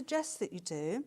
suggest that you do,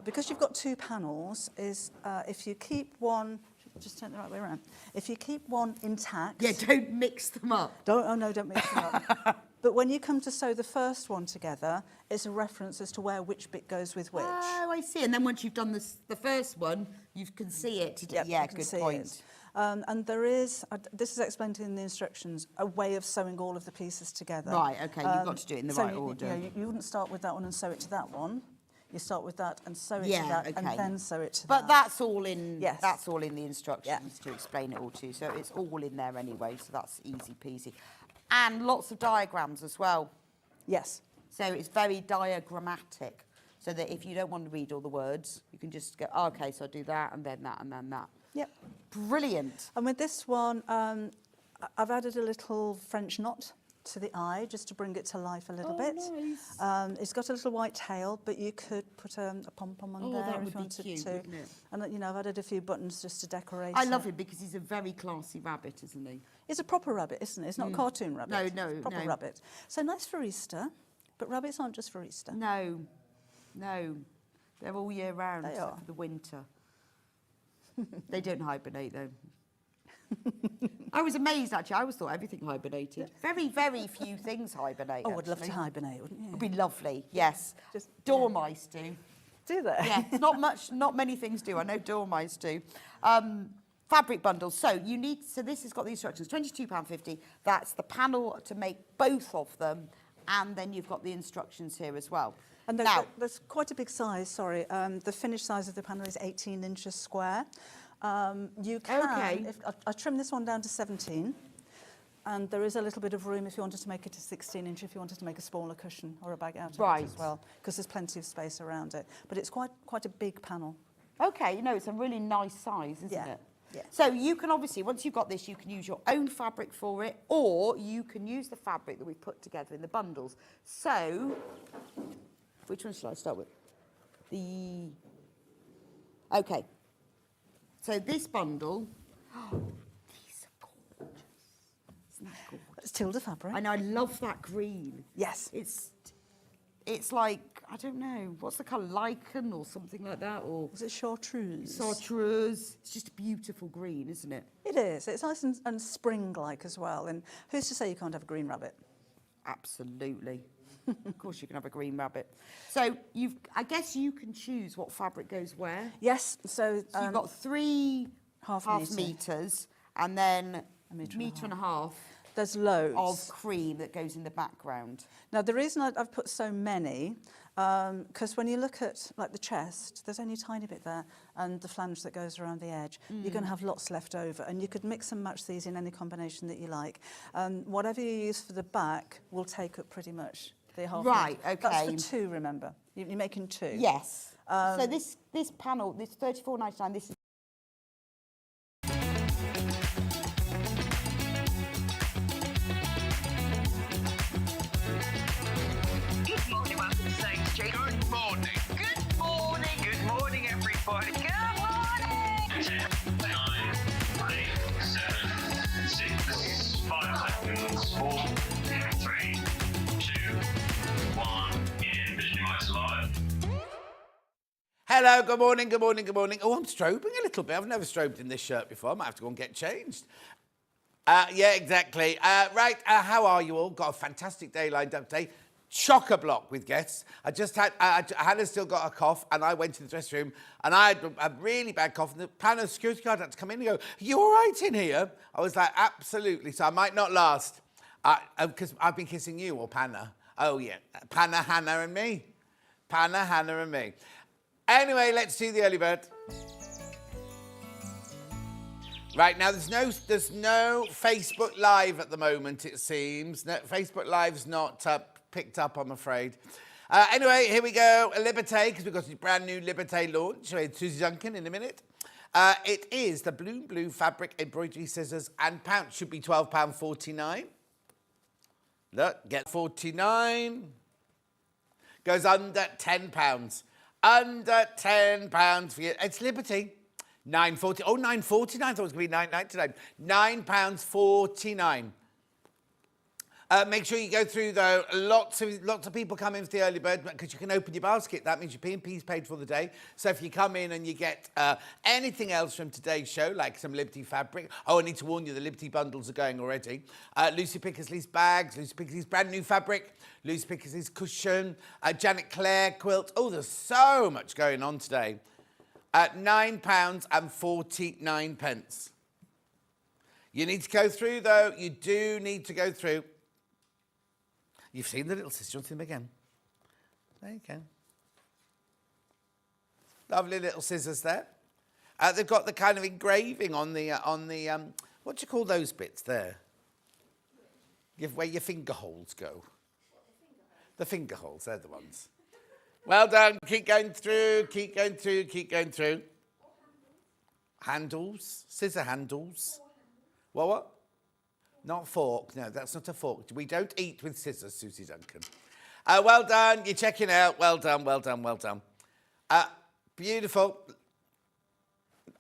because you've got 2 panels, is if you keep one, just turn it the right way around. If you keep one intact... Yeah, don't mix them up. Don't mix them up. But when you come to sew the first one together, it's a reference as to which bit goes with which. Oh, I see. And then once you've done the first one, you can see it. Yep, yeah, good point. And there is, this is explained in the instructions, a way of sewing all of the pieces together. Right, OK, you've got to do it in the right order. You wouldn't start with that one and sew it to that one. You start with that and sew it to that, and then sew it to that. But that's all in. Yes. That's all in the instructions to explain it all to you. So it's all in there anyway. So that's easy peasy, and lots of diagrams as well. Yes. So it's very diagrammatic, so that if you don't want to read all the words, you can just go, oh, OK, so I'll do that and then that and then that. Yep. Brilliant. And with this one, I've added a little French knot to the eye just to bring it to life a little bit. Nice. It's got a little white tail, but you could put a pom-pom on there that if would you wanted be cute, to. wouldn't it? And you know, I've added a few buttons just to decorate. I love him because he's a very classy rabbit, isn't he? It's a proper rabbit, isn't it? It's not a cartoon rabbit. No, it's a proper rabbit. So nice for Easter, but rabbits aren't just for Easter. No, they're all year round except for the winter. They don't hibernate though. I was amazed actually. I always thought everything hibernated. Very, very few things hibernate. Oh, I'd love to hibernate, wouldn't you? It'd be lovely. Yes. Just dormice do. Do they? Yeah. Not many things do. I know dormice do. Fabric bundles. So you need. So this has got the instructions. £22.50. That's the panel to make both of them, and then you've got the instructions here as well. And there's quite a big size. Sorry. The finished size of the panel is 18 inches square. You can, I trim this one down to 17, and there is a little bit of room if you wanted to make it a 16-inch, if you wanted to make a smaller cushion or a bag out of it as well, because there's plenty of space around it. But it's quite a big panel. Okay, you know, it's a really nice size, isn't it? Yeah. So you can obviously, once you've got this, you can use your own fabric for it, or you can use the fabric that we've put together in the bundles. So, which one should I start with? Okay. So this bundle, these are gorgeous. Isn't that gorgeous? It's Tilda fabric. And I love that green. Yes. It's like, I don't know, what's the colour, lichen or something like that? Or is it chartreuse? Chartreuse. It's just a beautiful green, isn't it? It is. It's nice and spring-like as well. And who's to say you can't have a green rabbit? Absolutely. Of course you can have a green rabbit. So I guess you can choose what fabric goes where. Yes. So you've got 3 half metres and then a metre and a half. There's loads of cream that goes in the background. Now the reason I've put so many, because when you look at like the chest, there's only a tiny bit there, and the flange that goes around the edge, you're going to have lots left over, and you could mix and match these in any combination that you like. Whatever you use for the back will take up pretty much the half. Right, okay. That's for 2, remember. You're making 2. Yes. So this panel, this £34.99, this is everybody. Good morning. 10, 9, 8, 7, 6, 5 seconds. 4, 3, 2, 1. Visualise live. Hello, good morning, good morning, good morning. Oh, I'm strobing a little bit. I've never strobed in this shirt before. I might have to go and get changed. Yeah, exactly. Right, how are you all? Got a fantastic day lined up today. Chock-a-block with guests. I just had, Hannah's still got a cough, and I went to the dressing room, and I had a really bad cough, and the panel security guard had to come in and go, "Are you all right in here?" I was like, absolutely, so I might not last. Because I've been kissing you, or Panna. Oh, yeah, Panna, Hannah, and me. Panna, Hannah, and me. Anyway, let's do the early bird. Right, now there's no Facebook Live at the moment, it seems. No, Facebook Live's not picked up, I'm afraid. Anyway, here we go. Liberty, because we've got a brand new Liberty launch with Susie Duncan in a minute. It is the blue fabric embroidery scissors and pouch. Should be £12.49. Look, get 49. Goes under £10. Under £10 for you. It's Liberty. £9.40. Oh, £9.49. I thought it was going to be £9.99. £9.49. Make sure you go through, though. Lots of people come in for the early bird because you can open your basket. That means your P&P's paid for the day. So if you come in and you get anything else from today's show, like some Liberty fabric. Oh, I need to warn you, the Liberty bundles are going already. Lucy Picksley's bags, Lucy Picksley's brand new fabric, Lucy Picksley's cushion, Janet Clare quilt. Oh, there's so much going on today. At £9.49. You need to go through, though. You do need to go through. You've seen the little scissors. Do you want to see them again? There you go. Lovely little scissors there. They've got the kind of engraving on the what do you call those bits there? Where your finger holes go. The finger holes, they're the ones. Well done. Keep going through, keep going through, keep going through. Handles, scissor handles. What? Not fork. No, that's not a fork. We don't eat with scissors, Susie Duncan. Well done. You're checking out. Well done, well done, well done. Beautiful.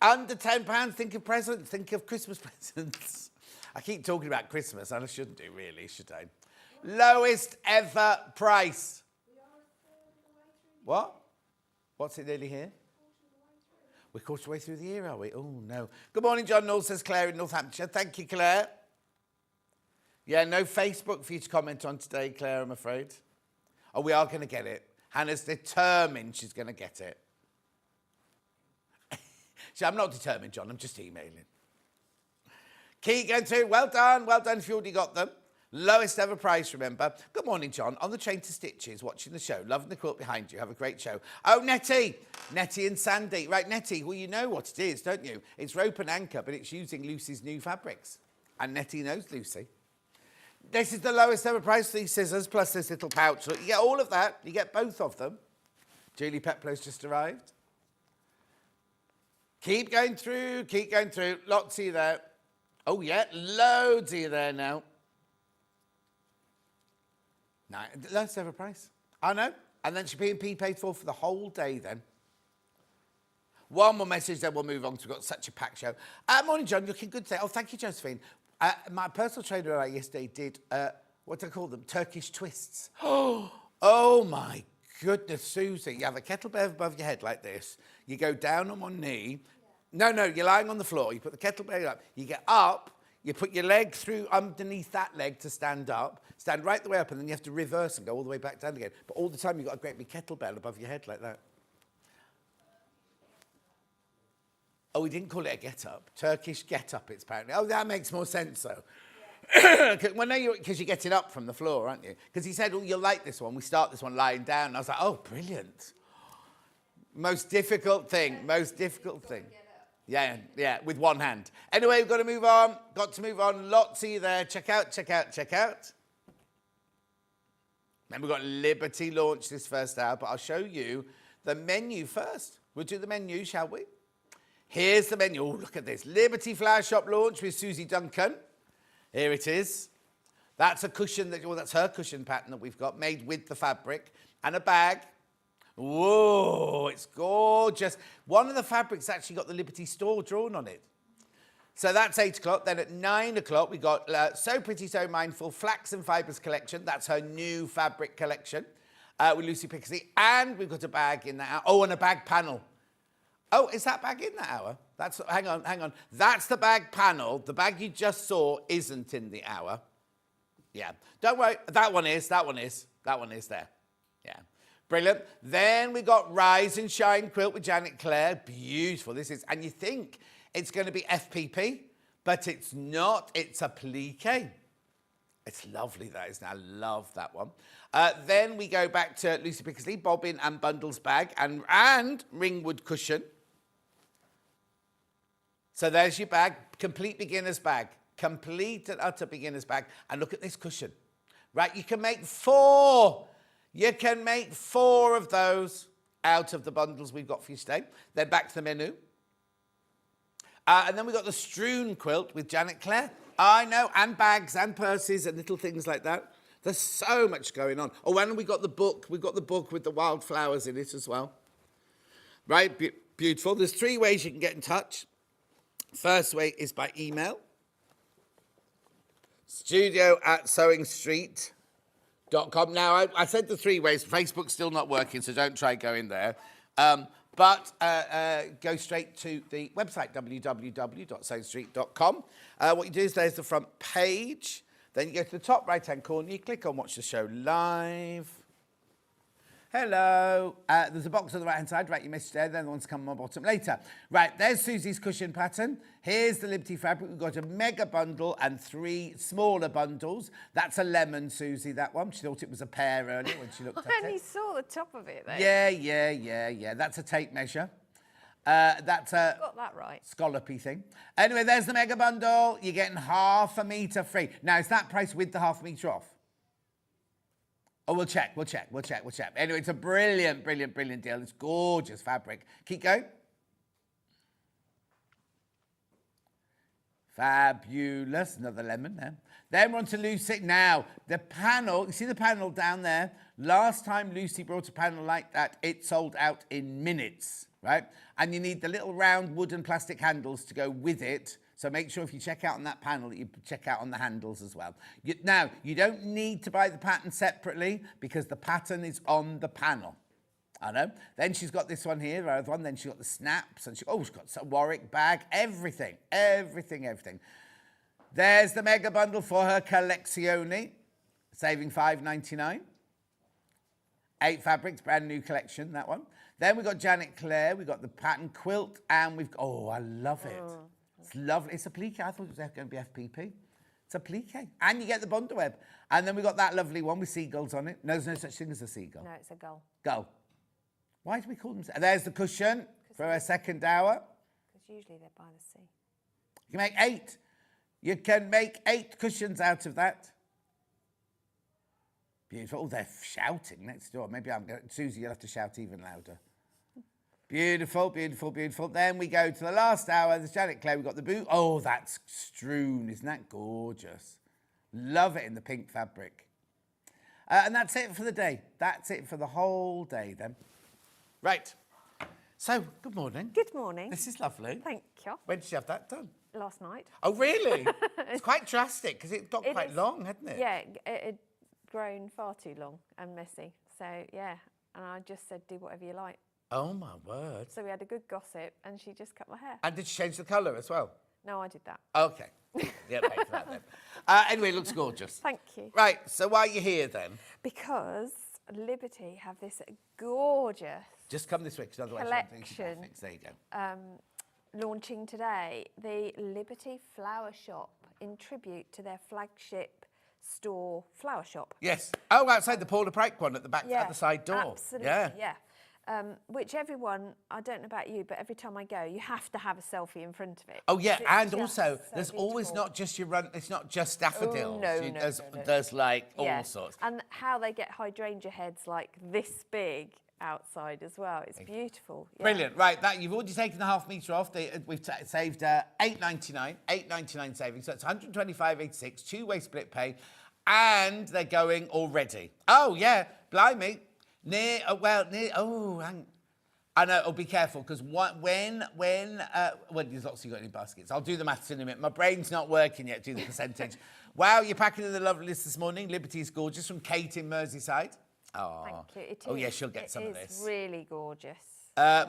Under £10, think of presents. Think of Christmas presents. I keep talking about Christmas, and I shouldn't do, really, should I? Lowest ever price. What? What's it nearly here? We're quarter of the way through the year, are we? Oh, no. Good morning, John Knoll, says Clare in Northamptonshire. Thank you, Claire. Yeah, no Facebook for you to comment on today, Claire, I'm afraid. Oh, we are going to get it. Hannah's determined she's going to get it. So I'm not determined, John. I'm just emailing. Keep going through. Well done if you already got them. Lowest ever price, remember. Good morning, John. On the train to Stitches, watching the show. Loving the quilt behind you. Have a great show. Oh, Nettie and Sandy. Right, Nettie, well, you know what it is, don't you? It's rope and anchor, but it's using Lucy's new fabrics. And Nettie knows Lucy. This is the lowest ever price, these scissors, plus this little pouch. Look, you get all of that. You get both of them. Julie Peplow's just arrived. Keep going through, keep going through. Lots of you there. Oh, yeah, loads of you there now. No, lowest ever price. I know. And then should P&P paid for the whole day then. One more message, then we'll move on because we've got such a packed show. Morning, John. Looking good today. Oh, thank you, Josephine. My personal trainer yesterday did, what do I call them? Turkish twists. Oh, my goodness, Susie. You have a kettlebell above your head like this. You go down on one knee. No, you're lying on the floor. You put the kettlebell up. You get up. You put your leg through underneath that leg to stand up. Stand right the way up, and then you have to reverse and go all the way back down again. But all the time, you've got a great big kettlebell above your head like that. Oh, we didn't call it a get-up. Turkish get-up, it's apparently. Oh, that makes more sense, though. Well, no, because you're getting up from the floor, aren't you? Because he said, oh, you'll like this one. We start this one lying down. And I was like, oh, brilliant. Most difficult thing. Yeah, with one hand. Anyway, we've got to move on. Lots of you there. Check out. Then we've got Liberty launch this first hour, but I'll show you the menu first. We'll do the menu, shall we? Here's the menu. Oh, look at this. Liberty Flower Shop launch with Susie Duncan. Here it is. That's a cushion, that's her cushion pattern that we've got, made with the fabric, and a bag. Whoa, it's gorgeous. One of the fabrics actually got the Liberty store drawn on it. So that's 8 o'clock. Then at 9 o'clock, we got So Pretty, So Mindful Flax and Fibres collection. That's her new fabric collection with Lucy Picksley. And we've got a bag in that hour. Oh, and a bag panel. Oh, is that bag in that hour? Hang on. That's the bag panel. The bag you just saw isn't in the hour. Yeah. Don't worry. That one is there. Yeah. Brilliant. Then we got Rise and Shine quilt with Janet Clare. Beautiful. This is, and you think it's going to be FPP, but it's not. It's a plique. It's lovely, that is. I love that one. Then we go back to Lucy Picksley, bobbin and bundles bag and ringwood cushion. So there's your bag, complete beginner's bag, complete and utter beginner's bag. And look at this cushion, right? You can make 4. You can make 4 of those out of the bundles we've got for you today. Then back to the menu. And then we've got the strewn quilt with Janet Clare. I know, and bags and purses and little things like that. There's so much going on. Oh, and we got the book. We've got the book with the wildflowers in it as well. Right, beautiful. There's 3 ways you can get in touch. First way is by email. studio@sewingstreet.com. Now, I said the 3 ways. Facebook's still not working, so don't try going there. But go straight to the website, www.sewingstreet.com. What you do is there's the front page. Then you go to the top right-hand corner. You click on Watch the Show Live. Hello. There's a box on the right-hand side. Right, you missed it there. Then the ones come on the bottom later. Right, there's Susie's cushion pattern. Here's the Liberty fabric. We've got a mega bundle and 3 smaller bundles. That's a lemon, Susie, that one. She thought it was a pear earlier when she looked at it. I only saw the top of it, though. Yeah. That's a tape measure. That's a Got that right. scallopy thing. Anyway, there's the mega bundle. You're getting half a metre free. Now, is that price with the half metre off? Oh, we'll check. Anyway, it's a brilliant deal. It's gorgeous fabric. Keep going. Fabulous. Another lemon there. Then we're on to Lucy. Now, the panel, you see the panel down there? Last time Lucy brought a panel like that, it sold out in minutes, right? And you need the little round wooden plastic handles to go with it. So make sure if you check out on that panel, that you check out on the handles as well. Now, you don't need to buy the pattern separately because the pattern is on the panel. I know. Then she's got this one here, the other one. Then she's got the snaps. And she's got some Warwick bag. Everything. There's the mega bundle for her collezione, saving $5.99. 8 fabrics, brand new collection, that one. Then we've got Janet Clare. We've got the pattern quilt. And we've got, oh, I love it. It's lovely. It's applique. I thought it was going to be FPP. It's applique. And you get the bundle web. And then we've got that lovely one with seagulls on it. No, there's no such thing as a seagull. No, it's a gull. Gull. Why do we call them? There's the cushion for her second hour. Because usually they're by the sea. You can make 8. You can make 8 cushions out of that. Beautiful. Oh, they're shouting next door. Maybe Susie, you'll have to shout even louder. Beautiful. Then we go to the last hour. There's Janet Clare. We've got the boot. Oh, that's strewn. Isn't that gorgeous? Love it in the pink fabric. And that's it for the day. That's it for the whole day then. Right. So, good morning. Good morning. This is lovely. Thank you. When did you have that done? Last night. Oh, really? It's quite drastic because it got quite long, hadn't it? Yeah, it had grown far too long and messy. So, yeah. And I just said, do whatever you like. Oh, my word. So we had a good gossip and she just cut my hair. And did she change the colour as well? No, I did that. Okay. Yeah, pay for that then. Anyway, it looks gorgeous. Thank you. Right, so why are you here then? Because Liberty have this gorgeous Just come this way, because otherwise collection. There you go. Launching today, the Liberty Flower Shop in tribute to their flagship store flower shop. Yes. Oh, outside the Paula Pryke one at the back, at the side door. Absolutely, yeah. Which everyone, I don't know about you, but every time I go, you have to have a selfie in front of it. Oh, yeah, and also, so there's beautiful. always not just it's not just daffodils. No. There's like all sorts. And how they get hydrangea heads like this big outside as well. It's beautiful. Yeah. Brilliant. Right, you've already taken the half metre off. We've saved $8.99 savings. So it's $125.86, 2-way split pay, and they're going already. Oh, yeah, blimey. I know, be careful, because when there's lots you got in baskets. I'll do the maths in a minute. My brain's not working yet, do the percentage. Wow, you're packing in the lovely list this morning. Liberty's gorgeous from Kate in Merseyside. Oh, Thank you. It oh is, yeah, she'll get some of this. It's really gorgeous.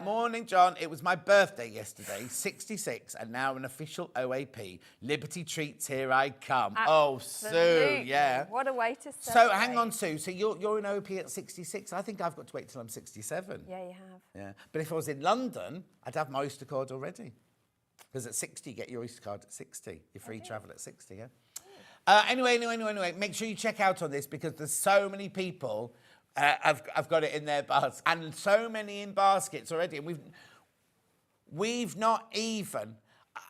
Morning, John. It was my birthday yesterday, 66, and now an official OAP. Liberty treats, here I come. Absolutely. Oh, Sue, yeah. What a way to celebrate. So, hang on, Sue. So, you're in OAP at 66. I think I've got to wait till I'm 67. Yeah, you have. Yeah. But if I was in London, I'd have my Oyster card already. Because at 60, you get your Oyster card at 60. You're free travel at 60, yeah? Anyway, make sure you check out on this because there's so many people I've got it in their baskets, and so many in baskets already. And we've not even.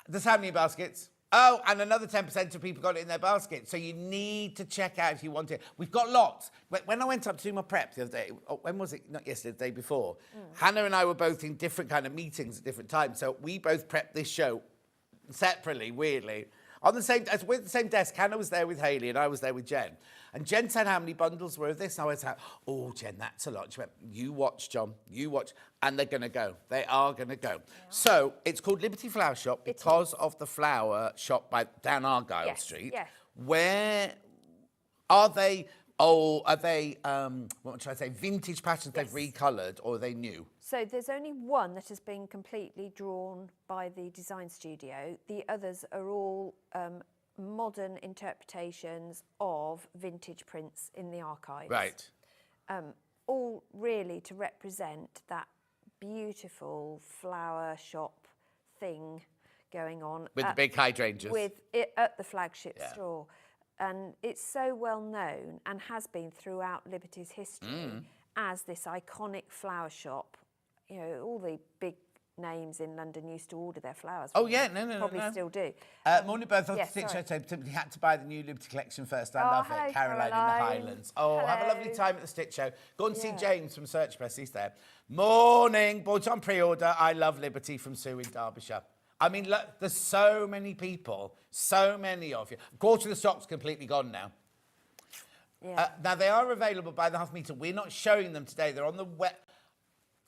There's how many baskets? Oh, and another 10% of people got it in their basket. So you need to check out if you want it. We've got lots. When I went up to do my prep the other day, when was it? Not yesterday, the day before. Hannah and I were both in different kind of meetings at different times. So we both prepped this show separately, weirdly. On the same, as with the same desk, Hannah was there with Hayley and I was there with Jen. And Jen said how many bundles were of this. And I was like, oh, Jen, that's a lot. She went, you watch, John, you watch. And they're going to go. They are going to go. Yeah. So it's called Liberty Flower Shop because of the flower shop down Argyle Street. Yes. where are they? Oh, are they, what should I say, vintage patterns they've recoloured, or are they new? So there's only one that has been completely drawn by the design studio. The others are all modern interpretations of vintage prints in the archives. Right. All really to represent that beautiful flower shop thing going on. With the big hydrangeas. With it at the flagship store. And it's so well known and has been throughout Liberty's history as this iconic flower shop. You know, all the big names in London used to order their flowers. Oh, yeah, no. Probably still do. Morning, both. Yes, Stitch sorry. simply had to buy the new Liberty collection first. I Oh, love hello, it. Caroline in the Caroline. Highlands. Oh, have a lovely Hello. time at the Stitch Show. Go and see Yeah. James from Search Press. He's there. Morning. Bought on pre-order. I love Liberty from Sue in Derbyshire. I mean, look, there's so many people, so many of you. A quarter of the stock's completely gone now. Yeah. Now, they are available by the half metre. We're not showing them today. They're on the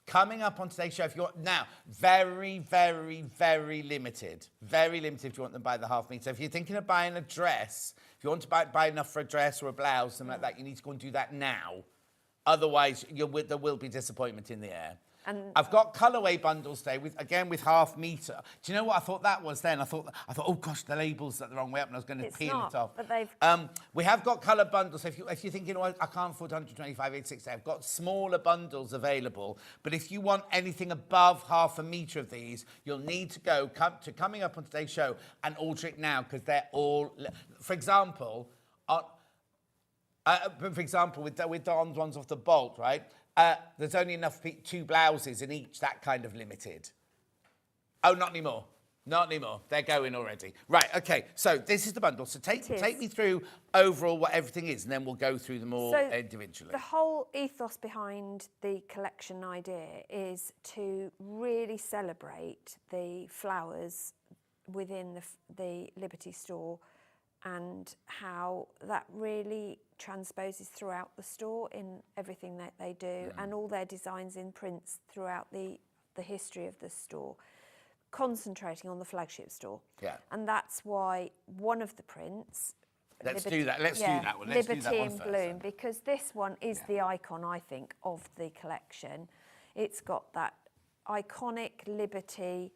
coming up on today's show. If you want now, very, very, very limited. Very limited if you want them by the half metre. So if you're thinking of buying a dress, if you want to buy enough for a dress or a blouse, something like that, you need to go and do that now. Otherwise, there will be disappointment in the air. And I've got colourway bundles today with half metre. Do you know what I thought that was then? I thought, oh gosh, the label's at the wrong way up, and I was going to It's peel not, it off. but they've- We have got colour bundles. So if you're thinking, I can't afford 125.86, I've got smaller bundles available. But if you want anything above half a metre of these, you'll need to go to coming up on today's show and order it now, because they're all, for example, with Don's ones off the bolt, right? There's only enough 2 blouses in each, that kind of limited. Oh, not anymore. Not anymore. They're going already. Right, okay. So this is the bundle. So take me through overall what everything is, and then we'll go through them all individually. The whole ethos behind the collection idea is to really celebrate the flowers within the Liberty store, and how that really transposes throughout the store in everything that they do, and all their designs in prints throughout the history of the store, concentrating on the flagship store. Yeah. And that's why one of the prints... Let's do that. Let's do that one. Let's do Liberty that one in first, Bloom, then. because this one is the icon, I think, of the collection. It's got that iconic Liberty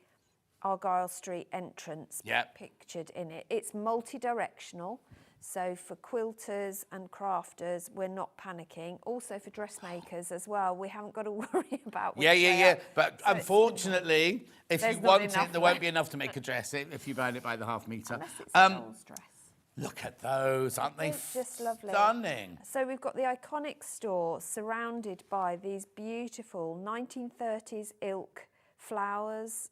Argyle Street entrance pictured in it. It's multi-directional, so for quilters and crafters, we're not panicking. Also for dressmakers as well, we haven't got to worry about which way up. But So unfortunately, if there's you not want enough it, there won't be enough to make a dress if you buy it by the half metre. Unless it's a doll's dress. Look at those, aren't they It's just lovely. stunning? So we've got the iconic store surrounded by these beautiful 1930s ilk flowers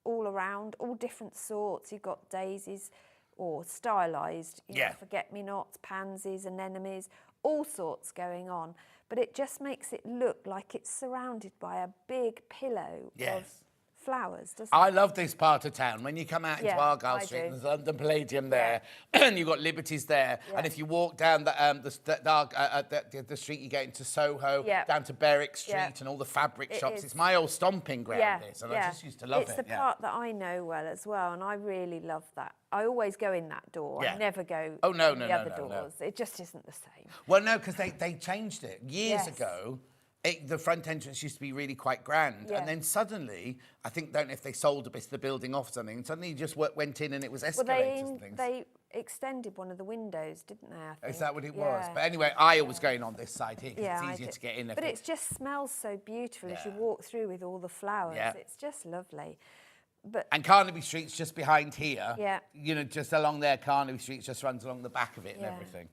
all around, all different sorts. You've got daisies or stylised, forget-me-nots, pansies, anemones, all sorts going on. But it just makes it look like it's surrounded by a big pillow of flowers, doesn't it? I love this part of town. When you come out into Argyle I Street, do. there's London Palladium there, and you've got Liberty's there. And if you walk down the street, you get into Soho, down to Berwick Street, and all the fabric shops. It's my old stomping ground, this, and I just used to love it. It's the part that I know well as well, and I really love that. I always go in that door. I never go in the other doors. It just isn't the same. Well, no, because they changed it years ago. The front entrance used to be really quite grand, and then suddenly, I don't know if they sold a bit of the building off something, and suddenly you just went in and it was escalators and things. They extended one of the windows, didn't they? I think? Is that what it was? But anyway, I always going on this side here because I it's easier do. to get in. But it just smells so beautiful as you walk through with all the flowers. It's just lovely. And Carnaby Street's just behind here. Yeah. You know, just along there, Carnaby Street just runs along the back of it and everything.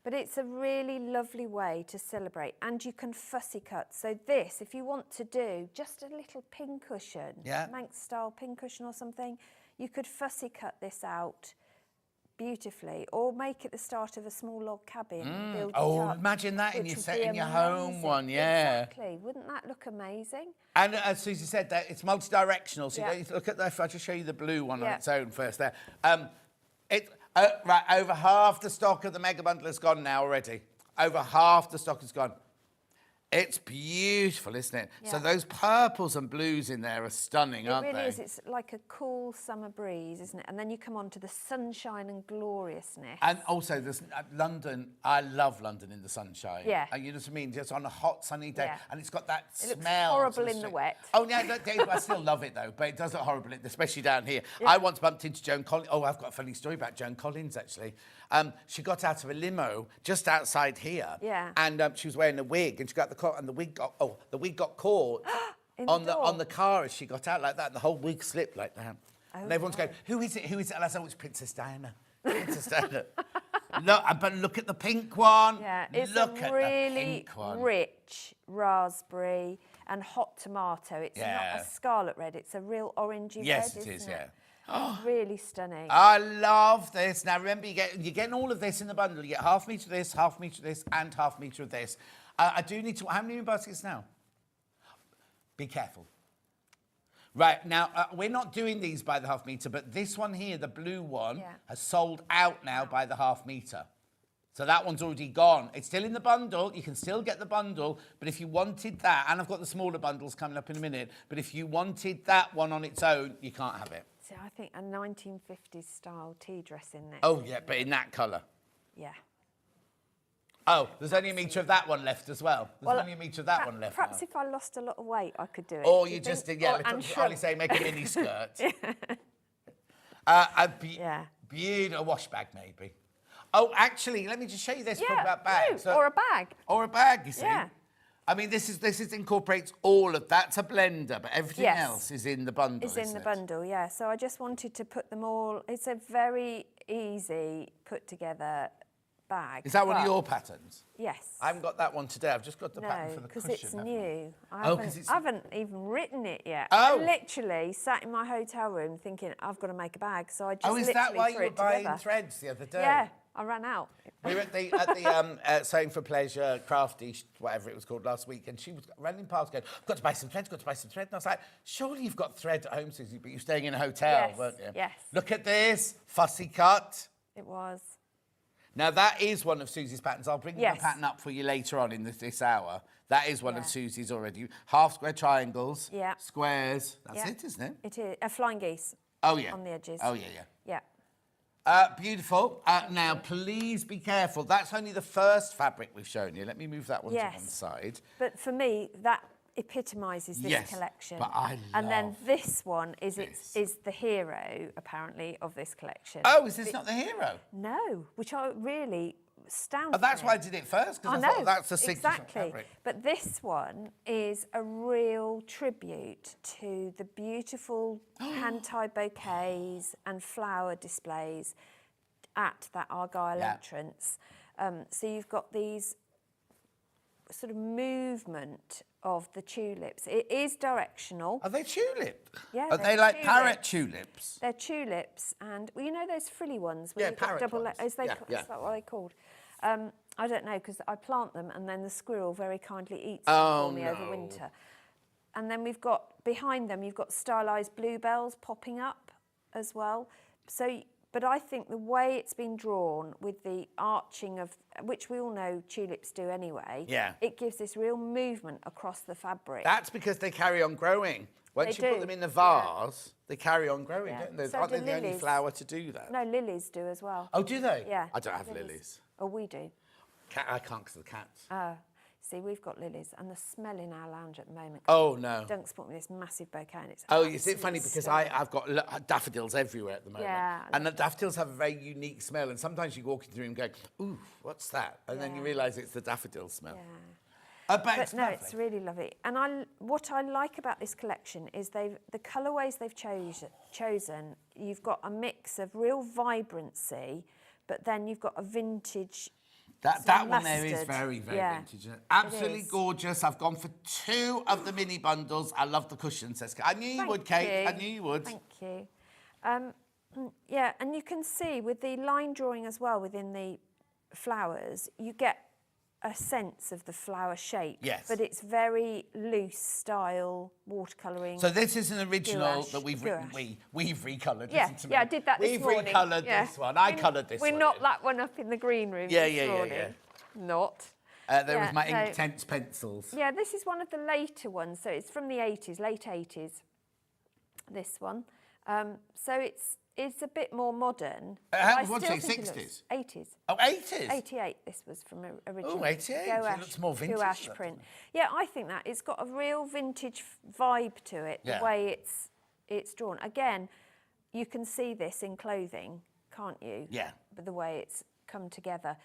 But it's a really lovely way to celebrate, and you can fussy cut. So this, if you want to do just a little pincushion, Manx style pincushion or something, you could fussy cut this out beautifully, or make it the start of a small log cabin. And build it up, imagine that in which your would set be in your home amazing. one, Exactly. Wouldn't that look amazing? And as Susie said, that it's multi-directional. So you don't need to look at that. I'll just show you the blue one on its own first there. Right, over half the stock of the mega bundle is gone now already. Over half the stock is gone. It's beautiful, isn't it? So Yeah. those purples and blues in there are stunning, aren't It they? really is. It's like a cool summer breeze, isn't it? And then you come on to the sunshine and gloriousness. And also, there's London. I love London in the sunshine. Yeah. And you know what I mean? Just on a hot, sunny day. Yeah. And it's got that It looks smell. horrible to in the street. wet. Oh, no, Dave, I still love it, though. But it does look horrible, especially down here. I once bumped into Joan Collins. Oh, I've got a funny story about Joan Collins, actually. She got out of a limo just outside here. Yeah. And she was wearing a wig. And she got the car, and the wig got caught on the car as she got out like that. And the whole wig slipped like that. And everyone's going, who is it? Who is it? And I said, oh, it's Princess Diana. Princess Diana. Look, but look at the pink one. Yeah, it's look a at really the pink one. rich raspberry and hot tomato. It's Yeah. not a scarlet red, it's a real orangey Yes, red, it is, isn't yeah. It's really stunning. I love this. Now, remember, you're getting all of this in the bundle. You get half metre of this, half metre of this, and half metre of this. I do need to... How many baskets now? Be careful. Right, now, we're not doing these by the half metre, but this one here, the blue one, has sold out now by the half metre. So that one's already gone. It's still in the bundle. You can still get the bundle, but if you wanted that, and I've got the smaller bundles coming up in a minute, but if you wanted that one on its own, you can't have it. See, I think a 1950s style tea dress in there. Oh, yeah, but in that colour. Yeah. Oh, there's only a metre of that one left as well. There's only a metre of that one left Perhaps now. if I lost a lot of weight, I could do it. Or Do you just think? did, yeah, Or- and Ollie shrunk. say make a mini skirt. Yeah. Beautiful wash bag, maybe. Oh, actually, let me just show you this Yeah, about bags. or a bag. Or a bag, you see. Yeah. I mean, this incorporates all of that's a blender, but everything Yes. else is in the bundle. Is in isn't the it? bundle, yeah. So I just wanted to put them all. It's a very easy put together bag. Is that one of but- your patterns? Yes. I haven't got that one today. I've just got the pattern No, for the because cushion. it's haven't I? new. Oh, 'cause it's- I haven't even written it yet. Oh. I literally sat in my hotel room thinking, I've got to make a bag. So I just Oh, is that literally why you threw were it buying together. threads the other day? Yeah, I ran out. We were at the Sewing for Pleasure, Crafty, whatever it was called last week, and she was running past going, I've got to buy some thread, got to buy some thread. And I was like, surely you've got thread at home, Susie, but you're staying in a hotel, Yes, weren't you? yes. Look at this, fussy cut. It was. Now, that is one of Susie's patterns. I'll bring Yes. the pattern up for you later on in this hour. That is one of Yeah. Susie's already. Half square triangles, Yeah. squares. That's Yeah. it, isn't it? It is. Flying geese. Oh, yeah. On the edges. Oh, yeah, yeah. Yeah. Beautiful. Now, please be careful. That's only the first fabric we've shown you. Let me move that one to one Yes. side. But for me, that epitomises this Yes, collection. but I And then love this one is this. is the hero, apparently, of this collection. Oh, is this not the hero? No, which I really astounds Oh, that's me. why I did it first, because I I thought know, that's the signature exactly. fabric. But this one is a real tribute to the beautiful hand-tied bouquets and flower displays at that Argyle Yeah. entrance. So you've got these sort of movement of the tulips. It is directional. Are they tulip? Yeah, Are they're they like tulips. parrot tulips? They're tulips, and well, you know those frilly ones. Where Yeah, you've got parrot double ones. Is Yeah, yeah. that what they're called? I don't know, because I plant them, and then the squirrel very kindly eats Oh, them for me over no. winter. And then we've got behind them, you've got stylised bluebells popping up as well. So, but I think the way it's been drawn with the arching of, which we all know tulips do anyway. Yeah. It gives this real movement across the fabric. That's because they carry on growing. Once They you put do, them in the yeah. vase, they carry on growing, Yeah. don't they? So Aren't do they the only lilies. flower to do that? No, lilies do as well. Oh, do they? Yeah. I don't have lilies. Oh, we do. I can't because of the cats. Oh, see, we've got lilies, and the smell in our lounge at the moment. Oh, no. Dunk's bought me this massive bouquet, and it's Oh, is it absolutely funny because stunning. I've got daffodils everywhere at the moment. Yeah, I And the daffodils have a very unique smell, and sometimes you walk into the room going, ooh, what's that? And then you Yeah. realise it's the daffodil smell. Yeah. But But it's no, lovely. it's really lovely. And what I like about this collection is the colourways they've chosen. You've got a mix of real vibrancy, but then you've got a vintage. That one there is mustard. very, very Yeah, vintage. Isn't it? Absolutely is. gorgeous. I've gone for 2 of the mini bundles. I love the cushions. Says Kate. I knew you would, Kate. I knew you would. Thank you. Yeah, and you can see with the line drawing as well within the flowers, you get a sense of the flower shape. Yes. But it's very loose style watercolouring. So this is an original Gouache, that we've gouache. recoloured. Yeah, listen to me. yeah, I did that this We've morning. recoloured Yeah. this one. I coloured this We one. knocked in. that one up in the green room Yeah, this yeah, yeah, morning. yeah. Not. There was my Inktense pencils. Yeah, this is one of the later ones. So it's from the 80s, late 80s, this one. So it's a bit more modern. What's it, 60s? 80s. Oh, 80s? 88 this was from originally. Oh, 88. It looks more vintage. Gouache print. Yeah, I think that. It's got a real vintage vibe to it, the way it's drawn. Again, you can see this in clothing, can't you? Yeah. But the way it's come together.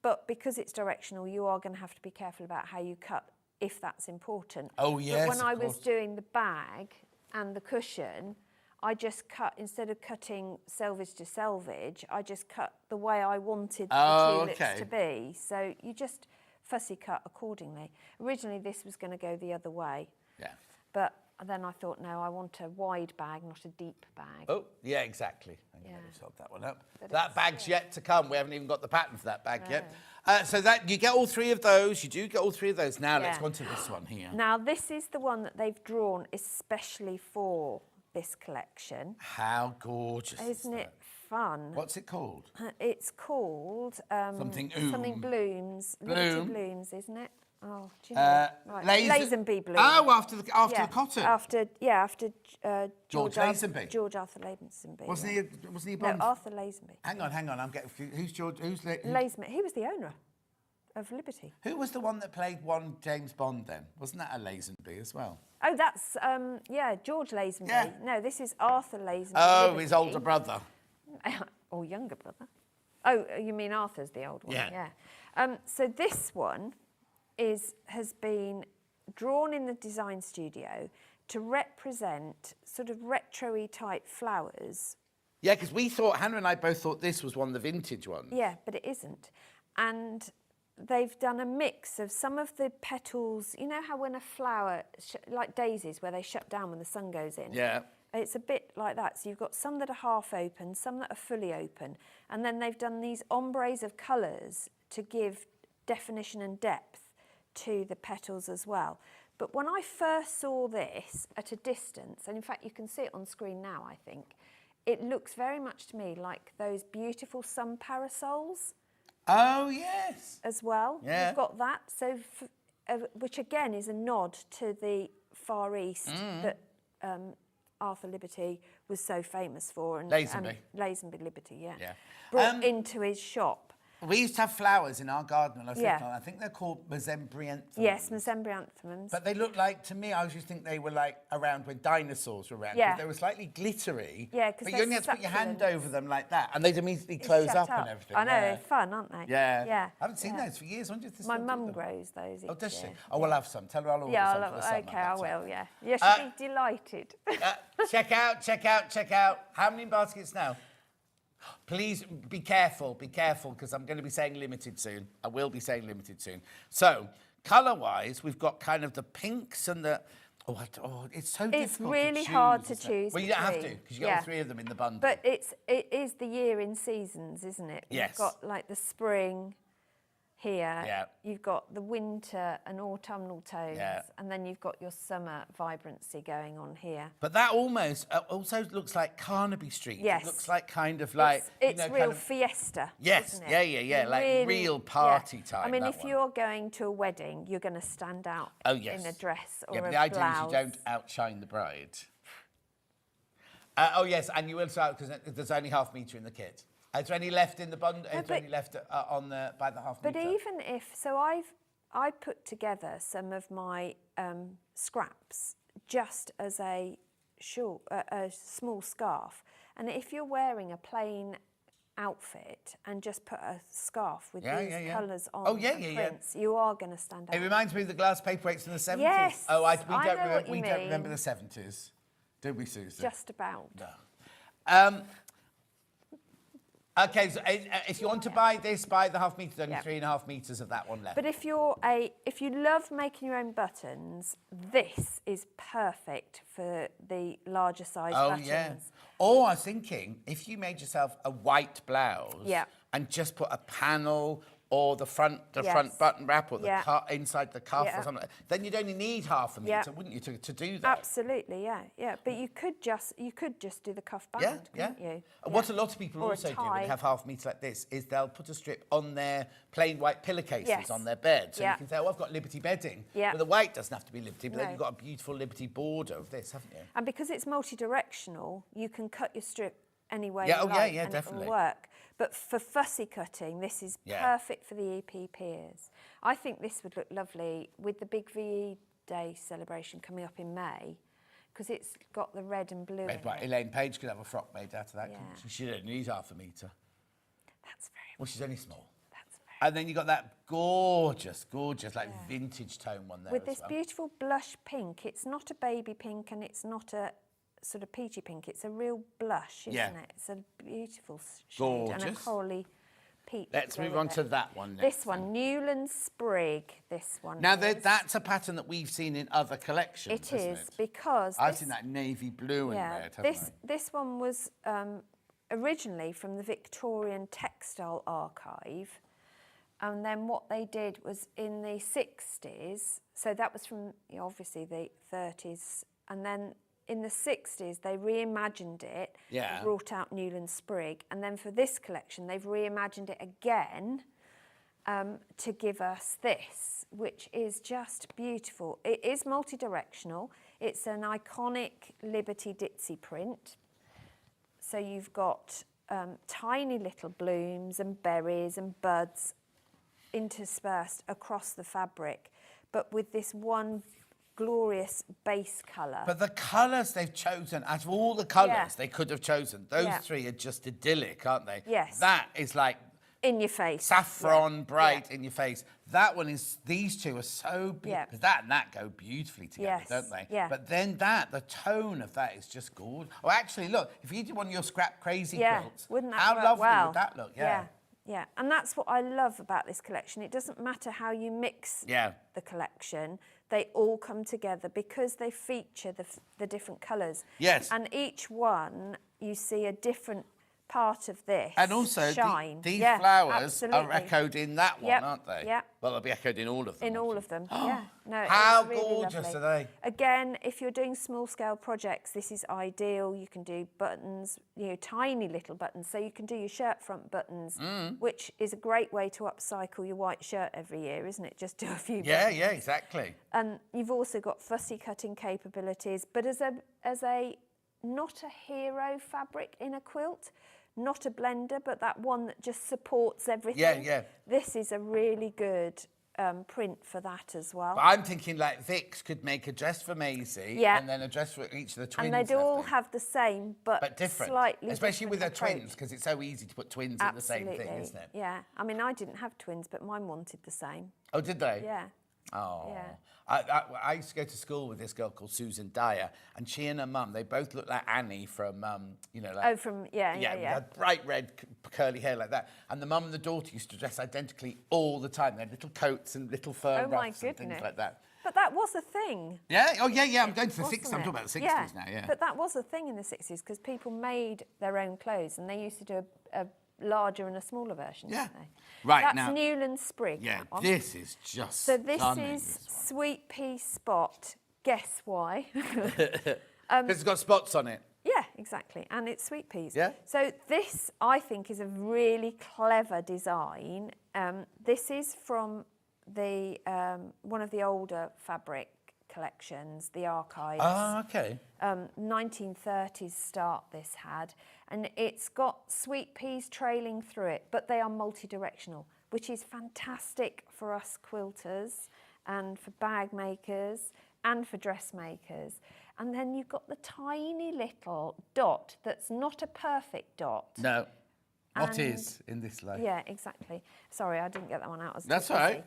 But because it's directional, you are going to have to be careful about how you cut, if that's important. Oh, yes, But when I of was course. doing the bag and the cushion, I just cut, instead of cutting selvage to selvage, I just cut the way I wanted the tulips to be. So you just fussy cut accordingly. Originally, this was going to go the other way. Yeah. But then I thought, no, I want a wide bag, not a deep bag. Oh, yeah, exactly. I'm going Yeah. to sort that one up. But That bag's yet to come. We haven't even got the pattern for that bag yet. So that you get all three of those. You do get all three of those. Now let's go on to this one here. Now, this is the one that they've drawn especially for this collection. How gorgeous. Isn't it fun? What's it called? It's called Something Blooms. Bloom. Liberty Blooms, isn't it? Oh, do you know? Lazenby Bloom. Oh, after the cotton. After George Lazenby. George Arthur Lazenby. Wasn't he a No, Bond? Arthur Lazenby. Hang on. I'm getting confused. Who's George? Lazenby. He was the owner of Liberty. Who was the one that played one James Bond then? Wasn't that a Lazenby as well? Oh, that's George Lazenby. Yeah. No, this is Arthur Lazenby. Oh, Liberty. his older brother. Or younger brother. Oh, you mean Arthur's the old one? Yeah. So this one has been drawn in the design studio to represent sort of retro-y type flowers. Yeah, because Hannah and I both thought this was one of the vintage ones. Yeah, but it isn't. And they've done a mix of some of the petals. You know how when a flower, like daisies, where they shut down when the sun goes in? Yeah. It's a bit like that. So you've got some that are half open, some that are fully open. And then they've done these ombres of colours to give definition and depth to the petals as well. But when I first saw this at a distance, and in fact you can see it on screen now, I think, it looks very much to me like those beautiful sun parasols. Oh, yes. As well. Yeah. You've got that, so which again is a nod to the Far East that Arthur Liberty was so famous for. And Lazenby Liberty, yeah. Brought into his shop. We used to have flowers in our garden. I think they're called mesembryanthemums. Yes, mesembryanthemums. But they look like, to me, I always think they were like around when dinosaurs were around. Yeah. They were slightly glittery. Yeah, because but you only had to put your hand over them like that, and they'd immediately close up and everything. I know, they're fun, aren't they? Yeah. I haven't seen those for years. When did this My mum grows those. Oh, does she? year. Oh, we'll have some. Tell her I'll order some for the summer. Okay, I will, yeah. Yeah, she'll be delighted. Check out. How many baskets now? Please be careful, because I'm going to be saying limited soon. I will be saying limited soon. So, colour-wise, we've got kind of the pinks and the... it's so difficult It's really to choose, hard to isn't it? choose. Well, you don't have to, because you get all three of them in the bundle. But it is the year in seasons, isn't it? Yes. You've got like the spring here. Yeah. You've got the winter and autumnal tones. Yeah. And then you've got your summer vibrancy going on here. But that almost also looks like Carnaby Street. Yes. It looks like kind of like... It's real fiesta, Yes, isn't it? yeah. Like real party time. I mean, that if one. you're going to a wedding, you're going to stand out in a dress or a blouse. Yeah, but the idea is you don't outshine the bride. Oh, yes, and you will start, because there's only half metre in the kit. Is there any left in the bundle? Is there any left by the half metre? But even if... So I put together some of my scraps just as a small scarf. And if you're wearing a plain outfit and just put a scarf with these colours on prints, you are going to stand out. It reminds me of the glass paperweights in the 70s. Yes, we I know what you don't mean. remember the 70s. Do we, Susan? Just about. No. Okay, so if you want to buy this, buy the half metre, only 3.5 metres of that one left. But if you love making your own buttons, this is perfect for the larger size buttons. Yeah. Or I was thinking, if you made yourself a white blouse and just put a panel or the front button wrap, or the inside the cuff, or something, then you'd only need half a metre, wouldn't you, to do that? Absolutely, yeah. But you could just do the cuff band, couldn't you? And what a lot of people Or a also do when tie. they have half a metre like this is they'll put a strip on their plain white pillowcases on their bed. So you can say, oh, I've got Liberty bedding. Yeah. But the white doesn't have to be Liberty, but then you've got a beautiful Liberty border of this, haven't you? And because it's multi-directional, you can cut your strip any way Yeah, you like, and definitely. it'll work. But for fussy cutting, this is perfect for the EPPers. I think this would look lovely with the big VE Day celebration coming up in May, because it's got the red and blue. Red, white. Elaine Page could have a frock made out of that. Yeah. She only needs half a metre. That's very. Well, she's only small. That's very. And then you got that gorgeous, like vintage tone one there With as this well. beautiful blush pink. It's not a baby pink and it's not a sort of peachy pink. It's a real blush, isn't it? It's a beautiful shade and a corally peach. Let's move on to that one next. This one, Newland Sprig. This one. Now, that's a pattern that we've seen in other collections. It is, because I've seen that navy blue and red. This one was originally from the Victorian Textile Archive, and then what they did was in the 60s. So that was from obviously the 30s, and then in the 60s, they reimagined it, brought out Newland Sprig, and then for this collection, they've reimagined it again to give us this, which is just beautiful. It is multi-directional. It's an iconic Liberty Ditzy print. So you've got tiny little blooms and berries and buds interspersed across the fabric, but with this one glorious base colour. But the colours they've chosen, out of all the colours they could have chosen, those three are just idyllic, aren't they? Yes. That is like in your face. Saffron, bright, in your face. That one is, these two are so beautiful. That and that go beautifully together, don't they? Yeah. But then the tone of that is just gorgeous. Oh, actually, look, if you did one of your scrap crazy quilts, wouldn't that how work lovely well? would that look? Yeah, and that's what I love about this collection. It doesn't matter how you mix the collection. They all come together because they feature the different colours. Yes. And each one, you see a different part of this And also, shine. these flowers absolutely. are echoed in that one, aren't they? Yeah. Well, they'll be echoed in all of them. In all of them, yeah. No, How it's really gorgeous lovely. are they? Again, if you're doing small-scale projects, this is ideal. You can do buttons, tiny little buttons. So you can do your shirt front buttons, which is a great way to upcycle your white shirt every year, isn't it? Just do a few buttons. Yeah, exactly. And you've also got fussy cutting capabilities, but as a not a hero fabric in a quilt, not a blender, but that one that just supports everything. Yeah. This is a really good print for that as well. But I'm thinking like Vix could make a dress for Maisie and then a dress for each of the twins. And they'd all have the same, but different. Slightly especially with their different twins, because it's so easy to put twins in the same thing, isn't it? Yeah. I mean, I didn't have twins, but mine wanted the same. Oh, did they? Yeah. Oh. Yeah. I used to go to school with this girl called Susan Dyer, and she and her mum, they both looked like Annie from, had bright red curly hair like that. And the mum and the daughter used to dress identically all the time. They had little coats and little fur ruffs and things like that. But that was a thing. Yeah? Oh, yeah. I'm going to the 60s. I'm talking about the 60s now, yeah. But that was a thing in the 60s because people made their own clothes and they used to do a larger and a smaller version, didn't they? Right, That's now... Newland Sprig. Yeah, this is just So this stunning, is Sweet Pea Spot. Guess why? Because it's got spots on it. Yeah, exactly. And it's sweet peas. Yeah. So this, I think, is a really clever design. This is from the one of the older fabric collections, the archives. Oh, okay. 1930s start this had. And it's got sweet peas trailing through it, but they are multi-directional, which is fantastic for us quilters and for bag makers and for dressmakers. And then you've got the tiny little dot that's not a perfect dot. No. What is in this life? Yeah, exactly. Sorry, I didn't get that one out. That's all right.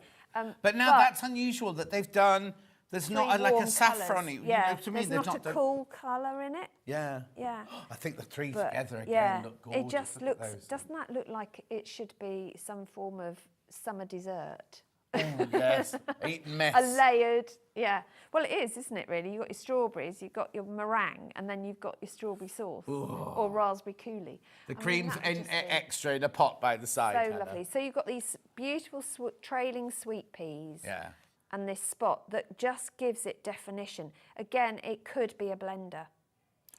But now that's unusual that they've done... There's not like a saffron. Yeah, to me, there's not a cool colour in it. Yeah. Yeah. I think the three together again look gorgeous. It just looks, doesn't that look like it should be some form of summer dessert? Oh, yes. Eating mess. A layered, yeah. Well, it is, isn't it, really? You've got your strawberries, you've got your meringue, and then you've got your strawberry sauce or raspberry coulis. The cream's extra in a pot by the side. So Hannah. lovely. So you've got these beautiful trailing sweet peas. Yeah. And this spot that just gives it definition. Again, it could be a blender.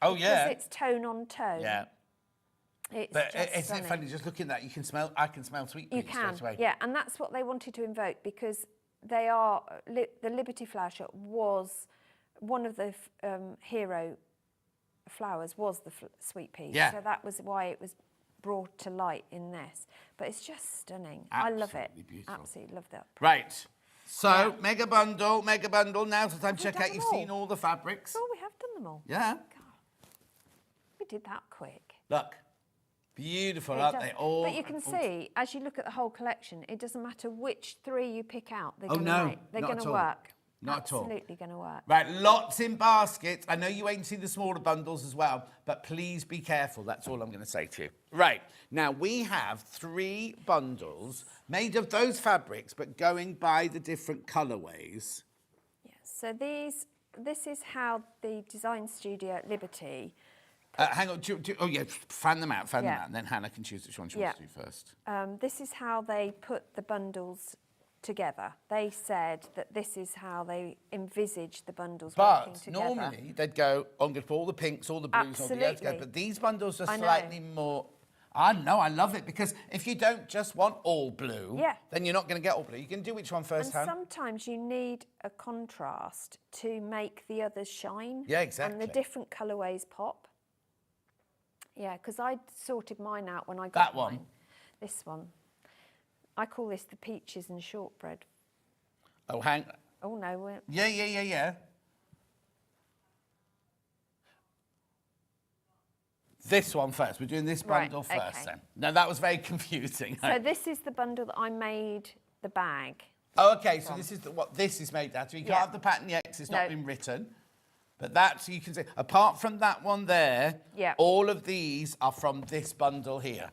Oh, yeah. Because it's tone on tone. Yeah. It's But just isn't stunning. it funny, just looking at that, I can smell sweet peas You can, straight away. yeah, and that's what they wanted to invoke because they are, the Liberty Flower Shop was, one of the hero flowers was the sweet peas. Yeah. So that was why it was brought to light in this. But it's just stunning. I love it. Absolutely beautiful. Absolutely love that. Right. So, mega bundle. Now's the time to check done out. them You've all? seen all the fabrics. Oh, we have done them all. Yeah. God, we did that quick. Look. Beautiful, It aren't does. they? All. But you can see, as you look at the whole collection, it doesn't matter which 3 you pick out. They're Oh, going no, to They're not going at to all. work. Not at all. Absolutely going to work. Right, lots in baskets. I know you ain't seen the smaller bundles as well, but please be careful. That's all I'm going to say to you. Right, now we have 3 bundles made of those fabrics, but going by the different colourways. Yeah. So this is how the design studio at Liberty. Hang on, oh yeah, fan them out, Yeah. and then Hannah can choose which one she Yeah. wants to do first. This is how they put the bundles together. They said that this is how they envisage the bundles working But together. normally they'd go, I'm going to put all the pinks, all the blues, all the yellows together. Absolutely. But these bundles are I know. slightly more. I know, I love it because if you don't just want all blue, Yeah. then you're not going to get all blue. You can do which one first, And Hannah? sometimes you need a contrast to make the others shine. Yeah, And exactly. the different colourways pop. Yeah, because I sorted mine out when I got That one? mine. This one. I call this the peaches and shortbread. Oh, hang. Oh no, we're... Yeah. This one first. We're doing this Right, bundle first okay. then. No, that was very confusing. So this is the bundle that I made the bag. Oh, okay, so this is what this is made out of. You can't Yeah. have the pattern yet 'cause it's not No. been written. But that's, you can see, apart from that one there, Yeah. all of these are from this bundle here.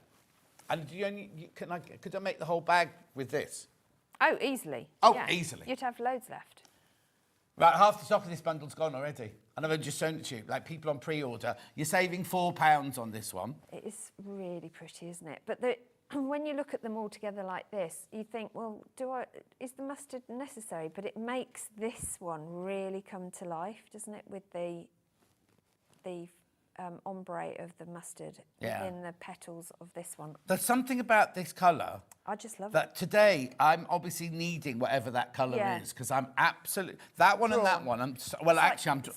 And do you only, could I make the whole bag with this? Oh, easily. Oh, yeah. easily. You'd have loads left. Right, half the stock of this bundle's gone already. And I've just shown it to you. Like people on pre-order, you're saving £4 on this one. It is really pretty, isn't it? But when you look at them all together like this, you think, well, is the mustard necessary? But it makes this one really come to life, doesn't it? With the ombre of the mustard in the petals of this one. There's something about this colour I just love it. that today I'm obviously needing whatever that colour Yeah. is because I'm absolutely that one and that one. I'm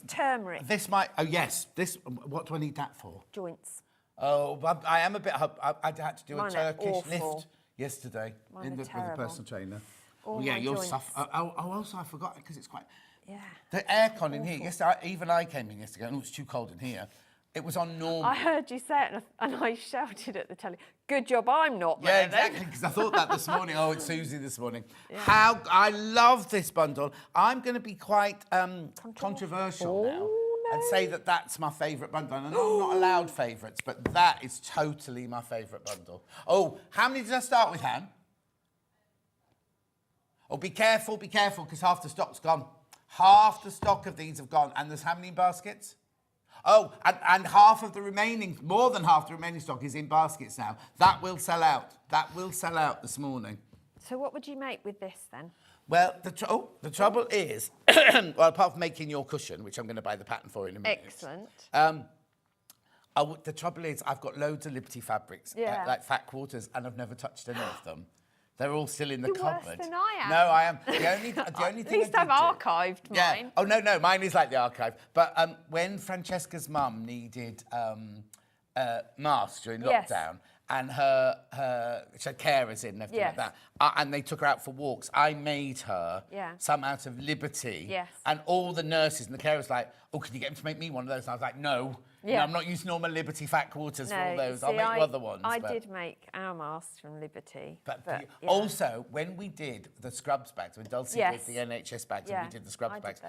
Turmeric This might. Oh yes. This. What do I need that for? joints. Oh, I am a bit. I had to do Mine a are Turkish awful. lift yesterday Mine are with a terrible. personal trainer. All yeah, my you're joints. also I forgot because it's quite. Yeah. The aircon in here. Yesterday, even I came in yesterday. Oh, it's too cold in here. It was on normal. I heard you say it and I shouted at the telly, good job I'm not Yeah, there exactly, then. because I thought that this morning. Oh, it's Susie this morning. How I love this bundle. I'm going to be quite controversial now and say that that's my favourite bundle. And I know I'm not allowed favourites, but that is totally my favourite bundle. Oh, how many did I start with, Han? Oh, be careful, because half the stock's gone. Half the stock of these have gone. And there's how many baskets? Oh, and half of the remaining, more than half the remaining stock is in baskets now. That will sell out. That will sell out this morning. So what would you make with this then? Well, the trouble is, well, apart from making your cushion, which I'm going to buy the pattern for in a minute. Excellent. The trouble is, I've got loads of Liberty fabrics, Yeah. like fat quarters, and I've never touched any of them. They're all still in the You're worse cupboard. than I am. No, I am. The only At thing least I I've did do- archived Yeah. mine. Oh, no, mine is like the archive. But when Francesca's mum needed masks during Yes. lockdown, and she had carers in and everything Yes. like that, and they took her out for walks, I made her Yeah. some out of Liberty. Yes. And all the nurses and the carers like, oh, can you get him to make me one of those? And I was like, no. Yeah. No, I'm not using all my Liberty fat quarters for all those. see, I'll make you other ones. I did make our masks from Liberty. But yeah. also, when we did the scrubs bags, when Dulcie did the NHS bags and we did the scrubs bags,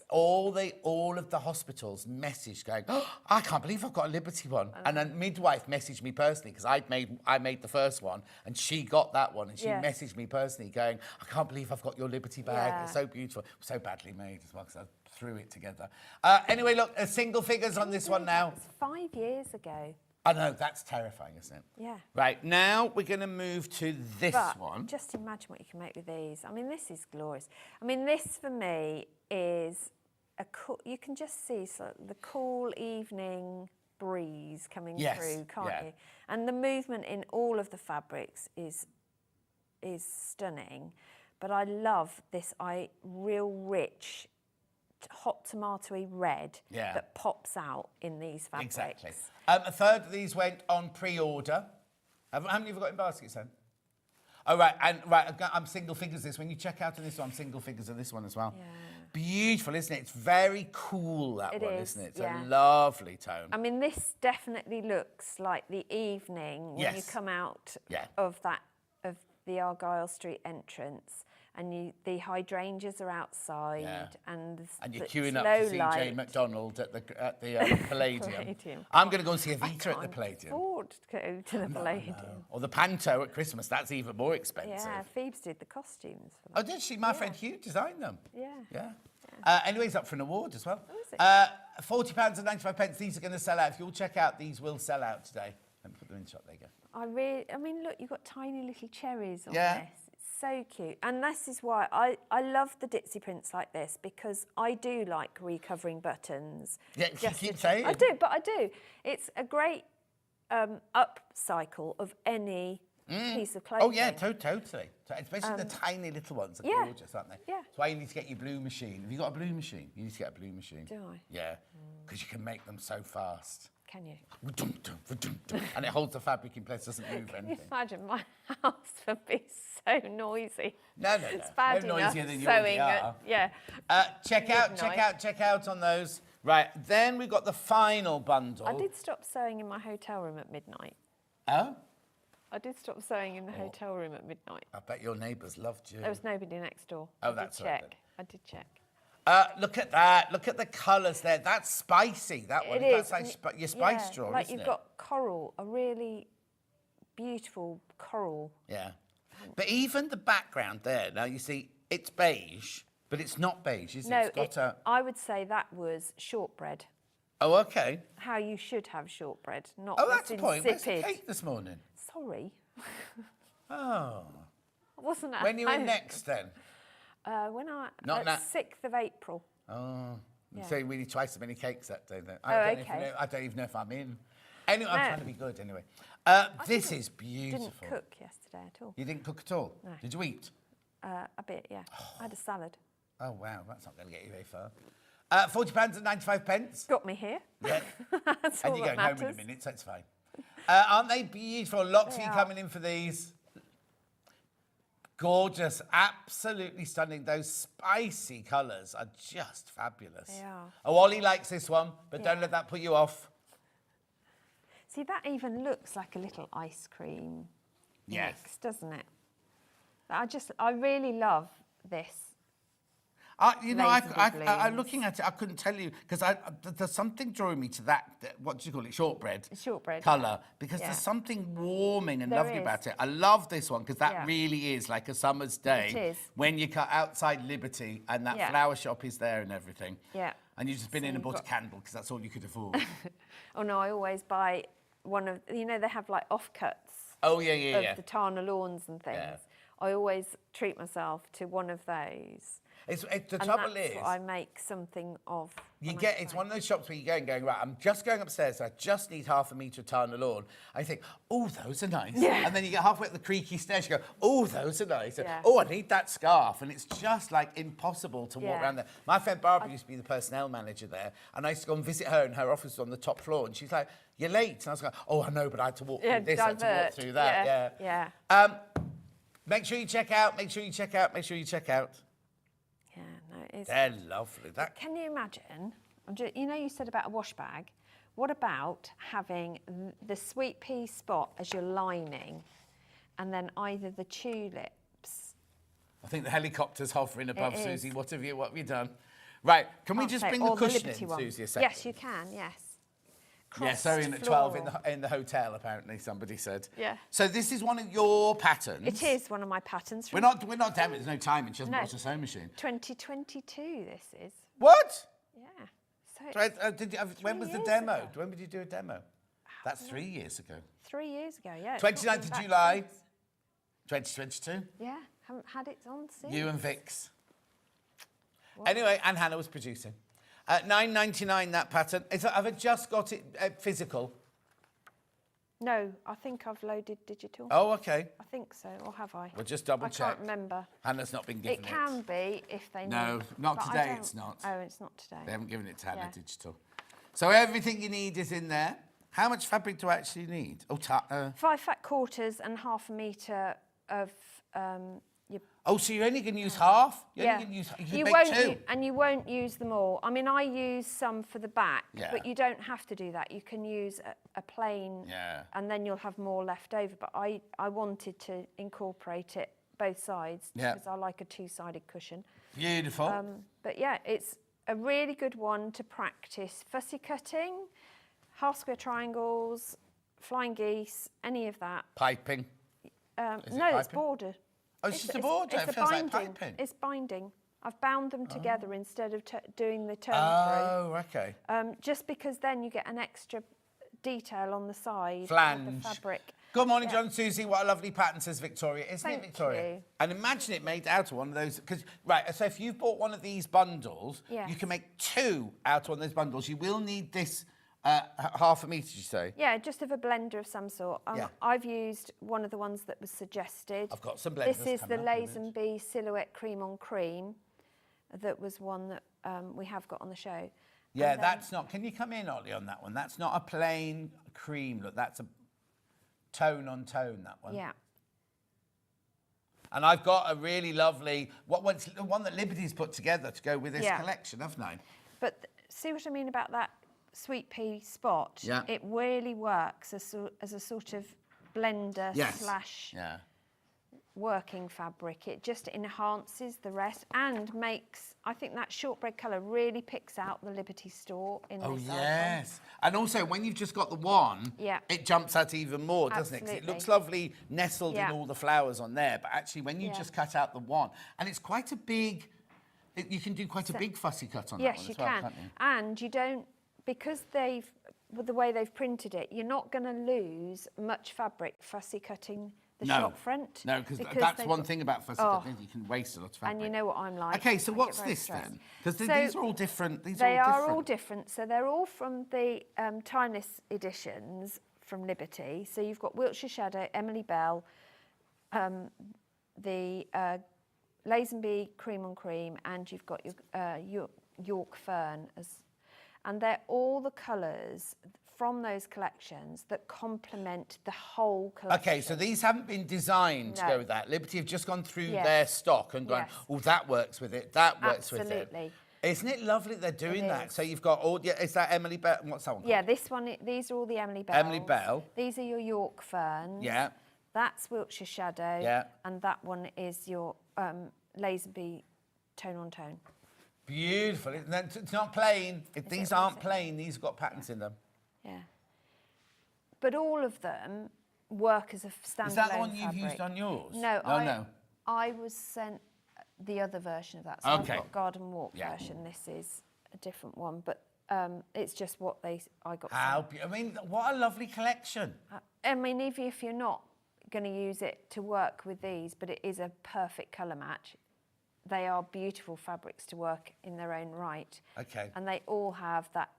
all of the hospitals messaged going, oh, I can't believe I've got a Liberty one. And a midwife messaged me personally, because I made the first one, and she got that one, and she messaged me personally going, I can't believe I've got your Liberty bag. It's so beautiful. So badly made as well, because I threw it together. Anyway, look, single figures on this one now. It's 5 years ago. I know, that's terrifying, isn't it? Yeah. Right, now we're going to move to this one. Just imagine what you can make with these. I mean, this is glorious. I mean, this for me is you can just see the cool evening breeze coming through, can't you? And the movement in all of the fabrics is stunning. But I love this real rich hot tomatoey red that pops out in these fabrics. Exactly. A third of these went on pre-order. How many have you got in baskets then? Oh, right, I'm single figures this. When you check out on this one, I'm single figures on this one as well. Yeah. Beautiful, isn't it? It's very cool, that one, isn't it? It's a lovely tone. I mean, this definitely looks like the evening when you come out of the Argyle Street entrance. And the hydrangeas are outside, and you're queuing up to see Jane McDonald at the Palladium. I'm going to go and see Evita at the Palladium. I can't afford to go to the Palladium. No. Or the Panto at Christmas. That's even more expensive. Yeah, Phoebes did the costumes for them. Oh, did she? My friend Hugh designed them. Yeah. Anyway, he's up for an award as well. Oh, is it? £40 and 95 These are going to sell out. If you'll check out, these will sell out today. Let me put them in shot. There you go. I mean, look, you've got tiny little cherries on this. So cute. And this is why I love the ditzy prints like this, because I do like recovering buttons. Yeah, you keep saying. I do, but I do. It's a great upcycle of any piece of clothing. Oh, yeah, totally. Especially the tiny little ones are gorgeous, aren't they? Yeah. That's why you need to get your blue machine. Have you got a blue machine? You need to get a blue machine. Do I? Yeah, because you can make them so fast. Can you? And it holds the fabric in place, doesn't move anything. Can you imagine my house would be so noisy? No. It's bad no enough noisier than you sewing already are. Check out on those. Right, then we've got the final bundle. I did stop sewing in my hotel room at midnight. Oh? I did stop sewing in the hotel room at midnight. I bet your neighbours loved you. There was nobody next door. Oh, that's right then. I did check. Look at that. Look at the colours there. That's spicy, that one. It is. That's like your spice drawer, like isn't you've it? got coral, a really beautiful coral. Yeah. But even the background there, now you see, it's beige, but it's not beige, is it? No, It's got I would say that was shortbread. Oh, OK. How you should have shortbread, not Oh, that's the this point. Where's the insipid. cake this morning? Sorry. Oh. I wasn't at When are you in home. next, then? When I... Not now. 6th of April. Oh. Yeah. So we need twice as many cakes that day, then. Oh, I don't even know if I'm in. Anyway, I'm No. trying to be good, anyway. This is beautiful. Didn't cook yesterday at all. You didn't cook at all? No. Did you eat? A bit, yeah. I had a salad. Oh, wow. That's not going to get you very far. £40 and 95 pence. Got me here. Yeah. That's And all you're that going home in a matters. minute, so it's fine. Aren't they beautiful? Lots of They you are. coming in for these. Gorgeous, absolutely stunning. Those spicy colours are just fabulous. They are. Oh, Ollie likes this one, but don't Yeah. let that put you off. See, that even looks like a little ice cream mix, doesn't it? I really love this. You know, Lazy I'm balloons. looking at it, I couldn't tell you, because there's something drawing me to that, what do you call it, shortbread? Shortbread. Colour, because Yeah. there's something warming and There lovely is. about it. I love this one, because that Yeah. really is like a summer's day. It is. When you cut outside Liberty, and that Yeah. flower shop is there and everything. Yeah. And you've just been So in and you've bought a got- candle, because that's all you could afford. Oh no, I always buy one of, you know, they have like offcuts Oh, yeah. of the Tana lawns and things. Yeah. I always treat myself to one of those. The And trouble that's is, what I make something of. it's one of those shops where you go and going, right, I'm just going upstairs, I just need half a metre of Tana lawn. I think, oh, those are nice. Yeah. And then you get halfway up the creaky stairs, you go, oh, those are nice. Yeah. Oh, I need that scarf. And it's just like impossible to walk Yeah. around there. My friend Barbara used to be the personnel manager there, and I used to go and visit her, and her office was on the top floor, and she's like, you're late. And I was like, oh, I know, but I had to walk through this, I had to walk divert. through that. Yeah. Make sure you check out, make sure you check out, make sure you check out. Yeah, no, it's. They're lovely. Can you imagine? You know, you said about a wash bag. What about having the sweet pea spot as your lining, and then either the tulips? I think the helicopter's hovering above, Susie. What have you done? Right, can we just bring the cushion in, Susie, a second? Yes, you can, yes. Yeah, so in at 12 in the hotel, apparently, somebody said. Yeah. So this is one of your patterns. It is one of my patterns. We're not damn it, there's no timing. She hasn't watched a sewing machine. 2022, this is. What? Yeah. So when was the demo? When did you do a demo? That's 3 years ago. 3 years ago, yeah. 29th of July, 2022. Yeah, haven't had it on since. You and Vix. Anyway, and Hannah was producing. $9.99 that pattern. Have I just got it physical? No, I think I've loaded digital. Oh, okay. I think so, or have I? We'll just double check. I can't remember. Hannah's not been given it. It can be if they No, need. not but today it's not. Oh, it's not today. They haven't given it to Hannah digital. So everything you need is in there. How much fabric do I actually need? 5 fat quarters and half a metre of your... Oh, so you're only going to use half? You're only going to use, you can make two. And you won't use them all. I mean, I use some for the back, Yeah. but you don't have to do that. You can use a plain, and then you'll have more left over. But I wanted to incorporate it both sides because I like a two-sided cushion. Beautiful. But yeah, it's a really good one to practice fussy cutting, half square triangles, flying geese, any of that. Piping. No, it's border. Oh, it's just a border. It feels like piping. It's binding. I've bound them together instead of doing the turn through. Oh, okay. Just because then you get an extra detail on the side Flange. of the fabric. Good morning, John and Susie. What a lovely pattern, says Victoria. Isn't it, Victoria? You. And imagine it made out of one of those. Right, so if you bought one of these bundles, you can make 2 out of one of those bundles. You will need this half a metre, you say? Yeah, just of a blender of some sort. I've used one of the ones that was suggested. I've got some blenders. This is the Lazenby Silhouette Cream on Cream. That was one that we have got on the show. Yeah, that's not... Can you come in, Ollie, on that one? That's not a plain cream look. That's a tone on tone, that one. Yeah. And I've got a really lovely... the one that Liberty's put together to go with this collection, haven't I? But see what I mean about that sweet pea spot? Yeah. It really works as a sort of blender slash working fabric. It just enhances the rest and makes, I think that shortbread colour really picks out the Liberty store in this yes. And also, when you've just got the one, it jumps out even more, doesn't it? 'Cause it looks lovely nestled in all the flowers on there, but actually when you just cut out the one, and it's quite a big, you can do quite a big fussy cut on that one as well, can't you? And you don't, because with the way they've printed it, you're not going to lose much fabric fussy cutting the shop front. No, because that's one thing about fussy cutting, you can waste a lot of fabric. And you know what I'm like. Okay, so what's this then? Because these are all different. They are all different. So they're all from the Timeless editions from Liberty. So you've got Wiltshire Shadow, Emily Bell, the Lazenby Cream on Cream, and you've got your York Fern and they're all the colours from those collections that complement the whole collection. Okay, so these haven't been designed to go with that. Liberty have just gone through their stock and gone, oh, that works with it, that works with it. Absolutely. Isn't it lovely they're doing that? So you've got all, is that Emily Bell? What's that one called? Yeah, this one, these are all the Emily Bells. Emily Bell. These are your York Ferns. Yeah. That's Wiltshire Shadow. Yeah. And that one is your Lazenby Tone on Tone. Beautiful. It's not plain. These aren't plain. These have got patterns in them. Yeah. But all of them work as a standalone Is that the one fabric. you've used on yours? No, I was sent the other version of that. So I've got Garden Walk version. This is a different one, but it's just what I got. I mean, what a lovely collection. I mean, even if you're not going to use it to work with these, but it is a perfect colour match. They are beautiful fabrics to work in their own right. Okay. And they all have that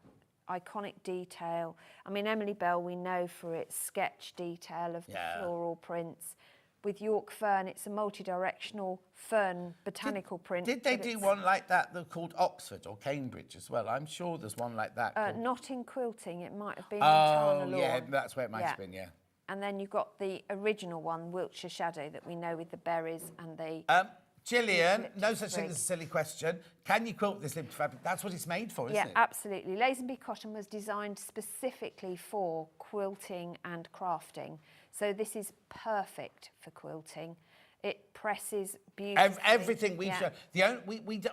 iconic detail. I mean, Emily Bell, we know for its sketch detail of the floral prints. With York Fern, it's a multi-directional fern botanical print. Did they do one like that called Oxford or Cambridge as well? I'm sure there's one like that. Not in Quilting, it might have been in Tana Lawn. Yeah, that's where it might have been, yeah. And then you've got the original one, Wiltshire Shadow, that we know with the berries and the... Gillian, Ecliptic no such thing rig. as a silly question. Can you quilt this Liberty fabric? That's what it's made for, isn't Yeah, it? absolutely. Lazenby cotton was designed specifically for quilting and crafting. So this is perfect for quilting. It presses beautifully. Everything we've shown.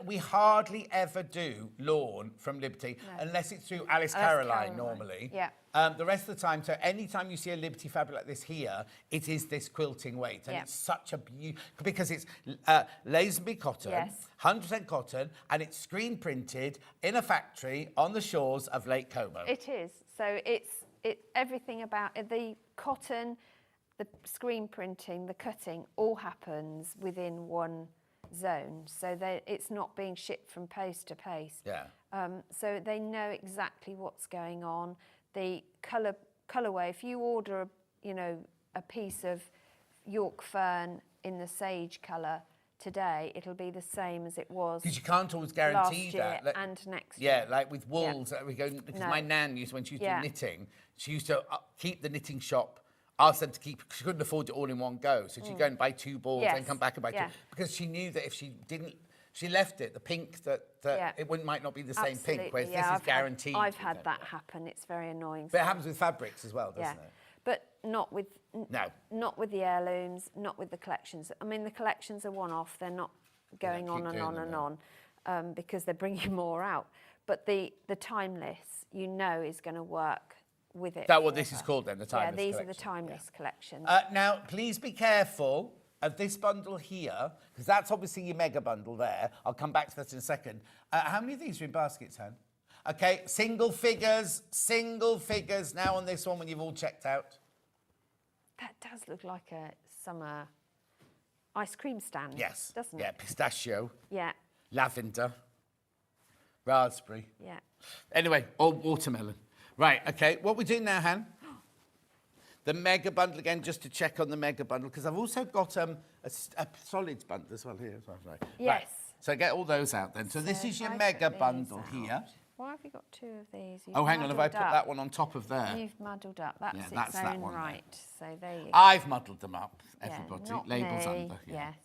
We hardly ever do lawn from Liberty unless it's through Alice Caroline normally. Yeah. The rest of the time, so anytime you see a Liberty fabric like this here, it is this quilting weight. And it's such a beauty, because it's Lazenby cotton, 100% cotton, and it's screen printed in a factory on the shores of Lake Como. It is. So it's everything about the cotton, the screen printing, the cutting, all happens within one zone. So it's not being shipped from post to post. Yeah. So they know exactly what's going on. The colourway, if you order, a piece of York fern in the sage colour today, it'll be the same as it was. Because you can't always last guarantee year that. and next Yeah, year. like with wools, we go, because my nan used, when she was doing knitting, she used to keep the knitting shop, ask them to keep, she couldn't afford it all in one go. So she'd go and buy 2 balls, then come back and buy 2. Because she knew that if she didn't, she left it, the pink, that it might not be the same pink, whereas this is guaranteed. I've had that happen. It's very annoying. But it happens with fabrics as well, doesn't it? But not with No. with the heirlooms, not with the collections. I mean, the collections are one-off. They're not going on and on and on because they're bringing more out. But the timeless, is going to work with it. Is that what this is called then, the timeless Yeah, these collection? are the timeless collections. Now, please be careful of this bundle here, because that's obviously your mega bundle there. I'll come back to that in a second. How many of these are in baskets, Han? Okay, single figures now on this one when you've all checked out. That does look like a summer ice cream stand, Yes. doesn't it? Yeah, pistachio, Yeah, lavender, raspberry. yeah. Anyway, or watermelon. Right, okay, what we're doing now, Han? The mega bundle again, just to check on the mega bundle, because I've also got a solids bundle as well here. As well, right. Yes. Right. So get all those out then. So this is your mega bundle here. Why have you got 2 of these? Oh, hang on, have I put that one on top of there? You've muddled up. That's its that's that own one there. right. So there you go. I've muddled them up, Yeah, everybody. not Labels me. under. Yeah. Yes.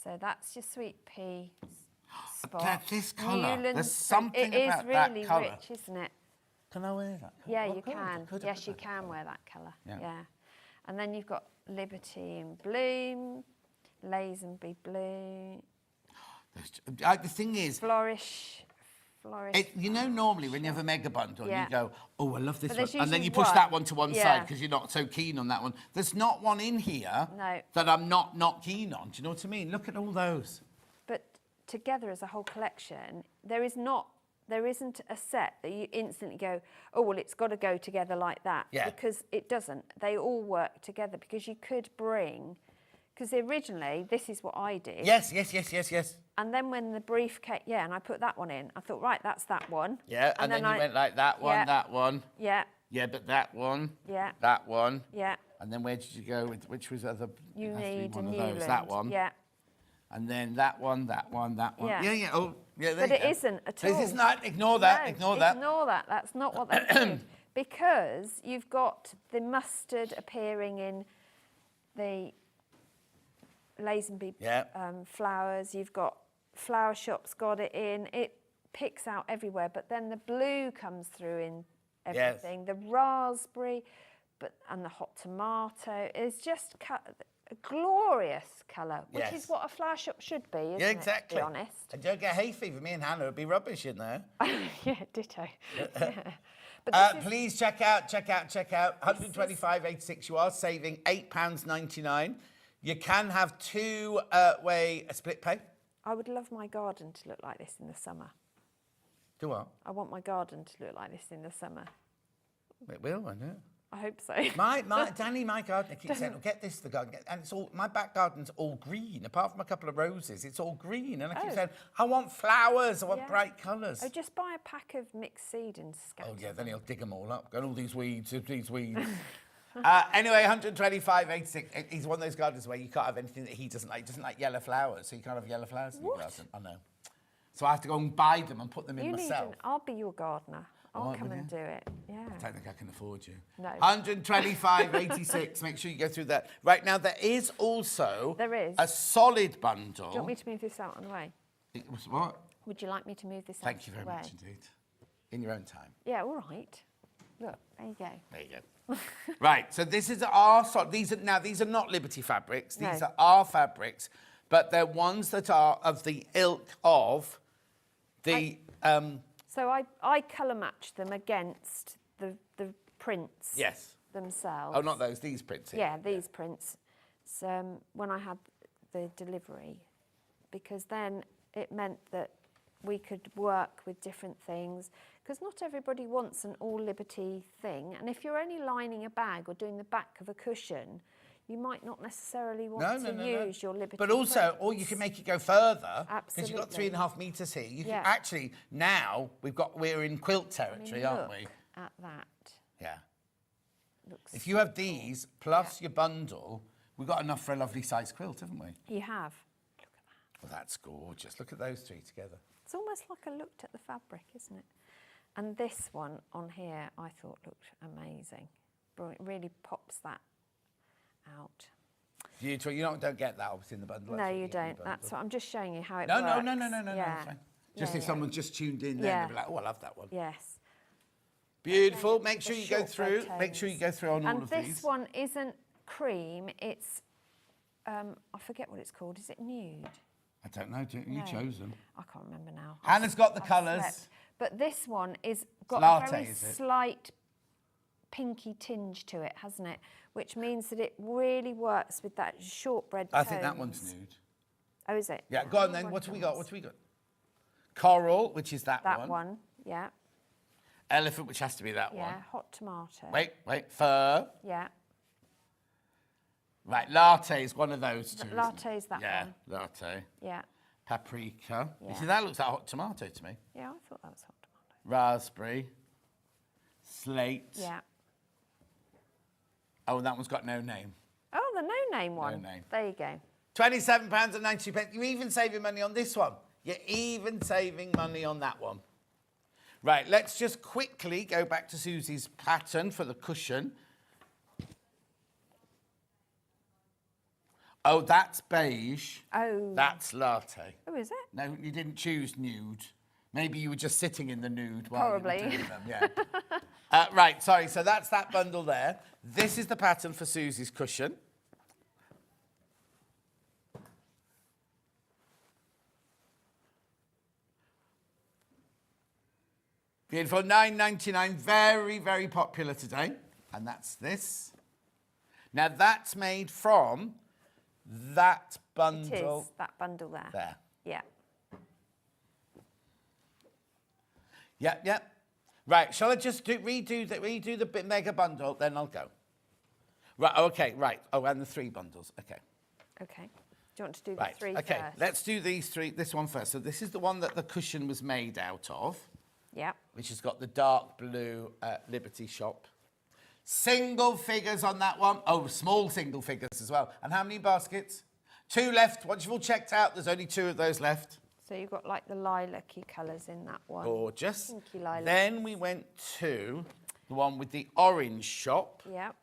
So that's your sweet pea spot. This colour, Newlands there's something print. about It that is really colour. rich, isn't it? Can I wear that? Yeah, What you colour? can. Could I Yes, put you that can colour? wear that colour. Yeah. Yeah. And then you've got Liberty in Bloom, Lazenby Blue, The thing is, Flourish. normally when you have a mega bundle, Yeah. you go, oh, I love this But one. there's And then usually you push one. that one to one Yeah. side because you're not so keen on that one. There's not one in here No. that I'm not keen on. Do you know what I mean? Look at all those. But together as a whole collection, there isn't a set that you instantly go, oh, well, it's got to go together like that. Yeah. Because it doesn't. They all work together because you could bring, because originally this is what I did. Yes. And then when the brief came, and I put that one in, I thought, right, that's that one. Yeah, and then you went like that one, Yeah. that one. Yeah, Yeah, but that one. Yeah. That one. yeah. And then where did you go with, which was other? You it has to be need a one of Newland. those. That one. Yeah. And then that one, that one, that one. Yeah. Yeah. Oh, yeah, there But you go. it isn't at This all. is not, ignore that, No, ignore that. Ignore that. That's not what they did. Because you've got the mustard appearing in the Lazenby flowers. You've got Flower Shop's got it in. It picks out everywhere. But then the blue comes through in everything. The raspberry, and the hot tomato. It's just a glorious colour, which is what a flower shop should be, isn't it, exactly. to be honest? And don't get hay fever. Me and Hannah would be rubbish in there. Yeah, ditto. Yeah. But this is, Please check out. 125.86. You are saving £8.99. You can have 2-way split pay. I would love my garden to look like this in the summer. Do what? I want my garden to look like this in the summer. It will, won't it? I hope so. Danny, my gardener keeps saying, get this, the garden. And it's all, my back garden's all green, apart from a couple of roses, it's all green. And I keep saying, I want flowers, I want bright colours. Oh, just buy a pack of mixed seed and scatter. Oh, yeah, then he'll dig them all up. Got all these weeds. Anyway, 125.86. He's one of those gardeners where you can't have anything that he doesn't like. He doesn't like yellow flowers, so you can't have yellow flowers in your garden. I know. So I have to go and buy them and put them in myself. I'll be your gardener. I'll come and do it. Yeah. I don't think I can afford you. No. 125.86. Make sure you go through that. Right, now there is also a solid bundle. Do you want me to move this out of the way? It was what? Would you like me to move this out Thank you of the very way? much indeed. In your own time. Yeah, all right. Look, there you go. There you go. Right, so this is our these are not Liberty fabrics. These No. are our fabrics, but they're ones that are of the ilk of the. So I colour match them against the prints Yes. themselves. Oh, not those. These prints. Here. Yeah, these prints. So when I had the delivery, because then it meant that we could work with different things, because not everybody wants an all Liberty thing, and if you're only lining a bag or doing the back of a cushion, you might not necessarily want to use your Liberty But also, prints. or you can make it go further. Absolutely. Because you've got 3.5 metres here. You can Yeah. actually, now, we're in quilt territory, aren't we? Look at that. Yeah. Looks If you have these, plus your bundle, we've got enough for a lovely size quilt, haven't we? You have. Look at that. Well, that's gorgeous. Look at those three together. It's almost like I looked at the fabric, isn't it? And this one on here, I thought looked amazing. It really pops that out. Beautiful. You don't get that obviously in the bundle. No, that's what you get in the don't. bundle. That's what I'm just showing you how it No, works. no, Yeah. it's fine. Just Yeah, if yeah. someone just tuned in, then Yeah. they'll be like, oh, I love that one. Yes. Beautiful. Okay, Make sure the you go short through. bed Make sure you tones. go through on all And of this these. one isn't cream. It's I forget what it's called. Is it nude? I don't know. You No. chose them. I can't remember now. Hannah's got the I've colours. slept. But this one is got latte, a very is it? slight pinky tinge to it, hasn't it? Which means that it really works with that shortbread I think that tones. one's nude. Oh, is it? Yeah, go on then. What have we got? What have we got? Coral, which is that one. That one, yeah. Elephant, which has to be that Yeah, one. hot tomato. Wait. Fur. Yeah. Right, latte is one of those two. isn't it? Latte's that yeah, one. latte. Yeah. Paprika. You Yeah. see, that looks like hot tomato to me. Yeah, I thought that was hot tomato. Raspberry. Slate. Yeah. Oh, and that one's got no name. Oh, the no-name one. name. There you go. £27.92. You're even saving money on this one. You're even saving money on that one. Right, let's just quickly go back to Susie's pattern for the cushion. Oh, that's beige. Oh. That's latte. Oh, is it? No, you didn't choose nude. Maybe you were just sitting in the nude while you were Probably. doing them. Yeah. Right, sorry. So that's that bundle there. This is the pattern for Susie's cushion. Beautiful, £9.99, very, very popular today. And that's this. Now that's made from that bundle. It is, that bundle there. There. Yeah. Yep. Right, shall I just redo the mega bundle, then I'll go. Right, okay, right. Oh, and the three bundles, okay. Okay. Do you want to do the Right, three okay, first? let's do this one first. So this is the one that the cushion was made out of, Yep. which has got the dark blue Liberty shop. Single figures on that one. Oh, small single figures as well. And how many baskets? 2 left. Once you've all checked out, there's only 2 of those left. So you've got like the lilac-y colours in that one. Gorgeous. Pinky lilac. Then we went to the one with the orange shop. Yep.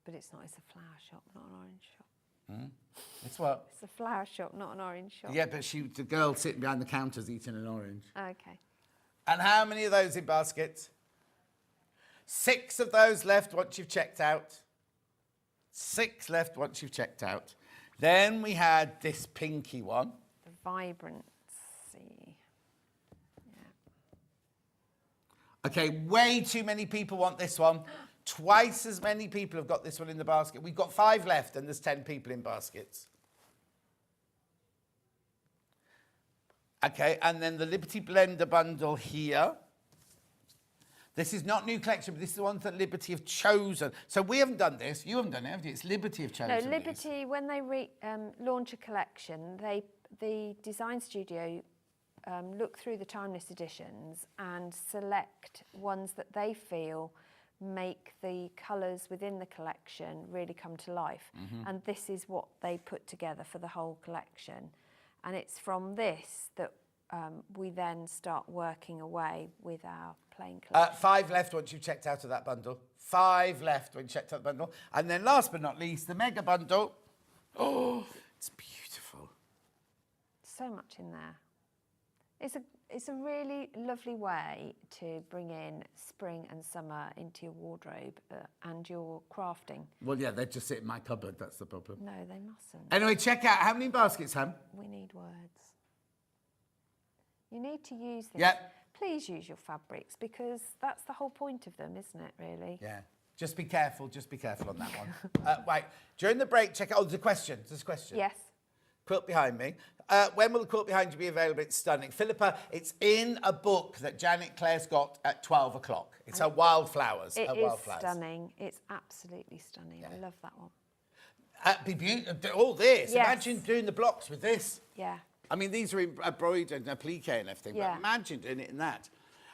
But it's not, it's a flower shop, not an orange shop. It's what? It's a flower shop, not an orange shop. Yeah, but the girl sitting behind the counter's eating an orange. Okay. And how many of those in baskets? 6 of those left once you've checked out. 6 left once you've checked out. Then we had this pinky one. The vibrancy. Okay, way too many people want this one. Twice as many people have got this one in the basket. We've got 5 left and there's 10 people in baskets. Okay, and then the Liberty Blender bundle here. This is not new collection, but this is the ones that Liberty have chosen. So we haven't done this. You haven't done it, have you? It's Liberty have chosen No, Liberty, these. when they launch a collection, the design studio look through the timeless editions and select ones that they feel make the colours within the collection really come to life. And this is what they put together for the whole collection. And it's from this that we then start working away with our plain collection. 5 left once you've checked out of that bundle. 5 left when you checked out the bundle. And then last but not least, the mega bundle. Oh, it's beautiful. So much in there. It's a really lovely way to bring in spring and summer into your wardrobe and your crafting. Well, yeah, they just sit in my cupboard. That's the problem. No, they mustn't. Anyway, check out how many baskets, Ham? We need words. You need to use them. Yep. Please use your fabrics, because that's the whole point of them, isn't it, really? Yeah. Just be careful on that one. Right, during the break, check out. Oh, there's a question. Yes. Quilt behind me. When will the quilt behind you be available? It's stunning. Philippa, it's in a book that Janet Clare's got at 12 o'clock. It's her Wildflowers. It is stunning. It's absolutely stunning. Yeah. I love that one. Be beautiful. All this. Yes. Imagine doing the blocks with this. Yeah. I mean, these are embroidered and applique and everything, Yeah. but imagine doing it in that.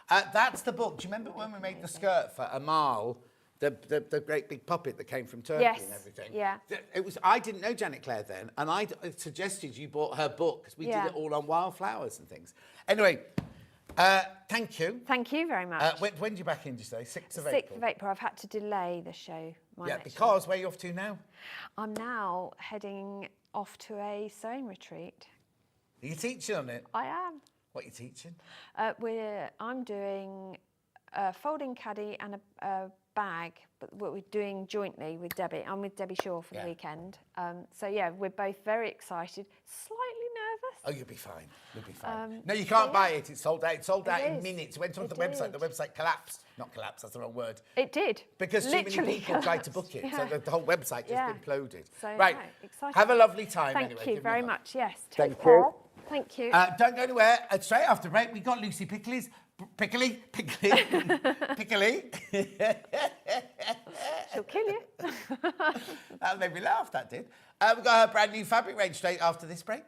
That's the book. Do you remember when we made the skirt for Amal, the great big puppet that came from Turkey Yes, and everything? yeah. I didn't know Janet Clare then, and I suggested you bought her book because we did it all on wildflowers and things. Anyway, thank you. Thank you very much. When do you back in, did you say? 6th of 6th April? of April. I've had to delay the show. Because where are you off to now? I'm now heading off to a sewing retreat. Are you teaching on it? I am. What are you teaching? I'm doing a folding caddy and a bag, but what we're doing jointly with Debbie. I'm with Debbie Shaw for the weekend. So yeah, we're both very excited, slightly nervous. Oh, you'll be fine. You'll be fine. No, you can't buy it. It's sold out. It's sold out in is. minutes. It went onto It the website. did. The website collapsed. Not collapsed, that's the wrong word. It did. Because too Literally many people tried to book it. collapsed. So the whole website just Yeah. imploded. So, right. no, exciting. Have a lovely time Thank anyway. you Give me a very hug. much. Yes. Thank Take you. care. Thank you. Don't go anywhere. Straight after break, we got Lucy Picksley. Picksley. She'll kill you. That made me laugh, that did. We've got her brand new fabric range straight after this break.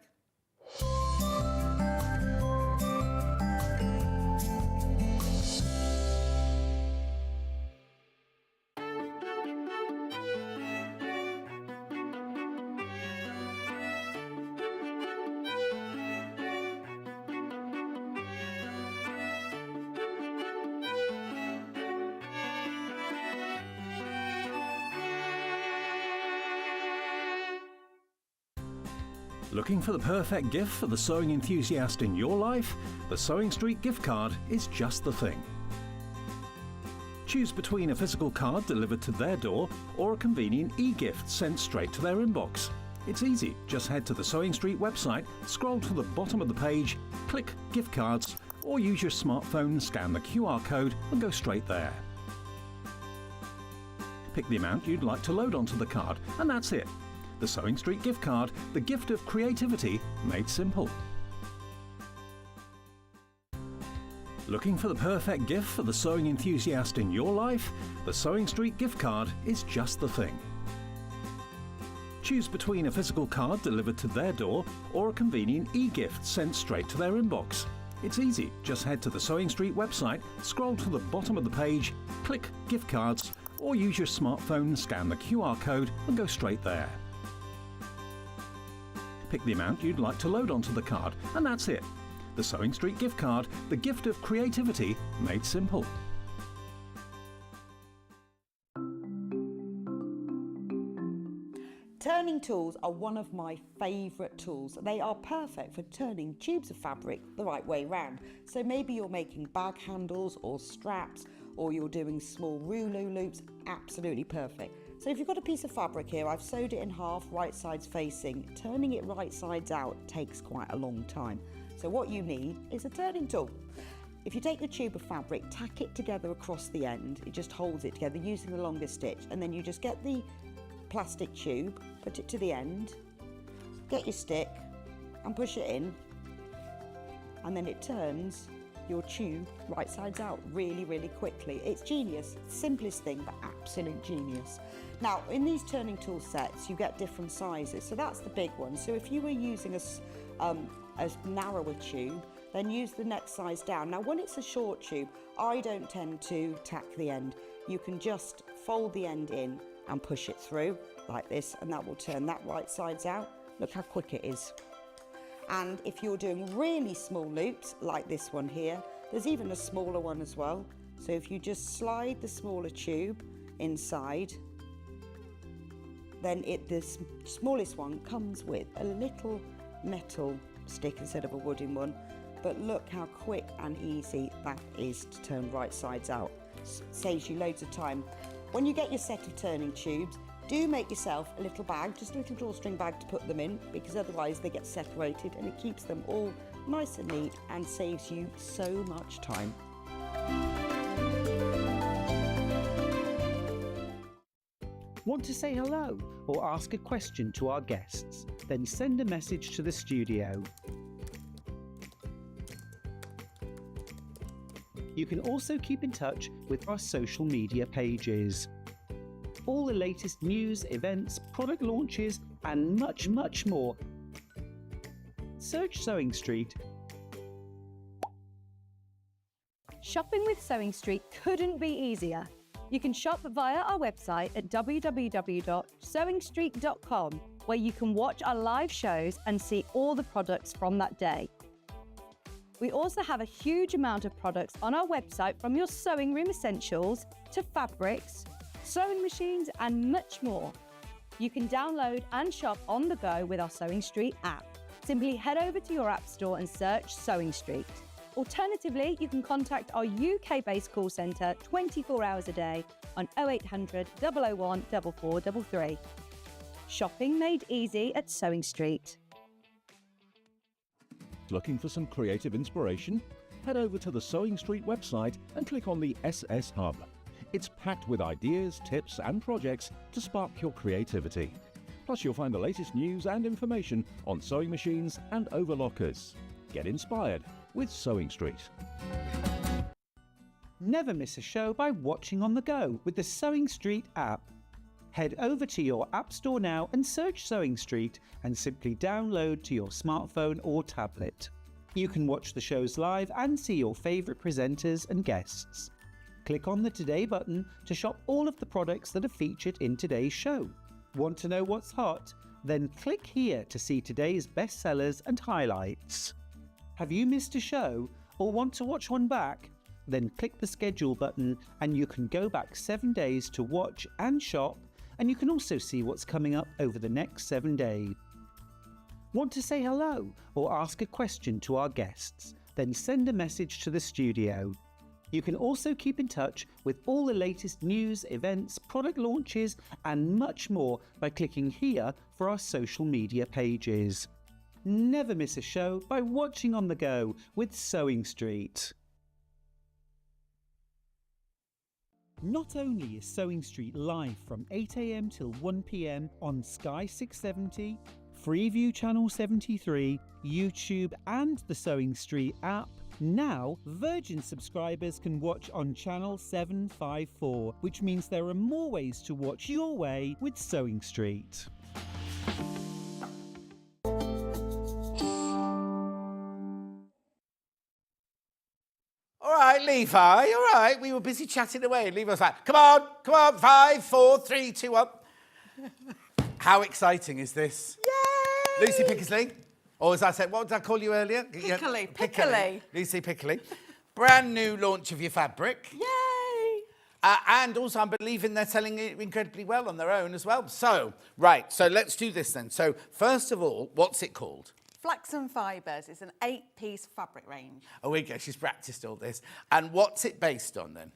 Looking for the perfect gift for the sewing enthusiast in your life? The Sewing Street gift card is just the thing. Choose between a physical card delivered to their door or a convenient e-gift sent straight to their inbox. It's easy. Just head to the Sewing Street website, scroll to the bottom of the page, click Gift Cards, or use your smartphone and scan the QR code and go straight there. Pick the amount you'd like to load onto the card, and that's it. The Sewing Street gift card, the gift of creativity made simple. Looking for the perfect gift for the sewing enthusiast in your life? The Sewing Street gift card is just the thing. Choose between a physical card delivered to their door or a convenient e-gift sent straight to their inbox. It's easy. Just head to the Sewing Street website, scroll to the bottom of the page, click Gift Cards, or use your smartphone and scan the QR code and go straight there. Pick the amount you'd like to load onto the card, and that's it. The Sewing Street gift card, the gift of creativity made simple. Turning tools are one of my favourite tools. They are perfect for turning tubes of fabric the right way round. So maybe you're making bag handles or straps, or you're doing small rouleau loops, absolutely perfect. So if you've got a piece of fabric here, I've sewed it in half, right sides facing. Turning it right sides out takes quite a long time. So what you need is a turning tool. If you take the tube of fabric, tack it together across the end, it just holds it together using the longest stitch, and then you just get the plastic tube, put it to the end, get your stick and push it in, and then it turns your tube right sides out really, really quickly. It's genius. Simplest thing, but absolute genius. Now, in these turning tool sets, you get different sizes. So that's the big one. So if you were using a narrower tube, then use the next size down. Now, when it's a short tube, I don't tend to tack the end. You can just fold the end in and push it through like this, and that will turn that right sides out. Look how quick it is. And if you're doing really small loops, like this one here, there's even a smaller one as well. So if you just slide the smaller tube inside, then the smallest one comes with a little metal stick instead of a wooden one. But look how quick and easy that is to turn right sides out. Saves you loads of time. When you get your set of turning tubes, do make yourself a little bag, just a little drawstring bag to put them in, because otherwise they get separated, and it keeps them all nice and neat and saves you so much time. Want to say hello or ask a question to our guests? Then send a message to the studio. You can also keep in touch with our social media pages. All the latest news, events, product launches, and much, much more. Search Sewing Street. Shopping with Sewing Street couldn't be easier. You can shop via our website at www.sewingstreet.com, where you can watch our live shows and see all the products from that day. We also have a huge amount of products on our website, from your sewing room essentials to fabrics, sewing machines, and much more. You can download and shop on the go with our Sewing Street app. Simply head over to your app store and search Sewing Street. Alternatively, you can contact our UK-based call centre 24 hours a day on 0800 001 4433. Shopping made easy at Sewing Street. Looking for some creative inspiration? Head over to the Sewing Street website and click on the SS Hub. It's packed with ideas, tips and projects to spark your creativity. Plus you'll find the latest news and information on sewing machines and overlockers. Get inspired with Sewing Street. Never miss a show by watching on the go with the Sewing Street app. Head over to your app store now and search Sewing Street and simply download to your smartphone or tablet. You can watch the shows live and see your favourite presenters and guests. Click on the Today button to shop all of the products that are featured in today's show. Want to know what's hot? Then click here to see today's bestsellers and highlights. Have you missed a show or want to watch one back? Then click the schedule button and you can go back 7 days to watch and shop, and you can also see what's coming up over the next 7 days. Want to say hello or ask a question to our guests? Then send a message to the studio. You can also keep in touch with all the latest news, events, product launches, and much more by clicking here for our social media pages. Never miss a show by watching on the go with Sewing Street. Not only is Sewing Street live from 8 AM till 1 PM on Sky 670, Freeview Channel 73, YouTube and the Sewing Street app, now Virgin subscribers can watch on Channel 754, which means there are more ways to watch your way with Sewing Street. All right, Levi, all right. We were busy chatting away, and Levi was like, come on, 5, 4, 3, 2, 1. How exciting is this? Yay! Lucy Picksley, or as I said, what did I call you earlier? Picksley. Lucy Picksley. Brand new launch of your fabric. Yay! And also, I'm believing they're selling it incredibly well on their own as well. So, right, so let's do this then. So, first of all, what's it called? Flax and Fibres is an 8-piece fabric range. Oh, we go. She's practiced all this. And what's it based on then?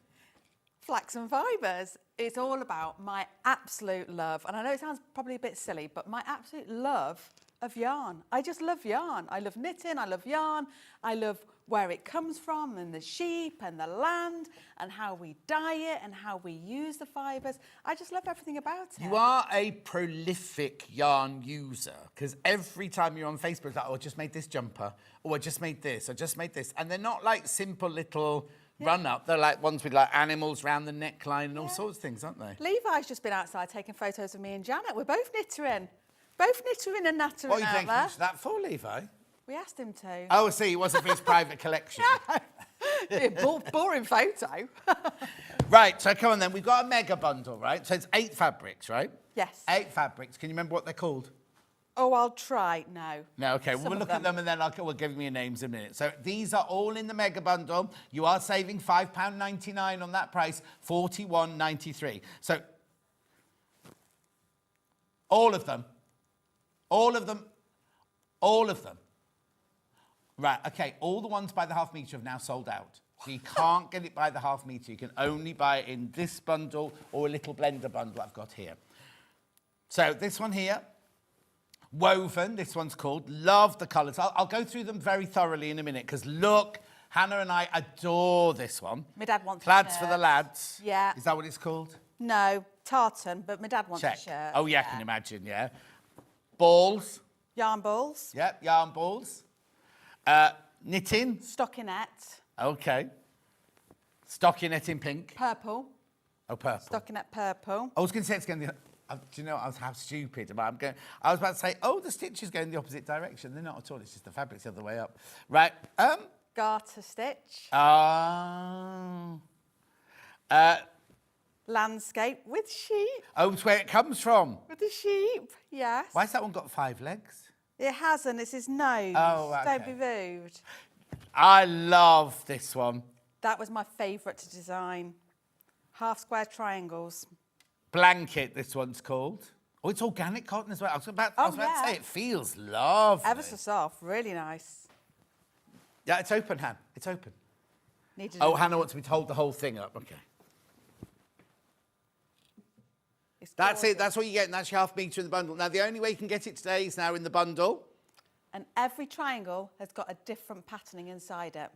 Flax and Fibres is all about my absolute love, and I know it sounds probably a bit silly, but my absolute love of yarn. I just love yarn. I love knitting, I love yarn, I love where it comes from and the sheep and the land and how we dye it and how we use the fibres. I just love everything about it. You are a prolific yarn user, because every time you're on Facebook, it's like, oh, I just made this jumper, or I just made this, I just made this. And they're not like simple little run-up. They're like ones with like animals around the neckline and all sorts of things, aren't they? Levi's just been outside taking photos of me and Janet. We're both knittering. Both knittering and nattering What are you out taking there. that for, Levi? We asked him to. Oh, I see. It wasn't for his private collection. Boring photo. Right, so come on then. We've got a mega bundle, right? So it's 8 fabrics, right? Yes. 8 fabrics. Can you remember what they're called? Oh, I'll try. No. No, okay, Some we'll of look at them and then we'll give you your names in a minute. So these are all in the mega bundle. You are saving £5.99 on that price, £41.93. So all of them. Right, okay, all the ones by the half metre have now sold out. So you can't get it by the half metre. You can only buy it in this bundle or a little blender bundle I've got here. So this one here, woven, this one's called. Love the colours. I'll go through them very thoroughly in a minute because look, Hannah and I adore this one. My dad wants Plaids a for the shirt. lads. Yeah. Is that what it's called? No, tartan, but my dad wants Check. a shirt. Oh, yeah, I can imagine, yeah. Balls. Yarn balls. Yep, yarn balls. Knitting. Stockinette. Okay. Stockinette in pink. Purple. Oh, purple. Stockinette purple. I was going to say it's going to... do you know, how stupid am I? I was about to say, oh, the stitches go in the opposite direction. They're not at all. It's just the fabric's the other way up. Right. Garter stitch. Landscape with sheep. Oh, it's where it comes from. With the sheep, yes. Why's that one got 5 legs? It hasn't. It's his nose. Oh, okay. Don't be rude. I love this one. That was my favourite to design. Half square triangles. Blanket, this one's called. Oh, it's organic cotton as well. I was about to say, it feels lovely. Ever so soft. Really nice. Yeah, it's open, Han. It's open. Needed Oh, a- Hannah wants me to hold the whole thing up. Okay. It's That's it. gorgeous. That's what you get, and that's your half metre in the bundle. Now, the only way you can get it today is now in the bundle. And every triangle has got a different patterning inside it.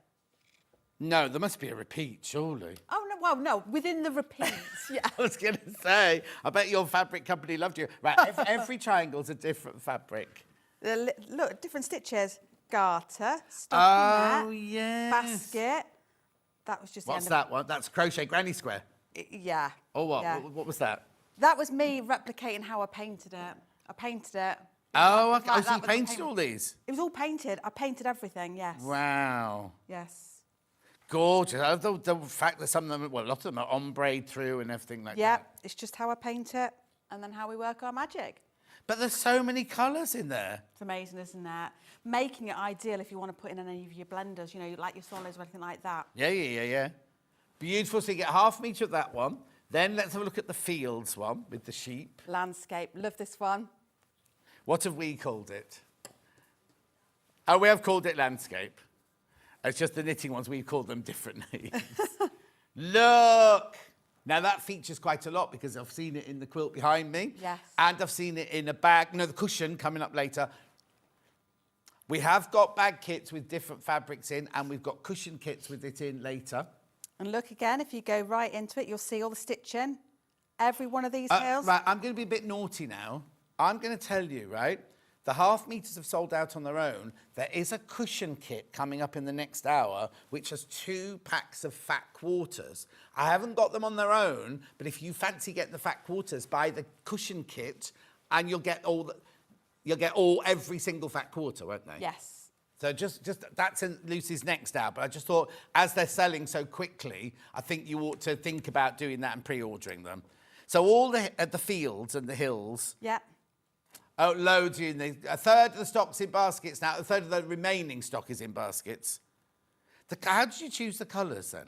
No, there must be a repeat, surely. Oh, no, well, no, within the repeats, yeah. I was going to say, I bet your fabric company loved you. Right, every triangle's a different fabric. Look, different stitches. Garter, stockinette, Oh, yes. basket. That was just What's the end that one? That's crochet granny square. Yeah. Oh, what? Yeah. What was that? That was me replicating how I painted it. I painted it. Oh, okay. Like Oh, so that you was the painted paint- all these? It was all painted. I painted everything, yes. Wow. Yes. Gorgeous. I love the fact that some of them, well, a lot of them are ombre through and everything like Yeah, that. it's just how I paint it and then how we work our magic. But there's so many colours in there. It's amazing, isn't it? Making it ideal if you want to put in any of your blenders, you know, like your solids or anything like that. Yeah. Beautiful. So you get half metre of that one. Then let's have a look at the fields one with the sheep. Landscape. Love this one. What have we called it? Oh, we have called it landscape. It's just the knitting ones, we've called them different names. Look! Now that features quite a lot because I've seen it in the quilt behind me. Yes. And I've seen it in a bag, no, the cushion coming up later. We have got bag kits with different fabrics in and we've got cushion kits with it in later. And look again, if you go right into it, you'll see all the stitching. Every one of these tails. Right, I'm going to be a bit naughty now. I'm going to tell you, right? The half metres have sold out on their own. There is a cushion kit coming up in the next hour, which has 2 packs of fat quarters. I haven't got them on their own, but if you fancy getting the fat quarters, buy the cushion kit, and you'll get every single fat quarter, won't they? Yes. So just that's in Lucy's next hour. But I just thought, as they're selling so quickly, I think you ought to think about doing that and pre-ordering them. So all the fields and the hills. Yeah. Oh, loads in there. A third of the stock's in baskets now. A third of the remaining stock is in baskets. How did you choose the colours then?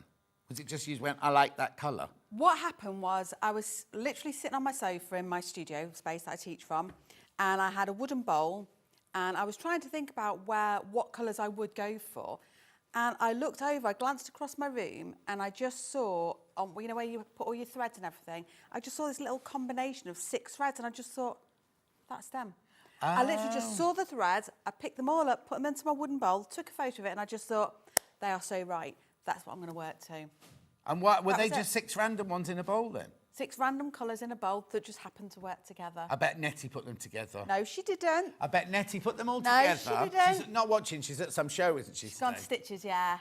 Was it just you went, I like that colour? What happened was I was literally sitting on my sofa in my studio space that I teach from, and I had a wooden bowl, and I was trying to think about what colours I would go for. And I looked over, I glanced across my room, and I just saw, you know, where you put all your threads and everything, I just saw this little combination of 6 threads, and I just thought, that's them. I literally just saw the threads, I picked them all up, put them into my wooden bowl, took a photo of it, and I just thought, they are so right. That's what I'm going to work to. And what were That they was just it. 6 random ones in a bowl then? 6 random colours in a bowl that just happened to work together. I bet Nettie put them together. No, she didn't. I bet Nettie put them all No, together. she didn't. She's not watching, she's at some show, isn't she? She's gone today? stitches, yeah.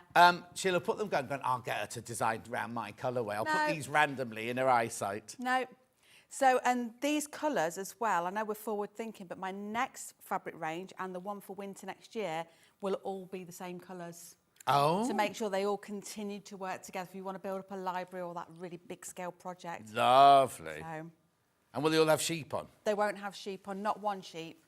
She'll have put them going, I'll get her to design around my colourway. I'll put No. these randomly in her eyesight. No. So, and these colours as well, I know we're forward thinking, but my next fabric range and the one for winter next year will all be the same colours. Oh. To make sure they all continue to work together if you want to build up a library or that really big scale project. Lovely. So, And will they all have sheep on? they won't have sheep on, not one sheep.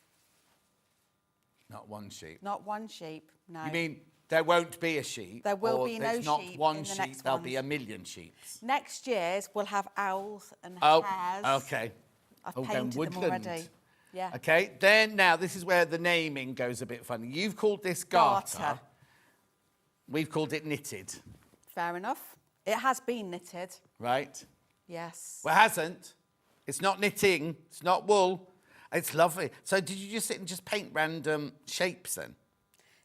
Not one sheep. Not one sheep, no. You mean there won't be a sheep? There will or be there's no not sheep one in the sheep, next there'll ones. be a million sheep. Next year's we'll have owls and Oh, hares. okay. I've going painted them woodland. already. Yeah. Okay, then now this is where the naming goes a bit funny. You've called this garter. We've called it knitted. Fair enough. It has been knitted. Right? Yes. Well, it hasn't. It's not knitting. It's not wool. It's lovely. So did you just sit and just paint random shapes then?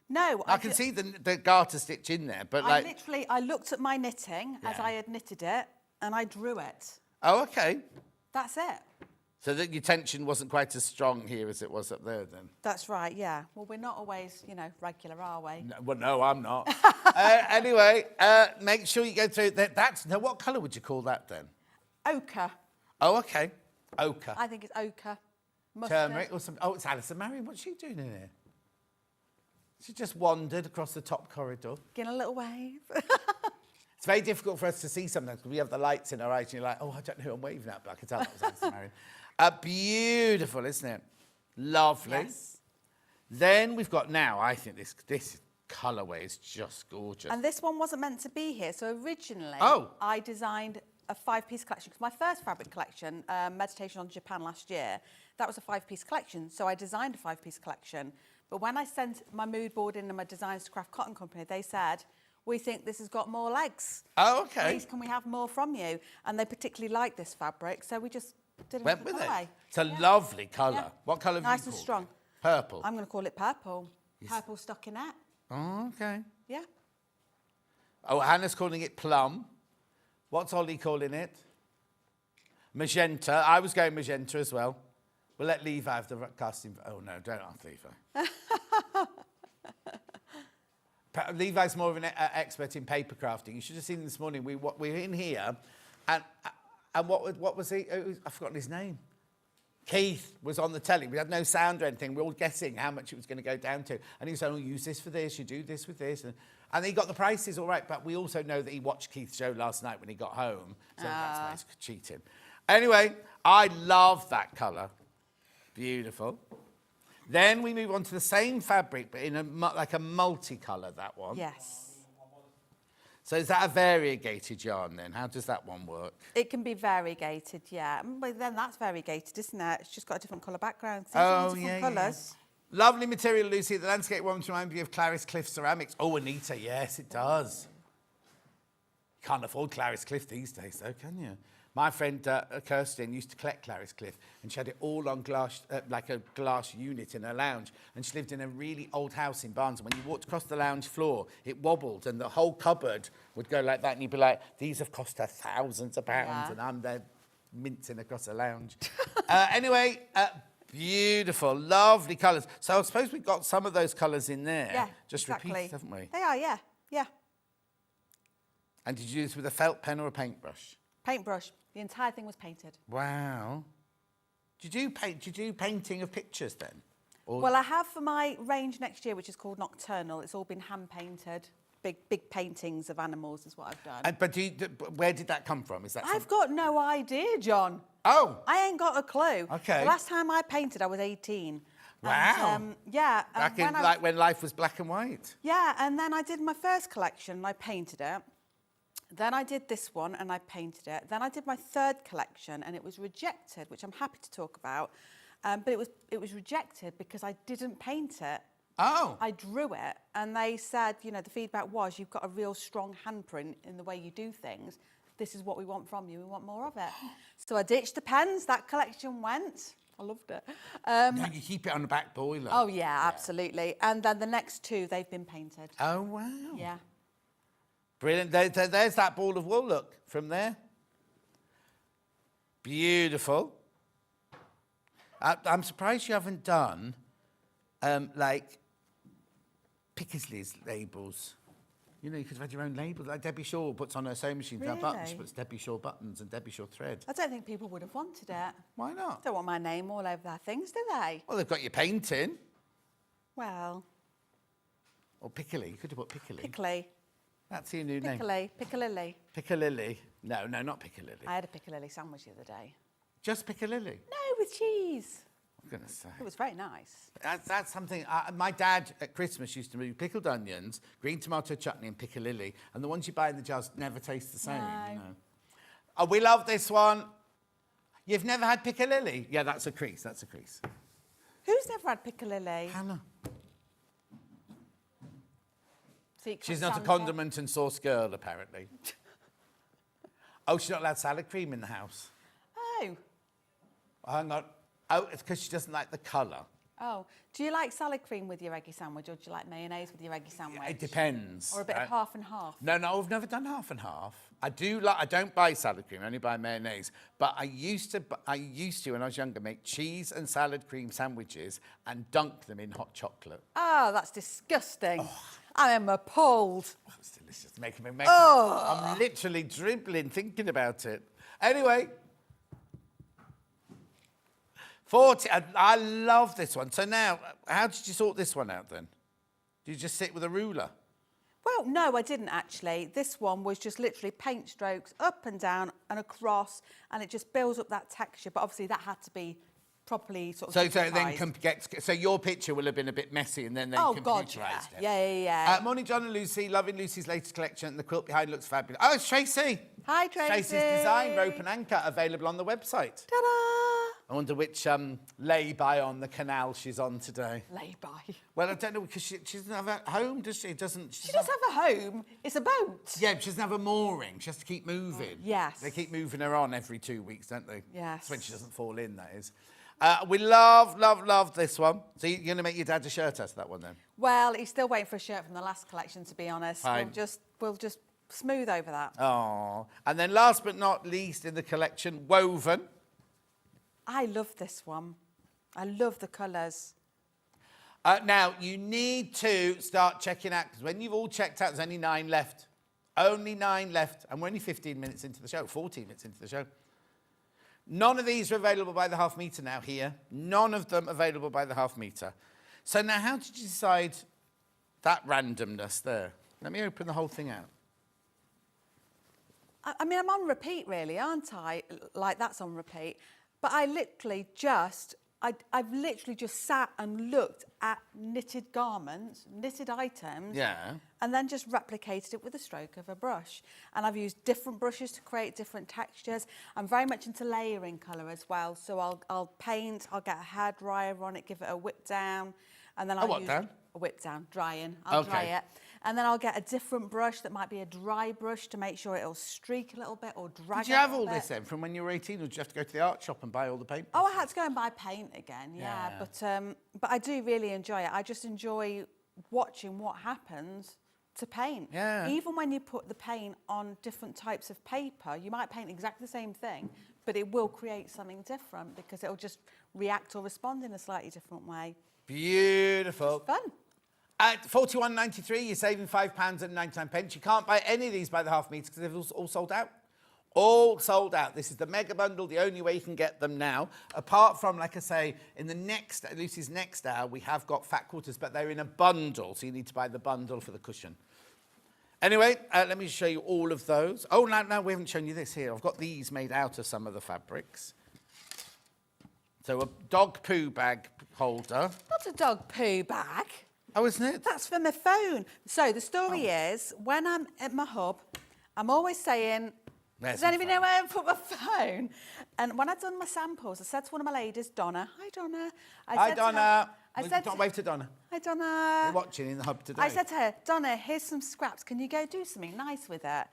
No. I can see the garter stitch in there, but I looked at my knitting as I had knitted it and I drew it. Oh, okay. That's it. So that your tension wasn't quite as strong here as it was up there then? That's right, yeah. Well, we're not always, regular, are we? No, well, no, I'm not. Anyway, make sure you go through that. Now, what colour would you call that then? Ochre. Oh, okay. Ochre. I think it's ochre. Mustard. Turmeric or something. Oh, it's Alison Marion. What's she doing in here? She just wandered across the top corridor. Getting a little wave. It's very difficult for us to see sometimes because we have the lights in our eyes and you're like, oh, I don't know who I'm waving at, but I can tell that was Alison Marion. Beautiful, isn't it? Lovely. Yes. Then we've got now, I think this colourway is just gorgeous. And this one wasn't meant to be here. So originally, I designed a 5-piece collection. Because my first fabric collection, Meditation on Japan last year, that was a 5-piece collection. So I designed a 5-piece collection. But when I sent my mood board in and my Designs to Craft Cotton Company, they said, we think this has got more legs. Oh, okay. Please, can we have more from you? And they particularly like this fabric, so we just did it. Went with it. It's a lovely colour. Yeah. What colour have you Nice and called strong. it? Purple. I'm going to call it purple. Purple stockinette. Oh, okay. Yeah. Oh, Hannah's calling it plum. What's Ollie calling it? Magenta. I was going magenta as well. We'll let Levi have the casting. Oh, no, don't ask Levi. Levi's more of an expert in paper crafting. You should have seen him this morning. We were in here, and what was he? I've forgotten his name. Keith was on the telly. We had no sound or anything. We were all guessing how much it was going to go down to. And he was saying, oh, use this for this, you do this with this. And he got the prices all right, but we also know that he watched Keith's show last night when he got home. So that's why he's cheating. Anyway, I love that colour. Beautiful. Then we move on to the same fabric, but in like a multicolour, that one. Yes. So is that a variegated yarn then? How does that one work? It can be variegated, yeah. But then that's variegated, isn't it? It's just got a different colour background. Different colours. Lovely material, Lucy. The landscape one reminds me of Clarice Cliff ceramics. Oh, Anita, yes, it does. You can't afford Clarice Cliff these days, though, can you? My friend Kirsten used to collect Clarice Cliff, and she had it all on glass, like a glass unit in her lounge. And she lived in a really old house in Barnes. And when you walked across the lounge floor, it wobbled, and the whole cupboard would go like that. And you'd be like, "These have cost her thousands of pounds," and I'm there mincing across the lounge. Anyway, beautiful, lovely colours. So I suppose we've got some of those colours in there. Yeah, just exactly. repeated, haven't we? They are, yeah, yeah. And did you do this with a felt pen or a paintbrush? Paintbrush. The entire thing was painted. Wow. Did you do painting of pictures then? Or Well, I have for my range next year, which is called Nocturnal. It's all been hand-painted. Big paintings of animals is what I've done. but where did that come from? Is that I've got no idea, John. Oh. I ain't got a clue. Okay. The last time I painted, I was 18. Wow. And, yeah. Back and in, when life was black and white? Yeah, and then I did my first collection and I painted it. Then I did this one and I painted it. Then I did my third collection and it was rejected, which I'm happy to talk about. But it was rejected because I didn't paint it. Oh. I drew it and they said, the feedback was, you've got a real strong handprint in the way you do things. This is what we want from you. We want more of it. So I ditched the pens. That collection went. I loved it. No, you keep it on the back boiler. Oh, yeah, absolutely. And then the next two, they've been painted. Oh, wow. Yeah. Brilliant. There's that ball of wool, look, from there. Beautiful. I'm surprised you haven't done, like, Picksley's labels. You could have had your own label. Like Debbie Shaw puts on her sewing machine. Really? Buttons, she puts Debbie Shaw buttons and Debbie Shaw thread. I don't think people would have wanted it. Why not? Don't want my name all over their things, do they? Well, they've got your painting. Well. Or Piccoli. You could have put Piccoli. Picksley. That's your new name. Piccalilli. Piccalilli. No, not Piccalilli. I had a Piccalilli sandwich the other day. Just Piccalilli? No, with cheese. Goodness sake. It was very nice. That's something. My dad at Christmas used to do pickled onions, green tomato chutney, and piccalilli. And the ones you buy in the jars never taste the same. No. You know. Oh, we love this one. You've never had piccalilli? Yeah, that's a crease. That's a crease. Who's never had piccalilli? Hannah. Secret She's not a Santa. condiment and sauce girl, apparently. Oh, she's not allowed salad cream in the house. Oh. Hang on. Oh, it's because she doesn't like the colour. Oh. Do you like salad cream with your eggy sandwich, or do you like mayonnaise with your eggy sandwich? It depends. Or a bit of half and half? No, I've never done half and half. I don't buy salad cream, I only buy mayonnaise. But I used to, when I was younger, make cheese and salad cream sandwiches and dunk them in hot chocolate. Oh, that's disgusting. Oh. I am appalled. Oh, it's delicious. I'm literally dribbling thinking about it. Anyway. 40. I love this one. So now, how did you sort this one out then? Did you just sit with a ruler? Well, no, I didn't actually. This one was just literally paint strokes up and down and across, and it just builds up that texture. But obviously, that had to be properly sort of. So your picture will have been a bit messy, and then they computerised it. Yeah. Morning, John and Lucy. Loving Lucy's latest collection. The quilt behind looks fabulous. Oh, it's Tracy. Hi, Tracy. Tracy's design, rope and anchor, available on the website. Ta-da! I wonder which lay-by on the canal she's on today. Lay-by. Well, I don't know, because she doesn't have a home, does she? She does have a home. It's a boat. Yeah, but she doesn't have a mooring. She has to keep moving. Yes. They keep moving her on every 2 weeks, don't they? Yes. That's when she doesn't fall in, that is. We love this one. So you're going to make your dad a shirt out of that one, then? Well, he's still waiting for a shirt from the last collection, to be honest. Fine. We'll just smooth over that. Oh. And then last but not least in the collection, woven. I love this one. I love the colours. Now, you need to start checking out, because when you've all checked out, there's only 9 left. Only 9 left. And we're only 15 minutes into the show, 14 minutes into the show. None of these are available by the half metre now here. None of them available by the half metre. So now, how did you decide that randomness there? Let me open the whole thing out. I mean, I'm on repeat, really, aren't I? Like, that's on repeat. But I literally just, I've literally just sat and looked at knitted garments, knitted items. Yeah. And then just replicated it with a stroke of a brush. And I've used different brushes to create different textures. I'm very much into layering colour as well. So I'll paint, I'll get a hairdryer on it, give it a whip down. And then I'll use down? a whip down, drying. I'll dry it. And then I'll get a different brush that might be a dry brush to make sure it'll streak a little bit or drag. Did you have all this then from when you were 18, or did you have to go to the art shop and buy all the paint? Oh, I had to go and buy paint again, yeah. But I do really enjoy it. I just enjoy watching what happens to paint. Yeah. Even when you put the paint on different types of paper, you might paint exactly the same thing, but it will create something different because it'll just react or respond in a slightly different way. Beautiful. It's fun. At £41.93, you're saving £5.99. You can't buy any of these by the half metre because they've all sold out. All sold out. This is the mega bundle, the only way you can get them now. Apart from, like I say, in the Lucy's next hour, we have got fat quarters, but they're in a bundle, so you need to buy the bundle for the cushion. Anyway, let me show you all of those. Oh, no, we haven't shown you this here. I've got these made out of some of the fabrics. So a dog poo bag holder. Not a dog poo bag. Oh, isn't it? That's for my phone. So the story is, when I'm at my hub, I'm always saying, does anybody know where I put my phone? And when I'd done my samples, I said to one of my ladies, Donna, hi, Donna. Hi, Donna. Don't wave to Donna. Hi, Donna. We're watching in the hub today. I said to her, Donna, here's some scraps. Can you go do something nice with it?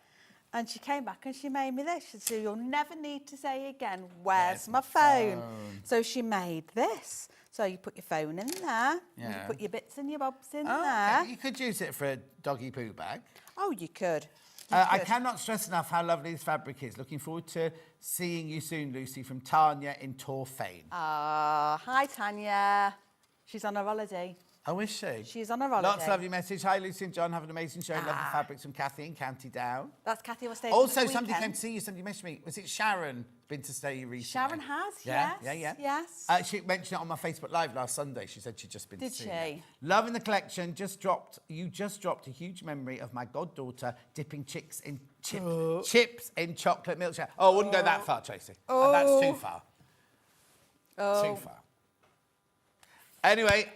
And she came back and she made me this. She said, you'll never need to say again, where's my phone? So she made this. So you put your phone in there, and you put your bits and your bobs in there. Okay. You could use it for a doggy poo bag. Oh, you could. I cannot stress enough how lovely this fabric is. Looking forward to seeing you soon, Lucy, from Tanya in Torfaen. Hi, Tanya. She's on her holiday. Oh, is she? She's on her holiday. Lots of lovely message. Hi, Lucy and John. Have an amazing show. Love the fabrics from Kathy in County Down. That's Kathy was staying Also, this somebody weekend. came to see you. Somebody messaged me. Was it Sharon been to stay recently? Sharon has, Yeah. yes. She mentioned it on my Facebook Live last Sunday. She said she'd just been to see Did me. she? Loving the collection. You just dropped a huge memory of my goddaughter dipping chips in chocolate milkshake. Oh, I wouldn't go that far, Tracy. That's too far. Too far. Anyway,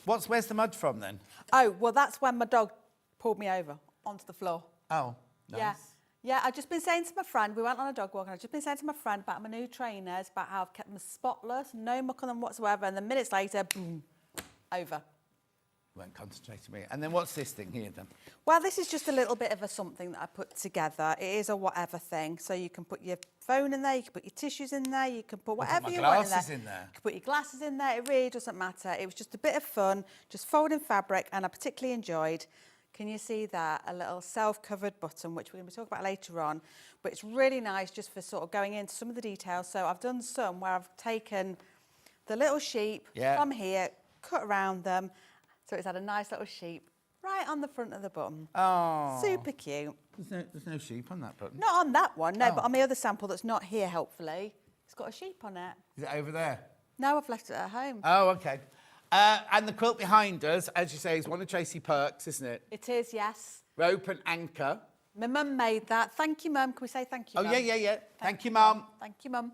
where's the mud from then? Oh, well, that's when my dog pulled me over onto the floor. Oh, nice. Yeah. Yeah, I've just been saying to my friend, we went on a dog walk, and I've just been saying to my friend about my new trainers, about how I've kept them spotless, no muck on them whatsoever, and then minutes later, boom, over. Won't concentrate on me. And then what's this thing here then? Well, this is just a little bit of a something that I put together. It is a whatever thing. So you can put your phone in there, you can put your tissues in there, you can put whatever you want in there. In there. You can put your glasses in there. It really doesn't matter. It was just a bit of fun, just folding fabric, and I particularly enjoyed. Can you see that? A little self-covered button, which we're going to be talking about later on. But it's really nice just for sort of going into some of the details. So I've done some where I've taken the little sheep from here, cut around them. So it's had a nice little sheep right on the front of the button. Oh. Super cute. There's no sheep on that button. Not on that one, no, but on the other sample that's not here, helpfully, it's got a sheep on it. Is it over there? No, I've left it at home. Oh, okay. And the quilt behind us, as you say, is one of Tracy Perks, isn't it? It is, yes. Rope and anchor. My mum made that. Thank you, Mum. Can we say thank you, Oh, Mum? yeah. Thank you, Mum. Thank you, Mum.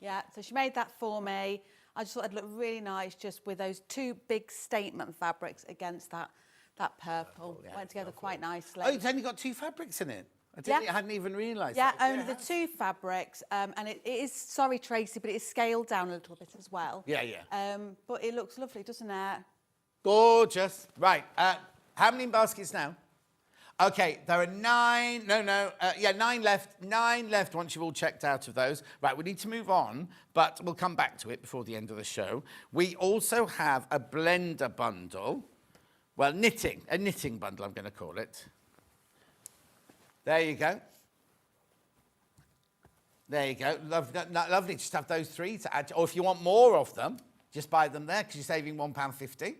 Yeah, so she made that for me. I just thought it'd look really nice just with those two big statement fabrics against that purple. Yeah, went together lovely. quite nicely. Oh, it's only got 2 fabrics in it. I hadn't even realised Yeah, that. only the 2 fabrics. And it is, sorry, Tracy, but it is scaled down a little bit as well. Yeah, yeah. But it looks lovely, doesn't it? Gorgeous. Right. How many baskets now? Okay, there are 9. 9 left. 9 left once you've all checked out of those. Right, we need to move on, but we'll come back to it before the end of the show. We also have a blender bundle. Well, a knitting bundle, I'm going to call it. There you go. There you go. Lovely. Just have those 3 to add. Or if you want more of them, just buy them there because you're saving £1.50.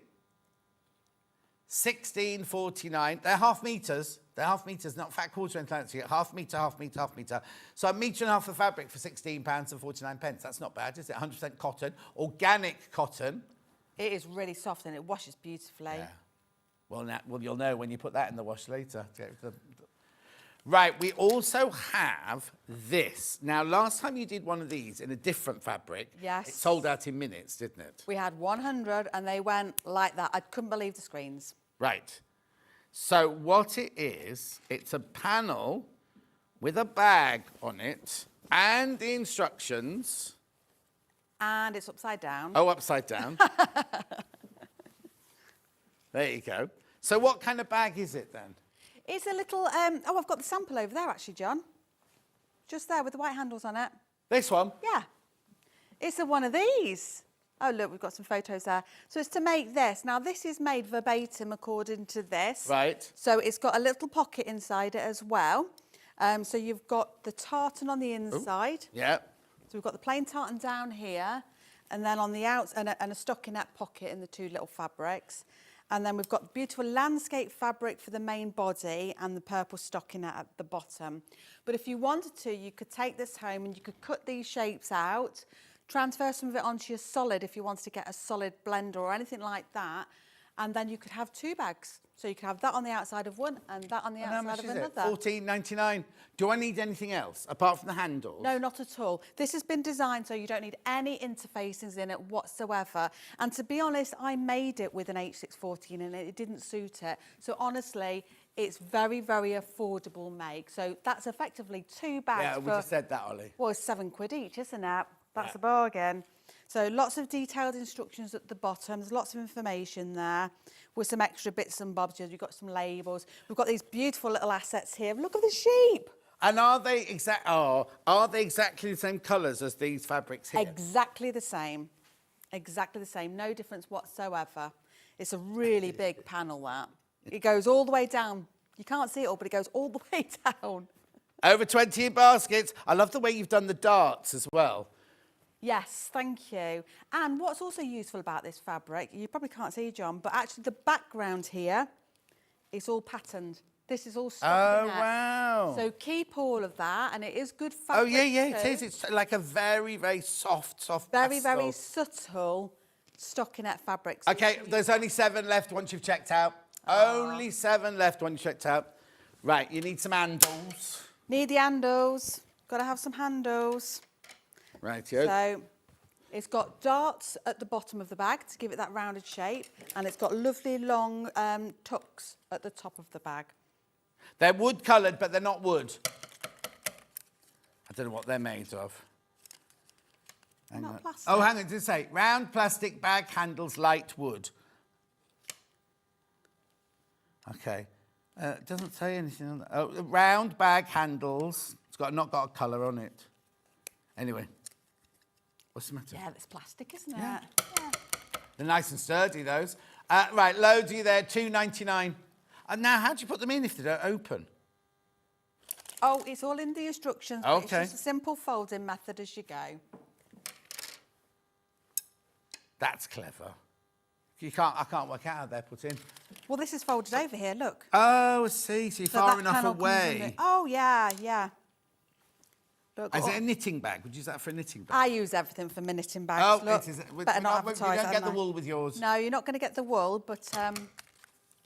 £16.49. They're half meters. They're half meters, not fat quarter or anything like that. So you get half meter, half meter, half meter. So a metre and a half of fabric for £16.49. That's not bad, is it? 100% cotton, organic cotton. It is really soft and it washes beautifully. Yeah. Well, you'll know when you put that in the wash later. Right, we also have this. Now, last time you did one of these in a different fabric, yes, it sold out in minutes, didn't it? We had 100 and they went like that. I couldn't believe the screens. Right. So what it is, it's a panel with a bag on it and the instructions. And it's upside down. Oh, upside down. There you go. So what kind of bag is it then? It's a little, oh, I've got the sample over there actually, John. Just there with the white handles on it. This one? Yeah. It's a one of these. Oh, look, we've got some photos there. So it's to make this. Now, this is made verbatim according to this. Right. So it's got a little pocket inside it as well. So you've got the tartan on the inside. Ooh. Yeah. So we've got the plain tartan down here, and then on the outside, and a stockinette pocket in the 2 little fabrics. And then we've got beautiful landscape fabric for the main body and the purple stockinette at the bottom. But if you wanted to, you could take this home and you could cut these shapes out, transfer some of it onto your solid if you wanted to get a solid blender or anything like that. And then you could have 2 bags. So you could have that on the outside of one and that on the outside of another. £14.99. Do I need anything else apart from the handles? No, not at all. This has been designed so you don't need any interfaces in it whatsoever. And to be honest, I made it with an H614 and it didn't suit it. So honestly, it's very, very affordable make. So that's effectively 2 bags. Yeah, we just said that, Ollie. Well, it's £7 each, isn't it? That's a bargain. So lots of detailed instructions at the bottom. There's lots of information there with some extra bits and bobs. You've got some labels. We've got these beautiful little assets here. Look at the sheep. And are they exactly the same colours as these fabrics here? Exactly the same. Exactly the same. No difference whatsoever. It's a really big panel, that. It goes all the way down. You can't see it all, but it goes all the way down. Over 20 baskets. I love the way you've done the darts as well. Yes, thank you. And what's also useful about this fabric, you probably can't see, John, but actually the background here is all patterned. This is all stockinette. Oh, wow. So keep all of that, and it is good fabric. Oh, yeah, too. it is. It's like a very, very soft Very, pastel. very subtle stockinette fabrics. OK, there's only 7 left once you've checked out. Only 7 left when you checked out. Right, you need some handles. Need the handles. Got to have some handles. Right, yeah. So It's got darts at the bottom of the bag to give it that rounded shape, and it's got lovely long tucks at the top of the bag. They're wood coloured, but they're not wood. I don't know what they're made of. Hang on. Plastic. Oh, hang on, does it say round plastic bag handles, light wood? Okay. It doesn't say anything on that. Oh, round bag handles. It's not got a colour on it. Anyway, what's the matter? Yeah, it's plastic, isn't Yeah. it? Yeah. They're nice and sturdy, those. Right, loads of you there, $2.99. And now, how do you put them in if they don't open? Oh, it's all in the instructions. But Okay. It's just a simple folding method as you go. That's clever. I can't work out how they're put in. Well, this is folded over here, look. Oh, I see. So you're So far that enough panel comes in away. Oh, yeah, yeah. Look, Is it a knitting bag? Would you use that for a knitting bag? I use everything for my knitting bags. Oh, look. it is. Better not You advertise, don't get hadn't the I? wool with yours. No, you're not going to get the wool, but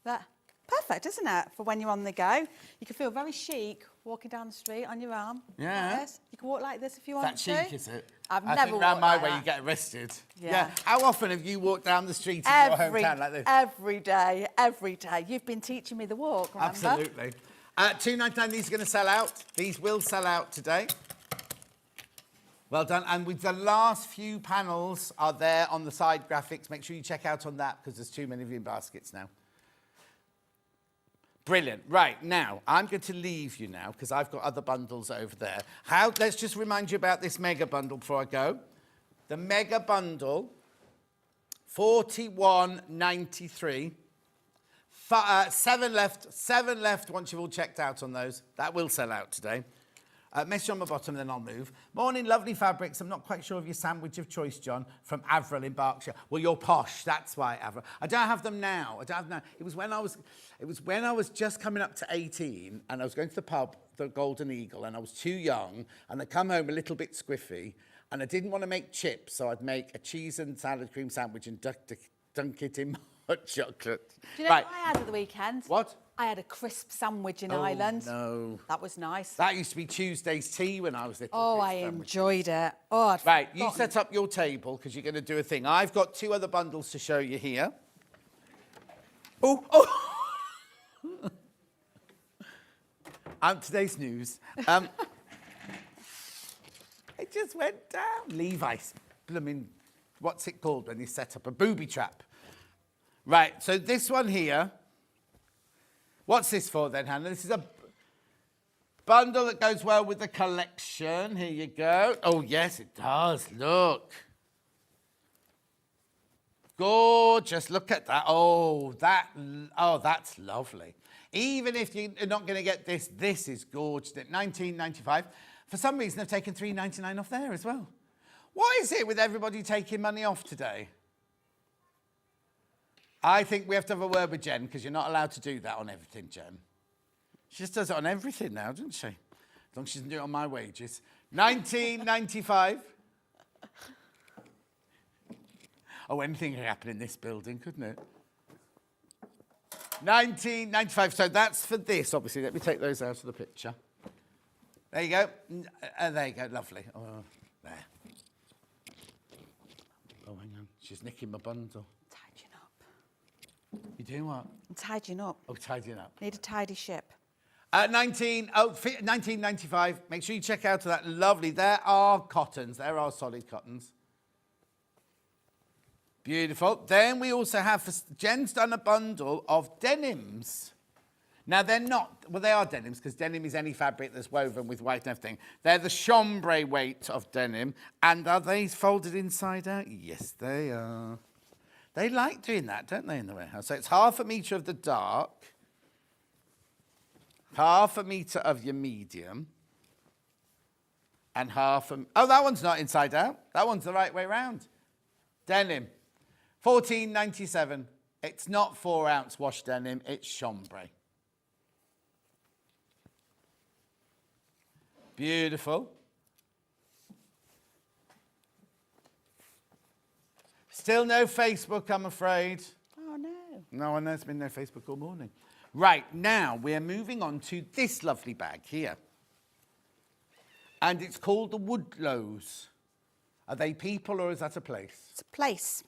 that perfect, isn't it? For when you're on the go. You can feel very chic walking down the street on your arm. Yeah. Like this. You can walk like this if you want That to. chic, is it? I've I never think round walked my like way that. you get arrested. Yeah. How often have you walked down the street in your hometown like this? Every day, every day. You've been teaching me the walk, remember? Absolutely. $2.99, these are going to sell out. These will sell out today. Well done. And with the last few panels are there on the side graphics. Make sure you check out on that because there's too many of you in baskets now. Brilliant. Right, now, I'm going to leave you now because I've got other bundles over there. Let's just remind you about this mega bundle before I go. The mega bundle, $41.93. 7 left once you've all checked out on those. That will sell out today. Message on the bottom, then I'll move. Morning, lovely fabrics. I'm not quite sure of your sandwich of choice, John, from Avril in Berkshire. Well, you're posh, that's why, Avril. I don't have them now. It was when I was just coming up to 18, and I was going to the pub, the Golden Eagle, and I was too young, and I come home a little bit squiffy, and I didn't want to make chips, so I'd make a cheese and salad cream sandwich and dunk it in hot chocolate. Do you know what I had at the weekend? What? I had a crisp sandwich in Ireland. No. That was nice. That used to be Tuesday's tea when I was little. Oh, I enjoyed it. Oh, I'd Right, you forgotten. set up your table because you're going to do a thing. I've got 2 other bundles to show you here. Oh. Today's news. It just went down. Levi's, blooming, what's it called when you set up a booby trap? Right, so this one here. What's this for then, Hannah? This is a bundle that goes well with the collection. Here you go. Oh, yes, it does. Look. Gorgeous. Look at that. Oh, that's lovely. Even if you're not going to get this, this is gorgeous. At $19.95. For some reason, they've taken $3.99 off there as well. What is it with everybody taking money off today? I think we have to have a word with Jen because you're not allowed to do that on everything, Jen. She just does it on everything now, doesn't she? As long as she doesn't do it on my wages. $19.95. Oh, anything could happen in this building, couldn't it? $19.95. So that's for this, obviously. Let me take those out of the picture. There you go. There you go. Lovely. Oh, there. Oh, hang on. She's nicking my bundle. Tidying up. You doing what? I'm tidying up. Oh, tidying up. Need a tidy ship. $19.95. Make sure you check out that lovely. There are cottons. There are solid cottons. Beautiful. Then we also have, Jen's done a bundle of denims. Now, they're not, well, they are denims because denim is any fabric that's woven with white and everything. They're the chambray weight of denim. And are they folded inside out? Yes, they are. They like doing that, don't they, in the warehouse? So it's 1/2 metre of the dark, 1/2 metre of your medium, and oh, that one's not inside out. That one's the right way round. Denim. $14.97. It's not 4-ounce wash denim, it's chambray. Beautiful. Still no Facebook, I'm afraid. Oh, no. No, and there's been no Facebook all morning. Right, now we're moving on to this lovely bag here. And it's called the Woodlows. Are they people or is that a place? It's a place.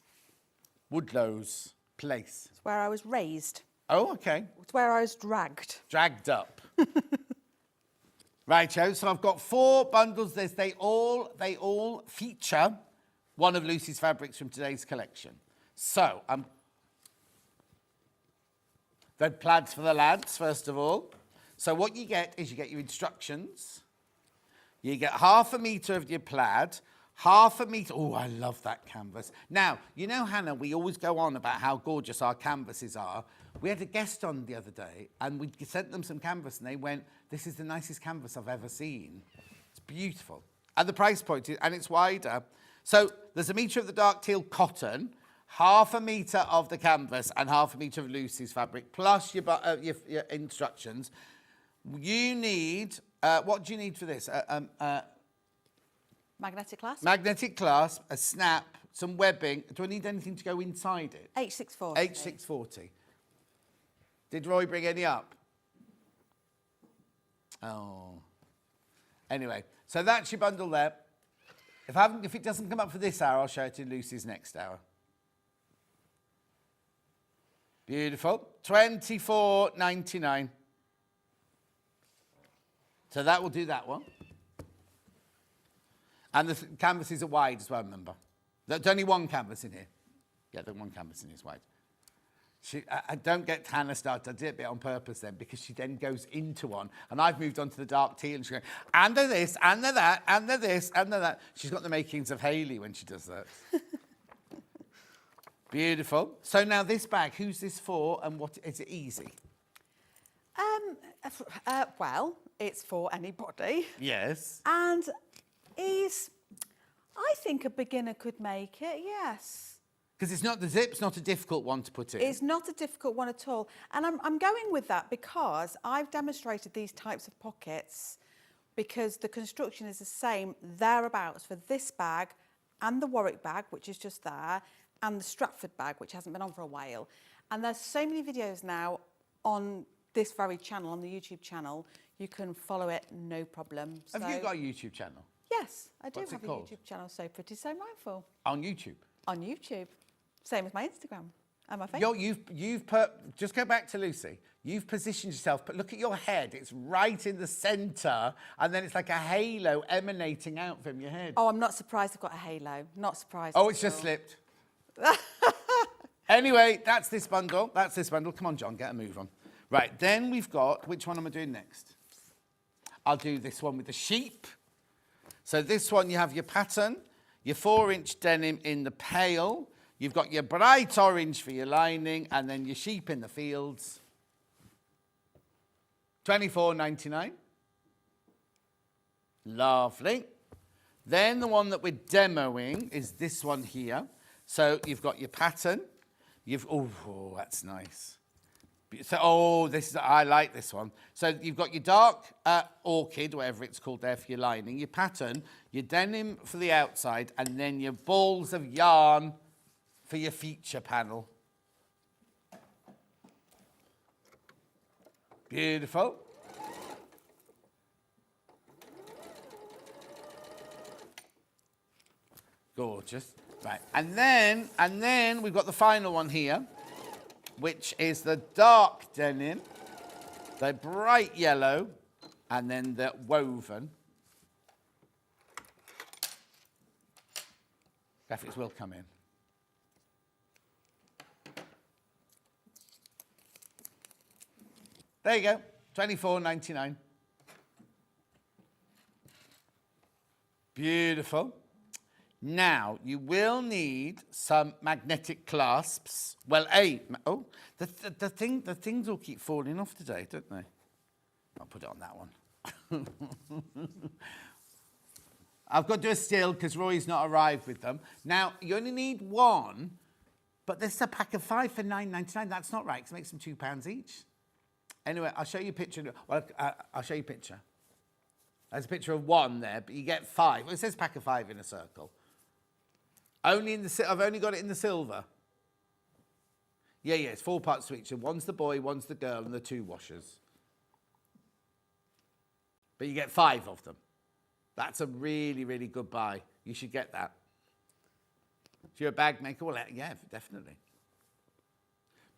Woodlows Place. It's where I was raised. Oh, okay. It's where I was dragged. Dragged up. Right, Joe. So I've got 4 bundles. They all feature one of Lucy's fabrics from today's collection. So the plaids for the lads, first of all. So what you get is you get your instructions. You get 1/2 metre of your plaid, 1/2 metre. Oh, I love that canvas. Now, you know, Hannah, we always go on about how gorgeous our canvases are. We had a guest on the other day and we sent them some canvas and they went, this is the nicest canvas I've ever seen. It's beautiful. And the price point is, and it's wider. So there's 1 metre of the dark teal cotton, 1/2 metre of the canvas and 1/2 metre of Lucy's fabric, plus your instructions. You need, what do you need for this? Magnetic clasp? Magnetic clasp, a snap, some webbing. Do I need anything to go inside it? H640. H640. Did Roy bring any up? Oh. Anyway, so that's your bundle there. If it doesn't come up for this hour, I'll show it in Lucy's next hour. Beautiful. $24.99. So that will do that one. And the canvases are wide as well, remember. There's only one canvas in here. Yeah, the one canvas in here is wide. I don't get Hannah started. I did it a bit on purpose then because she then goes into one. And I've moved on to the dark teal and she's going, and they're this, and they're that, and they're this, and they're that. She's got the makings of Hayley when she does that. Beautiful. So now this bag, who's this for and what is it easy? Well, it's for anybody. Yes. And I think a beginner could make it, yes. Because it's not, the zip's not a difficult one to put in. It's not a difficult one at all. And I'm going with that because I've demonstrated these types of pockets because the construction is the same thereabouts for this bag and the Warwick bag, which is just there, and the Stratford bag, which hasn't been on for a while. And there's so many videos now on this very channel, on the YouTube channel. You can follow it, no problem. Have you got a YouTube channel? Yes, I do What's have it a called? YouTube channel, So Pretty, So Mindful. On YouTube? On YouTube. Same as my Instagram and my Facebook. You've put, just go back to Lucy. You've positioned yourself, but look at your head. It's right in the centre, and then it's like a halo emanating out from your head. Oh, I'm not surprised I've got a halo. Not surprised. Oh, it's just slipped. Anyway, that's this bundle. That's this bundle. Come on, John, get a move on. Right, then we've got, which one am I doing next? I'll do this one with the sheep. So this one, you have your pattern, your 4-inch denim in the pale. You've got your bright orange for your lining, and then your sheep in the fields. $24.99. Lovely. Then the one that we're demoing is this one here. So you've got your pattern. Oh, that's nice. So, I like this one. So you've got your dark orchid, whatever it's called there for your lining, your pattern, your denim for the outside, and then your balls of yarn for your feature panel. Beautiful. Gorgeous. Right, and then we've got the final one here, which is the dark denim, the bright yellow, and then the woven. Graphics will come in. There you go, $24.99. Beautiful. Now, you will need some magnetic clasps. Well, the things all keep falling off today, don't they? I'll put it on that one. I've got to do a still because Roy's not arrived with them. Now, you only need one, but there's a pack of 5 for $9.99. That's not right, because it makes them £2 each. Anyway, I'll show you a picture. Well, I'll show you a picture. There's a picture of one there, but you get 5. Well, it says pack of 5 in a circle. I've only got it in the silver. Yeah, it's 4 parts to each. And one's the boy, one's the girl, and the 2 washers. But you get 5 of them. That's a really, really good buy. You should get that. If you're a bag maker, well, yeah, definitely.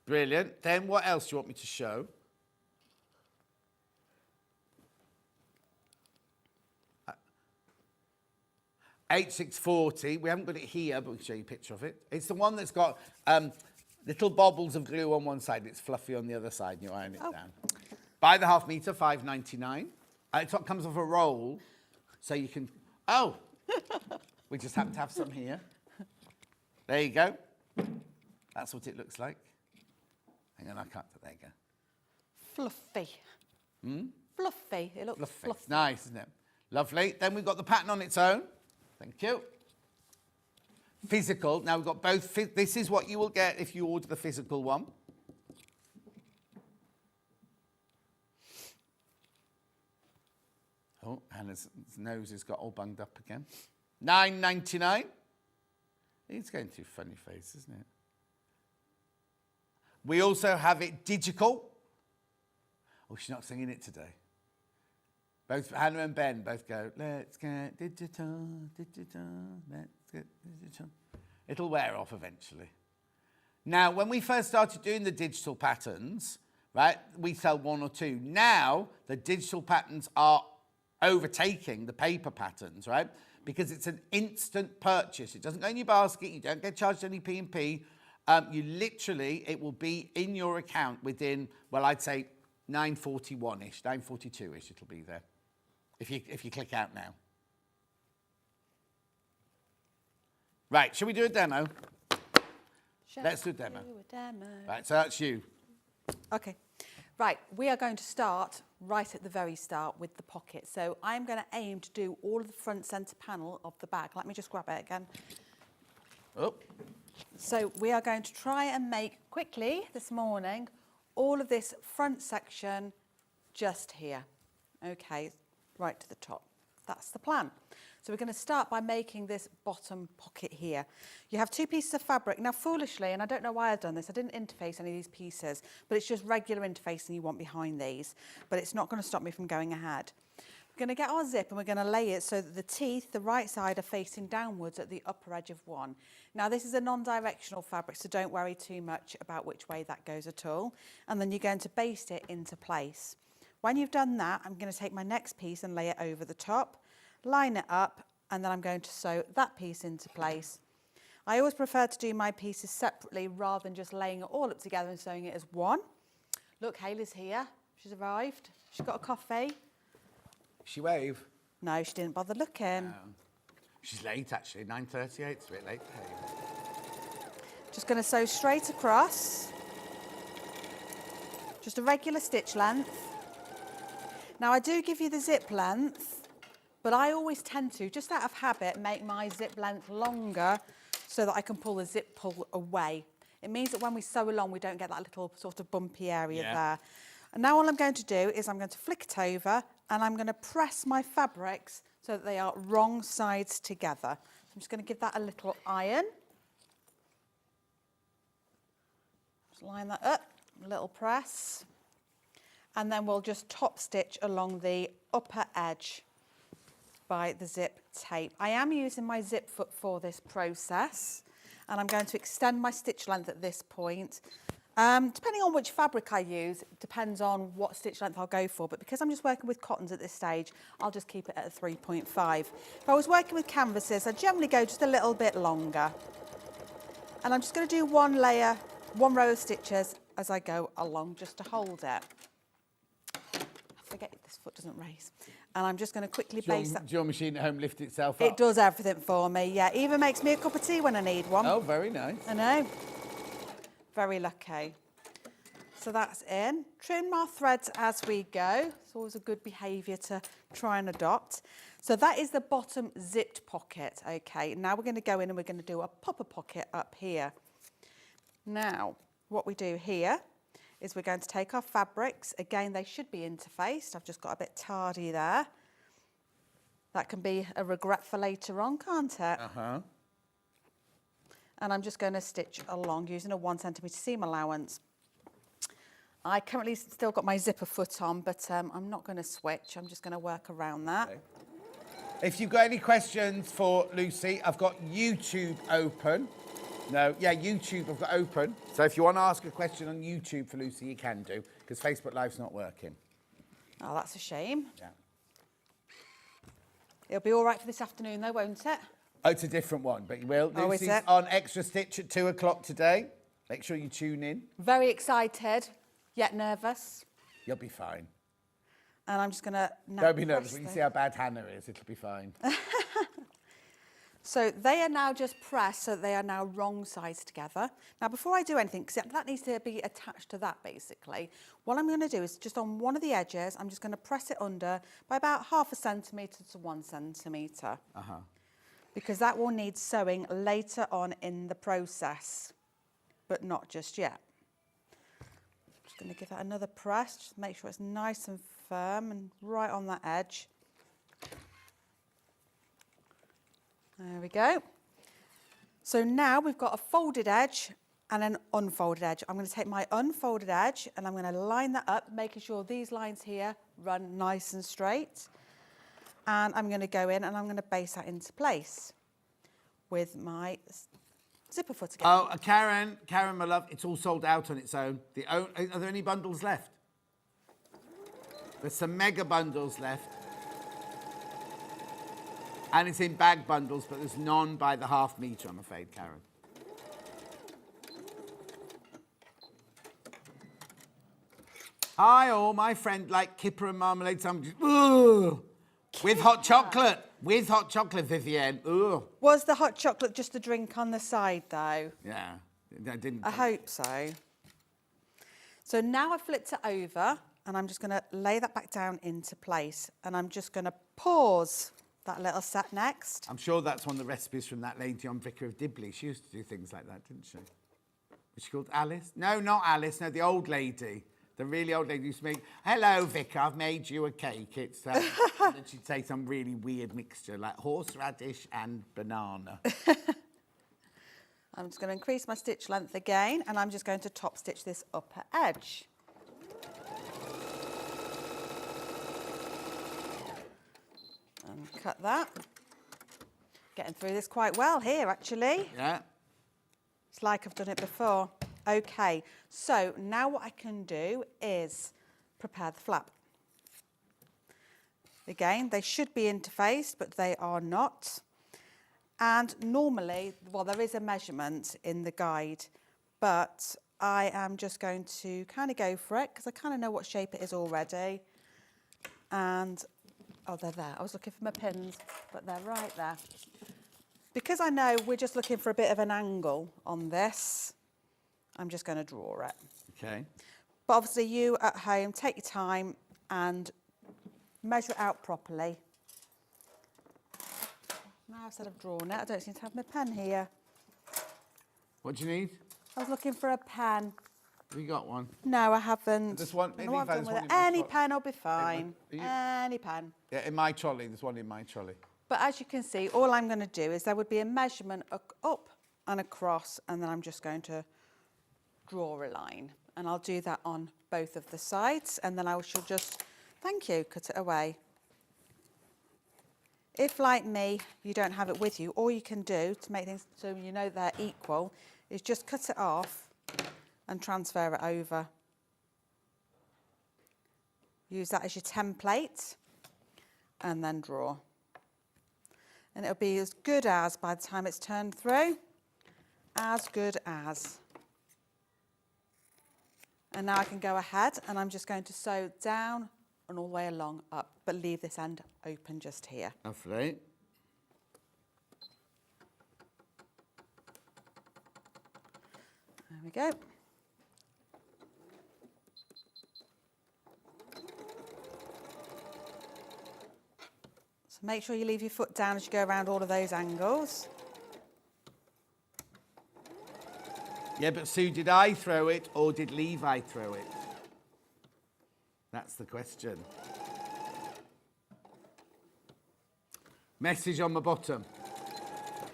Brilliant. Then what else do you want me to show? H640. We haven't got it here, but we can show you a picture of it. It's the one that's got little bobbles of glue on one side. It's fluffy on the other side, and you iron it down. By the half metre, £5.99. It comes off a roll, so you can... Oh! We just happen to have some here. There you go. That's what it looks like. Hang on, I can't... There you go. Fluffy. Fluffy. It looks fluffy. It's nice, isn't it? Lovely. Then we've got the pattern on its own. Thank you. Physical. Now we've got both. This is what you will get if you order the physical one. Oh, Hannah's nose has got all bunged up again. £9.99. It's going through funny face, isn't it? We also have it digital. Oh, she's not singing it today. Both Hannah and Ben both go, let's get digital, digital, let's get digital. It'll wear off eventually. Now, when we first started doing the digital patterns, right, we sell 1 or 2. Now, the digital patterns are overtaking the paper patterns, right? Because it's an instant purchase. It doesn't go in your basket. You don't get charged any P&P. You literally, it will be in your account within, well, I'd say 9:41-ish, 9:42-ish it'll be there. If you click out now. Right, shall we do a demo? Let's do a demo. Right, so that's you. Okay. Right, we are going to start right at the very start with the pocket. So I'm going to aim to do all of the front centre panel of the bag. Let me just grab it again. Oh. So we are going to try and make quickly this morning all of this front section just here. Okay, right to the top. That's the plan. So we're going to start by making this bottom pocket here. You have 2 pieces of fabric. Now, foolishly, and I don't know why I've done this, I didn't interface any of these pieces, but it's just regular interfacing you want behind these. But it's not going to stop me from going ahead. We're going to get our zip and we're going to lay it so that the teeth, the right side, are facing downwards at the upper edge of one. Now, this is a non-directional fabric, so don't worry too much about which way that goes at all. And then you're going to baste it into place. When you've done that, I'm going to take my next piece and lay it over the top, line it up, and then I'm going to sew that piece into place. I always prefer to do my pieces separately rather than just laying it all up together and sewing it as one. Look, Hayley's here. She's arrived. She's got a coffee. She wave? No, she didn't bother looking. She's late, actually. 9:38. It's a bit late. Just going to sew straight across. Just a regular stitch length. Now, I do give you the zip length, but I always tend to, just out of habit, make my zip length longer so that I can pull the zip pull away. It means that when we sew along, we don't get that little sort of bumpy area there. And now all I'm going to do is I'm going to flick it over and I'm going to press my fabrics so that they are wrong sides together. So I'm just going to give that a little iron. Just line that up, a little press. And then we'll just top stitch along the upper edge by the zip tape. I am using my zip foot for this process, and I'm going to extend my stitch length at this point. Depending on which fabric I use, it depends on what stitch length I'll go for, but because I'm just working with cottons at this stage, I'll just keep it at a 3.5. If I was working with canvases, I generally go just a little bit longer. And I'm just going to do one layer, one row of stitches as I go along just to hold it. I forget this foot doesn't raise. And I'm just going to quickly baste that. Does your machine at home lift itself up? It does everything for me, yeah. Even makes me a cup of tea when I need one. Oh, very nice. I know. Very lucky. So that's in. Trim our threads as we go. It's always a good behaviour to try and adopt. So that is the bottom zipped pocket, okay. Now we're going to go in and we're going to do a popper pocket up here. Now, what we do here is we're going to take our fabrics. Again, they should be interfaced. I've just got a bit tardy there. That can be a regret for later on, can't it? Uh-huh. And I'm just going to stitch along using a 1 centimetre seam allowance. I currently still got my zipper foot on, but I'm not going to switch. I'm just going to work around that. If you've got any questions for Lucy, I've got YouTube open. No, yeah, YouTube I've got open. So if you want to ask a question on YouTube for Lucy, you can do, because Facebook Live's not working. Oh, that's a shame. Yeah. It'll be all right for this afternoon, though, won't it? Oh, it's a different one, but you will. Oh, is Lucy's it? on Extra Stitch at 2 o'clock today. Make sure you tune in. Very excited, yet nervous. You'll be fine. And I'm just going to... Don't be nervous. When you see how bad Hannah is, it'll be fine. So they are now just pressed, so they are now wrong sides together. Now, before I do anything, because that needs to be attached to that, basically, what I'm going to do is just on one of the edges, I'm just going to press it under by about 0.5 centimetre to 1 centimetre. Because that will need sewing later on in the process, but not just yet. Just going to give that another press, just make sure it's nice and firm and right on that edge. There we go. So now we've got a folded edge and an unfolded edge. I'm going to take my unfolded edge and I'm going to line that up, making sure these lines here run nice and straight. And I'm going to go in and I'm going to base that into place with my zipper foot again. Oh, Karen, my love, it's all sold out on its own. Are there any bundles left? There's some mega bundles left. And it's in bag bundles, but there's none by the 1/2 metre, I'm afraid, Karen. Hi, all. My friend like kipper and marmalade sandwiches. Ooh. With hot chocolate. With hot chocolate, Vivienne. Ooh. Was the hot chocolate just a drink on the side, though? Yeah. I didn't. I hope so. So now I've flipped it over, and I'm just going to lay that back down into place. And I'm just going to pause that little set next. I'm sure that's one of the recipes from that lady on Vicar of Dibley. She used to do things like that, didn't she? Was she called Alice? No, not Alice. No, the old lady. The really old lady used to make, hello, Vicar, I've made you a cake. It's and then she'd say some really weird mixture, like horseradish and banana. I'm just going to increase my stitch length again, and I'm just going to top stitch this upper edge. And cut that. Getting through this quite well here, actually. Yeah. It's like I've done it before. Okay, so now what I can do is prepare the flap. Again, they should be interfaced, but they are not. And normally, well, there is a measurement in the guide, but I am just going to kind of go for it because I kind of know what shape it is already. And, oh, they're there. I was looking for my pins, but they're right there. Because I know we're just looking for a bit of an angle on this, I'm just going to draw it. Okay. But obviously you at home, take your time and measure it out properly. Now I've said I've drawn it, I don't seem to have my pen here. What do you need? I was looking for a pen. Have you got one? No, I haven't. There's one. I don't know what I've done with it. Any pen will be fine. Any pen. Yeah, in my trolley. There's one in my trolley. But as you can see, all I'm going to do is there would be a measurement up and across, and then I'm just going to draw a line. And I'll do that on both of the sides, and then I shall just, thank you, cut it away. If, like me, you don't have it with you, all you can do to make things so you know they're equal is just cut it off and transfer it over. Use that as your template and then draw. And it'll be as good as, by the time it's turned through, as good as. And now I can go ahead and I'm just going to sew down and all the way along up, but leave this end open just here. Lovely. There we go. So make sure you leave your foot down as you go around all of those angles. Yeah, but Sue, did I throw it or did Levi throw it? That's the question. Message on the bottom.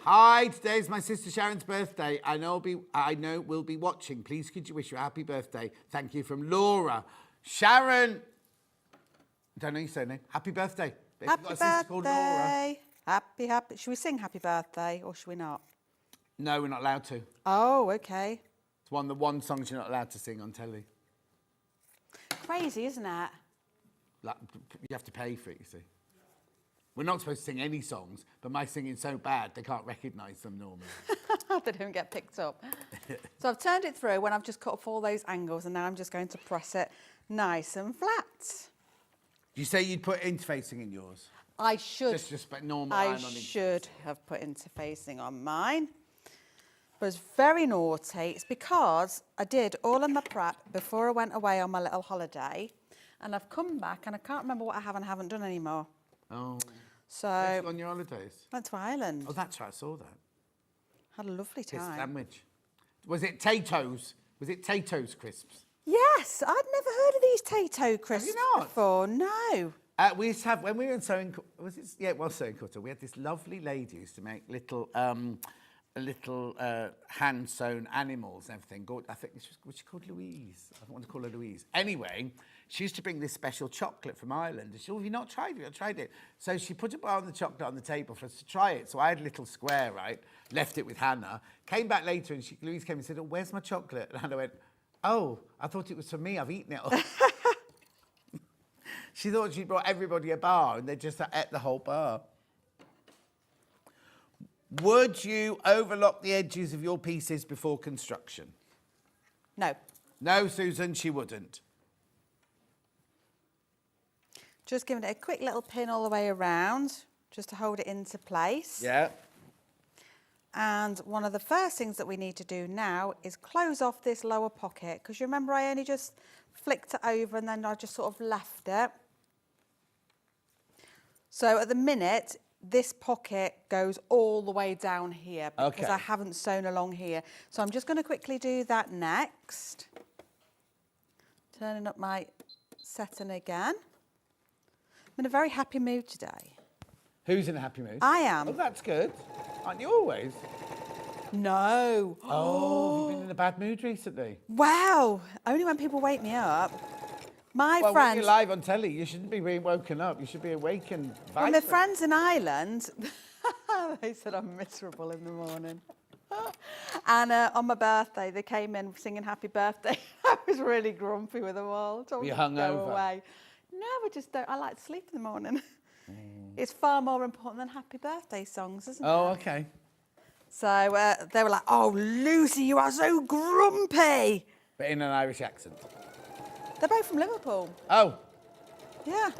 Hi, today's my sister Sharon's birthday. I know we'll be watching. Please could you wish her a happy birthday? Thank you from Laura. Sharon, I don't know your surname. Happy birthday. But if you've got a sister called Laura. Happy. Should we sing happy birthday or should we not? No, we're not allowed to. Oh, okay. It's one of the one songs you're not allowed to sing on telly. Crazy, isn't it? Like, you have to pay for it, you see. We're not supposed to sing any songs, but my singing's so bad they can't recognise them normally. They don't get picked up. So I've turned it through when I've just cut off all those angles, and now I'm just going to press it nice and flat. You say you'd put interfacing in yours? I should. Just normal iron on I interfacing. should have put interfacing on mine. But it's very naughty. It's because I did all of my prep before I went away on my little holiday, and I've come back and I can't remember what I have and haven't done anymore. Oh. So Where'd you go on your holidays? went to Ireland. Oh, that's right, I saw that. Had a lovely This time. sandwich. Was it Tato's? Was it Tato's crisps? Yes, I'd never heard of these Tato crisps not? before. No. We used to have, when we were in sewing, it was sewing quarter, we had this lovely lady who used to make little hand sewn animals and everything. I think was she called Louise? I don't want to call her Louise. Anyway, she used to bring this special chocolate from Ireland. And she said, have you not tried it? Have you not tried it? So she put a bar of the chocolate on the table for us to try it. So I had a little square, right? Left it with Hannah. Came back later and Louise came and said, oh, where's my chocolate? And Hannah went, oh, I thought it was for me. I've eaten it all. She thought she brought everybody a bar and they just ate the whole bar. Would you overlock the edges of your pieces before construction? No. No, Susan, she wouldn't. Just giving it a quick little pin all the way around, just to hold it into place. Yeah. And one of the first things that we need to do now is close off this lower pocket, because you remember I only just flicked it over and then I just sort of left it. So at the minute, this pocket goes all the way down here because I haven't sewn along here. So I'm just going to quickly do that next. Turning up my setting again. I'm in a very happy mood today. Who's in a happy mood? I am. Oh, that's good. Aren't you always? No. Oh, have you been in a bad mood recently? Wow. Only when people wake me up. My Well, when friends... you're live on telly, you shouldn't be being woken up. You should be awakened. Well, my friends in Ireland, they said I'm miserable in the morning. And on my birthday, they came in singing happy birthday. I was really grumpy with them all. Told You them to go hungover? away. No, I just don't. I like to sleep in the morning. It's far more important than happy birthday songs, isn't it? Oh, okay. So they were like, oh, Lucy, you are so grumpy. But in an Irish accent. They're both from Liverpool. Oh. Yeah.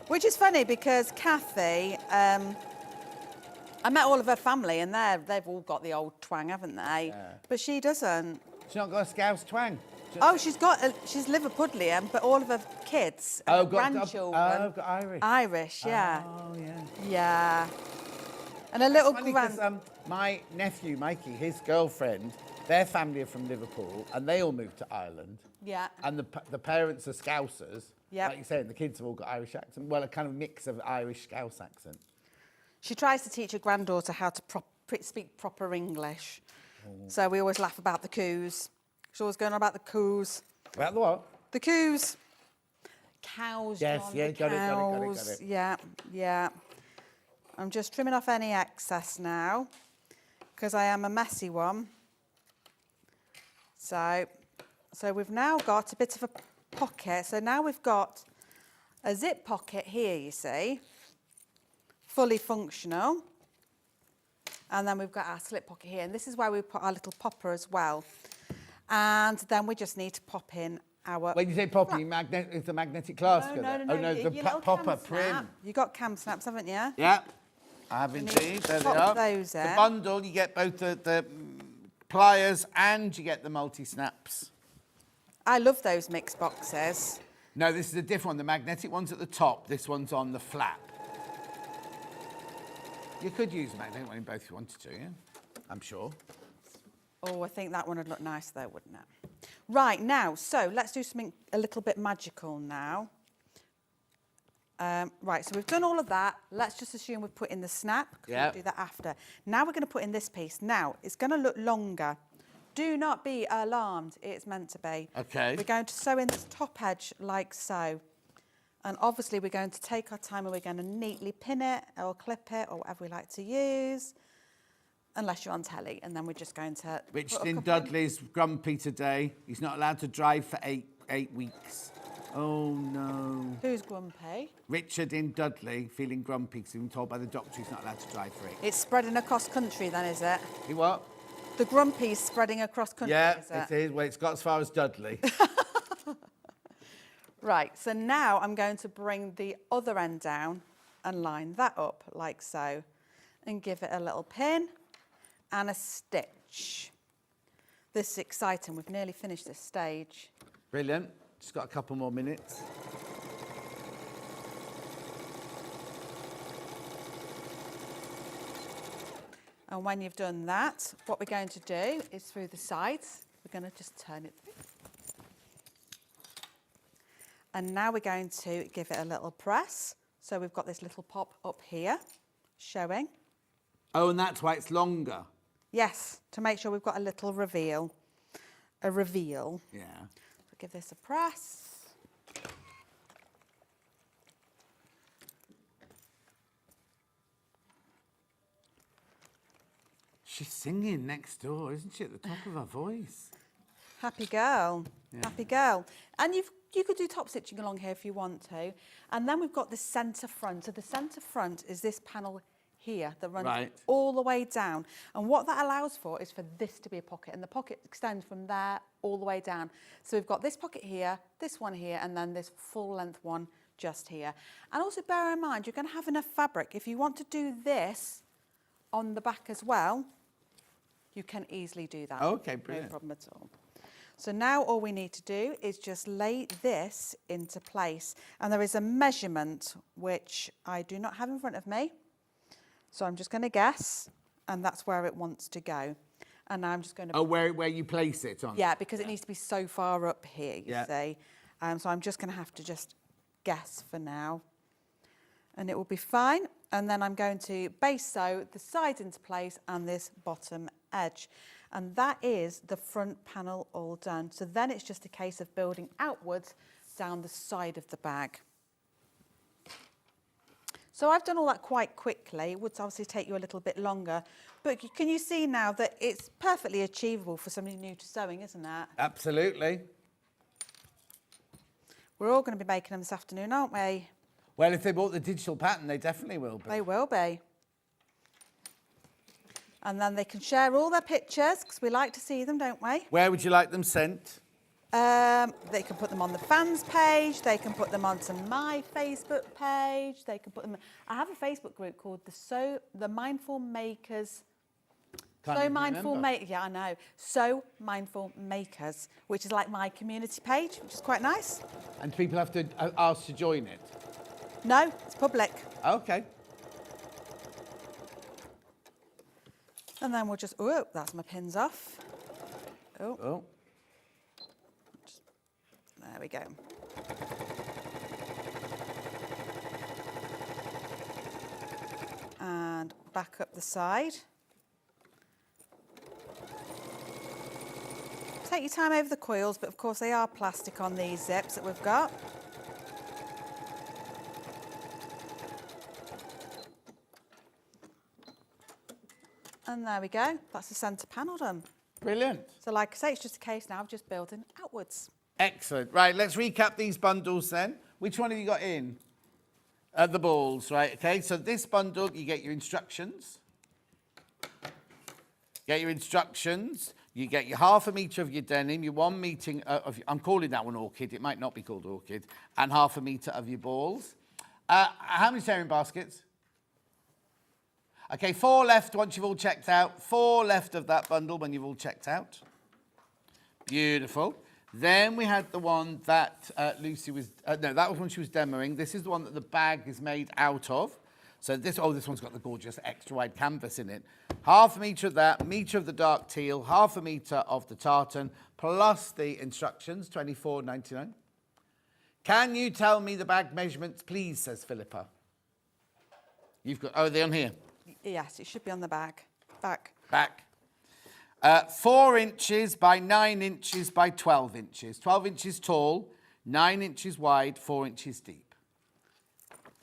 Which is funny because Kathy, I met all of her family and they've all got the old twang, haven't they? Yeah. But she doesn't. She's not got a Scouse twang. Oh, she's Liverpudlian, but all of her kids and grandchildren. I've got Irish. Irish, yeah. Oh, yeah. Yeah. And a little Funny 'cause, my nephew, Mikey, his girlfriend, their family are from Liverpool and they all moved to Ireland. Yeah. And the parents are Scousers. Yep. Like you say, the kids have all got Irish accent. Well, a kind of mix of Irish Scouse accent. She tries to teach her granddaughter how to speak proper English. So we always laugh about the coos. She's always going on about the coos. About the what? The coos. Cows, Yes, John, yeah, the got cows. it. Yeah, yeah. I'm just trimming off any excess now because I am a messy one. So we've now got a bit of a pocket. So now we've got a zip pocket here, you see, fully functional. And then we've got our slip pocket here. And this is where we put our little popper as well. And then we just need to pop in our... When you say popper, it's the magnetic clasp? No, Oh, no, the your little popper cam prim. snap. You got cam snaps, haven't you? Yeah, I have indeed. There they are. Pop those in. The bundle, you get both the pliers and you get the multi-snaps. I love those mixed boxes. No, this is a different one. The magnetic one's at the top. This one's on the flap. You could use a magnetic one in both if you wanted to, yeah? I'm sure. Oh, I think that one would look nice though, wouldn't it? Right, now, so let's do something a little bit magical now. Right, so we've done all of that. Let's just assume we've put in the snap, because Yeah. we'll do that after. Now we're going to put in this piece. Now, it's going to look longer. Do not be alarmed, it's meant to be. Okay. We're going to sew in this top edge like so. And obviously we're going to take our time and we're going to neatly pin it or clip it or whatever we like to use, unless you're on telly, and then we're just going to... Richard in Dudley's grumpy today. He's not allowed to drive for eight weeks. Oh, no. Who's grumpy? Richard in Dudley feeling grumpy because he's been told by the doctor he's not allowed to drive for 8 weeks. It's spreading across country then, is it? He what? The grumpy's spreading across country, Yeah, is it? it is. Well, it's got as far as Dudley. Right, so now I'm going to bring the other end down and line that up like so and give it a little pin and a stitch. This is exciting. We've nearly finished this stage. Brilliant. Just got a couple more minutes. And when you've done that, what we're going to do is through the sides, we're going to just turn it through. And now we're going to give it a little press. So we've got this little pop up here showing. Oh, and that's why it's longer. Yes, to make sure we've got a little reveal. A reveal. Yeah. So give this a press. She's singing next door, isn't she, at the top of her voice? Happy girl. Yeah. Happy girl. And you could do top stitching along here if you want to. And then we've got the centre front. So the centre front is this panel here that runs all the way down. And what that allows for is for this to be a pocket. And the pocket extends from there all the way down. So we've got this pocket here, this one here, and then this full length one just here. And also bear in mind, you're going to have enough fabric. If you want to do this on the back as well, you can easily do that. Okay, brilliant. No problem at all. So now all we need to do is just lay this into place. And there is a measurement which I do not have in front of me. So I'm just going to guess, and that's where it wants to go. And now I'm just going to... Oh, where you place it on? Yeah, because it needs to be so far up here, you see. So I'm just going to have to just guess for now. And it will be fine. And then I'm going to base sew the sides into place and this bottom edge. And that is the front panel all done. So then it's just a case of building outwards down the side of the bag. So I've done all that quite quickly. It would obviously take you a little bit longer. But can you see now that it's perfectly achievable for somebody new to sewing, isn't it? Absolutely. We're all going to be making them this afternoon, aren't we? Well, if they bought the digital pattern, they definitely will be. They will be. And then they can share all their pictures, because we like to see them, don't we? Where would you like them sent? They can put them on the fans page. They can put them onto my Facebook page. They can put them... I have a Facebook group called the Mindful Makers... Yeah, I know. So Mindful Makers, which is like my community page, which is quite nice. And people have to ask to join it? No, it's public. Okay. And then we'll just... Oh, that's my pins off. Oh. There we go. And back up the side. Take your time over the coils, but of course they are plastic on these zips that we've got. And there we go. That's the centre panel done. Brilliant. So like I say, it's just a case now of just building outwards. Excellent. Right, let's recap these bundles then. Which one have you got in? The balls, right? Okay, so this bundle, you get your instructions. You get your 1/2 metre of your denim, your 1 metre of... I'm calling that one orchid. It might not be called orchid. And 1/2 metre of your balls. How many sewing baskets? Okay, 4 left once you've all checked out. 4 left of that bundle when you've all checked out. Beautiful. Then we had the one that Lucy was... no, that was when she was demoing. This is the one that the bag is made out of. So this one's got the gorgeous extra wide canvas in it. 1/2 metre of that, metre of the dark teal, 1/2 metre of the tartan, plus the instructions, $24.99. Can you tell me the bag measurements, please, says Philippa. You've got... Oh, are they on here? Yes, it should be on the back. Back. 4 inches by 9 inches by 12 inches. 12 inches tall, 9 inches wide, 4 inches deep.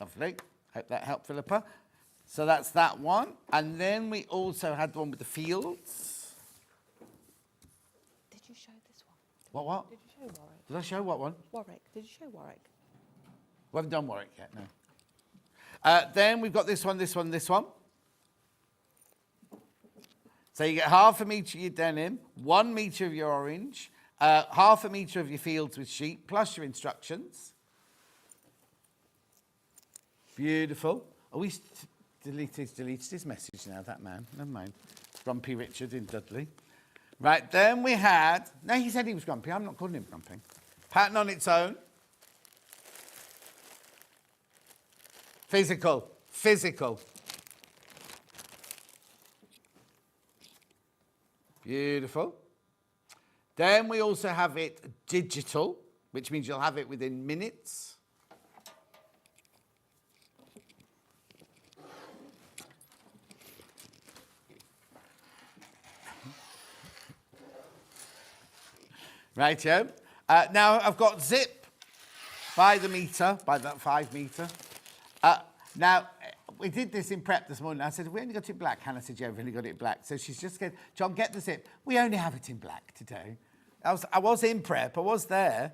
Lovely. Hope that helped, Philippa. So that's that one. And then we also had the one with the fields. Did you show this one? What? Did you show Warwick? Did I show what one? Warwick. Did you show Warwick? We haven't done Warwick yet, no. Then we've got this one, this one, this one. So you get half a metre of your denim, 1 metre of your orange, half a metre of your fields with sheep, plus your instructions. Beautiful. Oh, he's deleted his message now, that man. Never mind. Grumpy Richard in Dudley. Right, then we had... No, he said he was grumpy. I'm not calling him grumpy. Pattern on its own. Physical. Beautiful. Then we also have it digital, which means you'll have it within minutes. Rightio. Now I've got zip by the metre, by that 5 metre. Now, we did this in prep this morning. I said, have we only got it black? Hannah said, yeah, we've only got it black. So she's just going, John, get the zip. We only have it in black today. I was in prep. I was there.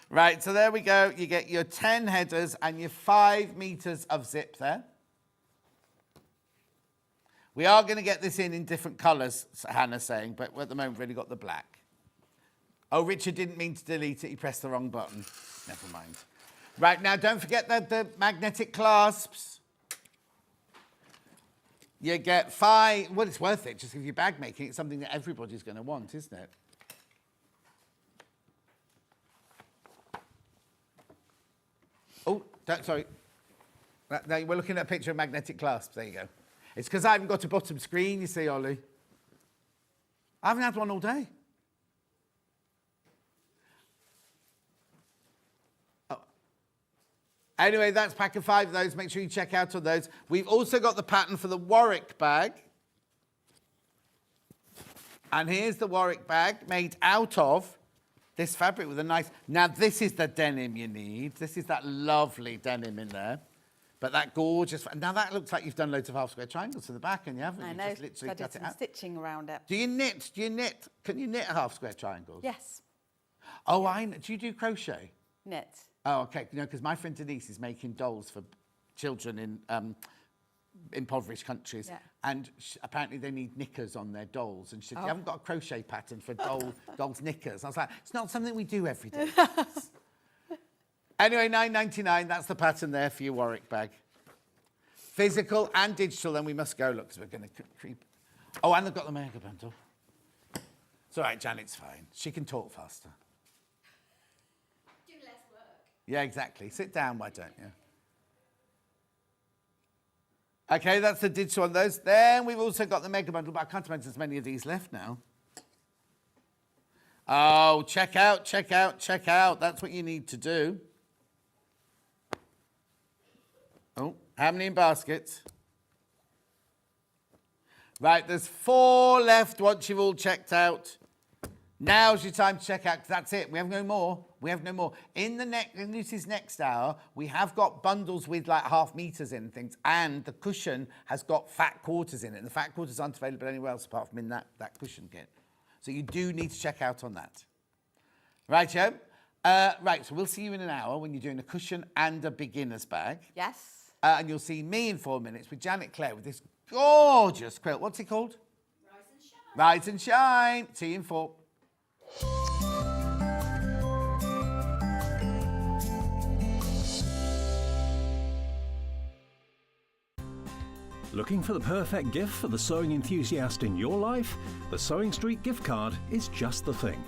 Right, so there we go. You get your 10 headers and your 5 metres of zip there. We are going to get this in different colours, Hannah's saying, but at the moment we've only got the black. Oh, Richard didn't mean to delete it. He pressed the wrong button. Never mind. Right, now don't forget the magnetic clasps. You get 5... Well, it's worth it. Just if you're bag making, it's something that everybody's going to want, isn't it? Oh, sorry. No, we're looking at a picture of magnetic clasps. There you go. It's because I haven't got a bottom screen, you see, Ollie. I haven't had one all day. Oh. Anyway, that's pack of 5 of those. Make sure you check out on those. We've also got the pattern for the Warwick bag. And here's the Warwick bag made out of this fabric with a nice... Now, this is the denim you need. This is that lovely denim in there. But that gorgeous... Now, that looks like you've done loads of half-square triangles to the back, and you haven't. I You know, just literally I did cut it some out. stitching around it. Do you knit? Can you knit half-square triangles? Yes. Oh, I know. Do you do crochet? Knit. Oh, OK. You know, because my friend Denise is making dolls for children in impoverished countries. Yeah. And apparently they need knickers on their dolls. And she said, you haven't got a crochet pattern for dolls' knickers. I was like, it's not something we do every day. Anyway, £9.99. That's the pattern there for your Warwick bag. Physical and digital, then we must go, look, because we're going to creep. Oh, and they've got the mega bundle. It's all right, Janet's fine. She can talk faster. Do less work. Yeah, exactly. Sit down, why don't you? OK, that's the digital on those. Then we've also got the mega bundle, but I can't imagine there's many of these left now. Oh, check out. That's what you need to do. Oh, how many in baskets? Right, there's 4 left once you've all checked out. Now's your time to check out, 'cause that's it. We have no more. In this next hour, we have got bundles with like half meters in and things, and the cushion has got fat quarters in it. And the fat quarters aren't available anywhere else apart from in that cushion kit. So you do need to check out on that. Right, Joe? Right, so we'll see you in an hour when you're doing a cushion and a beginner's bag. Yes. And you'll see me in 4 minutes with Janet Clare with this gorgeous quilt. What's it called? Rise and shine. Rise and shine. See you in 4. Looking for the perfect gift for the sewing enthusiast in your life? The Sewing Street gift card is just the thing.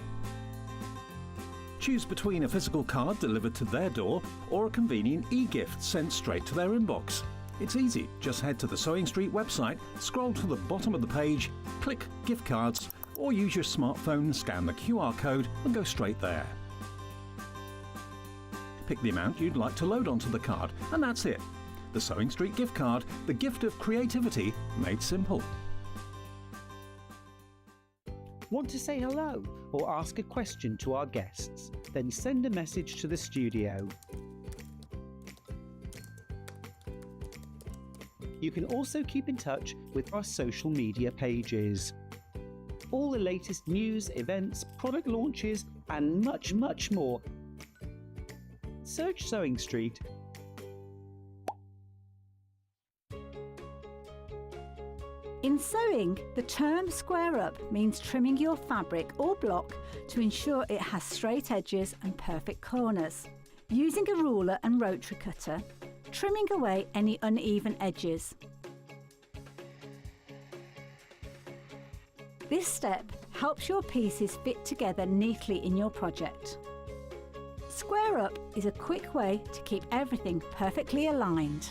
Choose between a physical card delivered to their door or a convenient e-gift sent straight to their inbox. It's easy. Just head to the Sewing Street website, scroll to the bottom of the page, click Gift Cards, or use your smartphone, scan the QR code and go straight there. Pick the amount you'd like to load onto the card, and that's it. The Sewing Street gift card, the gift of creativity made simple. Want to say hello or ask a question to our guests? Then send a message to the studio. You can also keep in touch with our social media pages. All the latest news, events, product launches, and much, much more. Search Sewing Street. In sewing, the term square up means trimming your fabric or block to ensure it has straight edges and perfect corners. Using a ruler and rotary cutter, trimming away any uneven edges. This step helps your pieces fit together neatly in your project. Square up is a quick way to keep everything perfectly aligned.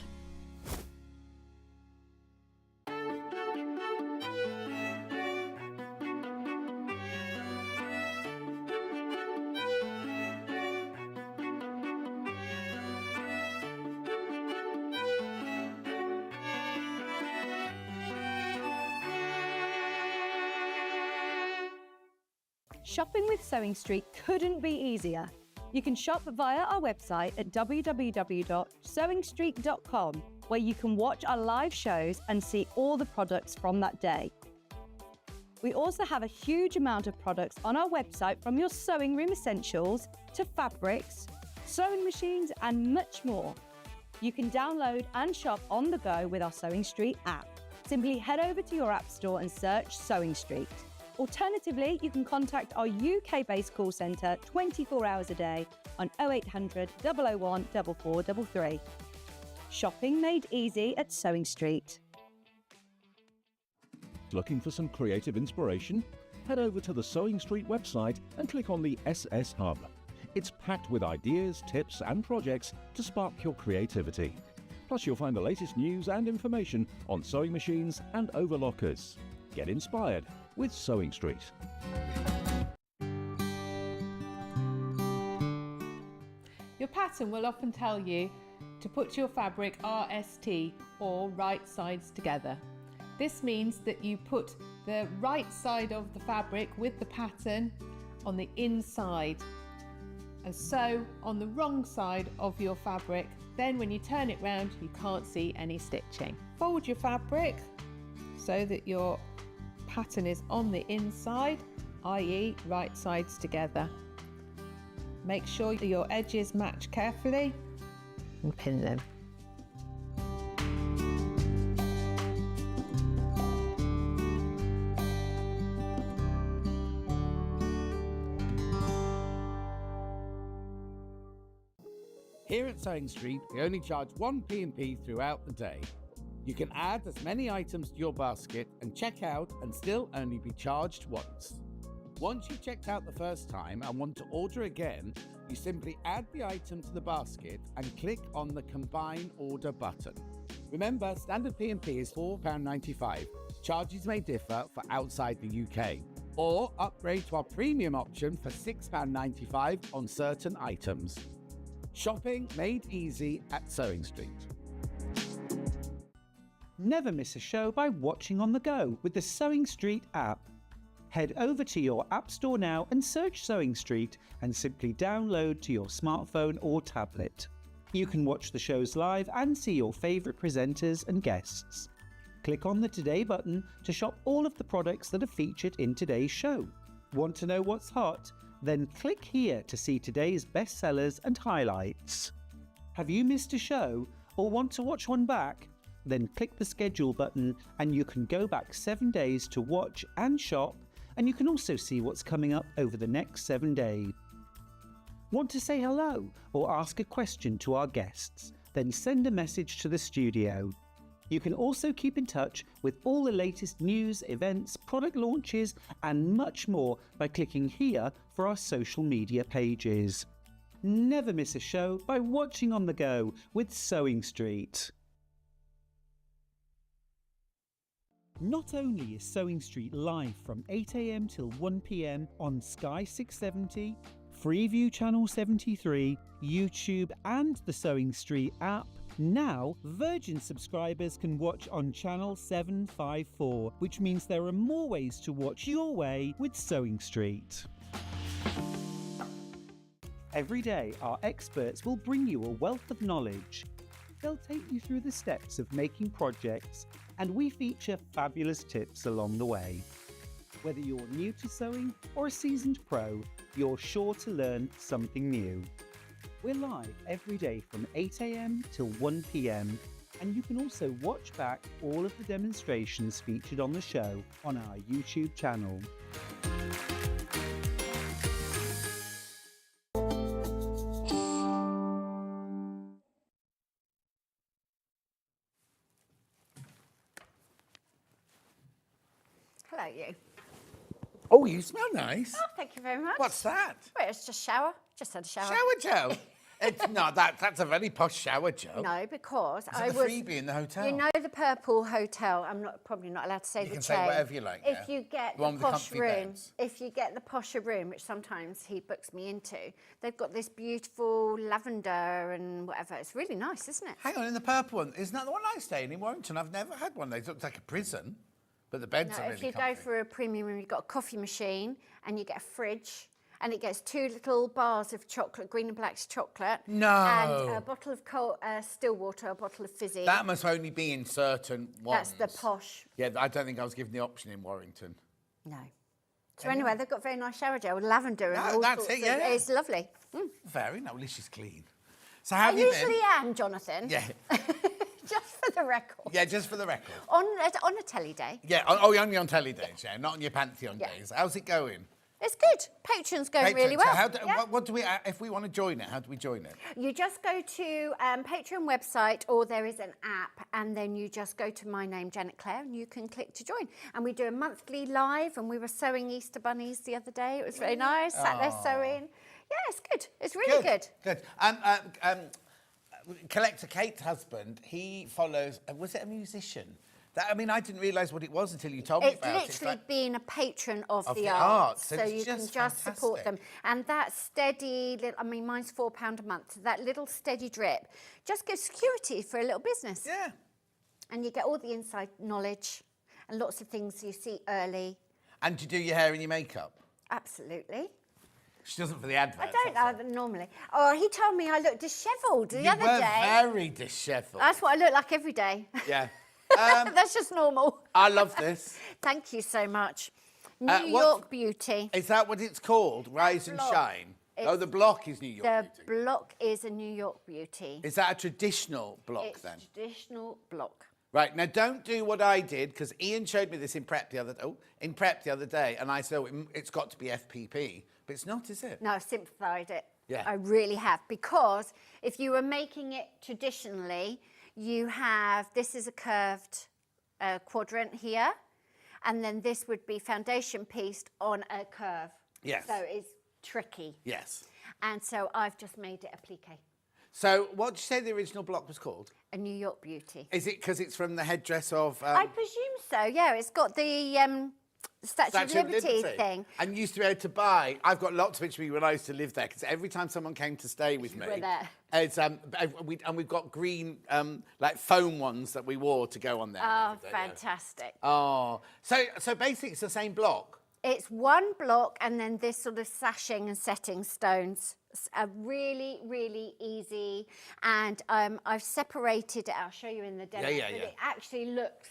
Shopping with Sewing Street couldn't be easier. You can shop via our website at www.sewingstreet.com, where you can watch our live shows and see all the products from that day. We also have a huge amount of products on our website, from your sewing room essentials to fabrics, sewing machines and much more. You can download and shop on the go with our Sewing Street app. Simply head over to your app store and search Sewing Street. Alternatively, you can contact our UK-based call centre 24 hours a day on 0800 001 4433. Shopping made easy at Sewing Street. Looking for some creative inspiration? Head over to the Sewing Street website and click on the SS Hub. It's packed with ideas, tips and projects to spark your creativity. Plus you'll find the latest news and information on sewing machines and overlockers. Get inspired with Sewing Street. Your pattern will often tell you to put your fabric RST, or right sides together. This means that you put the right side of the fabric with the pattern on the inside and sew on the wrong side of your fabric. Then when you turn it round, you can't see any stitching. Fold your fabric so that your pattern is on the inside, i.e. right sides together. Make sure that your edges match carefully and pin them. Here at Sewing Street, we only charge one P&P throughout the day. You can add as many items to your basket and check out and still only be charged once. Once you've checked out the first time and want to order again, you simply add the item to the basket and click on the Combine Order button. Remember, standard P&P is £4.95. Charges may differ for outside the UK. Or upgrade to our premium option for £6.95 on certain items. Shopping made easy at Sewing Street. Never miss a show by watching on the go with the Sewing Street app. Head over to your app store now and search Sewing Street and simply download to your smartphone or tablet. You can watch the shows live and see your favourite presenters and guests. Click on the Today button to shop all of the products that are featured in today's show. Want to know what's hot? Then click here to see today's bestsellers and highlights. Have you missed a show or want to watch one back? Then click the schedule button and you can go back 7 days to watch and shop, and you can also see what's coming up over the next 7 days. Want to say hello or ask a question to our guests? Then send a message to the studio. You can also keep in touch with all the latest news, events, product launches and much more by clicking here for our social media pages. Never miss a show by watching on the go with Sewing Street. Not only is Sewing Street live from 8 AM till 1 PM on Sky 670, Freeview Channel 73, YouTube and the Sewing Street app, now Virgin subscribers can watch on Channel 754, which means there are more ways to watch your way with Sewing Street. Every day, our experts will bring you a wealth of knowledge. They'll take you through the steps of making projects, and we feature fabulous tips along the way. Whether you're new to sewing or a seasoned pro, you're sure to learn something new. We're live every day from 8 AM till 1 PM, and you can also watch back all of the demonstrations featured on the show on our YouTube channel. Hello, you. Oh, you smell nice. Oh, thank you very much. What's that? Well, it's just shower. Just had a shower. Shower gel. It's not that. That's a very posh shower gel. No, because Is it the freebie in the hotel? You know the purple hotel. I'm probably not allowed to say You the can chain. say whatever you like. If you get The one the with the posh comfy room, beds. if you get the posher room, which sometimes he books me into, they've got this beautiful lavender and whatever. It's really nice, isn't it? Hang on, in the purple one, isn't that the one I stay in Warrington? I've never had one. They look like a prison, but the beds No, are really if you comfy. go for a premium room, you've got a coffee machine and you get a fridge. And it gets 2 little bars of chocolate, green and black chocolate. No. And a bottle of still water, a bottle of fizzy. That must only be in certain ones. That's the posh. Yeah, I don't think I was given the option in Warrington. No. So anyway, they've got very nice shower gel with lavender and No, all that's sorts it, yeah. It's lovely. Very nice. Well, at least she's clean. So how I have you usually been? am, Jonathan. Yeah. Just for the record. Yeah, just for the record. On a telly day. Yeah, you're only on telly days, yeah, not on your Pantheon Yeah. days. How's it going? It's good. Patreon's going really Patreon. So well. how do, Yeah. what do we, if we want to join it, how do we join it? You just go to Patreon website, or there is an app, and then you just go to my name, Janet Clare, and you can click to join. And we do a monthly live, and we were sewing Easter bunnies the other day. It was very nice. Sat there sewing. Yeah, it's good. It's really good. Good. Collector Kate's husband, he follows, was it a musician? I didn't realise what it was until you told me about it. It's literally being a patron of the arts. So you can just support them. And that steady, mine's £4 a month. That little steady drip just gives security for a little business. Yeah. And you get all the inside knowledge and lots of things you see early. And do you do your hair and your makeup? Absolutely. She doesn't for the advert. I don't normally. Oh, he told me I looked dishevelled the other day. You were very dishevelled. That's what I look like every day. Yeah. That's just normal. I love this. Thank you so much. New York Beauty. Is that what it's called? Rise and Shine? The block is New York Beauty. The block is a New York Beauty. Is that a traditional block then? It's a traditional block. Right, now don't do what I did, because Ian showed me this in prep the other day, and I said, it's got to be FPP. But it's not, is it? No, I've simplified it. Yeah. I really have, because if you were making it traditionally, you have, this is a curved quadrant here, and then this would be foundation pieced on a curve. Yes. So it's tricky. Yes. And so I've just made it applique. So what did you say the original block was called? A New York Beauty. Is it because it's from the headdress of... I presume so, yeah. It's got the Statue of Liberty thing. And you used to be able to buy... I've got lots of pictures of me when I used to live there, because every time someone came to stay with me... We're there. It's, and we've got green, like foam ones that we wore to go on there. Oh, fantastic. Oh, so basically it's the same block? It's one block and then this sort of sashing and setting stones. Are really, really easy. And I've separated it. I'll show you in the demo. Yeah. But it actually looks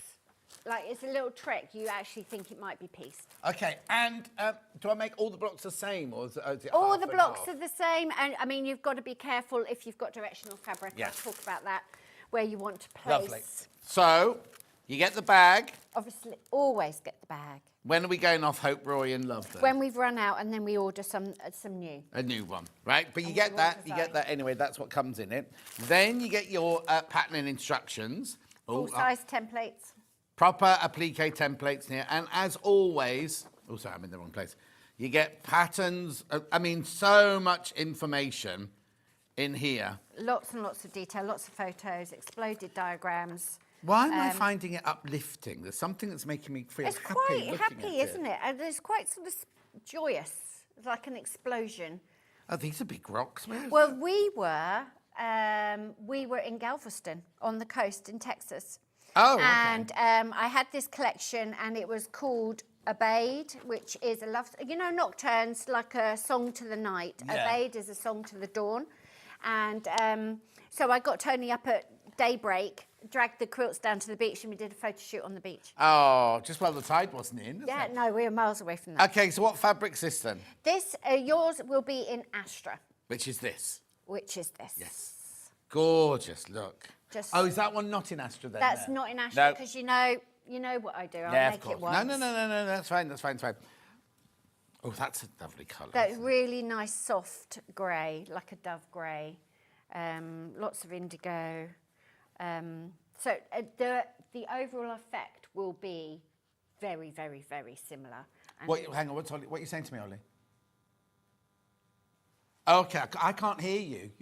like it's a little trick. You actually think it might be pieced. Okay, and do I make all the blocks the same, or is it All half the and blocks half? are the same. And you've got to be careful if you've got directional fabric. Yeah. I'll talk about that, where you want to place. Lovely. So, you get the bag. Obviously, always get the bag. When are we going off Hope, Roy and Love then? When we've run out, and then we order some new. A new one, right? But you get that, anyway, that's what comes in it. Then you get your patterning instructions. Full-size templates. Proper applique templates here. And as always, oh, sorry, I'm in the wrong place. You get patterns, so much information in here. Lots and lots of detail, lots of photos, exploded diagrams. Why am I finding it uplifting? There's something that's making me feel It's happy quite looking happy, at isn't it? And it's quite sort of joyous. It's like an explosion. Oh, these are big rocks. Well, we were in Galveston on the coast in Texas. Oh, okay. And I had this collection, and it was called Obeyed, which is a love, nocturnes, like a song to the night. Yeah. Obeyed is a song to the dawn. And so I got Tony up at daybreak, dragged the quilts down to the beach, and we did a photo shoot on the beach. Oh, just while the tide wasn't in, Yeah, it? no, we were miles away from that. Okay, so what fabric's this then? This, yours will be in Astra. Which is this? Which is this. Yes. Gorgeous, look. Just, oh, is that one not in Astra then? That's there? not in Astra, because you know what I do. I'll make it once. No, that's fine, that's fine. Oh, that's a lovely colour. That really nice soft grey, like a dove grey. Lots of indigo. So the overall effect will be very, very, very similar. And Hang on, what are you saying to me, Ollie? Okay, I can't hear you.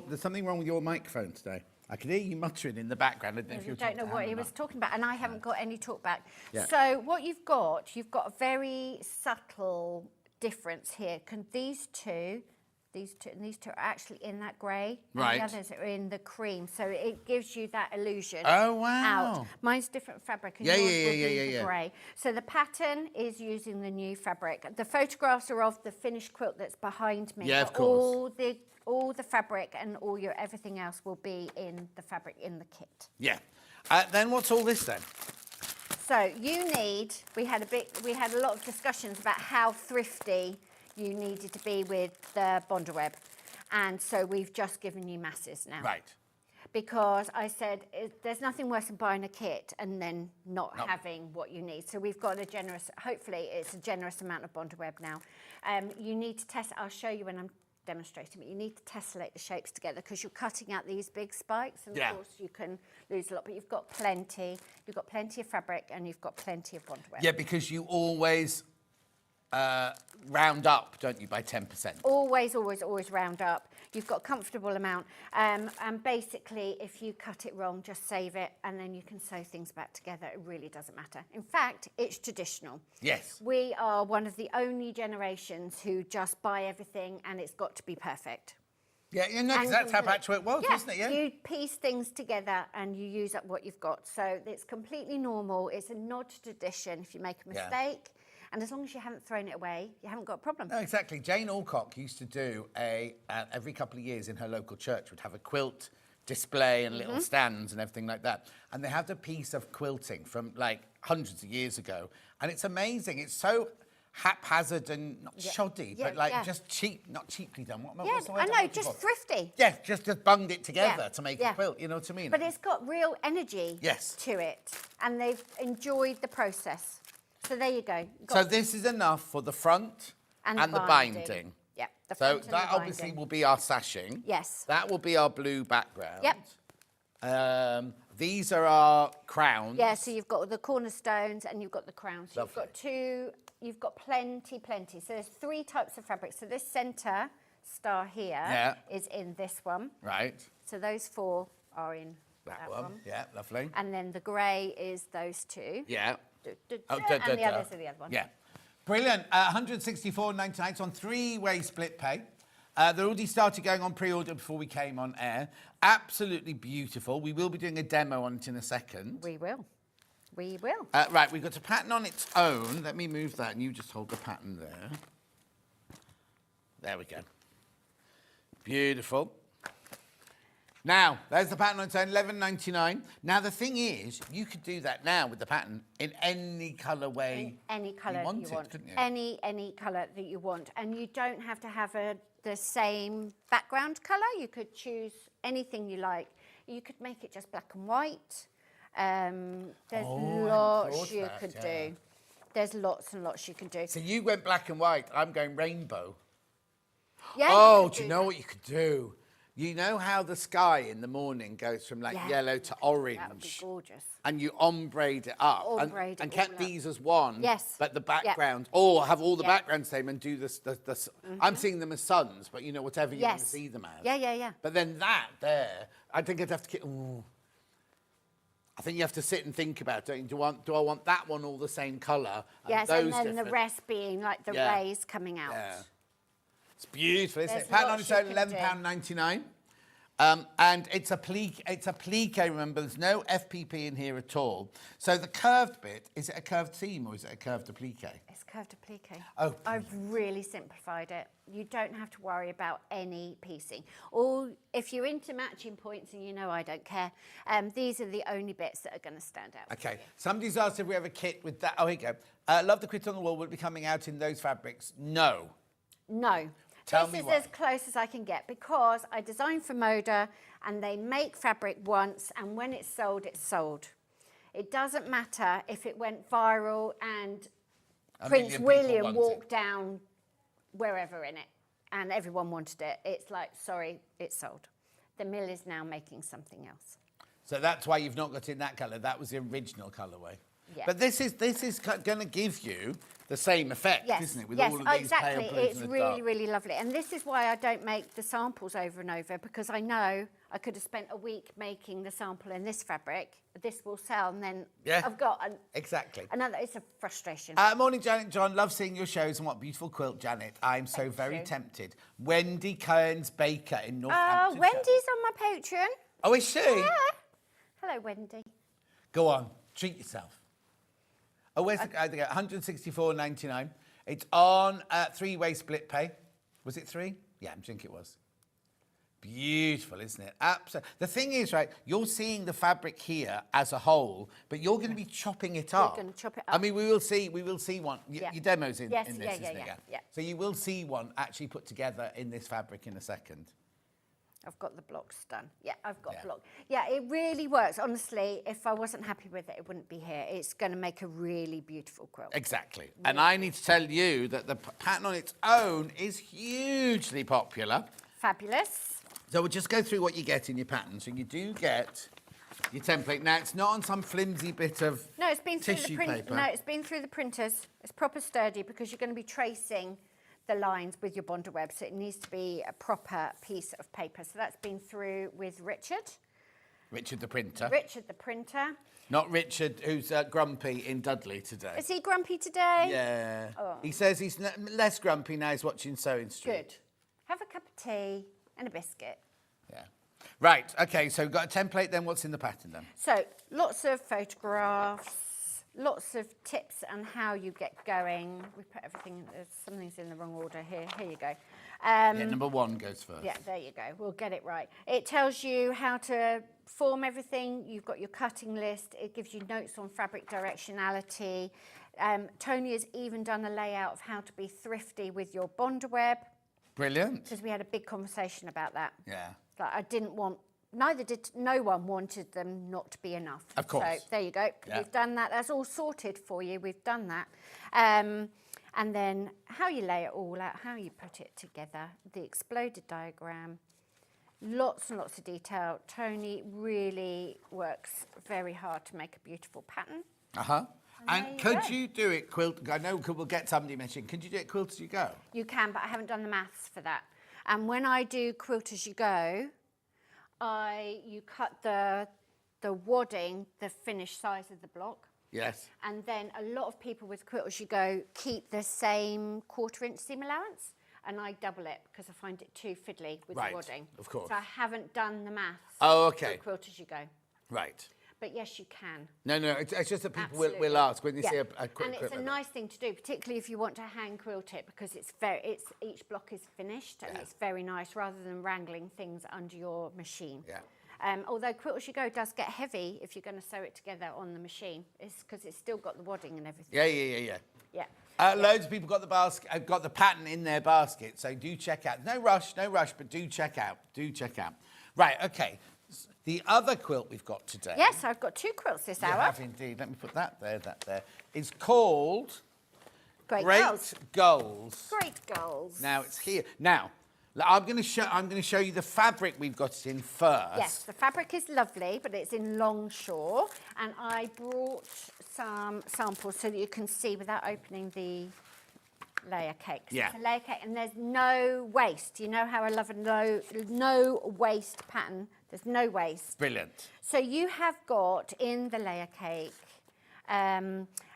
There's something wrong with your microphone today. I can hear you muttering in the background. I don't know what he was talking about, and I haven't got any talk back. Yeah. So what you've got a very subtle difference here. These two are actually in that grey, right. and the others are in the cream. So it gives you that illusion. Oh, wow. Out. Mine's different fabric, and yours will be the grey. So the pattern is using the new fabric. The photographs are of the finished quilt that's behind me. Yeah, of course. All the fabric and all your everything else will be in the fabric in the kit. Yeah. Then what's all this then? So we had a lot of discussions about how thrifty you needed to be with the Bonder web, and so we've just given you masses now. Right. Because I said there's nothing worse than buying a kit and then not having what you need. So we've got hopefully it's a generous amount of Bonder web now. You need to test. I'll show you when I'm demonstrating, but you need to tessellate the shapes together because you're cutting out these big spikes, and of course you can lose a lot, but you've got plenty of fabric and you've got plenty of Bonder web. Yeah, because you always round up, don't you, by 10%? Always round up. You've got a comfortable amount, and basically if you cut it wrong, just save it and then you can sew things back together. It really doesn't matter. In fact, it's traditional. Yes. We are one of the only generations who just buy everything and it's got to be perfect. Yeah, because that's how patchwork was, wasn't it? Yeah. You piece things together and you use up what you've got. So it's completely normal. It's a nod to tradition. If you make a mistake, and as long as you haven't thrown it away, you haven't got a problem. No, exactly. Jane Alcock used to do every couple of years in her local church would have a quilt display and little stands and everything like that. And they had a piece of quilting from like hundreds of years ago. And it's amazing. It's so haphazard and not shoddy, but like just cheap, not cheaply done. What's the word I I'm know, looking just for? thrifty. Yeah, just bunged it together to make a quilt, you know what I mean? But it's got real energy to it. And they've enjoyed the process. So there you go. So this is enough for the front and the binding. Yeah, the So front and that the obviously binding. will be our sashing. Yes. That will be our blue background. Yep. These are our crowns. Yeah, so you've got the cornerstones and you've got the crowns. So you've got plenty. So there's 3 types of fabric. So this centre star here is in this one. Right. So those 4 are in that one. Yeah, lovely. And then the grey is those 2. Yeah. And the others are the other one. Yeah. Brilliant. 164.99. It's on 3-way split pay. They're already started going on pre-order before we came on air. Absolutely beautiful. We will be doing a demo on it in a second. We will. Right, we've got a pattern on its own. Let me move that and you just hold the pattern there. There we go. Beautiful. Now, there's the pattern on its own, $11.99. Now, the thing is, you could do that now with the pattern in any colourway any colour you wanted, you want. couldn't you? Any colour that you want. And you don't have to have the same background colour. You could choose anything you like. You could make it just black and white. There's lots you could do. There's lots and lots you can do. So you went black and white. I'm going rainbow. Yeah, oh, do you know what you could do? You know how the sky in the morning goes from like yellow to orange? That would be gorgeous. And you ombre'd it up and kept these as one. Yes. But the background, or have all the background same and do this. I'm seeing them as suns, but you know, whatever you want to see them as. Yeah. But then that there, I think I'd have to I think you have to sit and think about it. Do I want that one all the same colour? Yes, and then the rest being like the rays coming out. Yeah. It's beautiful, isn't There's it? Pattern on lots its you own, can do. £11.99. And it's a plique, remember, there's no FPP in here at all. So the curved bit, is it a curved seam or is it a curved applique? It's curved applique. Oh. I've really simplified it. You don't have to worry about any piecing. Or if you're into matching points, and you know I don't care, these are the only bits that are going to stand out. Okay, somebody's asked if we have a kit with that. Oh, here you go. Love the Quilt on the Wall. Will it be coming out in those fabrics? No. No. Tell This me is why. as close as I can get because I designed for Moda and they make fabric once and when it's sold, it's sold. It doesn't matter if it went viral and Prince William walked down wherever in it and everyone wanted it. It's like, sorry, it's sold. The mill is now making something else. So that's why you've not got it in that colour. That was the original colourway. Yeah. But this is going to give you the same effect, Yes, isn't it? With yes, all of these exactly. pale blues It's and the really, dark. really lovely. And this is why I don't make the samples over and over because I know I could have spent a week making the sample in this fabric. This will sell and then I've got exactly. another. It's a frustration. Morning, Janet and John. Love seeing your shows and what beautiful quilt, Janet. I'm so very tempted. Wendy Kearns Baker in Northamptonshire. Wendy's on my Patreon. Oh, is she? Yeah. Hello, Wendy. Go on, treat yourself. Oh, where's the 164.99. It's on three-way split pay. Was it 3? Yeah, I think it was. Beautiful, isn't it? Absolutely. The thing is, right, you're seeing the fabric here as a whole, but you're going to be chopping it up. We're going to chop it up. I mean, we will see one. Your demo's in Yes, this, yeah, isn't it? yeah. So you will see one actually put together in this fabric in a second. I've got the blocks done. Yeah, I've got blocks. Yeah, it really works. Honestly, if I wasn't happy with it, it wouldn't be here. It's going to make a really beautiful quilt. Exactly. And I need to tell you that the pattern on its own is hugely popular. Fabulous. So we'll just go through what you get in your pattern. So you do get your template. Now, it's not on some flimsy bit of No, it's been through tissue the paper. No, it's been through the printers. It's proper sturdy because you're going to be tracing the lines with your Bonder web, so it needs to be a proper piece of paper. So that's been through with Richard. Richard the printer. Richard the printer. Not Richard, who's grumpy in Dudley today. Is he grumpy today? Yeah. Oh. He says he's less grumpy now he's watching Sewing Street. Good. Have a cup of tea and a biscuit. Yeah. Right, OK, so we've got a template then. What's in the pattern then? So lots of photographs, lots of tips on how you get going. We put everything, something's in the wrong order here. Here you go. Yeah, number 1 goes first. Yeah, there you go. We'll get it right. It tells you how to form everything. You've got your cutting list. It gives you notes on fabric directionality. Tony has even done a layout of how to be thrifty with your Bonder web. Brilliant. Because we had a big conversation about that. Yeah. Like I didn't want, no one wanted them not to be enough. Of course. So there you go. Yeah. We've done that. That's all sorted for you. We've done that. And then how you lay it all out, how you put it together, the exploded diagram, lots and lots of detail. Tony really works very hard to make a beautiful pattern. Uh-huh. And there you could go. you do it, Quilt? I know we'll get somebody mentioning. Could you do it Quilt as you go? You can, but I haven't done the maths for that. And when I do quilt as you go, you cut the wadding, the finished size of the block. Yes. And then a lot of people with quilt as you go keep the same 1/4 inch seam allowance, and I double it because I find it too fiddly with Right, the wadding. of course. So I haven't done the maths. Oh, okay. For quilt as you go. Right. But yes, you can. No, it's just that people Absolutely. will ask when they see a quilt. And it's a nice thing to do, particularly if you want to hand quilt it, because each block is finished and it's very nice rather than wrangling things under your machine. Yeah. Although quilt as you go does get heavy if you're going to sew it together on the machine, it's because it's still got the wadding and everything. Yeah. Yeah. Loads of people got the pattern in their basket, so do check out. No rush, but do check out. Right, okay. The other quilt we've got today. Yes, I've got 2 quilts this hour. You have indeed. Let me put that there. Is called Great Gulls. Great Gulls. Now it's here. Now, I'm going to show you the fabric we've got it in first. Yes, the fabric is lovely, but it's in longshore, and I brought some samples so that you can see without opening the layer cake. So Yeah. it's a layer cake, and there's no waste. You know how I love a no waste pattern. There's no waste. Brilliant. So you have got in the layer cake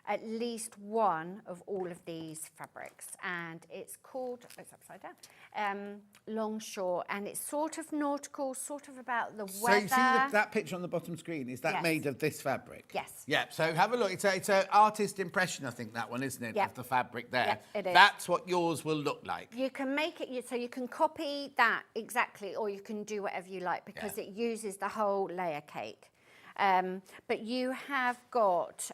at least one of all of these fabrics, and it's called, it's upside down, Longshore, and it's sort of nautical, sort of about the So weather. you see that picture on the bottom screen, is that Yes. made of this fabric? Yes. Yeah, so have a look. It's an artist impression, I think, that one, isn't it, Yep. of the fabric there? Yep, it is. That's what yours will look like. You can make it, so you can copy that exactly, or you can do whatever you like, because it uses the whole layer cake. But you have got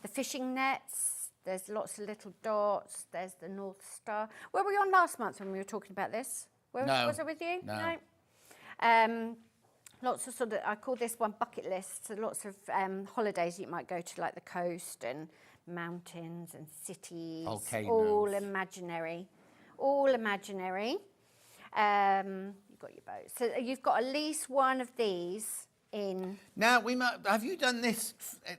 the fishing nets, there's lots of little dots, there's the North Star. Where were you on last month when we were talking about this? No. Was it with you? No. Lots of sort of, I call this one bucket lists, so lots of holidays you might go to, like the coast and mountains and cities. Volcanoes. All imaginary. All imaginary. You've got your boat. So you've got at least one of these in. Now, have you done this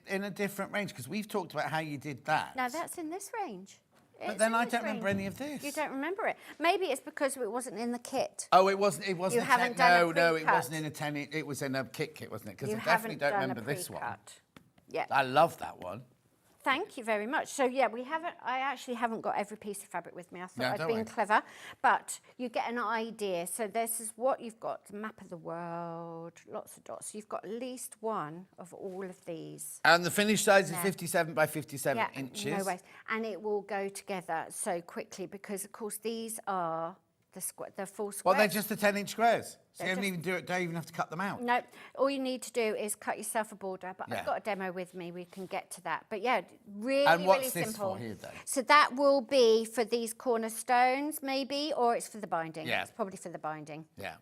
in a different range? Because we've talked about how you did that. No, that's in this range. But It's then in I this don't remember range. any of this. You don't remember it. Maybe it's because it wasn't in the kit. Oh, it wasn't. It wasn't. You haven't done a no, it pre-cut. wasn't in a 10. It was in a kit, wasn't it? Because You I definitely haven't don't done remember a this one. pre-cut. Yeah. I love that one. Thank you very much. So yeah, I actually haven't got every piece of fabric with me. I thought No, I'd don't been worry. clever, but you get an idea. So this is what you've got: the map of the world, lots of dots. So you've got at least one of all of these. And the finished size is No. 57 by 57 Yeah, inches. no ways. And it will go together so quickly because, of course, these are the full squares. Well, they're just the 10-inch squares. So They're you don't even have to cut them out. No, all you need to do is cut yourself a border, but Yeah. I've got a demo with me, we can get to that. But yeah, really, And what's really this simple. for here, then? So that will be for these cornerstones, maybe, or it's for the binding. Yeah. It's probably for the binding. Yeah.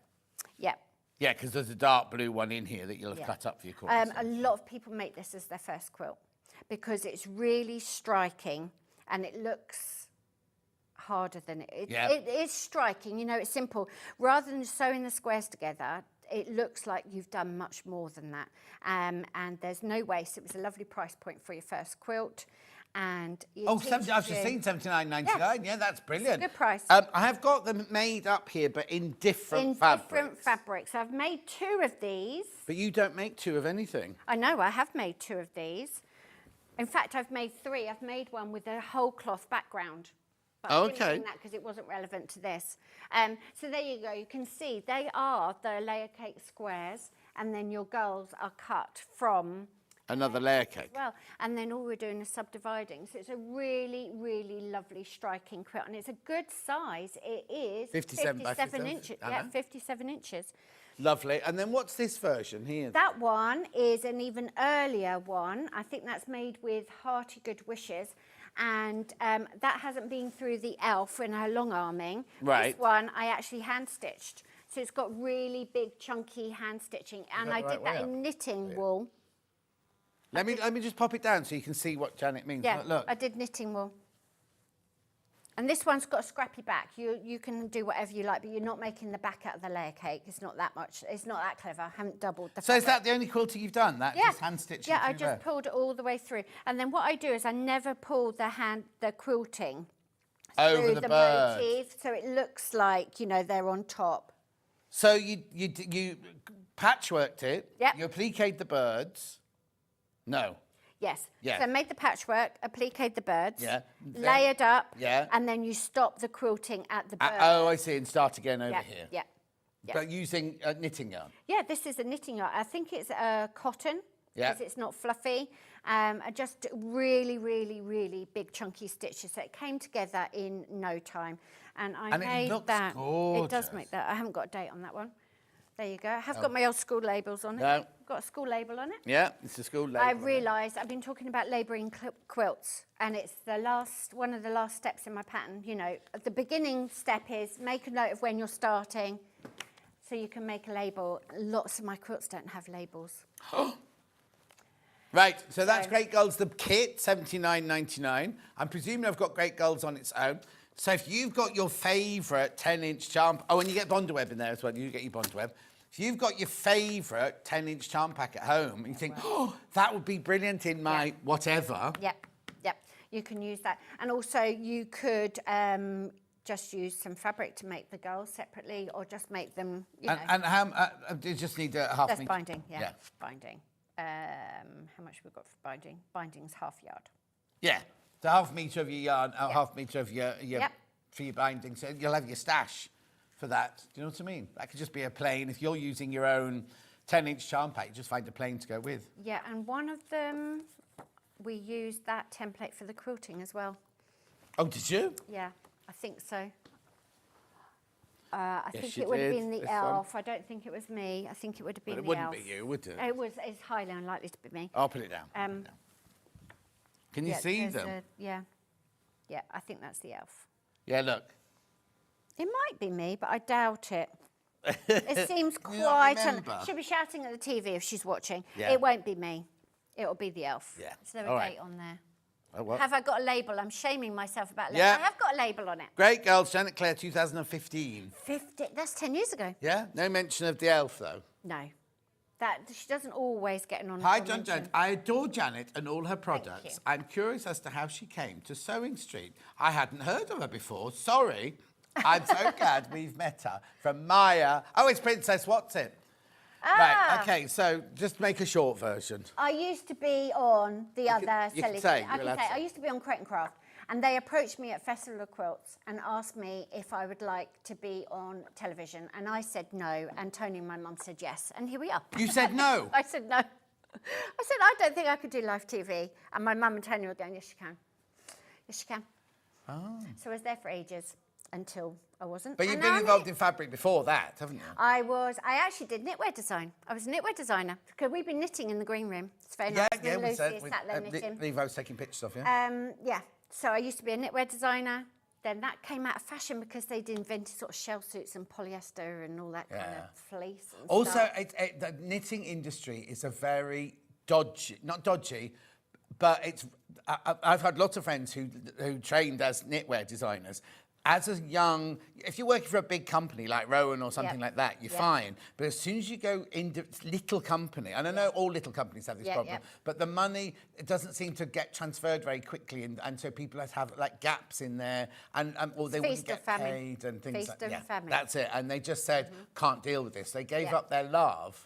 Yeah. Yeah, because there's a dark blue one in here that you'll have Yeah. cut up for your corners. A lot of people make this as their first quilt because it's really striking and it looks harder than it. Yeah. It is striking, you know, it's simple. Rather than sewing the squares together, it looks like you've done much more than that. And there's no waste. It was a lovely price point for your first quilt. And it Oh, teaches I've just you- seen £79.99. Yeah, that's brilliant. good price. I have got them made up here, but in different fabrics. different fabrics. I've made 2 of these. But you don't make 2 of anything. I know, I have made 2 of these. In fact, I've made 3. I've made one with a whole cloth background. But I didn't Okay. bring that because it wasn't relevant to this. So there you go. You can see they are the layer cake squares, and then your gulls are cut from Another layer cake. well. And then all we're doing is subdividing. So it's a really, really lovely striking quilt, and it's a good size. It is 57 by 57, inches. I Yeah, know. 57 inches. Lovely. And then what's this version here? That one is an even earlier one. I think that's made with Hearty Good Wishes. And that hasn't been through the elf in her long arming. Right. This one I actually hand stitched. So it's got really big chunky hand stitching. And that I the did right that way in up? knitting wool. Let me just pop it down so you can see what Janet means. Yeah, Look. I did knitting wool. And this one's got a scrappy back. You can do whatever you like, but you're not making the back out of the layer cake. It's not that much. It's not that clever. I haven't doubled the So is fabric. that the only quilting you've done? That just hand stitching? Yeah, I through just there? pulled it all the way through. And then what I do is I never pull the quilting Over through the the bird. motif, so it looks like, you know, they're on top. So you patchworked it. Yep. You appliqued the birds. No. Yes. Yeah. So I made the patchwork, appliqued the birds, Yeah. layered up, Yeah. and then you stop the quilting at the bird. Oh, I see. And start again over yeah, here. yeah. Yeah. But using knitting yarn. Yeah, this is a knitting yarn. I think it's cotton Yeah. because it's not fluffy. Just really, really, really big chunky stitches. So it came together in no time. And I And it made looks that. It gorgeous. does make that. I haven't got a date on that one. There you go. I have got my old school labels on it. No. Got a school label on it. Yeah, it's a school label. I realised I've been talking about labouring quilts, and it's one of the last steps in my pattern. You know, the beginning step is make a note of when you're starting, so you can make a label. Lots of my quilts don't have labels. Right, so that's Great Gulls, the kit, $79.99. I'm presuming I've got Great Gulls on its own. So if you've got your favourite 10-inch charm... Oh, and you get Bondaweb in there as well. You get your Bondaweb. If you've got your favourite 10-inch charm pack at home, and you think, oh, that would be brilliant in my whatever... Yep, yep. You can use that. And also you could just use some fabric to make the gulls separately, or just make them, you know. And how... you just need a half That's metre. binding, yeah, binding. how much we've got for binding? Binding's ½ yard. Yeah. So ½ metre of your yarn, ½ metre of your Yep. for your binding. So you'll have your stash for that. Do you know what I mean? That could just be a plain. If you're using your own 10-inch charm pack, you just find a plain to go with. Yeah, and one of them, we used that template for the quilting as well. Oh, did you? Yeah, I think so. I Yes, think you it would have did, been the this one. elf. I don't think it was me. I think it would have been But it the wouldn't elf. be you, would it? It's highly unlikely to be me. I'll put it down. Put it down. Can you Yeah, see there's them? yeah. Yeah, I think that's the elf. Yeah, look. It might be me, but I doubt it. It seems Can you not quite... remember? She'll be shouting at the TV if she's watching. Yeah. It won't be me. It'll be the elf. Yeah. Is there All a right. date on there? Oh, what? Have I got a label? I'm shaming myself about label. Yeah. I have got a label on it. Great girls, Janet Clare, 2015. 50. That's 10 years ago. Yeah? No mention of the elf, though. No. She doesn't always get an honourable Hi, John mention. Jones. I adore Janet and all her products. you. I'm curious as to how she came to Sewing Street. I hadn't heard of her before. Sorry. I'm so glad we've met her. From Maya. Oh, it's Princess What's It. Right, okay, so just make a short version. I used to be on the other you can selling. say, I you're can allowed say to. I used to be on Crate and Craft, and they approached me at Festival of Quilts and asked me if I would like to be on television, and I said no, and Tony and my mum said yes, and here we are. You said no? I said no. I said I don't think I could do live TV, and my mum and Tony were going, yes you can, yes you can. Oh. So I was there for ages until I wasn't. But you've And been now I'm involved in fabric before that, haven't you? I actually did knitwear design. I was a knitwear designer because we've been knitting in the green room. It's very nice. Me and Lucy is sat there knitting. Levo was taking pictures of you. Yeah. So I used to be a knitwear designer. Then that came out of fashion because they'd invented sort of shell suits and polyester and all that kind of fleece and Also, stuff. the knitting industry is a very dodgy, not dodgy, but it's. I've had lots of friends who trained as knitwear designers. As a young, if you're working for a big company like Rowan or something like that, you're fine. But as soon as you go into little company, and I know all little companies have this problem, but the money, it doesn't seem to get transferred very quickly, and so people have like gaps in there, or they wouldn't get paid and things like that. Yeah, that's it. And they just said, can't deal with this. They gave up their love.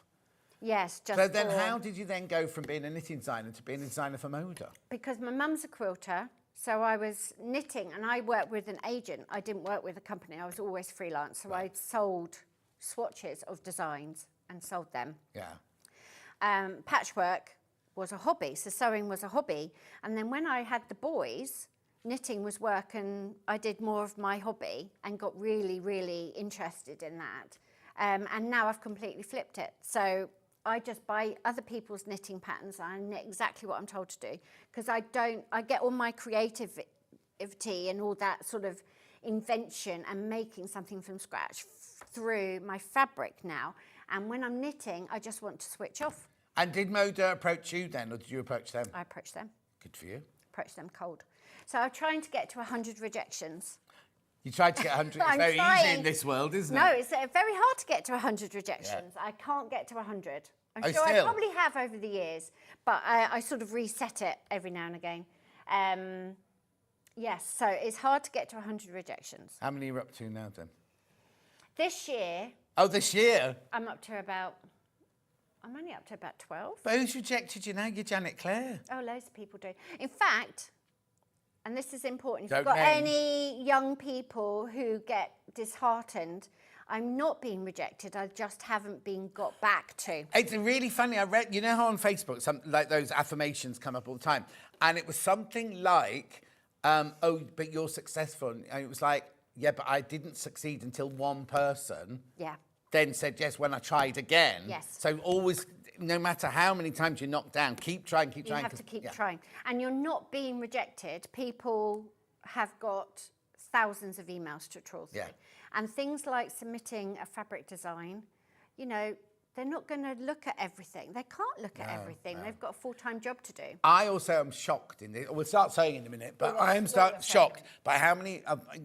Yes, just So then how did you then go from being a knitting designer to being a designer for Moda? Because my mum's a quilter, so I was knitting, and I worked with an agent. I didn't work with a company. I was always freelance, so I sold swatches of designs and sold them. Yeah. Patchwork was a hobby, so sewing was a hobby. And then when I had the boys, knitting was work, and I did more of my hobby and got really, really interested in that. And now I've completely flipped it. So I just buy other people's knitting patterns and I knit exactly what I'm told to do, because I get all my creativity and all that sort of invention and making something from scratch through my fabric now. And when I'm knitting, I just want to switch off. And did Moda approach you then, or did you approach them? I approach them. Good for you. Approach them cold. So I'm trying to get to 100 rejections. You tried to get 100. It's I'm very easy trying. in this world, isn't it? No, it's very hard to get to 100 rejections. I can't get to 100. I'm sure I probably have over the years, but I sort of reset it every now and again. Yes, so it's hard to get to 100 rejections. How many are you up to now, then? This year... Oh, this year? I'm only up to about 12. But who's rejected you now? You're Janet Clare. Oh, loads of people do. In fact, and this is important, if Don't you've got name. any young people who get disheartened, I'm not being rejected, I just haven't been got back to. It's really funny. I read, you know how on Facebook, some like those affirmations come up all the time, and it was something like, "Oh, but you're successful," and it was like, "Yeah, but I didn't succeed until one person." Yeah. Then said yes when I tried again. Yes. So always, no matter how many times you're knocked down, keep trying, keep trying. You have to keep trying. And you're not being rejected. People have got thousands of emails to trawl through. Yeah. And things like submitting a fabric design, you know, they're not going to look at everything. They can't look at everything. They've got a full-time job to do. I also am shocked in this. We'll start saying in a minute, but I am shocked by how many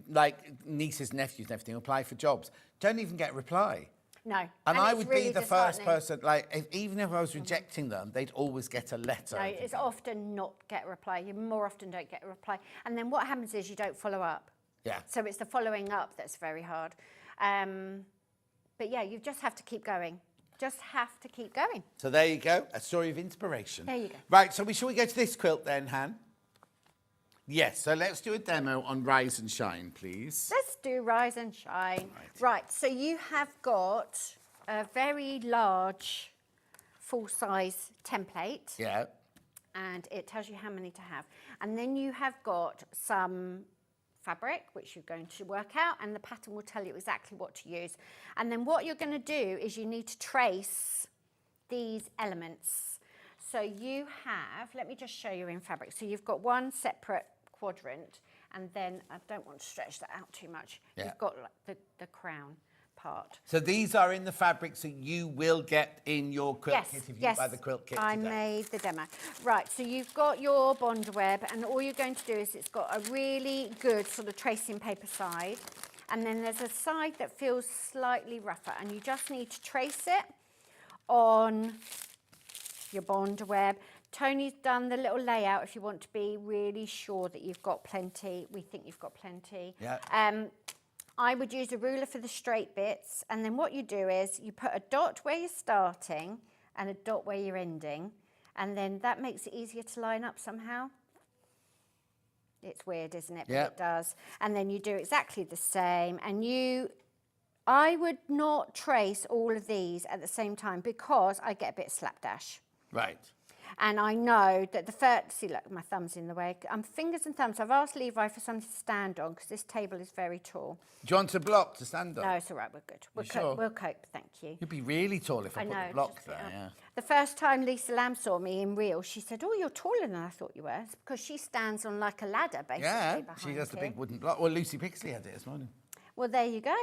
like nieces, nephews, and everything apply for jobs. Don't even get a reply. No. And I it's would really be the first disheartening. person, like, even if I was rejecting them, they'd always get a letter. No, it's often not get a reply. You more often don't get a reply. And then what happens is you don't follow up. Yeah. So it's the following up that's very hard. But yeah, you just have to keep going. just have to keep going. So there you go, a story of inspiration. There you go. Right, so shall we go to this quilt then, Han? Yes, so let's do a demo on Rise and Shine, please. Let's do Rise and Shine. Right, so you have got a very large full-size template. Yeah. And it tells you how many to have. And then you have got some fabric, which you're going to work out, and the pattern will tell you exactly what to use. And then what you're going to do is you need to trace these elements. So you have, let me just show you in fabric. So you've got one separate quadrant, and then I don't want to stretch that out too much. Yeah. You've got like the crown part. So these are in the fabrics that you will get in your quilt kit if you buy the quilt kit I today. made the demo. Right, so you've got your bond web, and all you're going to do is it's got a really good sort of tracing paper side, and then there's a side that feels slightly rougher, and you just need to trace it on your bond web. Tony's done the little layout if you want to be really sure that you've got plenty. We think you've got plenty. Yeah. I would use a ruler for the straight bits, and then what you do is you put a dot where you're starting and a dot where you're ending, and then that makes it easier to line up somehow. It's weird, isn't it? But Yeah. it does. And then you do exactly the same, and I would not trace all of these at the same time because I get a bit slapdash. Right. And I know that the first, see, look, my thumb's in the way. I'm fingers and thumbs. I've asked Levi for something to stand on because this table is very tall. Do you want a block to stand on? No, it's all right. We're good. Sure? We'll cope. Thank you. You'd be really tall if I put the block just there, yeah. The first time Lisa Lamb saw me in real, she said, "Oh, you're taller than I thought you were," it's because she stands on like a ladder, basically. Yeah, behind she does the here. big wooden block. Well, Lucy Picksley had it this morning. Well, there you go.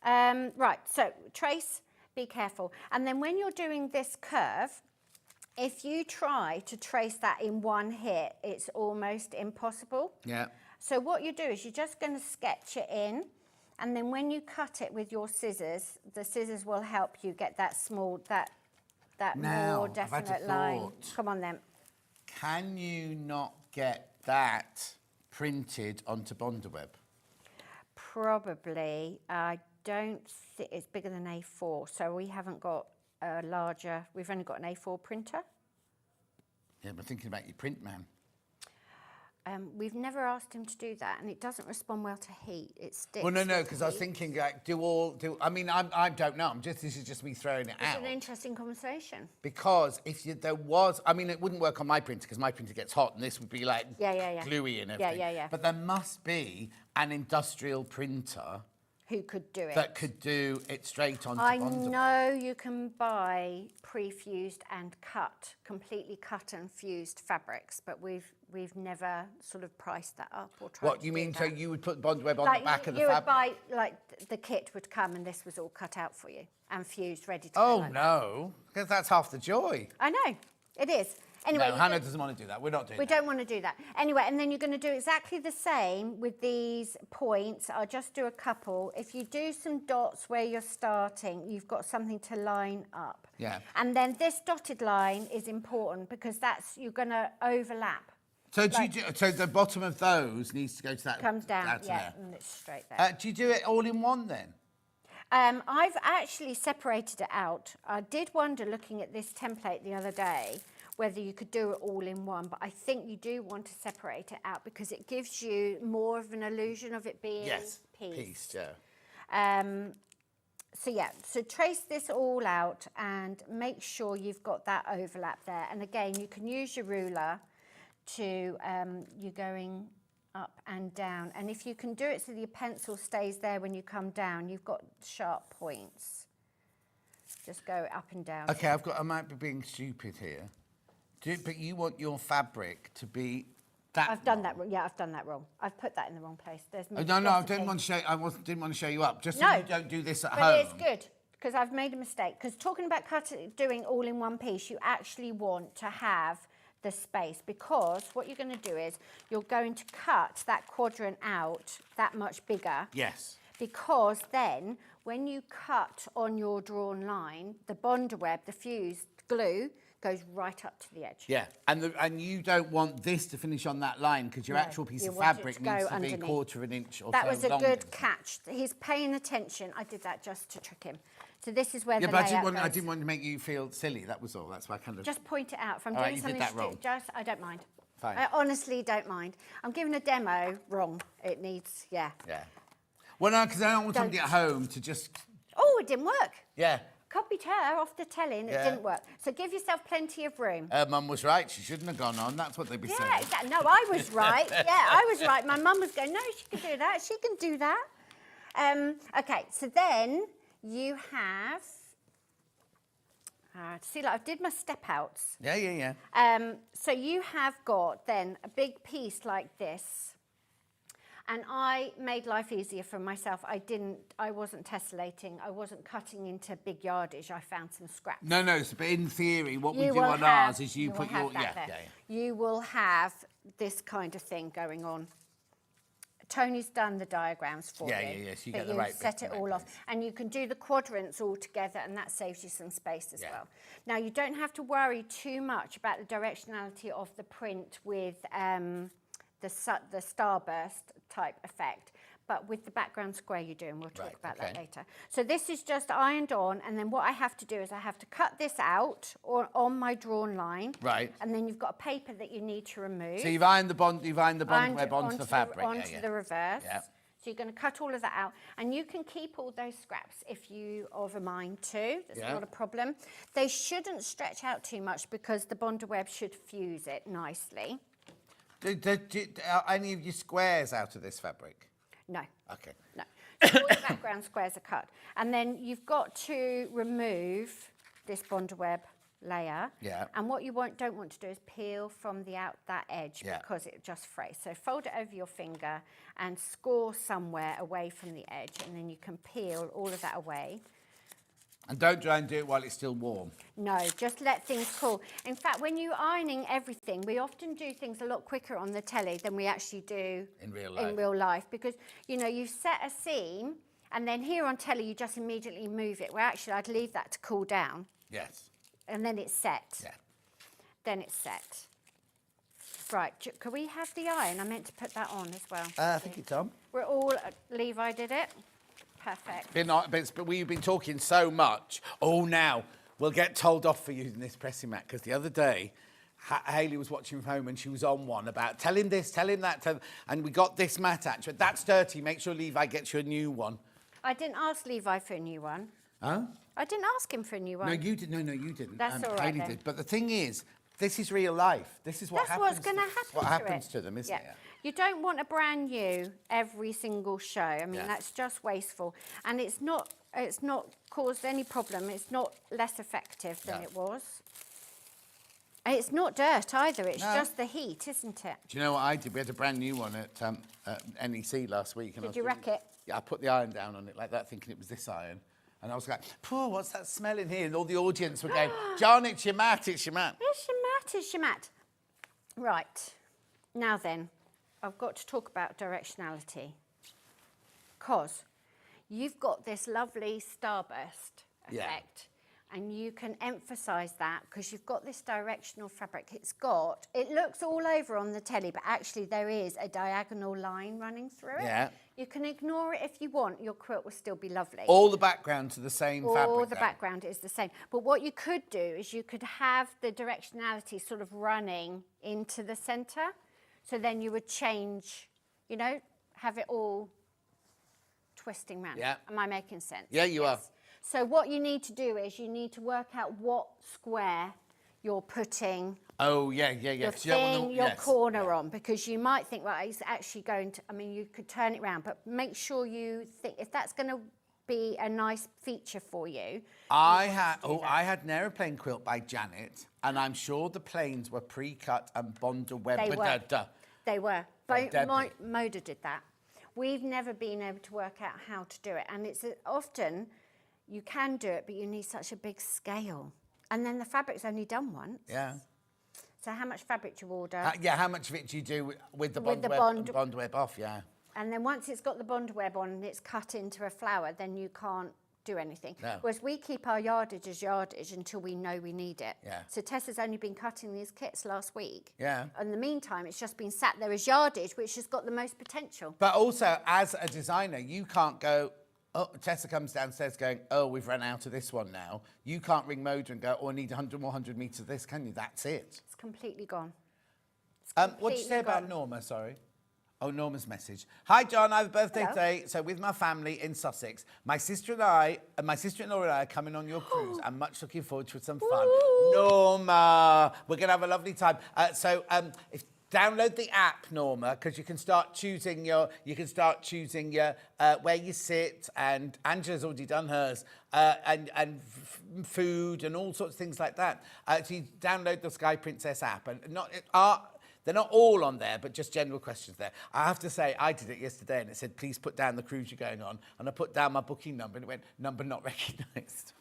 Right, so trace, be careful. And then when you're doing this curve, if you try to trace that in one hit, it's almost impossible. Yeah. So what you do is you're just going to sketch it in, and then when you cut it with your scissors, the scissors will help you get that small, that Now, more I've had a definite line. thought. Come on then. Can you not get that printed onto Bonderweb? Probably. I don't think it's bigger than A4, so we haven't got a larger, we've only got an A4 printer. Yeah, but thinking about your print man. We've never asked him to do that, and it doesn't respond well to heat. It sticks. Well, no, with because I was heat. thinking, like, I mean, I don't know. This is just me throwing it It's out. an interesting conversation. Because if there was, I mean, it wouldn't work on my printer because my printer gets hot and this would be like Yeah. gluey and everything. Yeah. But there must be an industrial printer Who could do it? that could do it straight onto I Bonderweb. know you can buy pre-fused and completely cut and fused fabrics, but we've never sort of priced that up or tried What to you do mean? that. So you would put Bonderweb on Like the back of the you fabric? would buy, like the kit would come and this was all cut out for you and fused, ready to go. Oh like that. no, because that's half the joy. I know, it is. Anyway, No, Hannah doesn't want to do that. We're not doing we that. don't want to do that. Anyway, and then you're going to do exactly the same with these points. I'll just do a couple. If you do some dots where you're starting, you've got something to line up. Yeah. And then this dotted line is important because you're going to overlap. So so the bottom of those needs to go to that. Comes down, that to yeah, there. and it's straight there. Do you do it all in one then? I've actually separated it out. I did wonder, looking at this template the other day, whether you could do it all in one, but I think you do want to separate it out because it gives you more of an illusion of it being pieced. Yeah. So trace this all out and make sure you've got that overlap there. And again, you can use your ruler to, you're going up and down. And if you can do it so your pencil stays there when you come down, you've got sharp points. Just go up and down. Okay, I might be being stupid here. But you want your fabric to be that. I've done that wrong. Yeah, I've done that wrong. I've put that in the wrong place. There's No, I didn't want to show. Didn't want to show you up. Just so No, you don't do this at but home. it's good because I've made a mistake. Because talking about doing all in one piece, you actually want to have the space, because what you're going to do is you're going to cut that quadrant out that much bigger. Yes. Because then when you cut on your drawn line, the Bonderweb, the fused glue, goes right up to the edge. Yeah, and you don't want this to finish on that line because your No, actual piece you of want it fabric to go needs to be underneath. 1/4 of an inch or That so was a longer. good catch. He's paying attention. I did that just to trick him. So this is where Yeah, the but layout I goes. didn't want to make you feel silly. That was all. That's why I kind of... Just point it out. If I'm All right, doing you did something that wrong. I don't mind. Fine. I honestly don't mind. I'm giving a demo wrong. It needs, yeah. Yeah. Well, no, because I don't want Don't. somebody at home to just... Oh, it didn't work. Yeah. Copied her off the telly and it Yeah. didn't work. So give yourself plenty of room. Her mum was right. She shouldn't have gone on. That's what they'd be saying. Yeah, exactly. No, I was right. Yeah, I was right. My mum was going, no, she can do that. She can do that. Okay, so then you have... see, like I did my step outs. Yeah. So you have got then a big piece like this. And I made life easier for myself. I wasn't tessellating. I wasn't cutting into big yardage. I found some scraps. No, but in theory, what we You do will on have- ours is you will put have your... that Yeah. there. You will have this kind of thing going on. Tony's done the diagrams for Yeah, you. yeah. So you but get the right set bits it and all right off. bits. And you can do the quadrants all together, and that saves you some space as Yeah. well. Now, you don't have to worry too much about the directionality of the print with the starburst type effect. But with the background square you do, and we'll talk about that later. So this is just ironed on, and then what I have to do is I have to cut this out on my drawn line. Right. And then you've got a paper that you need to remove. So you've ironed the bond web onto the fabric. Onto the reverse. Yeah. So you're going to cut all of that out, and you can keep all those scraps if you have a mind to. That's not a problem. They shouldn't stretch out too much because the bonder web should fuse it nicely. Are any of your squares out of this fabric? No. Okay. No. So all the background squares are cut. And then you've got to remove this bonder web layer. Yeah. And what you don't want to do is peel from that edge because it just frays. So fold it over your finger and score somewhere away from the edge, and then you can peel all of that away. And don't try and do it while it's still warm. No, just let things cool. In fact, when you're ironing everything, we often do things a lot quicker on the telly than we actually do In real life. Because, you know, you set a seam, and then here on telly, you just immediately move it. Well, actually, I'd leave that to cool down. Yes. And then it's set. Yeah. Then it's set. Right, can we have the iron? I meant to put that on as well. I think it's on. We're all, Levi did it. Perfect. But we've been talking so much. Oh, now we'll get told off for using this pressing mat, because the other day Hayley was watching from home and she was on one about tell him this, tell him that, and we got this mat actually. That's dirty. Make sure Levi gets you a new one. I didn't ask Levi for a new one. Huh? I didn't ask him for a new one. No, you did. No, you didn't. That's all right Hayley then. did. But the thing is, this is real life. This is what That's happens. what's going to happen. What happens it. to them, isn't Yeah. it? You don't want a brand new every single show. I mean, Yeah. that's just wasteful, and it's not caused any problem. It's not less effective than it was. And it's not dirt either. It's just the heat, isn't it? Do you know what I did? We had a brand new one at NEC last week. And Did you wreck it? Yeah, I put the iron down on it like that, thinking it was this iron. And I was like, "Poor, what's that smell in here?" And all the audience were going, "John, it's your mat, it's your mat." It's your mat, it's your mat. Right. Now then, I've got to talk about directionality. Because you've got this lovely starburst effect. And you can emphasise that because you've got this directional fabric. It looks all over on the telly, but actually there is a diagonal line running through it. Yeah. You can ignore it if you want. Your quilt will still be lovely. All the background to the same fabric. All the though. background is the same. But what you could do is you could have the directionality sort of running into the centre. So then you would change, you know, have it all twisting round. Yeah. Am I making sense? Yeah, you are. So what you need to do is you need to work out what square you're putting Oh, yeah. your So you don't want thing, the- your yes. corner on, because you might think, well, it's actually going to, I mean, you could turn it round, but make sure you think, if that's going to be a nice feature for you. I had an aeroplane quilt by Janet, and I'm sure the planes were pre-cut and bonder web. They were. They were. Deadly. Moda did that. We've never been able to work out how to do it, and it's often you can do it, but you need such a big scale, and then the fabric's only done once. Yeah. So how much fabric do you order? How much of it do you do with the With bond web off? Yeah. And then once it's got the bond web on and it's cut into a flower, then you can't do anything. No. Whereas we keep our yardage as yardage until we know we need it. Yeah. So Tessa's only been cutting these kits last week. Yeah. In the meantime, it's just been sat there as yardage, which has got the most potential. But also, as a designer, you can't go, Oh, Tessa comes downstairs going, oh, we've run out of this one now. You can't ring Moda and go, oh, I need 100 metres of this, can you? That's it. It's completely gone. What did you say about Norma, sorry? Oh, Norma's message. Hi, John, I have a birthday today. So with my family in Sussex, my sister-in-law and I are coming on your cruise. I'm much looking forward to some fun. Norma, we're going to have a lovely time. Download the app, Norma, because you can start choosing your where you sit, and Angela's already done hers, and food and all sorts of things like that. So you download the Sky Princess app, and they're not all on there, but just general questions there. I have to say, I did it yesterday, and it said, please put down the cruise you're going on, and I put down my booking number, and it went, number not recognised.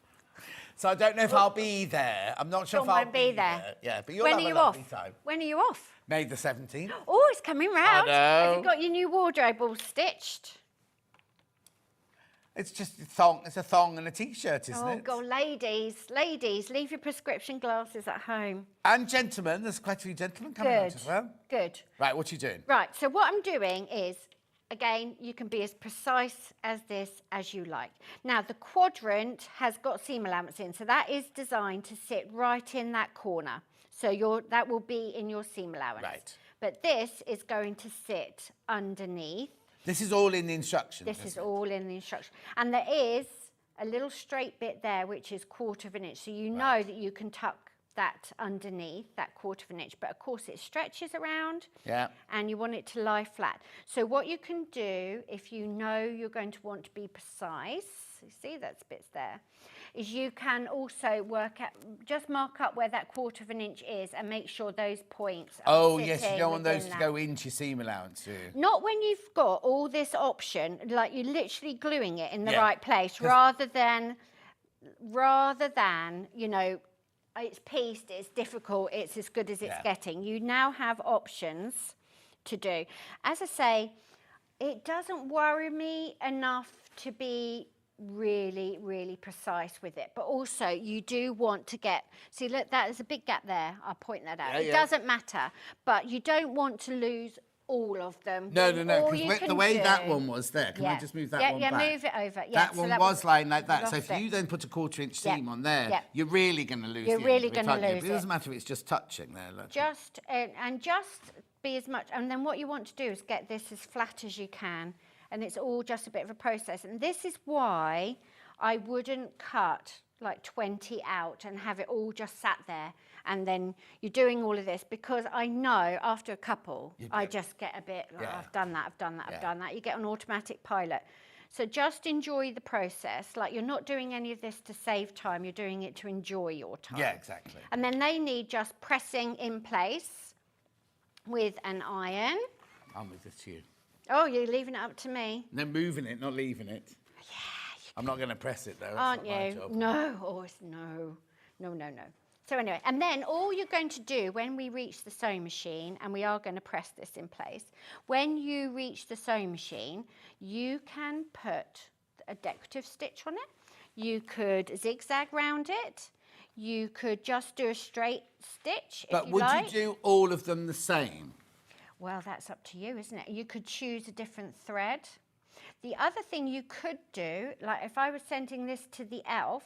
So I don't know if I'll be there. I'm not sure if I'll be there. Yeah, but you'll have a lovely time. When are you off? May the 17th. Oh, it's coming round. I know. Have you got your new wardrobe all stitched? It's just a thong. It's a thong and a t-shirt, isn't it? Oh, God, ladies, leave your prescription glasses at home. And gentlemen, there's quite a few gentlemen coming out as well. Good. Right, what are you doing? Right, so what I'm doing is, again, you can be as precise as this as you like. Now, the quadrant has got seam allowance in, so that is designed to sit right in that corner. So that will be in your seam allowance. Right. But this is going to sit underneath. This is all in the instructions. This is all in the instructions. And there is a little straight bit there, which is 1/4 of an inch. So you know that you can tuck that underneath, that 1/4 of an inch. But of course it stretches around. Yeah. And you want it to lie flat. So what you can do, if you know you're going to want to be precise, you see that's bits there, is you can also just mark up where that 1/4 of an inch is and make sure those points are sitting yes, you don't want those to that. go into your seam allowance, do you? Not when you've got all this option, like you're literally gluing it in the right place, rather than, you know, it's pieced, it's difficult, it's as good as it's getting. You now have options to do. As I say, it doesn't worry me enough to be really, really precise with it. But also, you do want to get... See, look, there's a big gap there. I'll point that out. It doesn't matter. But you don't want to lose all of them. No, because the way that one was there, can I just move that one back? Yeah, move it over. That one was lying like that. So if you then put a 1/4 inch seam on there, you're really going to lose it. You're really going to lose it. It doesn't matter if it's just touching there. Look. Just be as much... And then what you want to do is get this as flat as you can. And it's all just a bit of a process. And this is why I wouldn't cut like 20 out and have it all just sat there. And then you're doing all of this, because I know after a couple, I just get a bit, like, I've done that. You get an automatic pilot. So just enjoy the process. Like, you're not doing any of this to save time. You're doing it to enjoy your time. Yeah, exactly. And then they need just pressing in place with an iron. I'm with this to you. Oh, you're leaving it up to me. They're moving it, not leaving it. Yeah. I'm not going to press it, though. Aren't you? No. Oh, no. So anyway, and then all you're going to do when we reach the sewing machine, and we are going to press this in place, when you reach the sewing machine, you can put a decorative stitch on it. You could zigzag round it. You could just do a straight stitch if you like. But would you do all of them the same? Well, that's up to you, isn't it? You could choose a different thread. The other thing you could do, like if I was sending this to the elf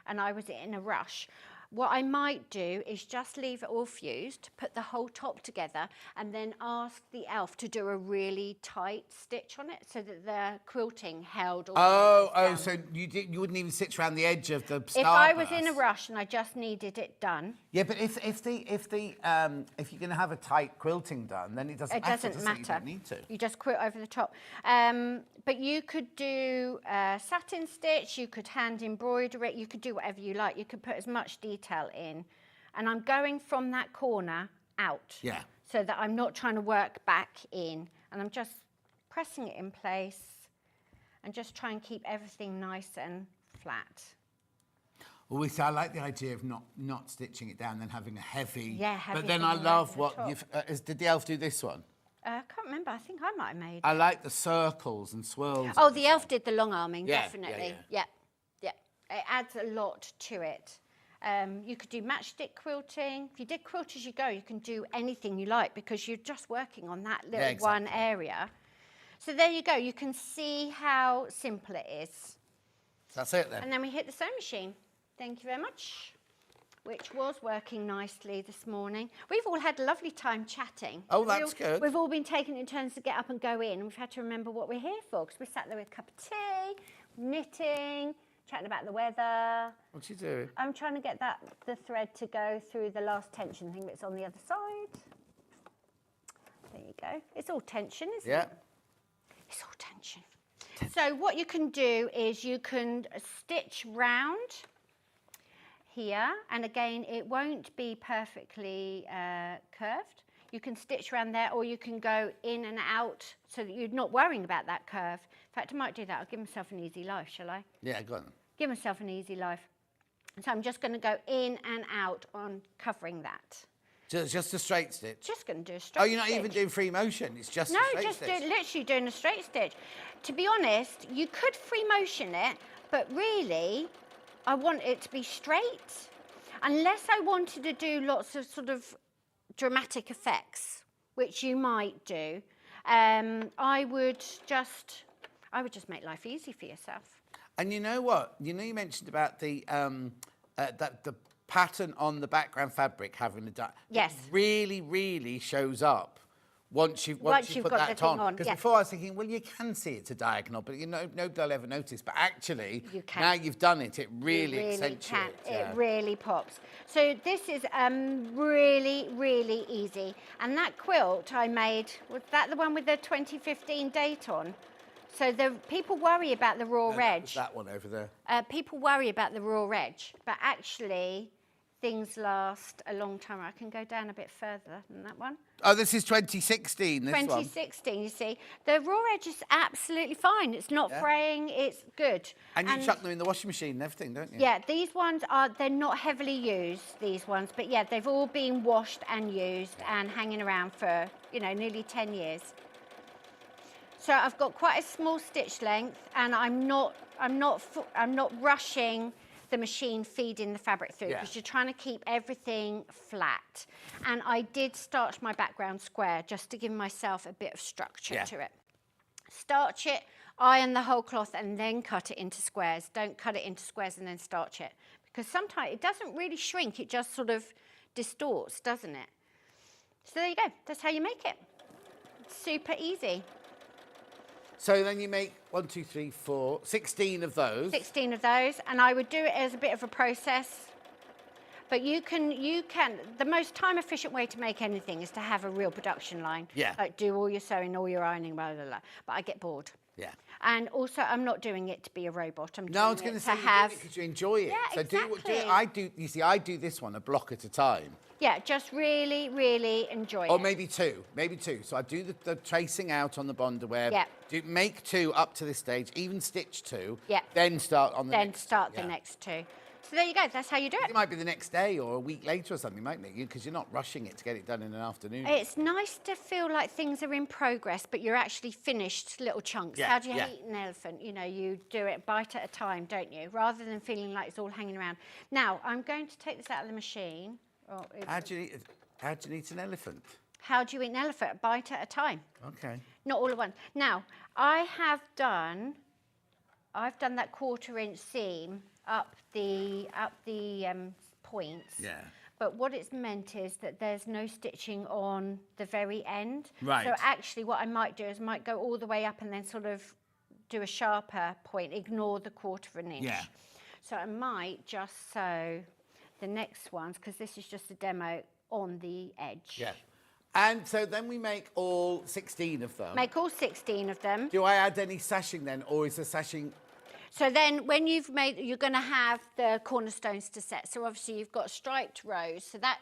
and I was in a rush, what I might do is just leave it all fused, put the whole top together, and then ask the elf to do a really tight stitch on it so that the quilting held all Oh, so you wouldn't even stitch around the edge of the star If I was in a rush and I just needed it done. Yeah, but if you're going to have a tight quilting done, then it doesn't matter. It doesn't matter. You don't need to. You just quilt over the top. But you could do satin stitch, you could hand embroider it, you could do whatever you like. You could put as much detail in. And I'm going from that corner out. Yeah. So that I'm not trying to work back in. And I'm just pressing it in place and just try and keep everything nice and flat. Well, I like the idea of not stitching it down, then having a heavy... Yeah, heavy. But then I love what... did the elf do this one? I can't remember. I think I might have made it. I like the circles and swirls. Oh, the elf did the long arming, Yeah, definitely. Yeah. It adds a lot to it. You could do matchstick quilting. If you did quilt as you go, you can do anything you like because you're just working on that little one area. So there you go. You can see how simple it is. That's it then. And then we hit the sewing machine. Thank you very much. Which was working nicely this morning. We've all had a lovely time chatting. Oh, that's good. We've all been taking it in turns to get up and go in, and we've had to remember what we're here for, because we sat there with a cup of tea, knitting, chatting about the weather. What you doing? I'm trying to get the thread to go through the last tension thing that's on the other side. There you go. It's all tension, isn't it? It's all tension. So what you can do is you can stitch round here, and again, it won't be perfectly curved. You can stitch around there, or you can go in and out so that you're not worrying about that curve. In fact, I might do that. I'll give myself an easy life, shall I? Yeah, go on. Give myself an easy life. So I'm just going to go in and out on covering that. Just a straight stitch? Just going to do a straight stitch. Oh, you're not even doing free motion? It's just a straight stitch? No, literally doing a straight stitch. To be honest, you could free motion it, but really, I want it to be straight. Unless I wanted to do lots of sort of dramatic effects, which you might do, I would just make life easy for yourself. And you know what? You know, you mentioned about the the pattern on the background fabric having a yes, it really, really shows up once you put that on. Because before I was thinking, well, you can see it's a diagonal, but you know, nobody will ever notice. But actually, now you've done it, it really accentuates. It really pops. So this is really, really easy. And that quilt I made, was that the one with the 2015 date on? So people worry about the raw edge. That one over there. People worry about the raw edge, but actually things last a long time. I can go down a bit further than that one. Oh, this is 2016, this 2016, you see. The raw edge is absolutely fine. It's not fraying, it's good. And you chuck them in the washing machine and everything, don't you? Yeah, these ones they're not heavily used, these ones, but yeah, they've all been washed and used and hanging around for, you know, nearly 10 years. So I've got quite a small stitch length, and I'm not rushing the machine feeding the fabric through, because you're trying to keep everything flat. And I did starch my background square just to give myself a bit of structure to it. Starch it, iron the whole cloth, and then cut it into squares. Don't cut it into squares and then starch it, because sometimes it doesn't really shrink, it just sort of distorts, doesn't it? So there you go, that's how you make it. It's super easy. So then you make 1, 2, 3, 4, 16 of those. 16 of those, and I would do it as a bit of a process. But you can, the most time efficient way to make anything is to have a real production line. Yeah. Like do all your sewing, all your ironing, blah, blah, blah. But I get bored. Yeah. And also, I'm not doing it to be a robot. I'm doing I was going to say, because you enjoy it. Yeah, so exactly. you see, I do this one a block at a time. Yeah, just really, really enjoy it. Or maybe two. So I do the tracing out on the Bonder web. Yeah. Make 2 up to this stage, even stitch 2. Yeah. Then start on the next. next. Start the next 2. So there you go, that's how you do it. It might be the next day or a week later or something, mightn't it? Because you're not rushing it to get it done in an afternoon. It's nice to feel like things are in progress, but you're actually finished little chunks. How do you eat an elephant? You know, you do it bite at a time, don't you? Rather than feeling like it's all hanging around. Now, I'm going to take this out of the machine. How do you eat an elephant? How do you eat an elephant? A bite at a time. Okay. Not all at once. Now, I've done that 1/4 inch seam up the points. Yeah. But what it's meant is that there's no stitching on the very end. Right. So actually what I might do is I might go all the way up and then sort of do a sharper point, ignore the 1/4 inch. Yeah. So I might just sew the next ones, because this is just a demo, on the edge. Yeah. And so then we make all 16 of them. Make all 16 of them. Do I add any sashing then, or is the sashing... So then when you've made, you're going to have the cornerstones to set. So obviously you've got striped rows. So that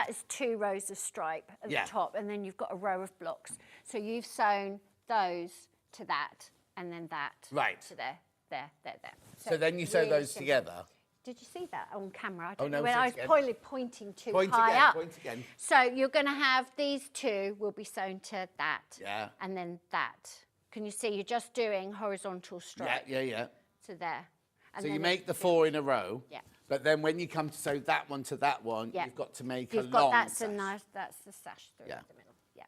is 2 rows of stripe at the top, and then you've got a row of blocks. So you've sewn those to that, and then that to there. So then you sew those together. Did you see that on camera? I don't know no, when I was pointing too high up. Point again. So you're going to have these 2 will be sewn to that. Yeah. And then that. Can you see? You're just doing horizontal stripe. Yeah. To there. And so then you make the 4 in a row. Yeah. But then when you come to sew that one to that one, you've got to make a long that's sash. that's the sash through the middle. Yeah.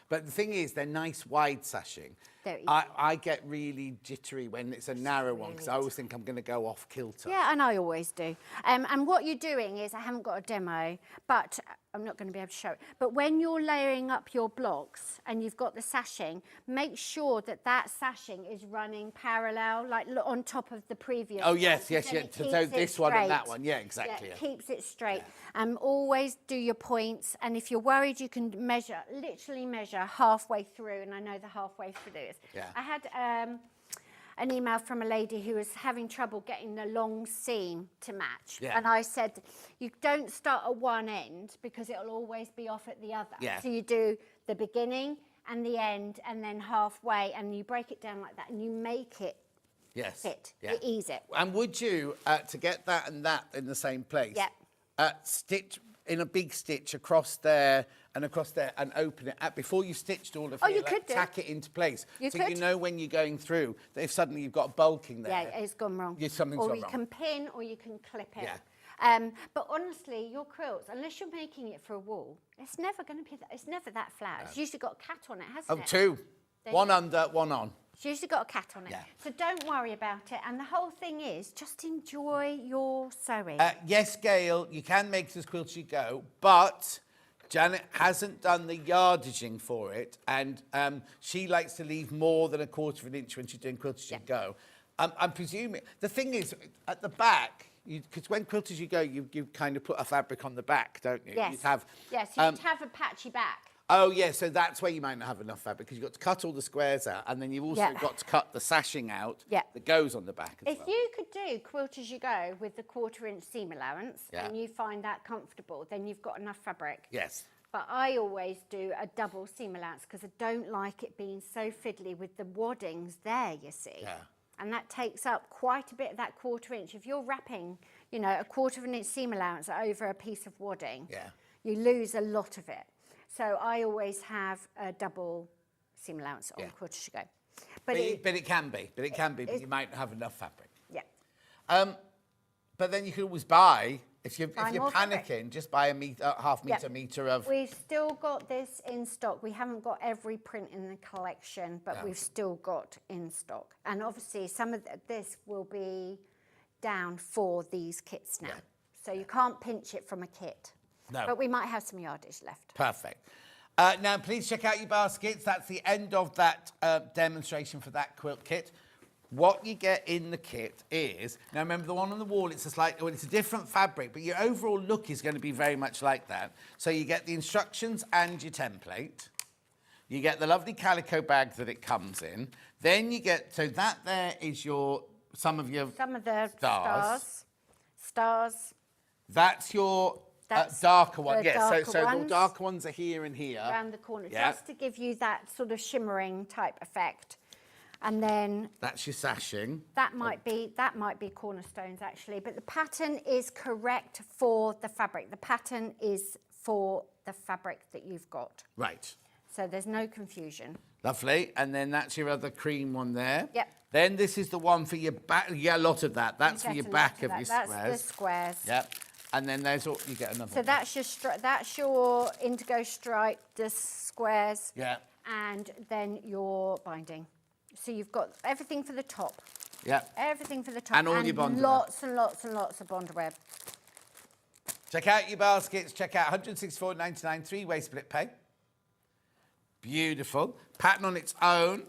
But the thing is, they're nice wide sashing. They're easy. I get really jittery when it's a narrow one because I always think I'm going to go off kilter. Yeah, and I always do. And what you're doing is, I haven't got a demo, but I'm not going to be able to show it. But when you're layering up your blocks and you've got the sashing, make sure that that sashing is running parallel, like on top of the previous Oh, one, yes, so yes, then yes. it keeps So it this one and that straight. one. Yeah, exactly. Yeah, it keeps it straight. Always do your points, and if you're worried, you can measure, literally measure halfway through, and I know the halfway through is. Yeah. I had an email from a lady who was having trouble getting the long seam to match. Yeah. And I said, you don't start at one end because it'll always be off at the other. Yeah. So you do the beginning and the end and then halfway, and you break it down like that and you make it fit. Yeah. You ease it. And would you, to get that and that in the same place, stitch in a big stitch across there and open it up before you stitched all of Oh, it, you could do. tack it into place. You so could. you know when you're going through that if suddenly you've got bulking there. Yeah, it's gone wrong. Something's or gone you wrong. can pin or you can clip it. Yeah. But honestly, your quilts, unless you're making it for a wall, it's never going to be. It's never that flat. It's usually got a cat on it, hasn't it? Two. There One you- under, one on. It's usually got a cat on it. Yeah. So don't worry about it. And the whole thing is just enjoy your sewing. Yes, Gail, you can make it as quilt as you go, but Janet hasn't done the yardaging for it, and she likes to leave more than 1/4 of an inch when she's doing quilt as you go. I'm presuming, the thing is, at the back, because when quilt as you go, you kind of put a fabric on the back, don't you? Yes. You'd have, yes, you'd have a patchy back. oh, yeah, so that's where you might not have enough fabric, because you've got to cut all the squares out, and then you've also got to cut the sashing out that goes on the back as If well. you could do quilt as you go with the 1/4 inch seam allowance and you find that comfortable, then you've got enough fabric. Yes. But I always do a double seam allowance because I don't like it being so fiddly with the waddings there, you see. Yeah. And that takes up quite a bit of that 1/4 inch. If you're wrapping, you know, a 1/4 of an inch seam allowance over a piece of wadding, you lose a lot of it. So I always have a double seam allowance on quilt as you go. But it can be, but you might not have enough fabric. Yeah. But then you can always buy, if you're more fabric. panicking, just buy a meter, half meter of. We've still got this in stock. We haven't got every print in the collection, but we've still got in stock. And obviously some of this will be down for these kits now. So you can't pinch it from a kit. No. But we might have some yardage left. Perfect. Now, please check out your baskets. That's the end of that demonstration for that quilt kit. What you get in the kit is, now remember the one on the wall, it's a different fabric, but your overall look is going to be very much like that. So you get the instructions and your template. You get the lovely calico bag that it comes in. Then you get, so that there is some of the stars. That's your darker one. The So the darker ones are here and here. Around the corner, just to give you that sort of shimmering type effect. And then that's your sashing. That might be cornerstones actually, but the pattern is correct for the fabric. The pattern is for the fabric that you've got. Right. So there's no confusion. Lovely. And then that's your other cream one there. Yep. Then this is the one for your back. You get a lot of that. That's for your back of your squares. That's the squares. Yep. And then there's all, you get another So one. that's your indigo stripe, the squares. Yeah. And then your binding. So you've got everything for the top. Yeah. Everything for the top. And all your bond lots and lots and lots of bond web. Check out your baskets. Check out 164.99 3-way split pay. Beautiful. Pattern on its own.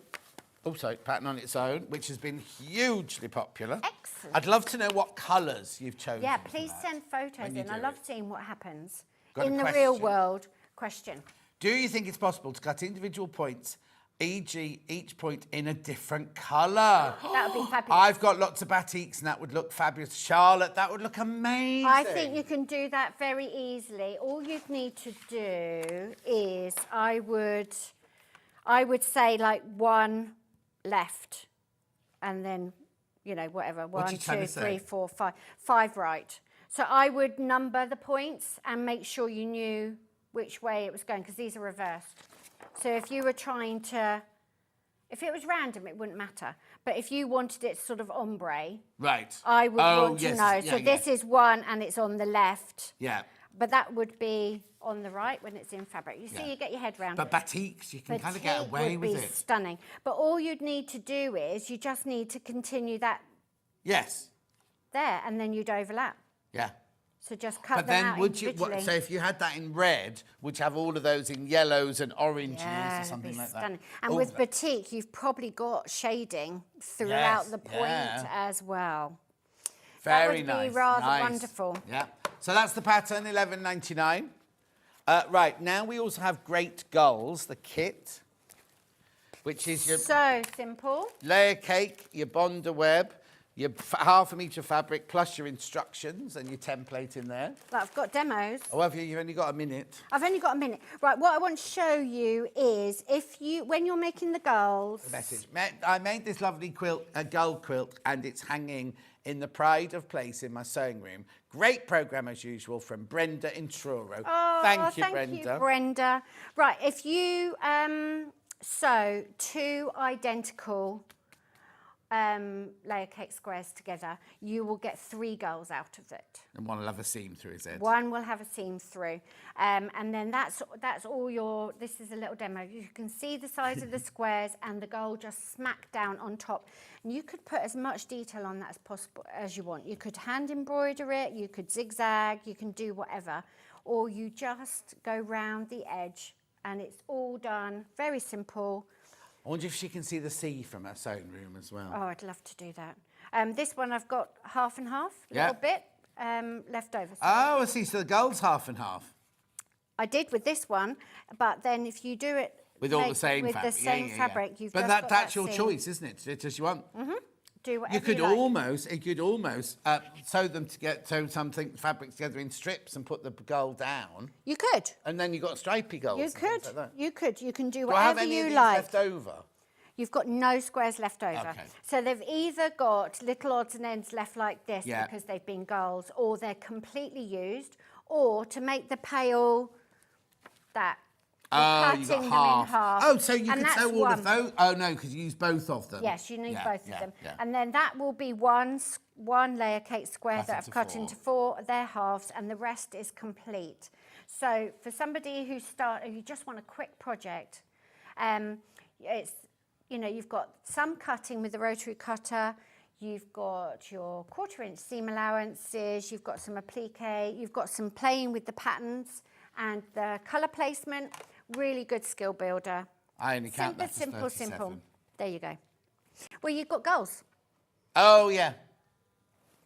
Also, pattern on its own, which has been hugely popular. Excellent. I'd love to know what colours you've chosen. Yeah, please send photos when you in. I do love it. seeing what happens Got a in the real question. world. Question. Do you think it's possible to cut individual points, e.g. each point in a different colour? That would be fabulous. I've got lots of batiks and that would look fabulous. Charlotte, that would look amazing. I think you can do that very easily. All you'd need to do is, I would say like one left and then, you know, whatever, What are 1, you trying 2, to 3, say? 4, 5, 5 right. So I would number the points and make sure you knew which way it was going, because these are reversed. So if you were trying to, if it was random, it wouldn't matter. But if you wanted it sort of ombre, right. I would want to know. Yeah, So this is 1 and it's on the left. Yeah. But that would be on the right when it's in fabric. You see, Yeah. you get your head round But it. batiks, you can kind of get Batik away would with be it. stunning. But all you'd need to do is you just need to continue that Yes. there, and then you'd overlap. Yeah. So just cut But them then out would you, individually. so if you had that in red, would you have all of those in yellows and oranges Yeah, or that'd something be like stunning. that? And Oh, with batik, you've probably got shading throughout Yes, the point yeah. as well. Very that would nice. be rather nice. wonderful. Yeah. So that's the pattern, $11.99. Right, now we also have Great Gulls, the kit, which is your So simple. layer cake, your bonder web, your half a metre fabric, plus your instructions and your template in there. But I've got demos. Oh, have you? You've only got a minute. I've only got a minute. Right, what I want to show you is when you're making the gulls. Message. I made this lovely quilt, a gull quilt, and it's hanging in the pride of place in my sewing room. Great programme as usual from Brenda in Truro. Oh, thank you, thank Brenda. you, Brenda. Right, if you sew two identical layer cake squares together, you will get 3 gulls out of it. And one will have a seam through his head. One will have a seam through, and then that's all your. This is a little demo. You can see the size of the squares and the gull just smack down on top. And you could put as much detail on that as possible as you want. You could hand embroider it. You could zigzag. You can do whatever, or you just go round the edge, and it's all done. Very simple. I wonder if she can see the sea from her sewing room as well. Oh, I'd love to do that. This one I've got half and half, a Yeah. little bit left over. So Oh, I see. So the gull's half and half. I did with this one, but then if you do it With all the same with fabric. the same fabric, you've But just got that's that your seam. choice, isn't it? It's as you want. Do whatever You could like. almost sew them to get something fabric together in strips and put the gull down, You could. and then you've got stripy gulls. You and things could. like that. You could. You can do Do I have whatever any of you these like. left over? You've got no squares left over. Okay. So they've either got little odds and ends left like this Yeah. because they've been gulls, or they're completely used, or to make the pail that. You're You got cutting them half. in half. Oh, so you and could that's sew all one. of those? Oh, no, because you use both of them. Yes, you need Yeah, both yeah, of them. yeah. And then that will be one layer cake square Cut that I've into cut 4. into 4. They're halves, and the rest is complete. So for somebody who you just want a quick project, it's, you've got some cutting with the rotary cutter, you've got your 1/4 inch seam allowances, you've got some applique, you've got some playing with the patterns and the colour placement. Really good skill builder. I only count that as Simple. 37. There you go. Well, you've got gulls. Oh, yeah.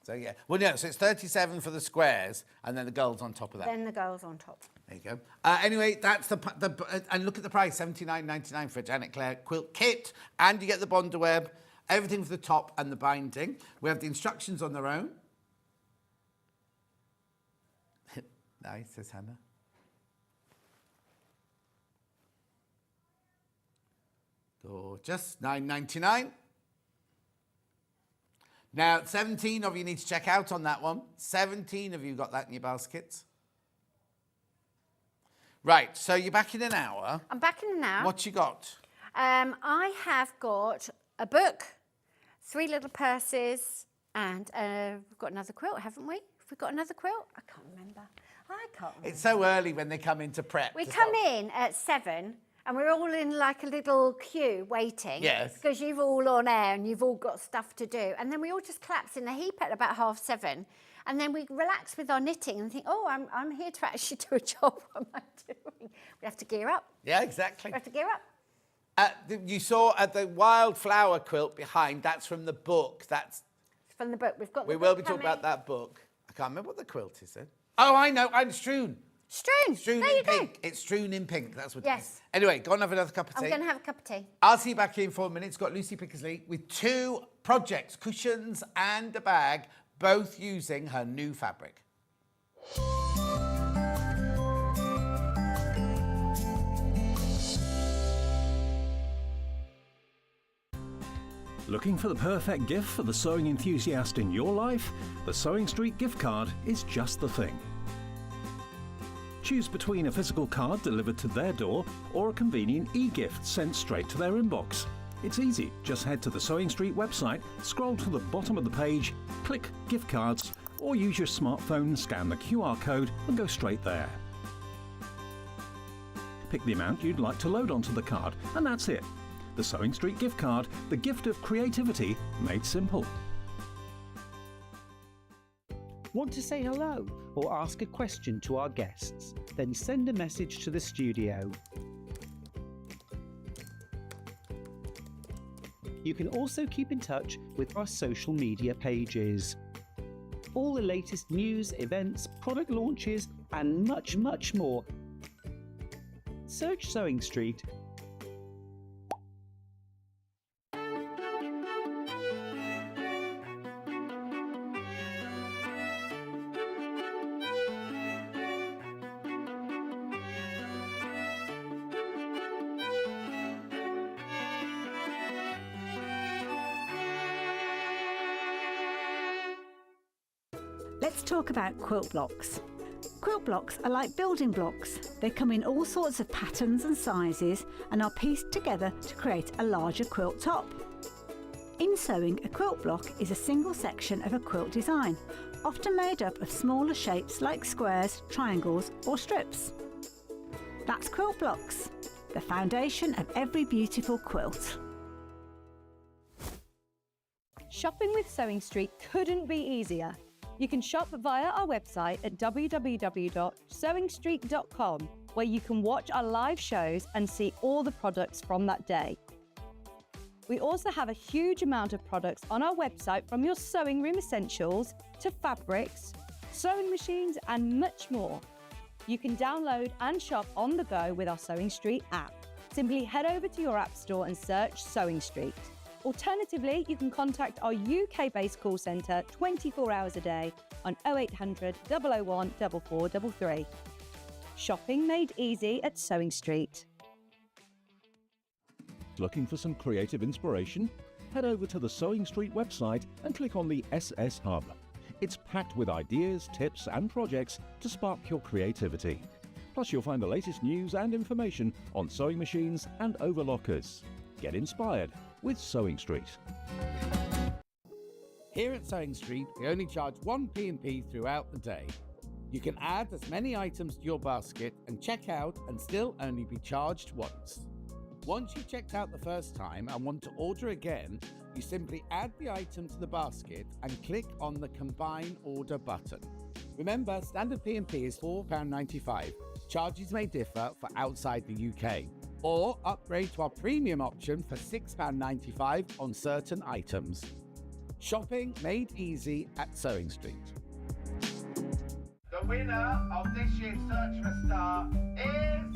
So, yeah. Well, no, so it's 37 for the squares, and then the gulls on top of that. Then the gulls on top. There you go. Anyway, that's and look at the price, $79.99 for a Janet Clare quilt kit, and you get the bonder web, everything for the top and the binding. We have the instructions on their own. Nice, says Hannah. Gorgeous, $9.99. Now, 17 of you need to check out on that one. 17 of you got that in your baskets. Right, so you're back in an hour. I'm back in an hour. What you got? I have got a book, 3 little purses, and we've got another quilt, haven't we? Have we got another quilt? I can't remember. It's so early when they come into prep. We to come start. in at 7, and we're all in like a little queue waiting. Yes. Because you've all on air and you've all got stuff to do. And then we all just collapse in a heap at about 6:30. And then we relax with our knitting and think, oh, I'm here to actually do a job. What am I doing? We have to gear up. Yeah, exactly. We have to gear up. You saw the wildflower quilt behind. That's from the book. That's From the book. We've got the we book will be talking coming. about that book. I can't remember what the quilt is then. Oh, I know. I'm strewn. Strewn. Strewn there in you go. pink. It's strewn in pink. That's what. Yes. It is. Anyway, go and have another cup of tea. I'm going to have a cup of tea. I'll see you back here in 4 minutes. Got Lucy Picksley with 2 projects, cushions and a bag, both using her new fabric. Looking for the perfect gift for the sewing enthusiast in your life? The Sewing Street gift card is just the thing. Choose between a physical card delivered to their door or a convenient e-gift sent straight to their inbox. It's easy. Just head to the Sewing Street website, scroll to the bottom of the page, click Gift Cards, or use your smartphone, scan the QR code and go straight there. Pick the amount you'd like to load onto the card, and that's it. The Sewing Street gift card, the gift of creativity made simple. Want to say hello or ask a question to our guests? Then send a message to the studio. You can also keep in touch with our social media pages. All the latest news, events, product launches and much, much more. Search Sewing Street. Let's talk about quilt blocks. Quilt blocks are like building blocks. They come in all sorts of patterns and sizes and are pieced together to create a larger quilt top. In sewing, a quilt block is a single section of a quilt design, often made up of smaller shapes like squares, triangles or strips. That's quilt blocks, the foundation of every beautiful quilt. Shopping with Sewing Street couldn't be easier. You can shop via our website at www.sewingstreet.com, where you can watch our live shows and see all the products from that day. We also have a huge amount of products on our website, from your sewing room essentials to fabrics, sewing machines and much more. You can download and shop on the go with our Sewing Street app. Simply head over to your app store and search Sewing Street. Alternatively, you can contact our UK-based call centre 24 hours a day on 0800 001 4433. Shopping made easy at Sewing Street. Looking for some creative inspiration? Head over to the Sewing Street website and click on the SS Hub. It's packed with ideas, tips and projects to spark your creativity. Plus you'll find the latest news and information on sewing machines and overlockers. Get inspired with Sewing Street. Here at Sewing Street, we only charge one P&P throughout the day. You can add as many items to your basket and check out and still only be charged once. Once you've checked out the first time and want to order again, you simply add the item to the basket and click on the Combine Order button. Remember, standard P&P is £4.95. Charges may differ for outside the UK. Or upgrade to our premium option for £6.95 on certain items. Shopping made easy at Sewing Street. The winner of this year's Search for a Star is...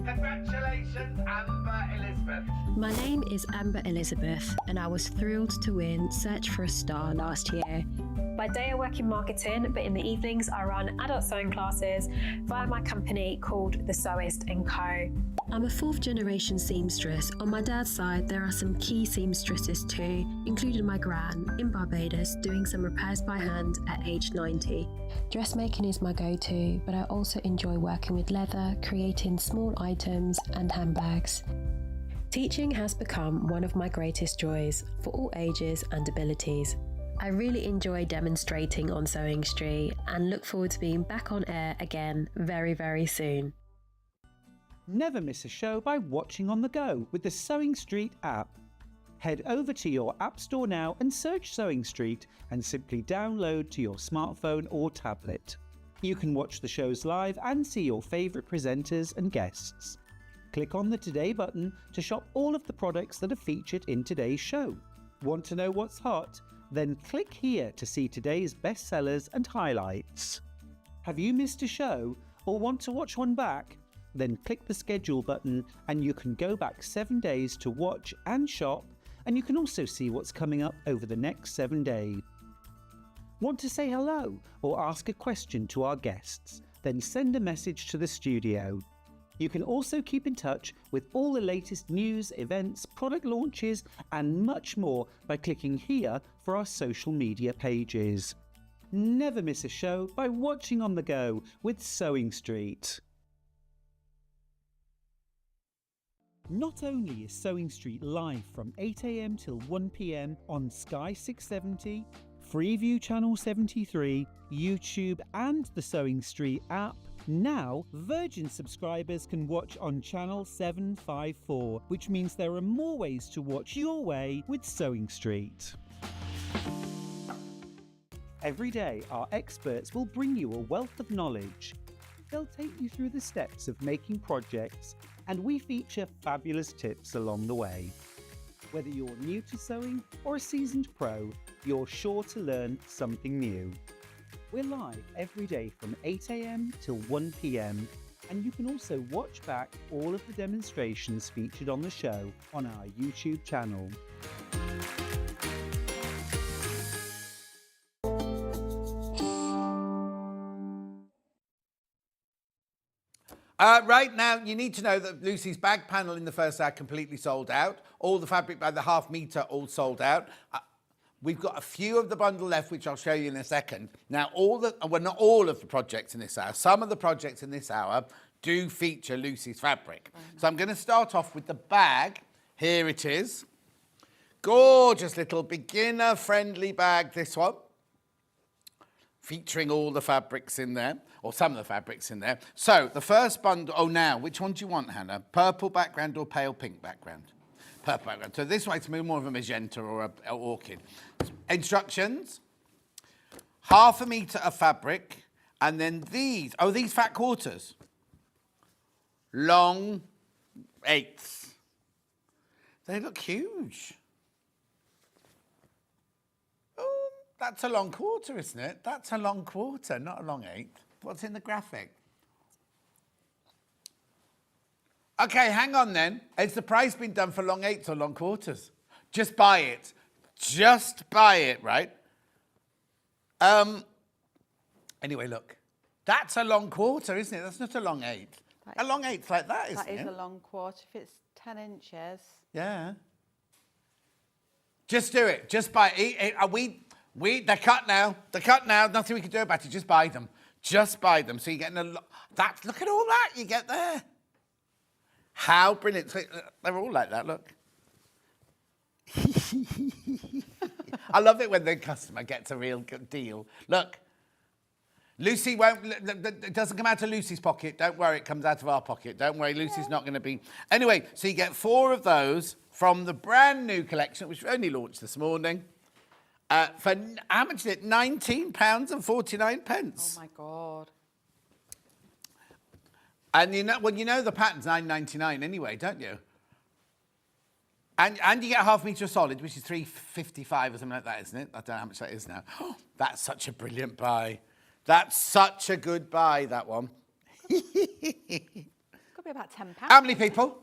Congratulations, Amber Elizabeth. My name is Amber Elizabeth, and I was thrilled to win Search for a Star last year. By day I work in marketing, but in the evenings I run adult sewing classes via my company called The Sewist & Co. I'm a fourth generation seamstress. On my dad's side, there are some key seamstresses too, including my gran in Barbados, doing some repairs by hand at age 90. Dressmaking is my go-to, but I also enjoy working with leather, creating small items and handbags. Teaching has become one of my greatest joys for all ages and abilities. I really enjoy demonstrating on Sewing Street and look forward to being back on air again very, very soon. Never miss a show by watching on the go with the Sewing Street app. Head over to your app store now and search Sewing Street and simply download to your smartphone or tablet. You can watch the shows live and see your favourite presenters and guests. Click on the Today button to shop all of the products that are featured in today's show. Want to know what's hot? Then click here to see today's bestsellers and highlights. Have you missed a show or want to watch one back? Then click the schedule button and you can go back 7 days to watch and shop, and you can also see what's coming up over the next 7 days. Want to say hello or ask a question to our guests? Then send a message to the studio. You can also keep in touch with all the latest news, events, product launches and much more by clicking here for our social media pages. Never miss a show by watching on the go with Sewing Street. Not only is Sewing Street live from 8 AM till 1 PM on Sky 670, Freeview Channel 73, YouTube and the Sewing Street app, now Virgin subscribers can watch on Channel 754, which means there are more ways to watch your way with Sewing Street. Every day, our experts will bring you a wealth of knowledge. They'll take you through the steps of making projects, and we feature fabulous tips along the way. Whether you're new to sewing or a seasoned pro, you're sure to learn something new. We're live every day from 8 AM till 1 PM, and you can also watch back all of the demonstrations featured on the show on our YouTube channel. Right now, you need to know that Lucy's bag panel in the first hour completely sold out. All the fabric by the half metre all sold out. We've got a few of the bundle left, which I'll show you in a second. Now, not all of the projects in this hour. Some of the projects in this hour do feature Lucy's fabric. So I'm going to start off with the bag. Here it is. Gorgeous little beginner-friendly bag, this one. Featuring all the fabrics in there, or some of the fabrics in there. So the first bundle, now, which one do you want, Hannah? Purple background or pale pink background? Purple background. So this way it's more of a magenta or an orchid. Instructions, 1/2 metre of fabric, and then these fat quarters. Long 1/8. They look huge. That's a long quarter, isn't it? That's a long quarter, not a long 1/8. What's in the graphic? Okay, hang on then. Has the price been done for long 1/8s or long quarters? Just buy it. Just buy it, right? Anyway, look. That's a long quarter, isn't it? That's not a long 1/8. A long 1/8's like that, isn't it? That is a long quarter if it's 10 inches. Yeah. Just do it. Just buy it. They're cut now. They're cut now. Nothing we can do about it. Just buy them. Just buy them. So you're getting look at all that you get there. How brilliant. So they're all like that, look. I love it when the customer gets a real good deal. Look. Lucy it doesn't come out of Lucy's pocket. Don't worry, it comes out of our pocket. Don't worry, Lucy's not going to be... Anyway, so you get 4 of those from the brand new collection, which we only launched this morning. For how much is it? £19.49. Oh my God. And you know the pattern's £9.99 anyway, don't you? And you get 1/2 metre solid, which is £3.55 or something like that, isn't it? I don't know how much that is now. Oh, that's such a brilliant buy. That's such a good buy, that one. Could be about £10. How many people?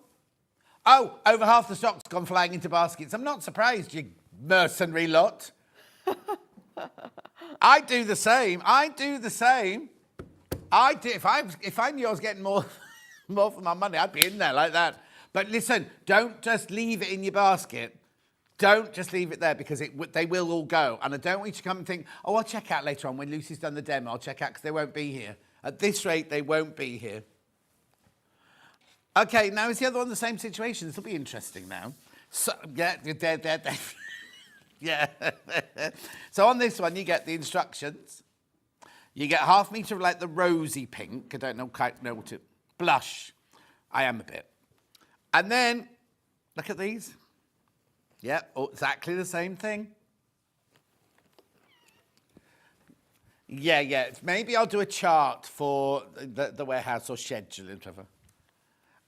Oh, over half the stock's gone flying into baskets. I'm not surprised, you mercenary lot. I do the same. If I knew I was getting more for my money, I'd be in there like that. But listen, don't just leave it in your basket. Don't just leave it there because they will all go. And I don't want you to come and think, oh, I'll check out later on when Lucy's done the demo. I'll check out because they won't be here. At this rate, they won't be here. Okay, now is the other one the same situation? This will be interesting now. So, yeah, they're yeah. So on this one, you get the instructions. You get 1/2 metre of like the rosy pink. I don't quite know what it... Blush. I am a bit. And then, look at these. Yeah, exactly the same thing. Yeah. Maybe I'll do a chart for the warehouse or schedule, whatever.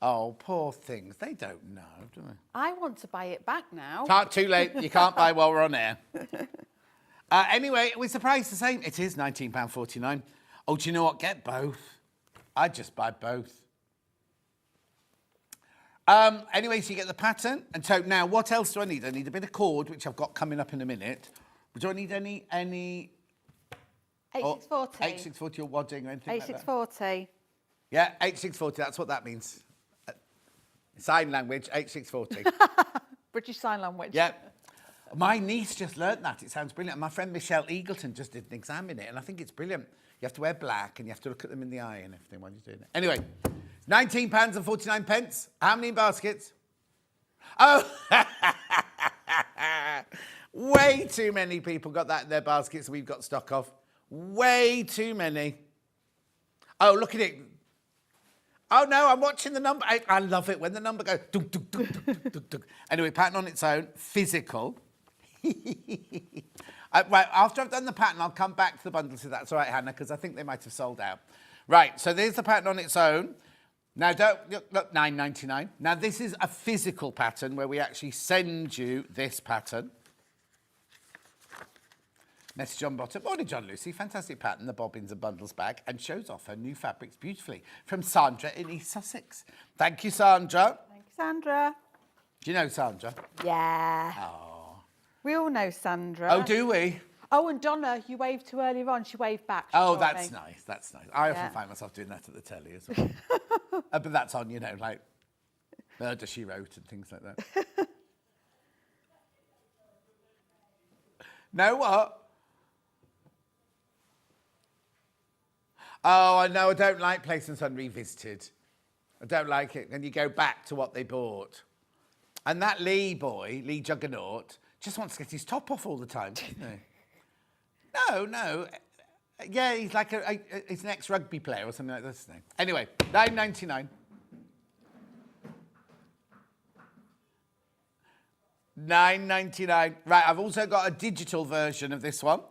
Oh, poor things. They don't know, do they? I want to buy it back now. Too late. You can't buy while we're on air. Anyway, was the price the same? It is £19.49. Oh, do you know what? Get both. I'd just buy both. Anyway, so you get the pattern. And so now, what else do I need? I need a bit of cord, which I've got coming up in a minute. Do I need any... 8640. 8640 or wadding or anything like that? 8640. Yeah, 8640. That's what that means. Sign language, 8640. British Sign Language. Yeah. My niece just learnt that. It sounds brilliant. My friend Michelle Eagleton just did an exam in it, and I think it's brilliant. You have to wear black, and you have to look at them in the eye and everything while you're doing it. Anyway, £19.49. How many baskets? Oh! Way too many people got that in their baskets we've got stock of. Way too many. Oh, look at it. Oh, no, I'm watching the number. I love it when the number goes... Dunk, dunk, dunk, dunk, dunk, dunk, dunk. Anyway, pattern on its own, physical. Right, after I've done the pattern, I'll come back to the bundles if that's all right, Hannah, because I think they might have sold out. Right, so there's the pattern on its own. Now, look, $9.99. Now, this is a physical pattern where we actually send you this pattern. Message John Bottom. Morning, John Lucy. Fantastic pattern, the bobbins and bundles bag, and shows off her new fabrics beautifully. From Sandra in East Sussex. Thank you, Sandra. Thank you, Sandra. Do you know Sandra? Yeah. Oh. We all know Sandra. Oh, do we? Oh, and Donna, you waved to earlier on. She waved back. Oh, that's nice. That's nice. I often Yeah. find myself doing that at the telly as well. But that's on, you know, like Murder, She Wrote and things like that. Know what? Oh, I know. I don't like Place and Sun Revisited. I don't like it. And you go back to what they bought. And that Lee boy, Lee Juggernaut, just wants to get his top off all the time, doesn't he? No. Yeah, he's like he's an ex-rugby player or something like that, isn't he? Anyway, $9.99. $9.99. Right, I've also got a digital version of this one.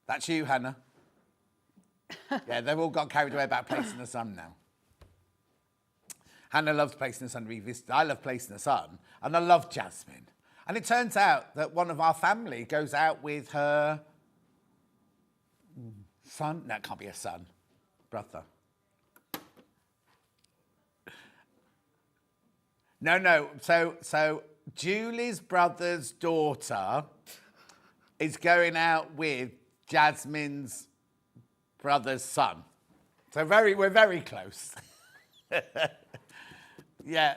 That's you, Hannah. Yeah, they've all got carried away about Place in the Sun now. Hannah loves Place in the Sun Revisited. I love Place in the Sun. And I love Jasmine. And it turns out that one of our family goes out with her son. No, it can't be a son. Brother. No. So Julie's brother's daughter is going out with Jasmine's brother's son. So we're very close. Yeah.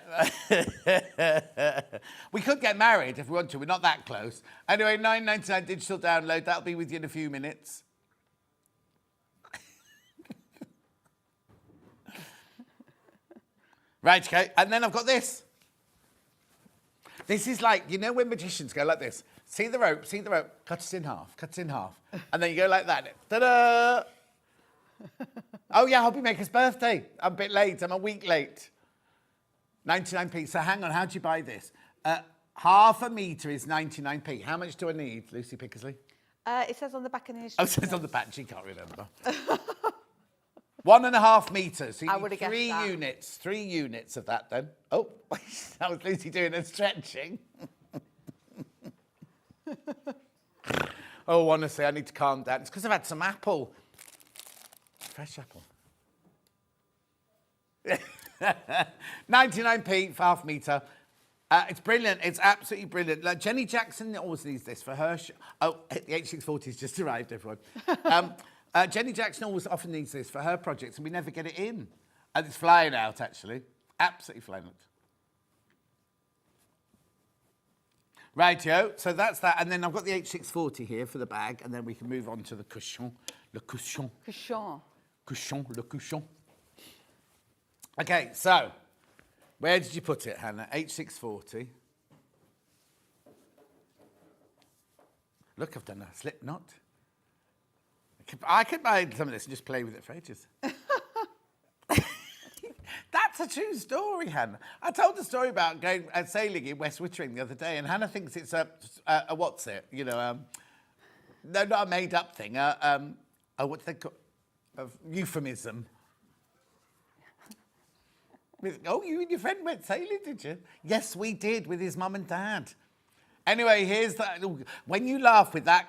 We could get married if we want to. We're not that close. Anyway, $9.99 digital download. That'll be with you in a few minutes. Right, okay. And then I've got this. This is like, you know when magicians go like this? See the rope, cut it in half. And then you go like that. Ta-da! Oh, yeah, Hobbymaker's birthday. I'm a bit late. I'm a week late. 99p. So hang on, how'd you buy this? Half a metre is 99p. How much do I need, Lucy Picksley? It says on the back of the Oh, it says on the back. She can't remember. 1.5 metres. So you I need would've guessed three that. units. 3 units of that then. Oh, that was Lucy doing a stretching. Oh, honestly, I need to calm down. It's because I've had some apple. Fresh apple. 99p for half metre. It's brilliant. It's absolutely brilliant. Like Jenny Jackson always needs this for her. The H640's just arrived, everyone. Jenny Jackson often needs this for her projects, and we never get it in. And it's flying out, actually. Absolutely flying out. Rightio. So that's that. And then I've got the H640 here for the bag, and then we can move on to the cushion. Le cushion. Le cushion. Okay, so where did you put it, Hannah? H640. Look, I've done a slip knot. I could buy some of this and just play with it for ages. That's a true story, Hannah. I told the story about going sailing in West Wittering the other day, and Hannah thinks it's a what's it? You know, no, not a made-up thing. What's they call? Euphemism. Oh, you and your friend went sailing, did you? Yes, we did, with his mum and dad. Anyway, here's that. When you laugh with that,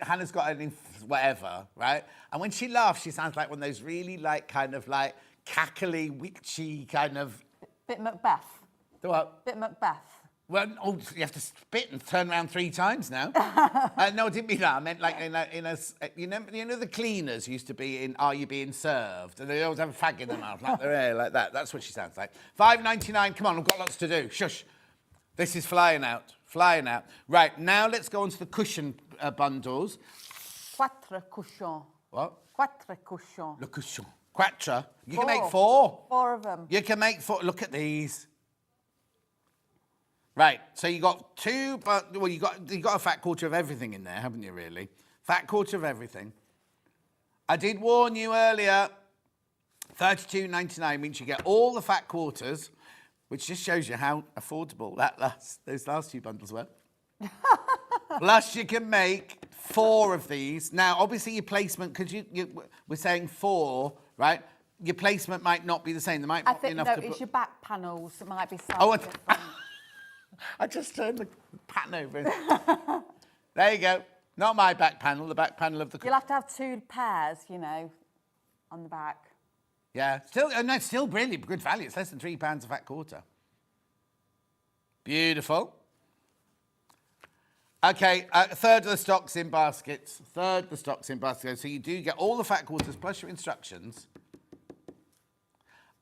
Hannah's got an whatever, right? And when she laughs, she sounds like one of those really kind of cackly, witchy kind of... Bit Macbeth. What? Bit Macbeth. Well, you have to spit and turn around 3 times now. No, I didn't mean that. I meant like in a you know the cleaners used to be in Are You Being Served? And they always have a fag in their mouth, like their hair, like that. That's what she sounds like. $5.99. Come on, I've got lots to do. Shush. This is flying out. Right, now let's go on to the cushion bundles. Quatre cushions. What? Quatre cushions. Le cushion. Quatre. You can 4. make 4. 4 of them. You can make 4. Look at these. Right, so you got two, but well, you got a fat quarter of everything in there, haven't you? Really, fat quarter of everything. I did warn you earlier. $32.99 means you get all the fat quarters, which just shows you how affordable those last two bundles were. Plus, you can make 4 of these. Now, obviously, your placement, because we're saying 4, right? Your placement might not be the same. There might not be enough to put... it's your back panels that might be slightly Oh, different. I just turned the pattern over. There you go. Not my back panel, the back panel of the... You'll have to have 2 pairs, you know, on the back. Yeah, still brilliant, good value. It's less than £3 a fat quarter. Beautiful. Okay, a third of the stock's in baskets. So you do get all the fat quarters plus your instructions.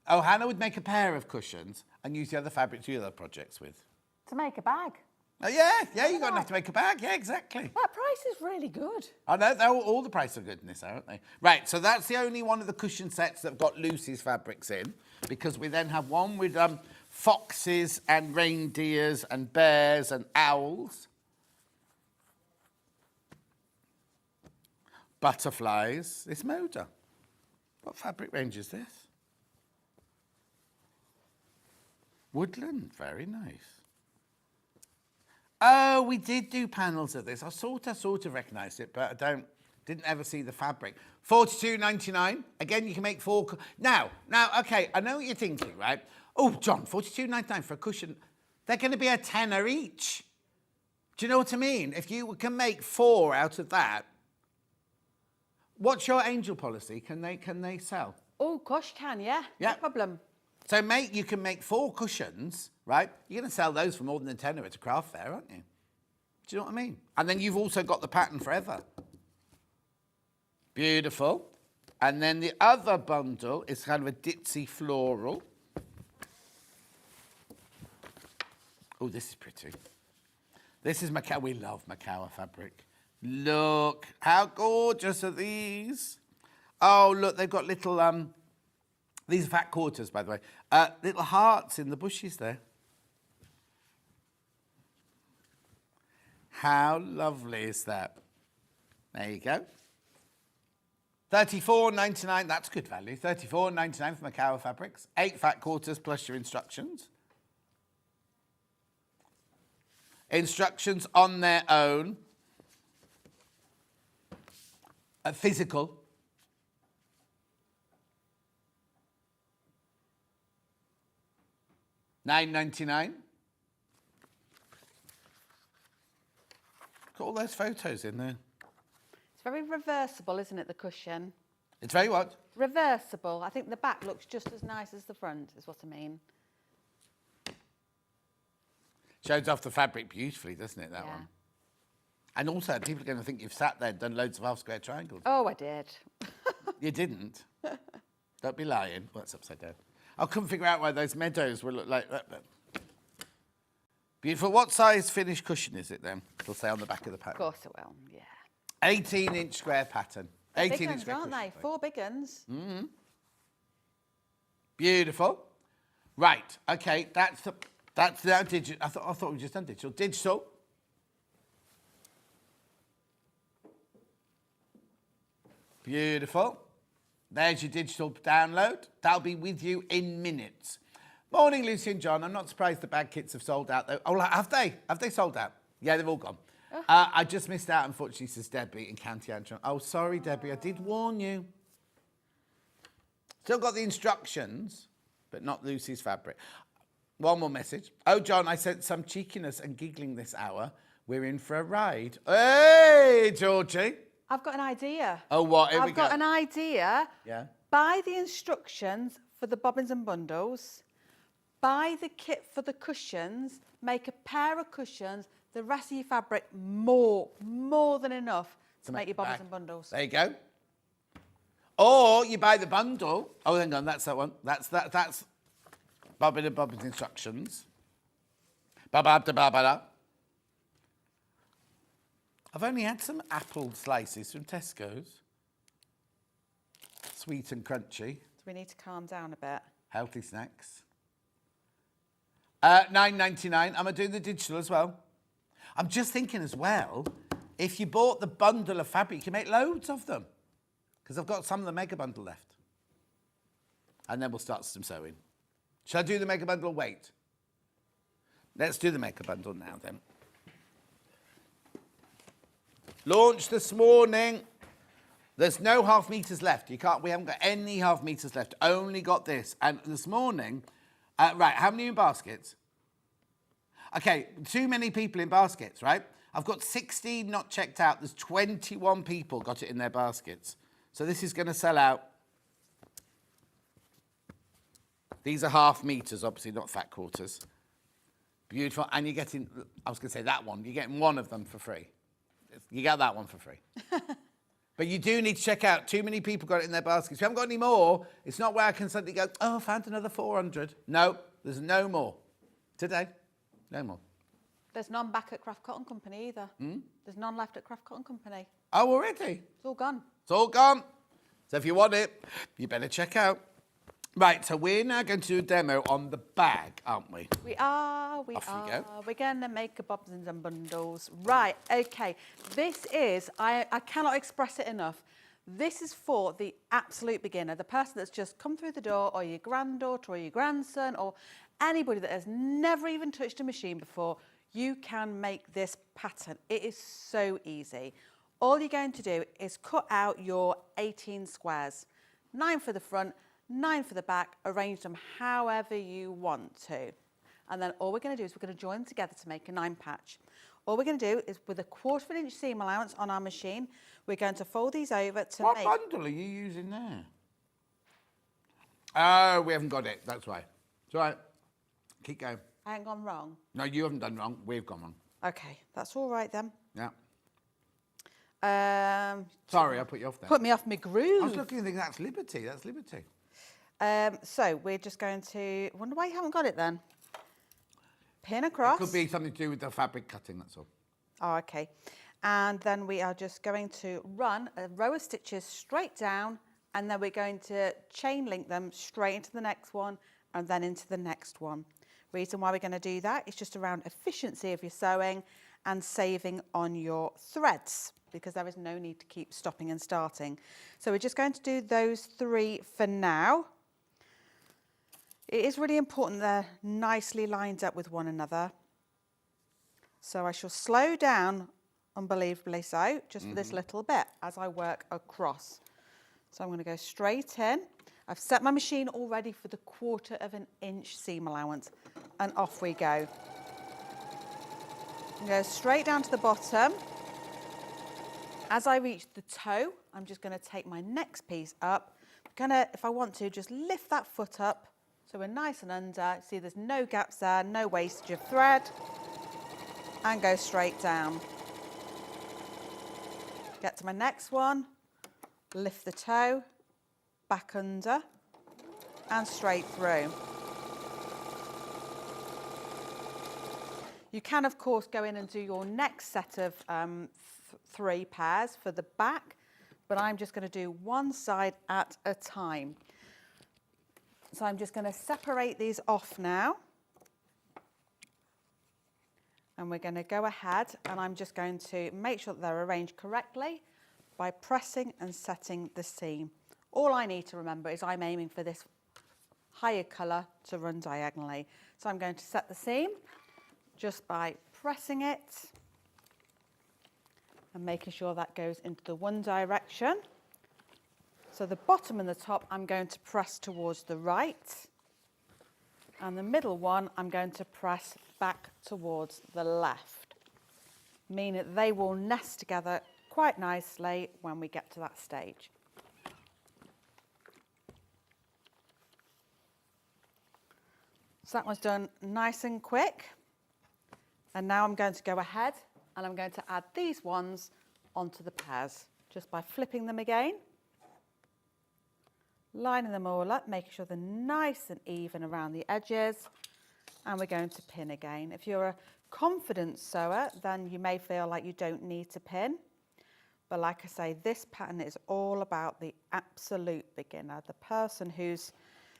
Oh, Hannah would make a pair of cushions and use the other fabric to do other projects with. To make a bag. Oh, yeah, you've got enough to make a bag. Yeah, exactly. That price is really good. I know, all the prices are good in this, aren't they? Right, so that's the only one of the cushion sets that have got Lucy's fabrics in, because we then have one with foxes and reindeers and bears and owls. Butterflies. It's Moda. What fabric range is this? Woodland, very nice. Oh, we did do panels of this. I sort of recognised it, but I didn't ever see the fabric. $42.99. Again, you can make 4. Now, okay, I know what you're thinking, right? Oh, John, $42.99 for a cushion. They're going to be a tenner each. Do you know what I mean? If you can make 4 out of that, what's your angel policy? Can they sell? Oh, gosh, can, yeah. Yeah. No problem. So, you can make 4 cushions, right? You're going to sell those for more than a tenner at a craft fair, aren't you? Do you know what I mean? And then you've also got the pattern forever. Beautiful. And then the other bundle is kind of a ditzy floral. Oh, this is pretty. This is Macao. We love Macao fabric. Look, how gorgeous are these? Oh, look, they've got little... These are fat quarters, by the way. Little hearts in the bushes there. How lovely is that? There you go. $34.99, that's good value. $34.99 for Macao fabrics. 8 fat quarters plus your instructions. Instructions on their own. Physical. $9.99. Got all those photos in there. It's very reversible, isn't it, the cushion? It's very what? Reversible. I think the back looks just as nice as the front, is what I mean. Shows off the fabric beautifully, doesn't it, that one? And also, people are going to think you've sat there and done loads of half-square triangles. Oh, I did. You didn't? Don't be lying. Well, that's upside down. I couldn't figure out why those meadows will look like that. But... Beautiful. What size finished cushion is it then? It'll say on the back of the pattern. Of course it will, yeah. 18-inch square pattern. 18-inch square aren't they? 4 big ones. Mm-hmm. Beautiful. Right. Okay. That's now digital. I thought we just done digital. Digital. Beautiful. There's your digital download. That'll be with you in minutes. Morning, Lucy and John. I'm not surprised the bag kits have sold out, though. Oh, have they? Have they sold out? Yeah, they've all gone. Oh. I just missed out, unfortunately, says Debbie in County Antrim. Oh, sorry, Debbie. I did warn you. Still got the instructions, but not Lucy's fabric. One more message. Oh, John, I sent some cheekiness and giggling this hour. We're in for a ride. Hey, Georgie. I've got an idea. Oh, what? Here we go. I've got an idea. Yeah. Buy the instructions for the bobbins and bundles. Buy the kit for the cushions. Make a pair of cushions. The rest of your fabric, more than enough to make your bobbins and bundles. There you go. Or you buy the bundle. Oh, hang on, that's that one. That's bobbin and bobbins instructions. Ba-ba-da-ba-ba-da. I've only had some apple slices from Tesco's. Sweet and crunchy. Do we need to calm down a bit? Healthy snacks. £9.99. Am I doing the digital as well? I'm just thinking as well, if you bought the bundle of fabric, you can make loads of them. Because I've got some of the mega bundle left. And then we'll start some sewing. Shall I do the mega bundle or wait? Let's do the mega bundle now then. Launched this morning. There's no half meters left. We haven't got any half meters left. Only got this. And this morning, right, how many in baskets? Okay, too many people in baskets, right? I've got 16 not checked out. There's 21 people got it in their baskets. So this is going to sell out. These are half meters, obviously not fat quarters. Beautiful. And you're getting, I was going to say that one, you're getting one of them for free. You get that one for free. But you do need to check out. Too many people got it in their baskets. If you haven't got any more, it's not where I can suddenly go, oh, I found another 400. No, there's no more. Today, no more. There's none back at Craft Cotton Company either. There's none left at Craft Cotton Company. Oh, already? It's all gone. It's all gone. So if you want it, you better check out. Right, so we're now going to do a demo on the bag, aren't we? We are. Off you go. We're going to make a bobs and bundles. Right, okay. This is, I cannot express it enough. This is for the absolute beginner, the person that's just come through the door, or your granddaughter or your grandson, or anybody that has never even touched a machine before. You can make this pattern. It is so easy. All you're going to do is cut out your 18 squares, 9 for the front, 9 for the back, arrange them however you want to. And then all we're going to do is we're going to join them together to make a 9 patch. All we're going to do is, with a 1/4 inch seam allowance on our machine, we're going to fold these over to what make... What bundle are you using there? Oh, we haven't got it. That's why. It's all right. Keep going. I ain't gone wrong. No, you haven't done wrong. We've gone wrong. Okay, that's all right then. Yeah. Sorry, I put you off there. Put me off my groove. I was looking and thinking, that's Liberty. That's Liberty. So we're just going to... wonder why you haven't got it then. Pin across. It could be something to do with the fabric cutting, that's all. Oh, okay. And then we are just going to run a row of stitches straight down, and then we're going to chain link them straight into the next one and then into the next one. Reason why we're going to do that is just around efficiency of your sewing and saving on your threads, because there is no need to keep stopping and starting. So we're just going to do those 3 for now. It is really important they're nicely lined up with one another. So I shall slow down unbelievably so, just for this little bit as I work across. So I'm going to go straight in. I've set my machine already for the 1/4 inch seam allowance, and off we go. Go straight down to the bottom. As I reach the toe, I'm just going to take my next piece up. I'm going to, if I want to, just lift that foot up so we're nice and under. See, there's no gaps there, no wastage of thread, and go straight down. Get to my next one, lift the toe, back under, and straight through. You can, of course, go in and do your next set of 3 pairs for the back, but I'm just going to do one side at a time. So I'm just going to separate these off now. And we're going to go ahead, and I'm just going to make sure that they're arranged correctly by pressing and setting the seam. All I need to remember is I'm aiming for this higher colour to run diagonally. So I'm going to set the seam just by pressing it and making sure that goes into the one direction. So the bottom and the top I'm going to press towards the right, and the middle one I'm going to press back towards the left, meaning that they will nest together quite nicely when we get to that stage. So that one's done nice and quick. And now I'm going to go ahead and I'm going to add these ones onto the pairs, just by flipping them again, lining them all up, making sure they're nice and even around the edges, and we're going to pin again. If you're a confident sewer, then you may feel like you don't need to pin. But like I say, this pattern is all about the absolute beginner, the person who's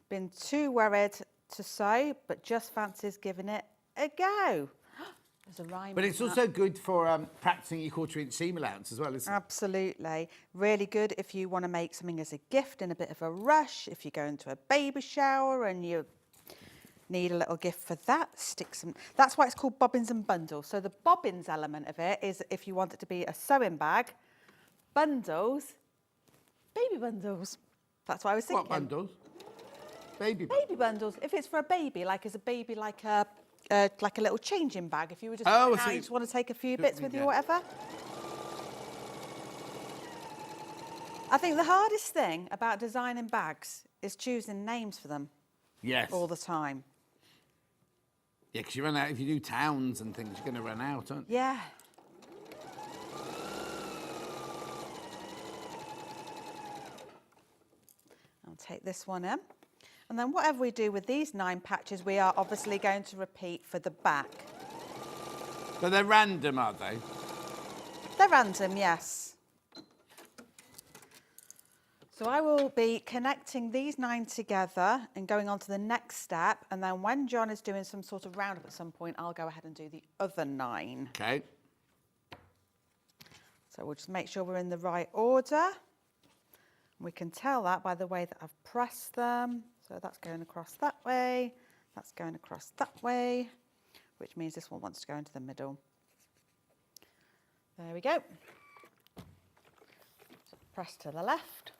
been too worried to sew, but just fancies giving it a go. There's a rhyme. But it's also good for practicing your 1/4 inch seam allowance as well, isn't it? Absolutely. Really good if you want to make something as a gift in a bit of a rush, if you're going to a baby shower and you need a little gift for that, stick some. That's why it's called bobbins and bundles. So the bobbins element of it is if you want it to be a sewing bag, bundles, baby bundles. That's what I was thinking. What bundles? Baby bundles. If it's for a baby, like as a baby, like a little changing bag. If you were just, you just want to take a few bits with you or whatever. I think the hardest thing about designing bags is choosing names for them. Yes. All the time. Yeah, because you run out, if you do towns and things, you're going to run out, aren't you? Yeah. I'll take this one in. And then whatever we do with these 9 patches, we are obviously going to repeat for the back. But they're random, are they? They're random, yes. So I will be connecting these 9 together and going on to the next step. And then when John is doing some sort of roundup at some point, I'll go ahead and do the other 9. Okay. So we'll just make sure we're in the right order. We can tell that by the way that I've pressed them. So that's going across that way, that's going across that way, which means this one wants to go into the middle. There we go. Press to the left.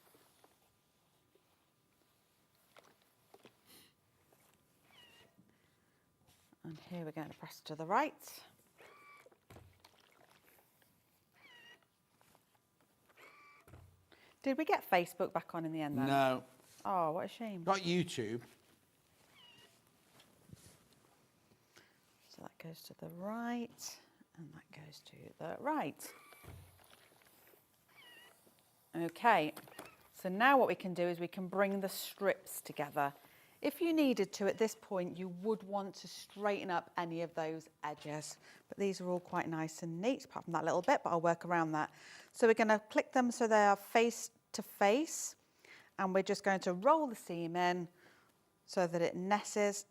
And here we're going to press to the right. Did we get Facebook back on in the end then? No. Oh, what a shame. Not YouTube. So that goes to the right, and that goes to the right. Okay, so now what we can do is we can bring the strips together. If you needed to, at this point, you would want to straighten up any of those edges. But these are all quite nice and neat, apart from that little bit, but I'll work around that. So we're going to click them so they are face to face. And we're just going to roll the seam in so that it nests.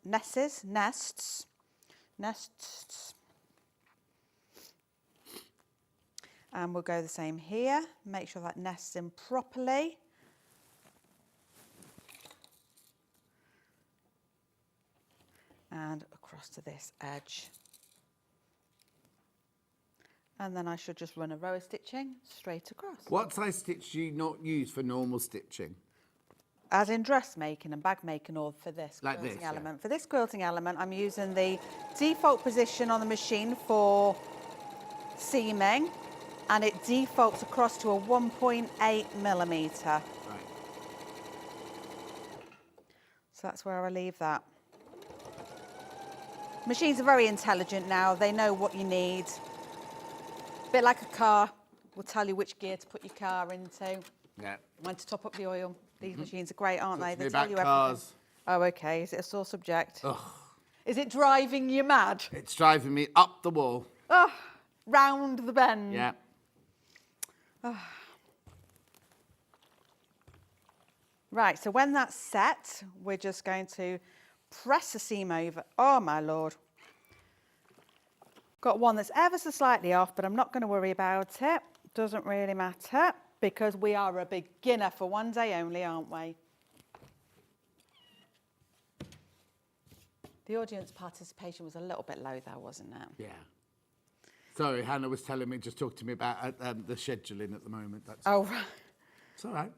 And we'll go the same here. Make sure that nests in properly. And across to this edge. And then I should just run a row of stitching straight across. What size stitch do you not use for normal stitching? As in dressmaking and bag making, or for this like quilting this, element? Yeah. For this quilting element, I'm using the default position on the machine for seaming, and it defaults across to a 1.8 millimetre. Right. So that's where I leave that. Machines are very intelligent now. They know what you need. A bit like a car. Will tell you which gear to put your car into. Yeah. When to top up the oil. These machines are great, aren't they? They tell you cars. everything. Oh, okay. Is it a sore subject? Ugh. Is it driving you mad? It's driving me up the wall. Oh, round the bend. Yeah. Oh. Right, so when that's set, we're just going to press the seam over. Oh, my Lord. Got one that's ever so slightly off, but I'm not going to worry about it. Doesn't really matter, because we are a beginner for one day only, aren't we? The audience participation was a little bit low there, wasn't it? Yeah. Sorry, Hannah was telling me, just talking to me about the scheduling at the moment. That's Oh, right. It's all right.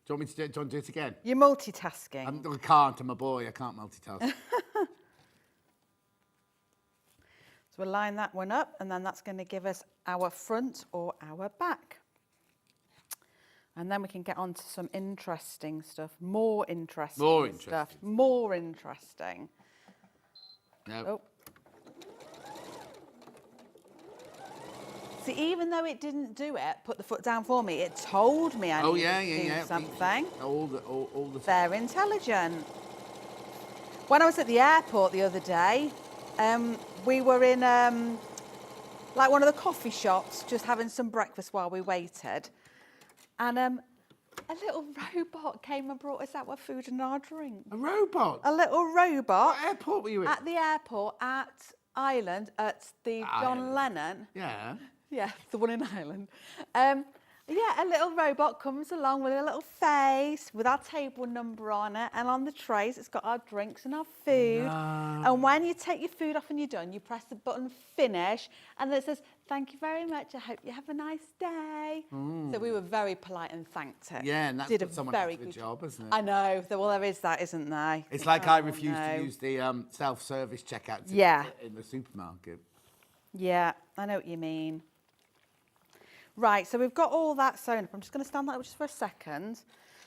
Do you want me to do it? Do you want to do it again? You're multitasking. I can't. I'm a boy. I can't multitask. So we'll line that one up, and then that's going to give us our front or our back. And then we can get on to some interesting stuff, more interesting stuff. More interesting. No. Oh. See, even though it didn't do it, put the foot down for me, it told me I needed to do something. All the. They're intelligent. When I was at the airport the other day, we were in like one of the coffee shops, just having some breakfast while we waited. And A little robot came and brought us our food and our drink. A robot? A little robot. What airport were you in? At the airport at Ireland, at the John Ireland. Lennon. Yeah. Yeah, the one in Ireland. Yeah, a little robot comes along with a little face with our table number on it, and on the trays it's got our drinks and our food. No. And when you take your food off and you're done, you press the button finish, and then it says, "Thank you very much, I hope you have a nice day." So we were very polite and thanked it. Yeah, and that's Did put a someone very out of a good job, isn't it? I know. Well, there is that, isn't there? It's like I Oh, refuse no. to use the self-service checkout Yeah. in the supermarket. Yeah, I know what you mean. Right, so we've got all that sewn up. I'm just going to stand that up just for a second.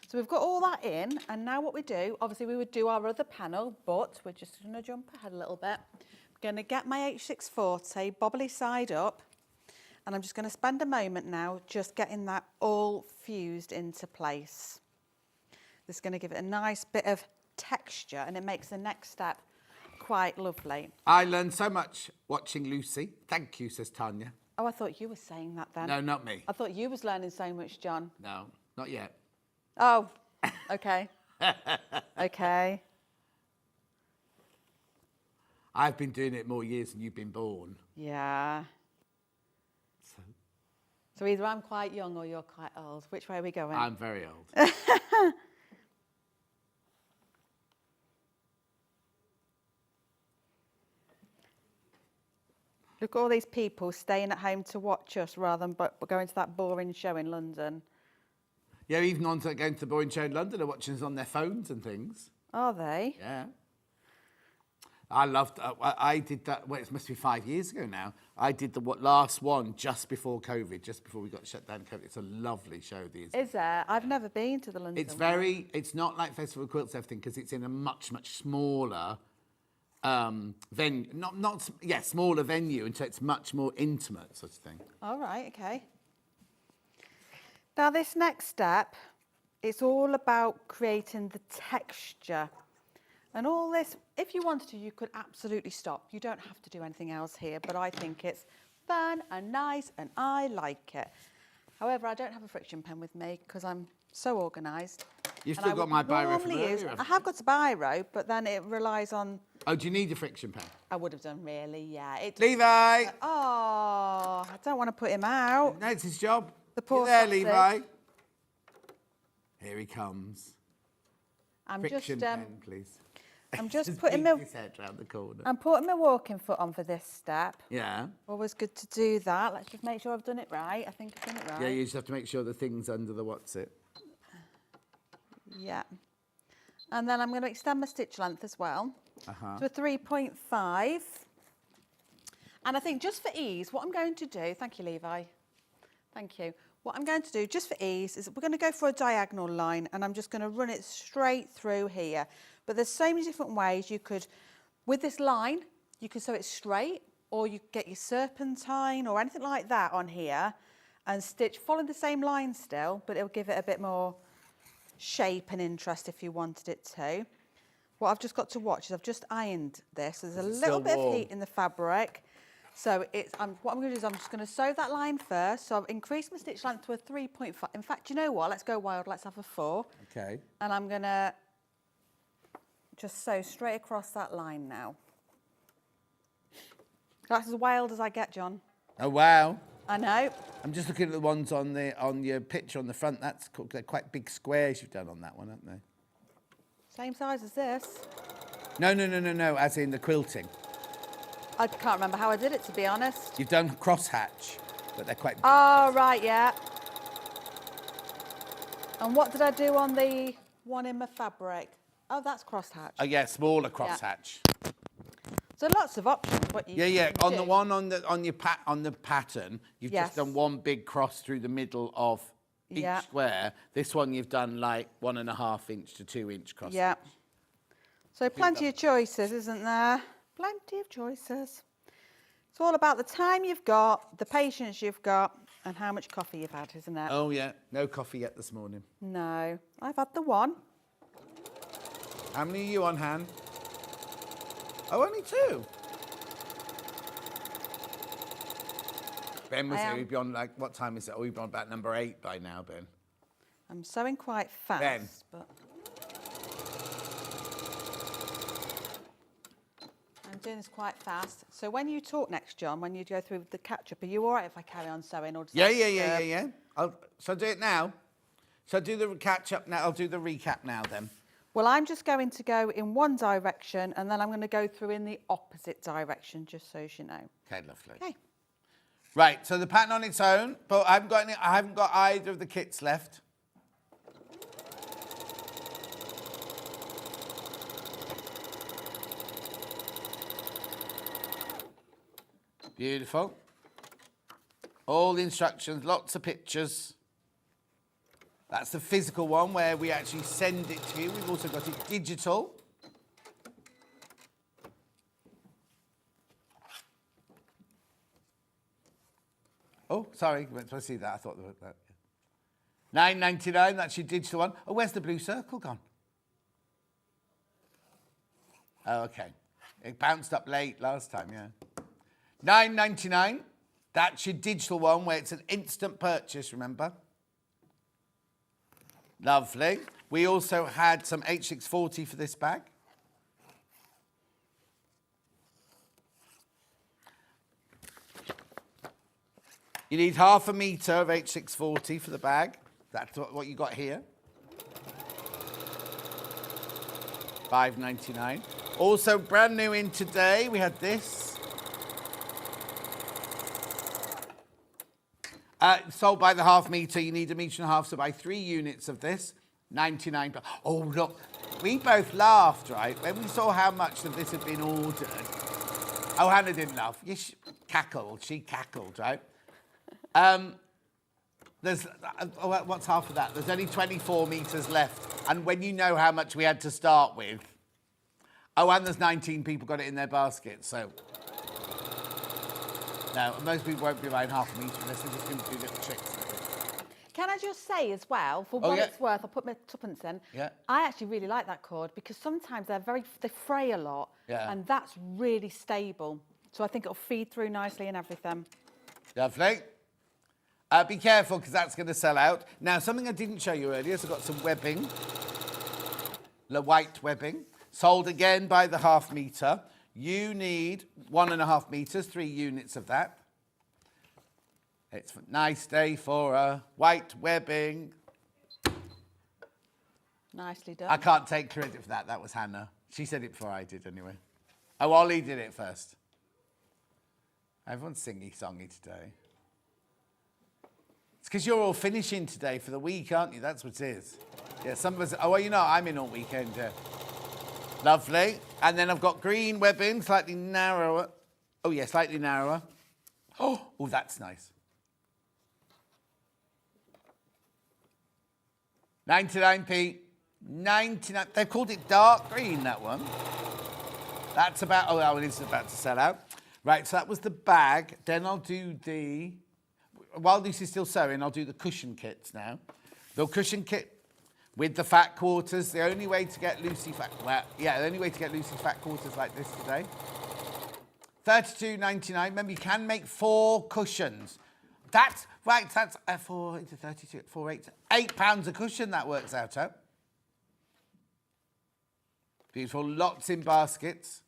So we've got all that in, and now what we do, obviously we would do our other panel, but we're just going to jump ahead a little bit. I'm going to get my H640 bobbly side up, and I'm just going to spend a moment now just getting that all fused into place. This is going to give it a nice bit of texture, and it makes the next step quite lovely. I learned so much watching Lucy. Thank you, says Tanya. Oh, I thought you were saying that then. No, not me. I thought you was learning so much, John. No, not yet. Oh, okay. Okay. I've been doing it more years than you've been born. Yeah. So either I'm quite young or you're quite old. Which way are we going? I'm very old. Look at all these people staying at home to watch us rather than going to that boring show in London. Yeah, even on to going to the boring show in London are watching us on their phones and things. Are they? Yeah. I loved, I did that, well, it must be 5 years ago now. I did the last one just before COVID, just before we got shut down COVID. It's a lovely show, these. Is there? I've never been to the London It's it's not like Festival of Quilts, everything, because it's in a much, much smaller venue, smaller venue, and so it's much more intimate, sort of thing. All right, okay. Now this next step, it's all about creating the texture. And all this, if you wanted to, you could absolutely stop. You don't have to do anything else here, but I think it's fun and nice and I like it. However, I don't have a friction pen with me because I'm so organised. You've still got my biro from earlier. I have got a biro, but then it relies on... Oh, do you need a friction pen? I would have done, really, yeah. Levi! Oh, I don't want to put him out. No, it's his job. The poor You there, sausage. Levi? Here he comes. I'm Friction just, pen, please. I'm just putting my... his head round the corner. I'm putting my walking foot on for this step. Yeah. Always good to do that. Let's just make sure I've done it right. I think I've done it right. Yeah, you just have to make sure the thing's under the what's it. Yeah. And then I'm going to extend my stitch length as well to a 3.5. And I think just for ease, what I'm going to do, thank you, Levi. Thank you. What I'm going to do, just for ease, is we're going to go for a diagonal line, and I'm just going to run it straight through here. But there's so many different ways you could, with this line, you can sew it straight, or you get your serpentine or anything like that on here and stitch, follow the same line still, but it'll give it a bit more shape and interest if you wanted it to. What I've just got to watch is I've just ironed this. There's a little bit of heat in the fabric. So what I'm going to do is I'm just going to sew that line first. So I've increased my stitch length to a 3.5. In fact, you know what? Let's go wild. Let's have a 4. Okay. And I'm going to just sew straight across that line now. That's as wild as I get, John. Oh, wow. I know. I'm just looking at the ones on your picture on the front. They're quite big squares you've done on that one, aren't they? Same size as this. No, as in the quilting. I can't remember how I did it, to be honest. You've done crosshatch, but they're quite big. Oh, right, yeah. And what did I do on the one in my fabric? Oh, that's crosshatch. Oh, yeah, smaller crosshatch. So lots of options. What you Yeah. can On do. the one on the pattern, you've just done one big cross through the middle of each square. This one you've done like 1.5 inch to 2 inch cross. Yeah. So plenty of choices, isn't there? Plenty of choices. It's all about the time you've got, the patience you've got, and how much coffee you've had, isn't it? Oh yeah, no coffee yet this morning. No, I've had the one. How many are you on hand? Oh, only 2. Ben was here. He'd be on like, what time is it? Oh, he'd be on about number 8 by now, Ben. I'm sewing quite fast, but I'm doing this quite fast. So when you talk next, John, when you go through the catch-up, are you all right if I carry on sewing? Or does Yeah. Shall I do it now? Shall I do the catch-up now? I'll do the recap now then. Well, I'm just going to go in one direction and then I'm going to go through in the opposite direction, just so as you know. Okay, lovely. Okay. Right, so the pattern on its own, but I haven't got either of the kits left. Beautiful. All the instructions, lots of pictures. That's the physical one where we actually send it to you. We've also got it digital. Oh, sorry, went to see that. I thought that. $9.99, that's your digital one. Oh, where's the blue circle gone? Oh, okay. It bounced up late last time, yeah. $9.99, that's your digital one where it's an instant purchase, remember? Lovely. We also had some H640 for this bag. You need 1/2 metre of H640 for the bag. That's what you got here. $5.99. Also brand new in today, we had this. Sold by the 1/2 metre, you need 1.5 metres, so buy 3 units of this, 99. Oh, look, we both laughed, right, when we saw how much of this had been ordered. Oh, Hannah didn't laugh. She cackled, right? There's, what's half of that? There's only 24 metres left, and when you know how much we had to start with, oh, and there's 19 people got it in their basket, so. No, most people won't be buying 1/2 metre unless they're just going to do little tricks. Can I just say as well, for what it's worth, I'll put my tuppence in. Yeah. I actually really like that cord because sometimes they fray a lot, and that's really stable. So I think it'll feed through nicely and everything. Lovely. Be careful because that's going to sell out. Now, something I didn't show you earlier, so I've got some webbing. The white webbing. Sold again by the 1/2 metre. You need 1.5 metres, 3 units of that. It's a nice day for white webbing. Nicely done. I can't take credit for that. That was Hannah. She said it before I did anyway. Oh, Ollie did it first. Everyone's singy-songy today. It's because you're all finishing today for the week, aren't you? That's what it is. Yeah, some of us... Oh, well, you know, I'm in all weekend, yeah. Lovely. And then I've got green webbing, slightly narrower. Oh, yeah, slightly narrower. Oh, that's nice. 99p. 99. They've called it dark green, that one. That's about... Oh, it is about to sell out. Right, so that was the bag. Then I'll do the... While Lucy's still sewing, I'll do the cushion kits now. The cushion kit with the fat quarters. The only way to get Lucy fat... Well, yeah, the only way to get Lucy fat quarters like this today. $32.99. Remember, you can make 4 cushions. That's... Right, that's 4 into 32, 4, 8... £8 a cushion, that works out, huh? Beautiful. Lots in baskets.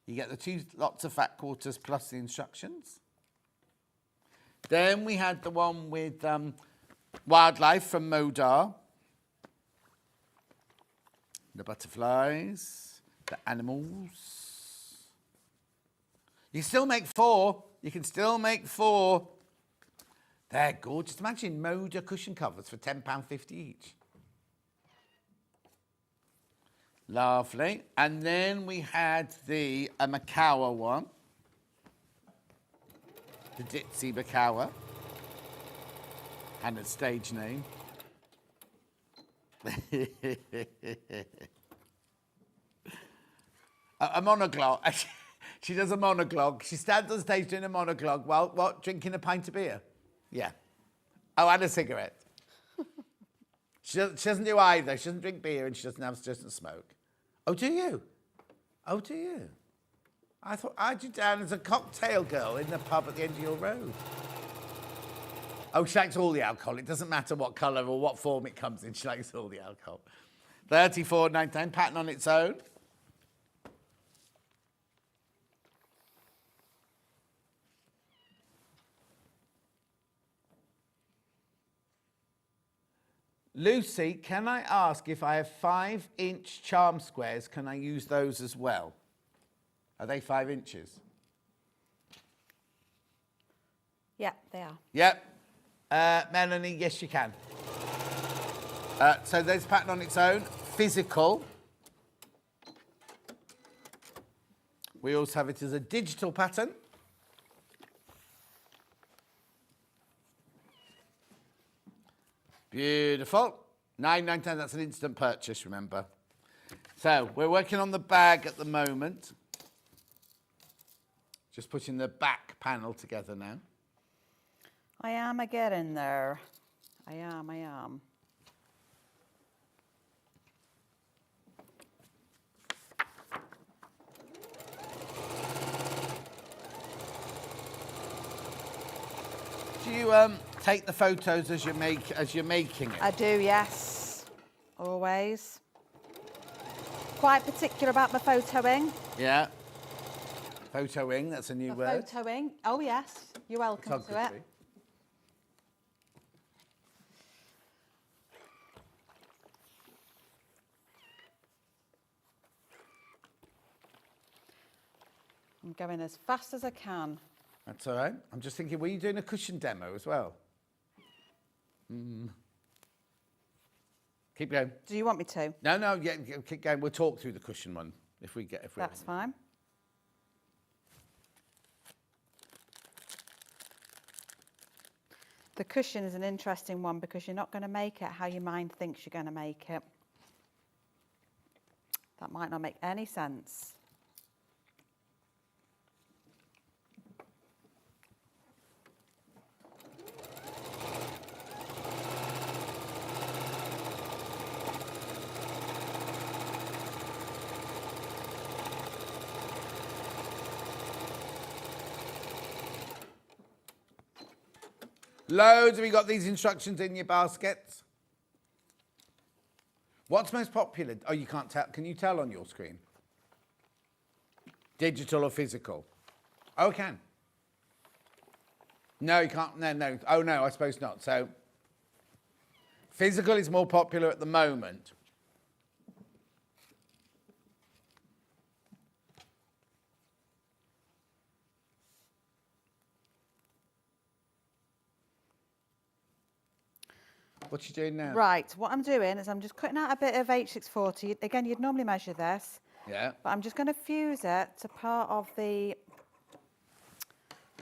You get the 2 lots of fat quarters plus the instructions. Then we had the one with wildlife from Modar. The butterflies, the animals. You can still make 4. You can still make 4. They're gorgeous. Imagine Modar cushion covers for £10.50 each. Lovely. And then we had the Makawa one. The Ditzy Makawa. And a stage name. A monologue. She does a monologue. She stands on stage doing a monologue while what? Drinking a pint of beer? Yeah. Oh, and a cigarette. She doesn't do either. She doesn't drink beer and she doesn't smoke. Oh, do you? Oh, do you? I thought I had you down as a cocktail girl in the pub at the end of your road. Oh, she likes all the alcohol. It doesn't matter what colour or what form it comes in. She likes all the alcohol. 34.99, pattern on its own. Lucy, can I ask if I have 5-inch charm squares, can I use those as well? Are they 5 inches? Yeah, they are. Yep. Melanie, yes, you can. So there's a pattern on its own. Physical. We also have it as a digital pattern. Beautiful. £9.99, that's an instant purchase, remember. So we're working on the bag at the moment. Just putting the back panel together now. I am a getting there. I am. Do you take the photos as you're making it? I do, yes. Always. Quite particular about my photoing. Yeah. Photoing, that's a new word. Photoing. Oh, yes. You're welcome to it. Photography. I'm going as fast as I can. That's all right. I'm just thinking, were you doing a cushion demo as well? Keep going. Do you want me to? No, yeah, keep going. We'll talk through the cushion one if we That's fine. The cushion is an interesting one because you're not going to make it how your mind thinks you're going to make it. That might not make any sense. Loads. Have you got these instructions in your baskets? What's most popular? Oh, you can't tell. Can you tell on your screen? Digital or physical? Oh, I can. No, you can't. No. Oh, no, I suppose not. So, physical is more popular at the moment. What you doing now? Right, what I'm doing is I'm just cutting out a bit of H640. Again, you'd normally measure this. Yeah. But I'm just going to fuse it to part of the...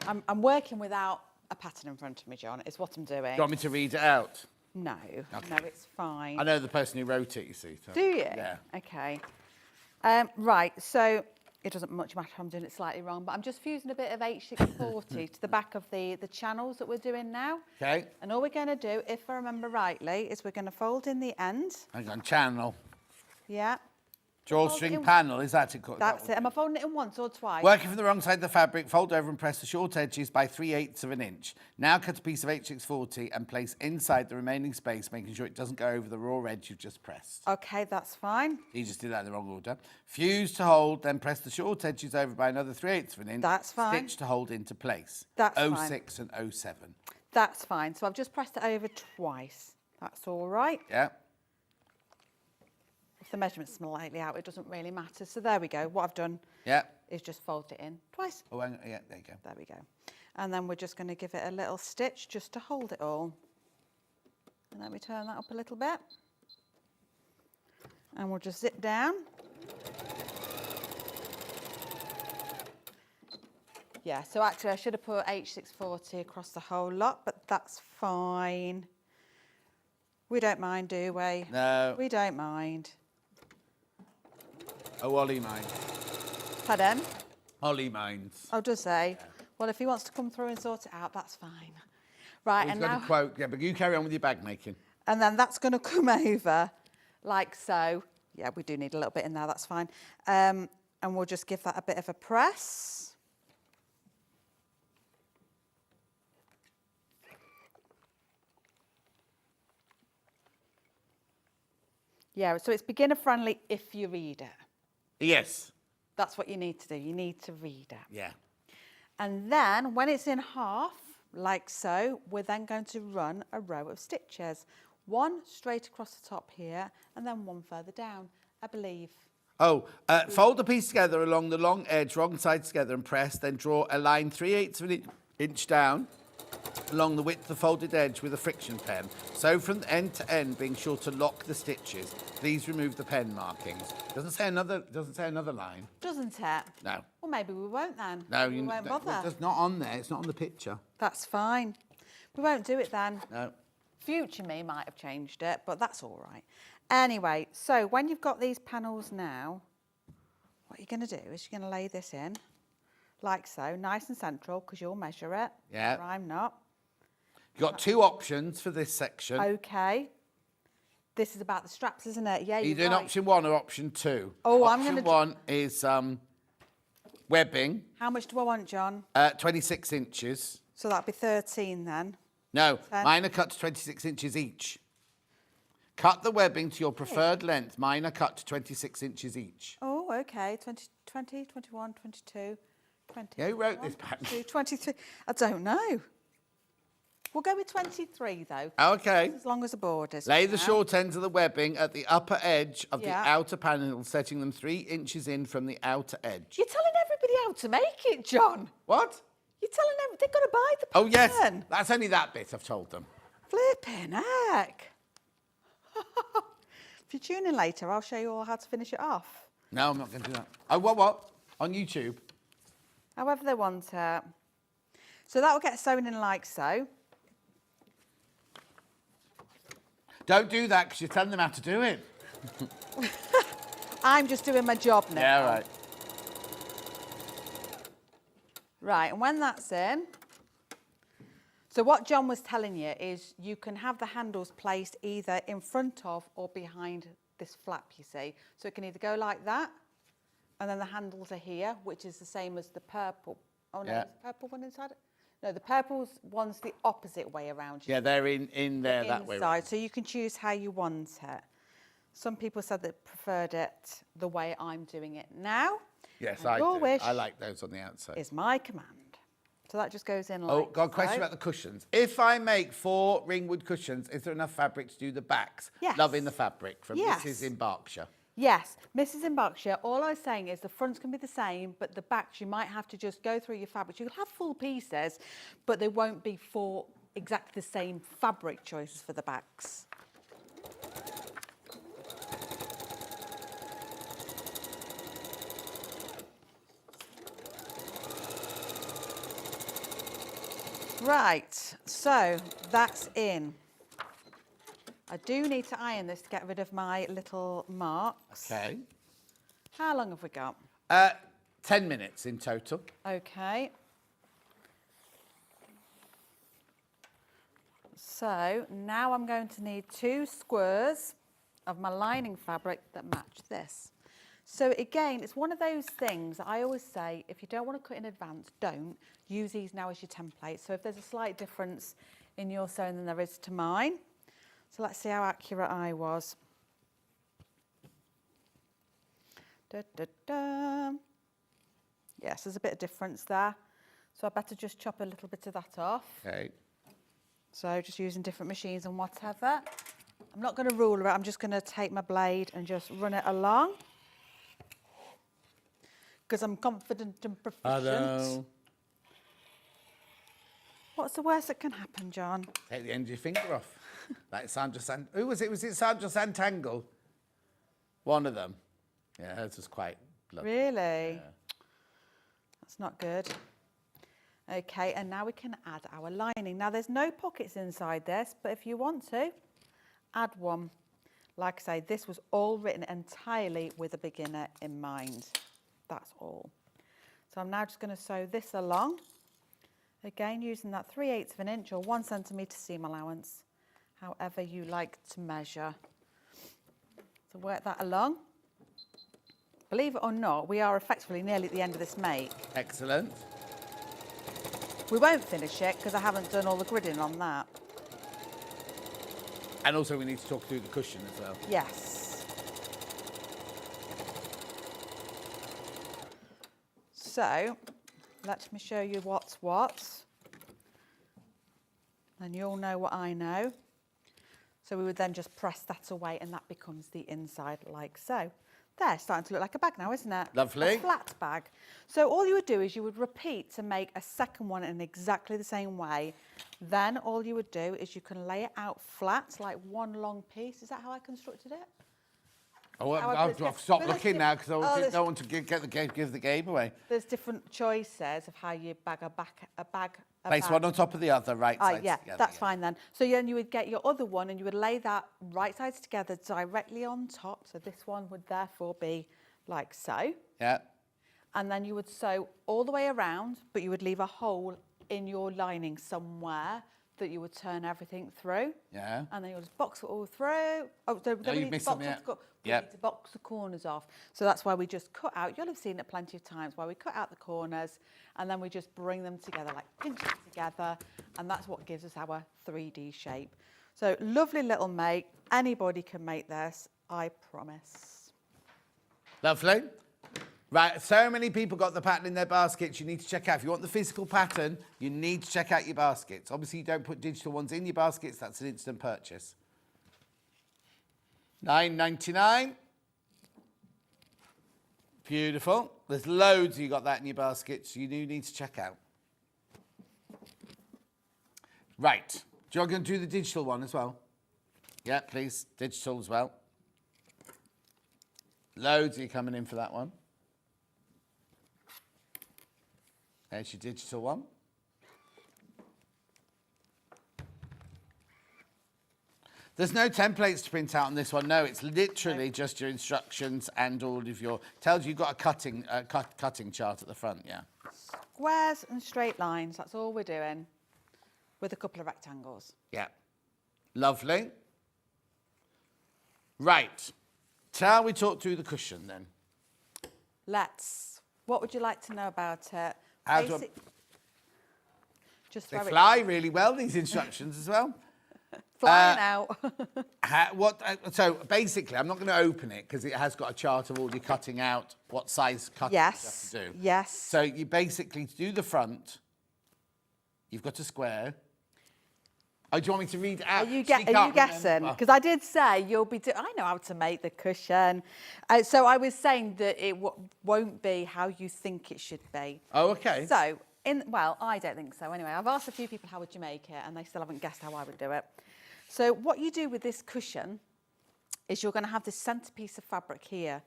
I'm working without a pattern in front of me, John, is what I'm doing. Do you want me to read it out? No, Okay. no, it's fine. I know the person who wrote it, you see. So. Do you? Yeah. Okay. Right, so it doesn't much matter if I'm doing it slightly wrong, but I'm just fusing a bit of H640 to the back of the channels that we're doing now. Okay. And all we're going to do, if I remember rightly, is we're going to fold in the end. Hang on, channel. Yeah. Drawstring panel, is that it called? That's it. Am I folding it in once or twice? Working from the wrong side of the fabric, fold over and press the short edges by 3/8 of an inch. Now cut a piece of H640 and place inside the remaining space, making sure it doesn't go over the raw edge you've just pressed. Okay, that's fine. You just did that in the wrong order. Fuse to hold, then press the short edges over by another 3/8 of an inch. That's fine. Stitch to hold into place. That's fine. 06 and 07. That's fine. So I've just pressed it over twice. That's all right. Yeah. If the measurement's slightly out, it doesn't really matter. So there we go. What I've done is just fold it in twice. Oh, hang on. Yeah, there you go. There we go. And then we're just going to give it a little stitch just to hold it all. And let me turn that up a little bit. And we'll just zip down. Yeah, so actually I should have put H640 across the whole lot, but that's fine. We don't mind, do we? No. We don't mind. Oh, Ollie minds. Pardon? Ollie minds. Oh, does he? Yeah. Well, if he wants to come through and sort it out, that's fine. Right, He's and got now... a quote. Yeah, but you carry on with your bag making. And then that's going to come over like so. Yeah, we do need a little bit in there, that's fine. And we'll just give that a bit of a press. Yeah, so it's beginner friendly if you read it. Yes. That's what you need to do. You need to read it. Yeah. And then when it's in half, like so, we're then going to run a row of stitches. One straight across the top here, and then one further down, I believe. Oh, fold the piece together along the long edge, wrong side together and press, then draw a line 3/8 of an inch down along the width of the folded edge with a friction pen. So from end to end, being sure to lock the stitches. Please remove the pen markings. Doesn't say another line. Doesn't it? No. Well, maybe we won't then. No, we won't bother. It's not on there. It's not on the picture. That's fine. We won't do it then. No. Future me might have changed it, but that's all right. Anyway, so when you've got these panels now, what you're going to do is you're going to lay this in, like so, nice and central, because you'll measure it. Yeah. Or I'm not. You've got two options for this section. Okay. This is about the straps, isn't it? Yeah, Are you you're doing right. option 1 or option 2? Oh, I'm going to... Option 1 is webbing. How much do I want, John? 26 inches. So that'd be 13 then. No, 10. mine are cut to 26 inches each. Cut the webbing to your preferred length. Mine are cut to 26 inches each. Oh, okay. 20, 21, 22, 20. Yeah, who wrote this pattern? 23. I don't know. We'll go with 23 though. Okay. As long as the borders. Lay the short ends of the webbing at the upper edge of the Yeah. outer panel, setting them 3 inches in from the outer edge. You're telling everybody how to make it, John. What? You're telling them they've got to buy the Oh, yes. pattern. That's only that bit I've told them. Flipping heck. If you tune in later, I'll show you all how to finish it off. No, I'm not going to do that. Oh, what? On YouTube? However they want it. So that will get sewn in like so. Don't do that because you're telling them how to do it. I'm just doing my job now. Yeah, right. Right, and when that's in, so what John was telling you is you can have the handles placed either in front of or behind this flap, you see. So it can either go like that, and then the handles are here, which is the same as the purple. Oh, no, Yeah. is the purple one inside it? No, the purple one's the opposite way around. Yeah, they're in there that way. Inside, so you can choose how you want it. Some people said they preferred it the way I'm doing it now. Yes, And I your do. wish I like those on the outside. is my command. So that just goes in like Oh, got a question so. about the cushions. If I make 4 ringwood cushions, is there enough fabric to do the backs? Yes. Loving the fabric from Yes. Mrs. in Berkshire. Yes, Mrs. in Berkshire, all I was saying is the fronts can be the same, but the backs you might have to just go through your fabrics. You'll have full pieces, but they won't be for exactly the same fabric choices for the backs. Right, so that's in. I do need to iron this to get rid of my little marks. Okay. How long have we got? 10 minutes in total. Okay. So now I'm going to need 2 squares of my lining fabric that match this. So again, it's one of those things that I always say, if you don't want to cut in advance, don't. Use these now as your template. So if there's a slight difference in your sewing than there is to mine. So let's see how accurate I was. Da, da, da. Yes, there's a bit of difference there. So I better just chop a little bit of that off. Okay. So just using different machines and whatever. I'm not going to ruler it, I'm just going to take my blade and just run it along. Because I'm confident and proficient. Hello. What's the worst that can happen, John? Take the end of your finger off. Like Sandra Who was it? Was it Sandra Santangle? One of them. Yeah, hers was quite bloody. Really? Yeah. That's not good. Okay, and now we can add our lining. Now there's no pockets inside this, but if you want to, add one. Like I say, this was all written entirely with a beginner in mind. That's all. So I'm now just going to sew this along. Again, using that 3/8 of an inch or 1 centimetre seam allowance, however you like to measure. So work that along. Believe it or not, we are effectively nearly at the end of this make. Excellent. We won't finish it because I haven't done all the gridding on that. And also we need to talk through the cushion as well. Yes. So let me show you what's what. And you'll know what I know. So we would then just press that away and that becomes the inside like so. There, starting to look like a bag now, isn't it? Lovely. A flat bag. So all you would do is you would repeat to make a second one in exactly the same way. Then all you would do is you can lay it out flat, like one long piece. Is that how I constructed it? Oh, I've stopped looking now because I don't want to give the game away. There's different choices of how you bag a bag. Place one on top of the other, right sides yeah, together. that's fine then. So then you would get your other one and you would lay that right sides together directly on top. So this one would therefore be like so. Yeah. And then you would sew all the way around, but you would leave a hole in your lining somewhere that you would turn everything through. Yeah. And then you'll just box it all through. Oh, so Oh, you've missed something out. We need to box the corners off. So that's why we just cut out, you'll have seen it plenty of times, where we cut out the corners and then we just bring them together, like pinch them together. And that's what gives us our 3D shape. So lovely little make. Anybody can make this, I promise. Lovely. Right, so many people got the pattern in their baskets. You need to check out. If you want the physical pattern, you need to check out your baskets. Obviously, you don't put digital ones in your baskets. That's an instant purchase. $9.99. Beautiful. There's loads you got that in your baskets. You do need to check out. Right. Do you want to do the digital one as well? Yeah, please. Digital as well. Loads of you coming in for that one. There's your digital one. There's no templates to print out on this one. No, it's literally just your instructions and all of your... Tells you you've got a cutting chart at the front, yeah. Squares and straight lines, that's all we're doing, with a couple of rectangles. Yeah. Lovely. Right. Shall we talk through the cushion then? Let's. What would you like to know about it? How do I... Just They fly really well, these instructions as well. Flying out. So basically, I'm not going to open it because it has got a chart of all your cutting out, what size cutting you have to do. Yes. So you basically, to do the front, you've got a square. Oh, do you want me to read it out? Are you guessing? Because I did say you'll be... I know how to make the cushion. So I was saying that it won't be how you think it should be. Oh, okay. So, well, I don't think so. Anyway, I've asked a few people how would you make it, and they still haven't guessed how I would do it. So what you do with this cushion is you're going to have this centrepiece of fabric here.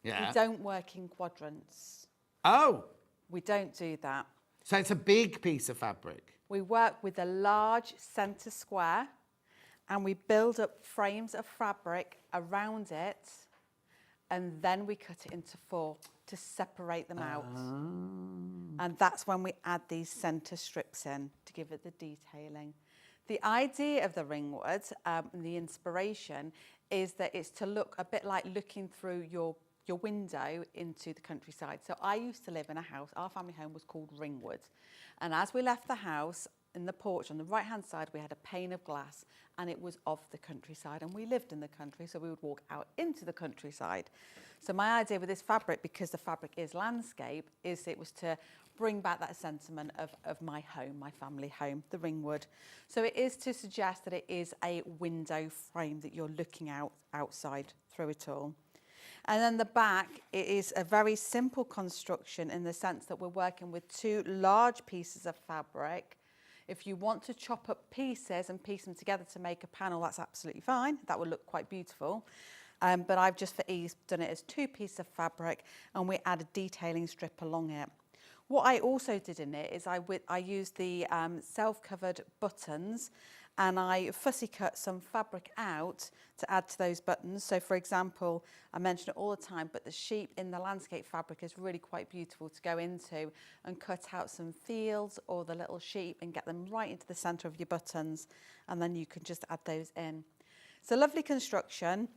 Yeah. We don't work in quadrants. Oh. We don't do that. So it's a big piece of fabric. We work with a large centre square and we build up frames of fabric around it and then we cut it into 4 to separate them out. And that's when we add these centre strips in to give it the detailing. The idea of the ringwood, the inspiration, is that it's to look a bit like looking through your window into the countryside. So I used to live in a house, our family home was called Ringwood. And as we left the house, in the porch on the right-hand side, we had a pane of glass and it was of the countryside. And we lived in the country, so we would walk out into the countryside. So my idea with this fabric, because the fabric is landscape, is it was to bring back that sentiment of my home, my family home, the Ringwood. So it is to suggest that it is a window frame that you're looking outside through it all. And then the back, it is a very simple construction in the sense that we're working with 2 large pieces of fabric. If you want to chop up pieces and piece them together to make a panel, that's absolutely fine. That would look quite beautiful. But I've just for ease done it as 2 pieces of fabric and we add a detailing strip along it. What I also did in it is I used the self-covered buttons and I fussy cut some fabric out to add to those buttons. So for example, I mention it all the time, but the sheep in the landscape fabric is really quite beautiful to go into and cut out some fields or the little sheep and get them right into the centre of your buttons. And then you can just add those in. It's a lovely construction.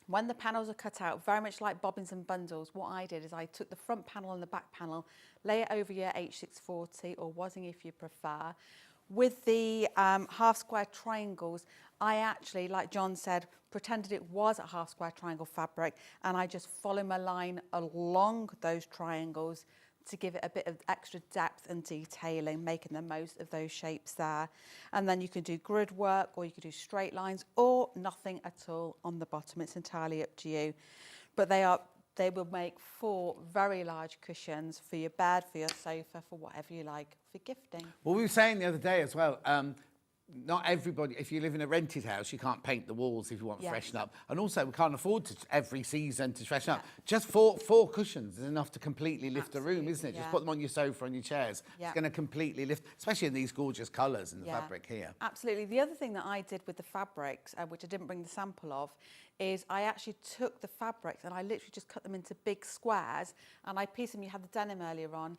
When the panels are cut out, very much like bobbins and bundles, what I did is I took the front panel and the back panel, lay it over your H640 or wadding if you prefer. With the half square triangles, I actually, like John said, pretended it was a half square triangle fabric, and I just follow my line along those triangles to give it a bit of extra depth and detailing, making the most of those shapes there. And then you can do grid work, or you can do straight lines, or nothing at all on the bottom. It's entirely up to you. But they will make 4 very large cushions for your bed, for your sofa, for whatever you like, for gifting. Well, we were saying the other day as well, not everybody, if you live in a rented house, you can't paint the walls if you want to freshen up. And also, we can't afford to every season to freshen up. Just four cushions is enough to completely lift a room, isn't it? Just put them on your sofa, on your chairs. It's going to completely lift, especially in these gorgeous colours in the fabric here. Absolutely. The other thing that I did with the fabrics, which I didn't bring the sample of, is I actually took the fabrics and I literally just cut them into big squares, and I pieced them. You had the denim earlier on.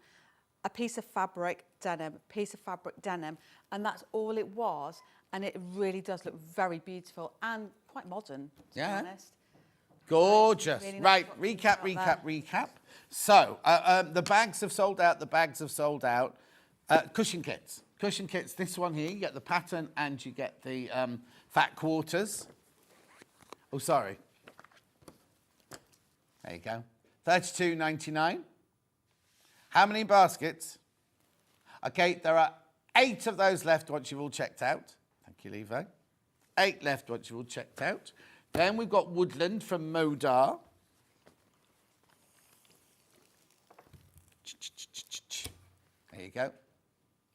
A piece of fabric, denim, piece of fabric, denim, and that's all it was, and it really does look very beautiful and quite modern, to be honest. Gorgeous. Really right, recap. So, the bags have sold out, Cushion kits. Cushion kits, this one here, you get the pattern and you get the fat quarters. Oh, sorry. There you go. $32.99. How many baskets? Okay, there are 8 of those left once you've all checked out. Thank you, Levi. 8 left once you've all checked out. Then we've got Woodland from Modar. There you go.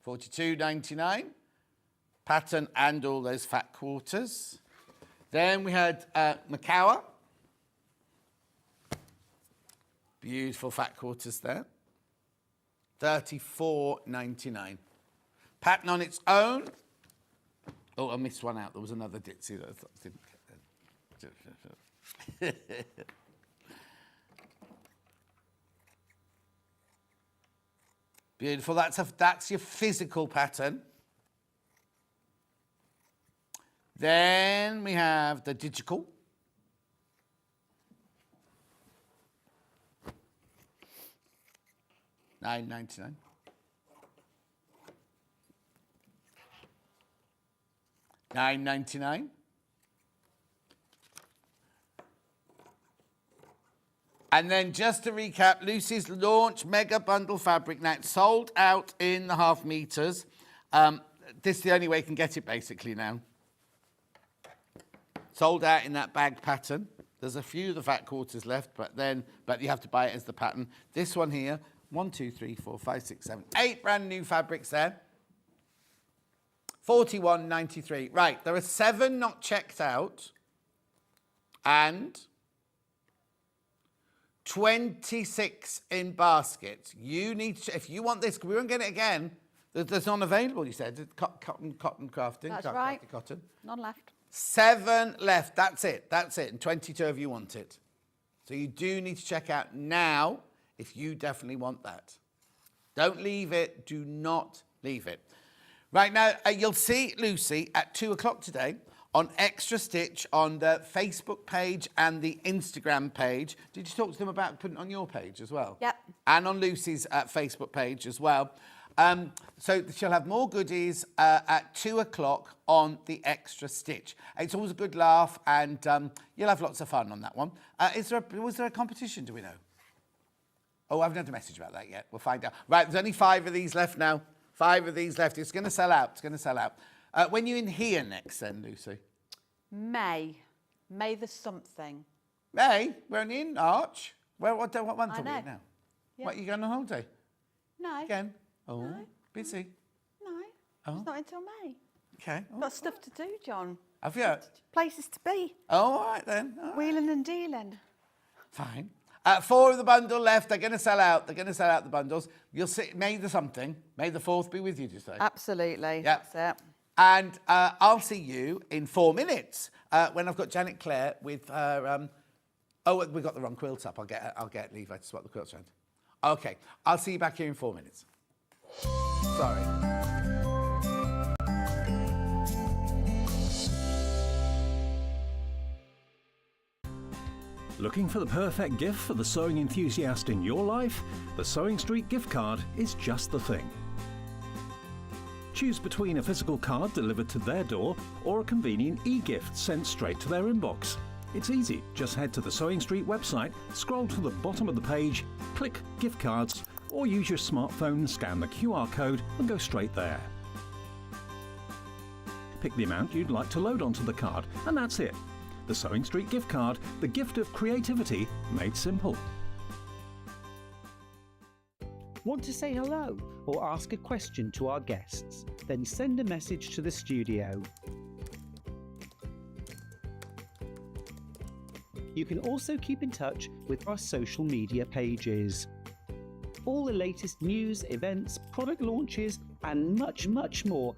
$42.99. Pattern and all those fat quarters. Then we had Macawa. Beautiful fat quarters there. $34.99. Pattern on its own. Oh, I missed one out. There was another ditzy that I thought didn't. Beautiful. That's your physical pattern. Then we have the digital. $9.99. $9.99. And then just to recap, Lucy's launch mega bundle fabric. Now it's sold out in the half meters. This is the only way you can get it basically now. Sold out in that bag pattern. There's a few of the fat quarters left, but you have to buy it as the pattern. This one here. 1, 2, 3, 4, 5, 6, 7, 8 brand new fabrics there. $41.93. Right, there are 7 not checked out and 26 in baskets. You need to, if you want this, we won't get it again. There's none available, you said. Cotton crafting. That's right. Cotton. None left. 7 left. That's it. And 22 of you want it. So you do need to check out now if you definitely want that. Don't leave it. Do not leave it. Right now, you'll see Lucy at 2 o'clock today on Extra Stitch on the Facebook page and the Instagram page. Did you talk to them about putting it on your page as well? Yep. And on Lucy's Facebook page as well. So she'll have more goodies at 2 o'clock on the Extra Stitch. It's always a good laugh, and you'll have lots of fun on that one. Was there a competition, do we know? Oh, I haven't had a message about that yet. We'll find out. Right, there's only 5 of these left now. 5 of these left. It's going to sell out. When are you in here next then, Lucy? May the something. May? We're only in March. What month are we in now? Yeah. What, are you going on holiday? No. Again? Oh, No. busy. No, Oh. it's not until May. Okay. Got stuff to do, John. Have you? Places to be. Oh, all right then. All right. Wheeling and dealing. Fine. 4 of the bundle left. They're going to sell out. The bundles. You'll see. May the something. May the 4th be with you, did you say? Absolutely. Yep. That's it. And I'll see you in 4 minutes when I've got Janet Clare with her. Oh, we got the wrong quilt up. I'll get Levi to swap the quilts around. Okay. I'll see you back here in 4 minutes. Sorry. Looking for the perfect gift for the sewing enthusiast in your life? The Sewing Street gift card is just the thing. Choose between a physical card delivered to their door or a convenient e-gift sent straight to their inbox. It's easy, just head to the Sewing Street website, scroll to the bottom of the page, click Gift Cards, or use your smartphone, scan the QR code and go straight there. Pick the amount you'd like to load onto the card, and that's it. The Sewing Street gift card, the gift of creativity made simple. Want to say hello or ask a question to our guests? Then send a message to the studio. You can also keep in touch with our social media pages. All the latest news, events, product launches, and much, much more.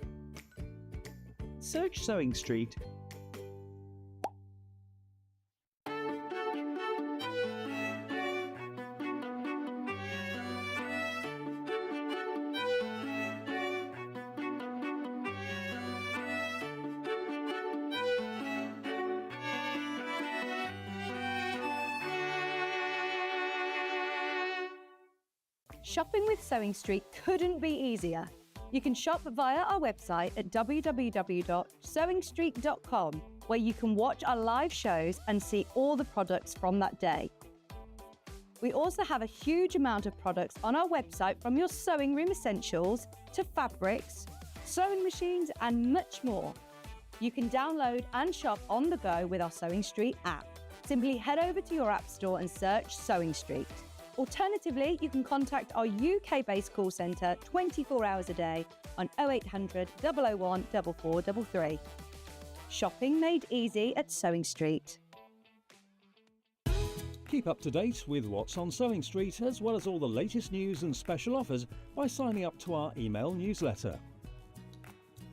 Search Sewing Street. Shopping with Sewing Street couldn't be easier. You can shop via our website at www.sewingstreet.com, where you can watch our live shows and see all the products from that day. We also have a huge amount of products on our website, from your sewing room essentials to fabrics, sewing machines and much more. You can download and shop on the go with our Sewing Street app. Simply head over to your app store and search Sewing Street. Alternatively, you can contact our UK-based call centre 24 hours a day on 0800 001 4433. Shopping made easy at Sewing Street. Keep up to date with what's on Sewing Street, as well as all the latest news and special offers, by signing up to our email newsletter.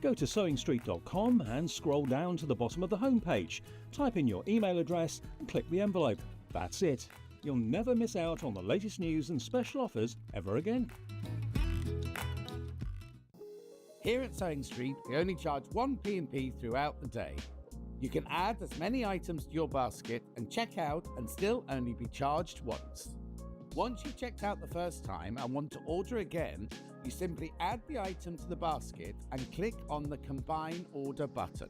Go to sewingstreet.com and scroll down to the bottom of the homepage. Type in your email address and click the envelope. That's it. You'll never miss out on the latest news and special offers ever again. Here at Sewing Street, we only charge one P&P throughout the day. You can add as many items to your basket and check out and still only be charged once. Once you've checked out the first time and want to order again, you simply add the item to the basket and click on the Combine Order button.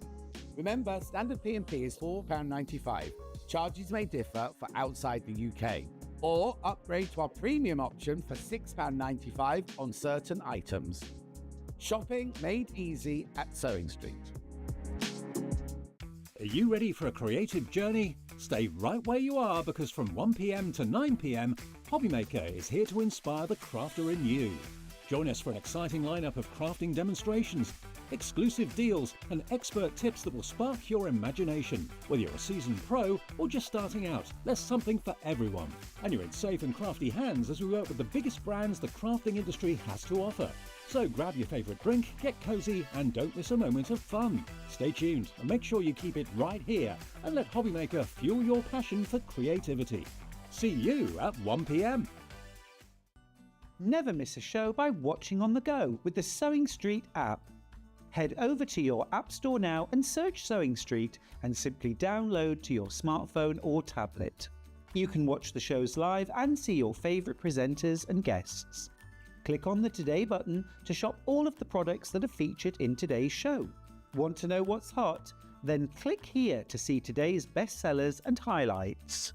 Remember, standard P&P is £4.95. Charges may differ for outside the UK. Or upgrade to our premium option for £6.95 on certain items. Shopping made easy at Sewing Street. Are you ready for a creative journey? Stay right where you are, because from 1 p.m. to 9 p.m, Hobbymaker is here to inspire the crafter in you. Join us for an exciting lineup of crafting demonstrations, exclusive deals and expert tips that will spark your imagination. Whether you're a seasoned pro or just starting out, there's something for everyone. And you're in safe and crafty hands as we work with the biggest brands the crafting industry has to offer. So grab your favourite drink, get cosy and don't miss a moment of fun. Stay tuned and make sure you keep it right here and let Hobbymaker fuel your passion for creativity. See you at 1 p.m. Never miss a show by watching on the go with the Sewing Street app. Head over to your app store now and search Sewing Street and simply download to your smartphone or tablet. You can watch the shows live and see your favourite presenters and guests. Click on the Today button to shop all of the products that are featured in today's show. Want to know what's hot? Then click here to see today's bestsellers and highlights.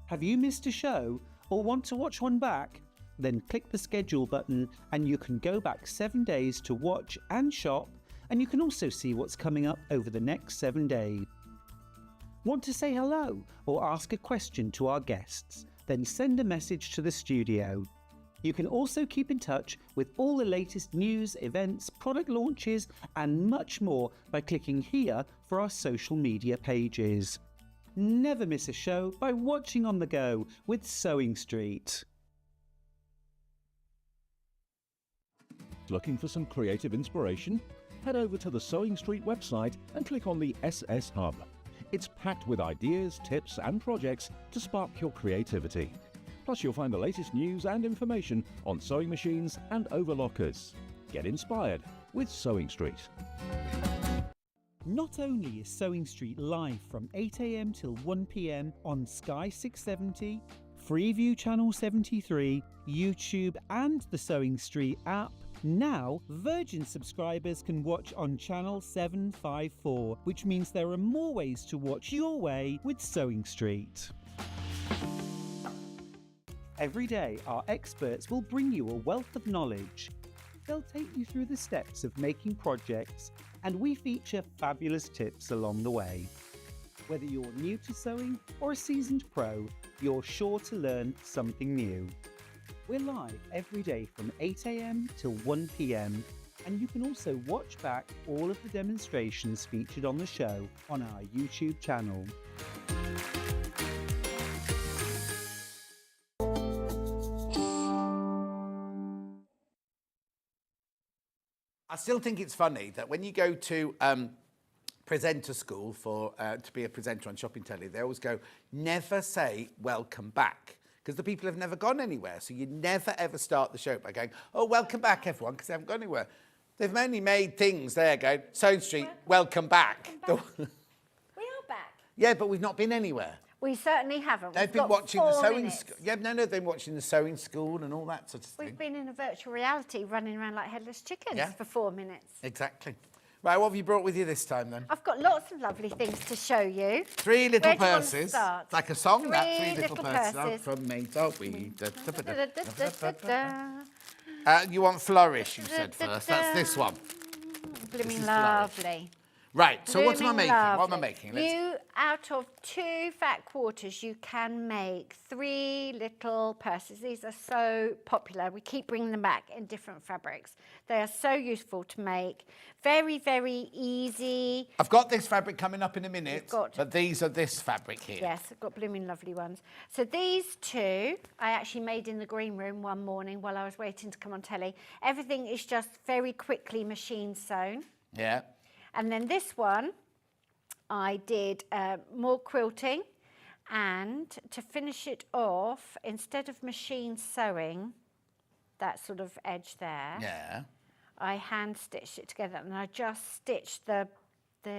Have you missed a show or want to watch one back? Then click the schedule button and you can go back 7 days to watch and shop, and you can also see what's coming up over the next 7 days. Want to say hello or ask a question to our guests? Then send a message to the studio. You can also keep in touch with all the latest news, events, product launches and much more by clicking here for our social media pages. Never miss a show by watching on the go with Sewing Street. Looking for some creative inspiration? Head over to the Sewing Street website and click on the SS Hub. It's packed with ideas, tips and projects to spark your creativity. Plus you'll find the latest news and information on sewing machines and overlockers. Get inspired with Sewing Street. Not only is Sewing Street live from 8 a.m. till 1 p.m. on Sky 670, Freeview Channel 73, YouTube and the Sewing Street app, Now, Virgin subscribers can watch on channel 754, which means there are more ways to watch your way with Sewing Street. Every day, our experts will bring you a wealth of knowledge. They'll take you through the steps of making projects, and we feature fabulous tips along the way. Whether you're new to sewing or a seasoned pro, you're sure to learn something new. We're live every day from 8 a.m. till 1 p.m, and you can also watch back all of the demonstrations featured on the show on our YouTube channel. I still think it's funny that when you go to presenter school for to be a presenter on Shopping Telly, they always go, never say welcome back, because the people have never gone anywhere. So you never ever start the show by going, oh, welcome back everyone, because they haven't gone anywhere. They've only made things there going, Sewing Street, welcome back. We are back. Yeah, but we've not been anywhere. We certainly haven't. They've We've been got watching the 4 sewing minutes. school. Yeah, no, they've been watching the sewing school and all that sort of thing. We've been in a virtual reality running around like headless chickens Yeah. for 4 minutes. Exactly. Right, what have you brought with you this time then? I've got lots of lovely things to show you. 3 little Where do you want to purses. start? It's like a song, that. 3 3 little little purses. purses. From me, don't we? Da-da-da-da-da-da. You want flourish, you said first. That's this one. Blooming is lovely. Right, so what am I Blooming making? What am I lovely. making? You, out of 2 fat quarters, you can make 3 little purses. These are so popular. We keep bringing them back in different fabrics. They are so useful to make. Very, very easy. I've got this fabric coming up in a minute, got- but these are this fabric here. Yes, I've got blooming lovely ones. So these 2, I actually made in the green room one morning while I was waiting to come on telly. Everything is just very quickly machine sewn. Yeah. And then this one, I did more quilting, and to finish it off, instead of machine sewing, that sort of edge there, Yeah. I hand stitched it together, and I just stitched the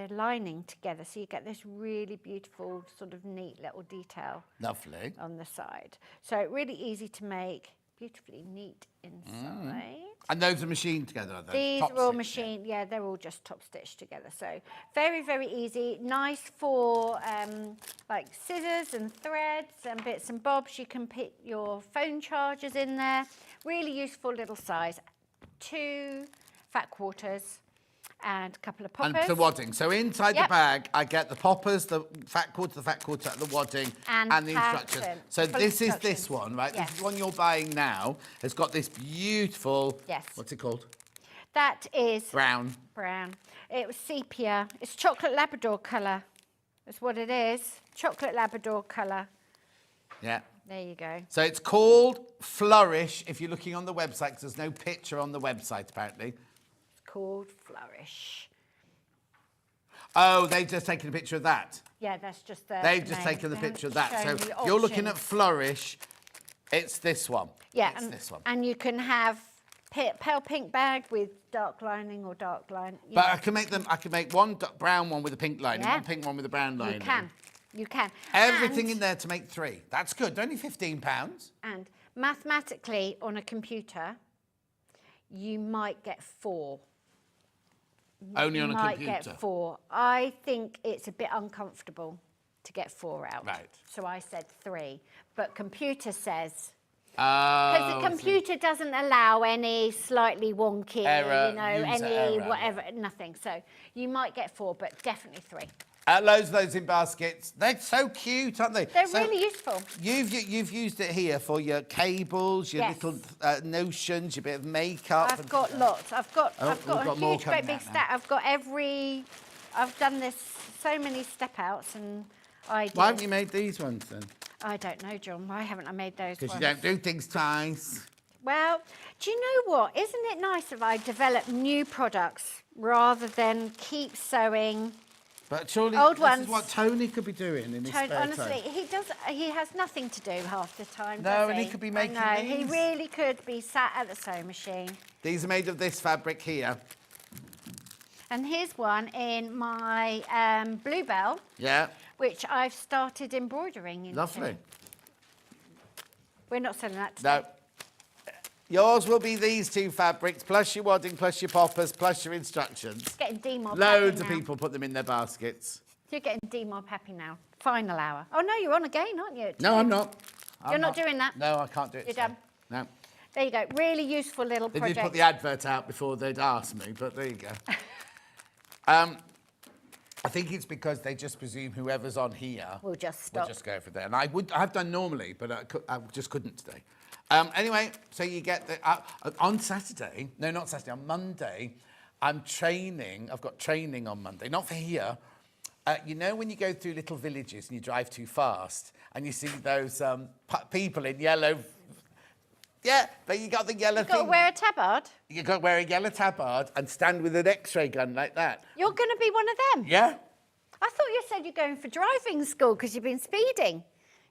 lining together, so you get this really beautiful sort of neat little detail. Lovely. On the side. So really easy to make, beautifully neat inside. And those are machined together, are they? These Top are all stitch, machined, yeah, they're all just top stitched together. So very, very easy. Nice for like scissors and threads and bits and bobs. You can put your phone chargers in there. Really useful little size. 2 fat quarters and a couple of poppers. And the wadding. So inside the Yep. bag, I get the poppers, the fat quarter, the wadding, And the instructions. pattern. So Full this is instructions. this one, right? Yes. This is one you're buying now. It's got this beautiful, Yes. what's it called? That is Brown. brown. It was sepia. It's chocolate Labrador colour. That's what it is. Chocolate Labrador colour. Yeah. There you go. So it's called Flourish, if you're looking on the website, 'cause there's no picture on the website, apparently. It's called Flourish. Oh, they've just taken a picture of that. Yeah, that's just the They've just name. taken the They haven't picture of that. So shown the if you're looking at options. Flourish, it's this one. Yeah, It's this one. and you can have pale pink bag with dark lining or dark line. you But know. I can make them. I can make one brown one with a pink lining, Yeah. one pink one with a brown lining. You can. You can. Everything And- in there to make 3. That's good. Only £15. And mathematically, on a computer, you might get 4. Only on You a might computer. get 4. I think it's a bit uncomfortable to get 4 out. Right. So I said 3. But computer says... Oh, Because the computer doesn't allow any slightly wonky, Error, you know, user any error, whatever, nothing. So you might get 4, but definitely 3. Loads of those in baskets. They're so cute, aren't they? They're So really useful. You've used it here for your cables, your Yes. little notions, your bit of makeup. I've got lots. I've got we've got a more huge, great coming big out now. stack. I've got I've done this so many step outs and ideas. Why haven't you made these ones then? I don't know, John. Why haven't I made those Because ones? you don't do things twice. Well, do you know what? Isn't it nice if I develop new products rather than keep sewing But surely old this ones? is what Tony could be doing in his spare Honestly, time. he has nothing to do half the time, No, does and he could be making I know, he these. really could be sat at the sewing machine. These are made of this fabric here. And here's one in my Bluebell, Yeah, which I've started embroidering into. lovely. We're not selling that today. No. Yours will be these 2 fabrics, plus your wadding, plus your poppers, plus your instructions. It's getting D-mob Loads of happy now. people put them in their baskets. You're getting D-mob happy now. Final hour. Oh, no, you're on again, aren't you? No, I'm not. You're not doing that? No, I can't do it. You're today. done. No. There you go. Really useful little They project. did put the advert out before they'd asked me, but there you go. I think it's because they just presume whoever's on here We'll just stop. will just go for there. And I've done normally, but I just couldn't today. Anyway, so you get the on Saturday. No, not Saturday. On Monday, I'm training. I've got training on Monday. Not for here. You know when you go through little villages and you drive too fast and you see those people in yellow. Yeah, but you got the yellow thing. You've got to wear a tabard. You've got to wear a yellow tabard and stand with an X-ray gun like that. You're going to be one of them? Yeah. I thought you said you're going for driving school because you've been speeding.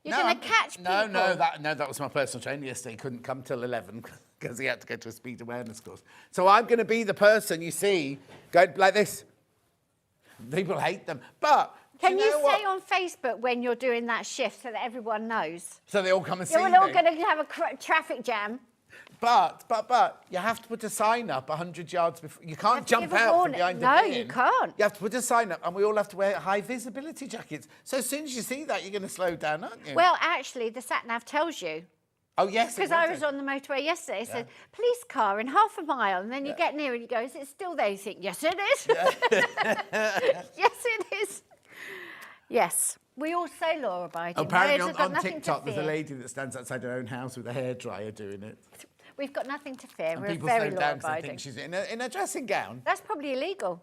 You're going to catch people. No, that was my personal trainer yesterday. He couldn't come till 11 because he had to go to a speed awareness course. So I'm going to be the person you see going like this. People hate them. But Can you say on Facebook when you're doing that shift so that everyone knows? So they all come and see me. You're all going to have a traffic jam. But you have to put a sign up 100 yards before. You can't jump out from behind the bin. No, you can't. You have to put a sign up, and we all have to wear high visibility jackets. So as soon as you see that, you're going to slow down, aren't you? Well, actually, the sat-nav tells you. Oh, yes. Because I was on the motorway yesterday. It said, police car in half a mile. And then you get near and you go, is it still there? You think, yes, it is. Yes, it is. Yes. We all say law-abiding. Apparently on TikTok, there's a lady that stands outside her own house with a hairdryer doing it. We've got nothing to fear. And We're people very slow down 'cause they law-abiding. think she's in a dressing gown. That's probably illegal.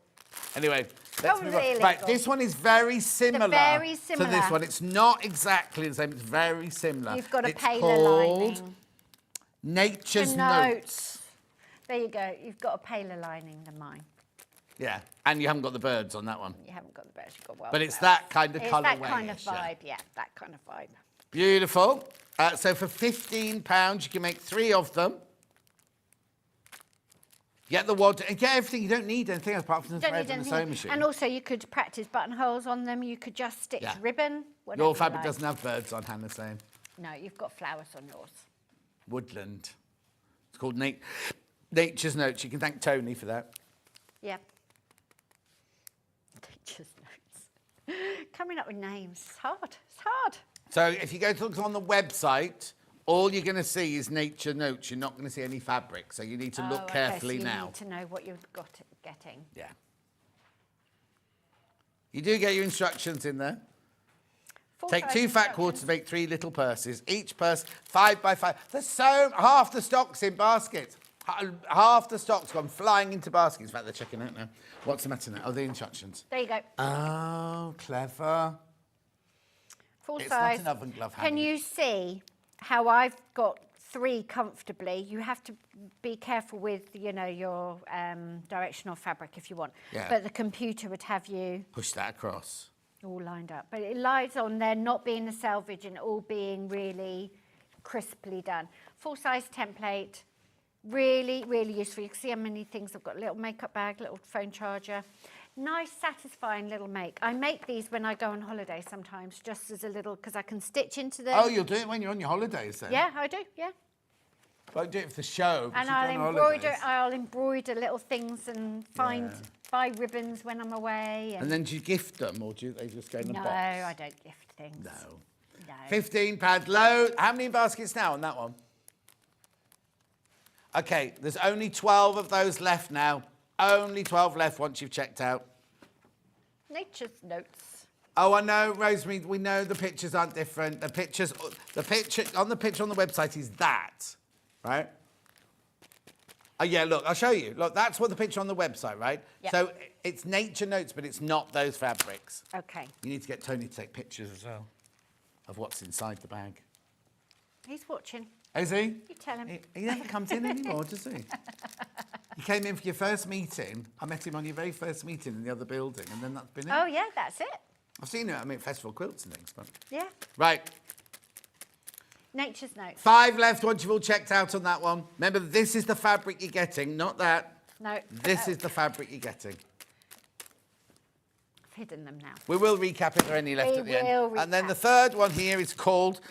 Anyway, let's Probably move on. illegal. Right, this one is very similar, very to similar. this one. It's not exactly the same. It's very similar. You've got a it's paler called lining. Nature's The Notes. There you go. You've got a paler lining than mine. Yeah, and you haven't got the birds on that one. You haven't got the birds, you've got wild But it's flowers. that kind of It's colourway. that kind of vibe, yeah, that kind of vibe. Beautiful. So for £15, you can make 3 of them. Get the wad, and get everything. You don't need anything else apart from the thread and the sewing machine. And also you could practice buttonholes on them. You could just stitch ribbon. Whatever Your you fabric like. doesn't have birds on, Hannah's saying. No, you've got flowers on yours. Woodland. It's called Nature's Notes. You can thank Tony for that. Yeah. Nature's Notes. Coming up with names. It's hard. It's hard. So if you go to look on the website, all you're going to see is Nature Notes. You're not going to see any fabric, so you need to look carefully so you now. need to know what you're getting. Yeah. You do get your instructions in there. Take 2 fat quarters to make 3 little purses. Each purse 5 by 5. There's half the stock's in baskets. Half the stock's gone flying into baskets. In fact, they're checking out now. What's the matter now? Oh, the instructions. There you go. Oh, clever. Full It's size. not an oven glove, Can Hanny. you see how I've got 3 comfortably? You have to be careful with, you know, your directional fabric if you want. Yeah. But the computer would have you Push that across. all lined up. But it lies on there not being a selvage and all being really crisply done. Full size template. Really, really useful. You can see how many things I've got. A little makeup bag, little phone charger. Nice, satisfying little make. I make these when I go on holiday sometimes, just as a little, because I can stitch into them. Oh, you'll do it when you're on your holidays then? Yeah, I do, yeah. Won't do it for the show. And I'll embroider little things and buy ribbons when I'm away. And then do you gift them, or do they just go in a box? No, I don't gift things. No. No. £15 low. How many baskets now on that one? Okay, there's only 12 of those left now. Only 12 left once you've checked out. Nature's Notes. Oh, I know, Rosemary, we know the pictures aren't different. The picture on the website is that, right? Oh, yeah, look, I'll show you. Look, that's what the picture on the website, right? Yep. So it's Nature Notes, but it's not those fabrics. Okay. You need to get Tony to take pictures as well of what's inside the bag. He's watching. Is he? You tell him. He never comes in anymore, does he? You came in for your first meeting. I met him on your very first meeting in the other building, and then that's been it. Oh, yeah, that's it. I've seen him at Festival Quilts and things, but... Yeah. Right. Nature's Notes. 5 left once you've all checked out on that one. Remember, this is the fabric you're getting, not that. No. This is the fabric you're getting. I've hidden them now. We will recap if there are any left We at the end. will And then recap. the third one here is called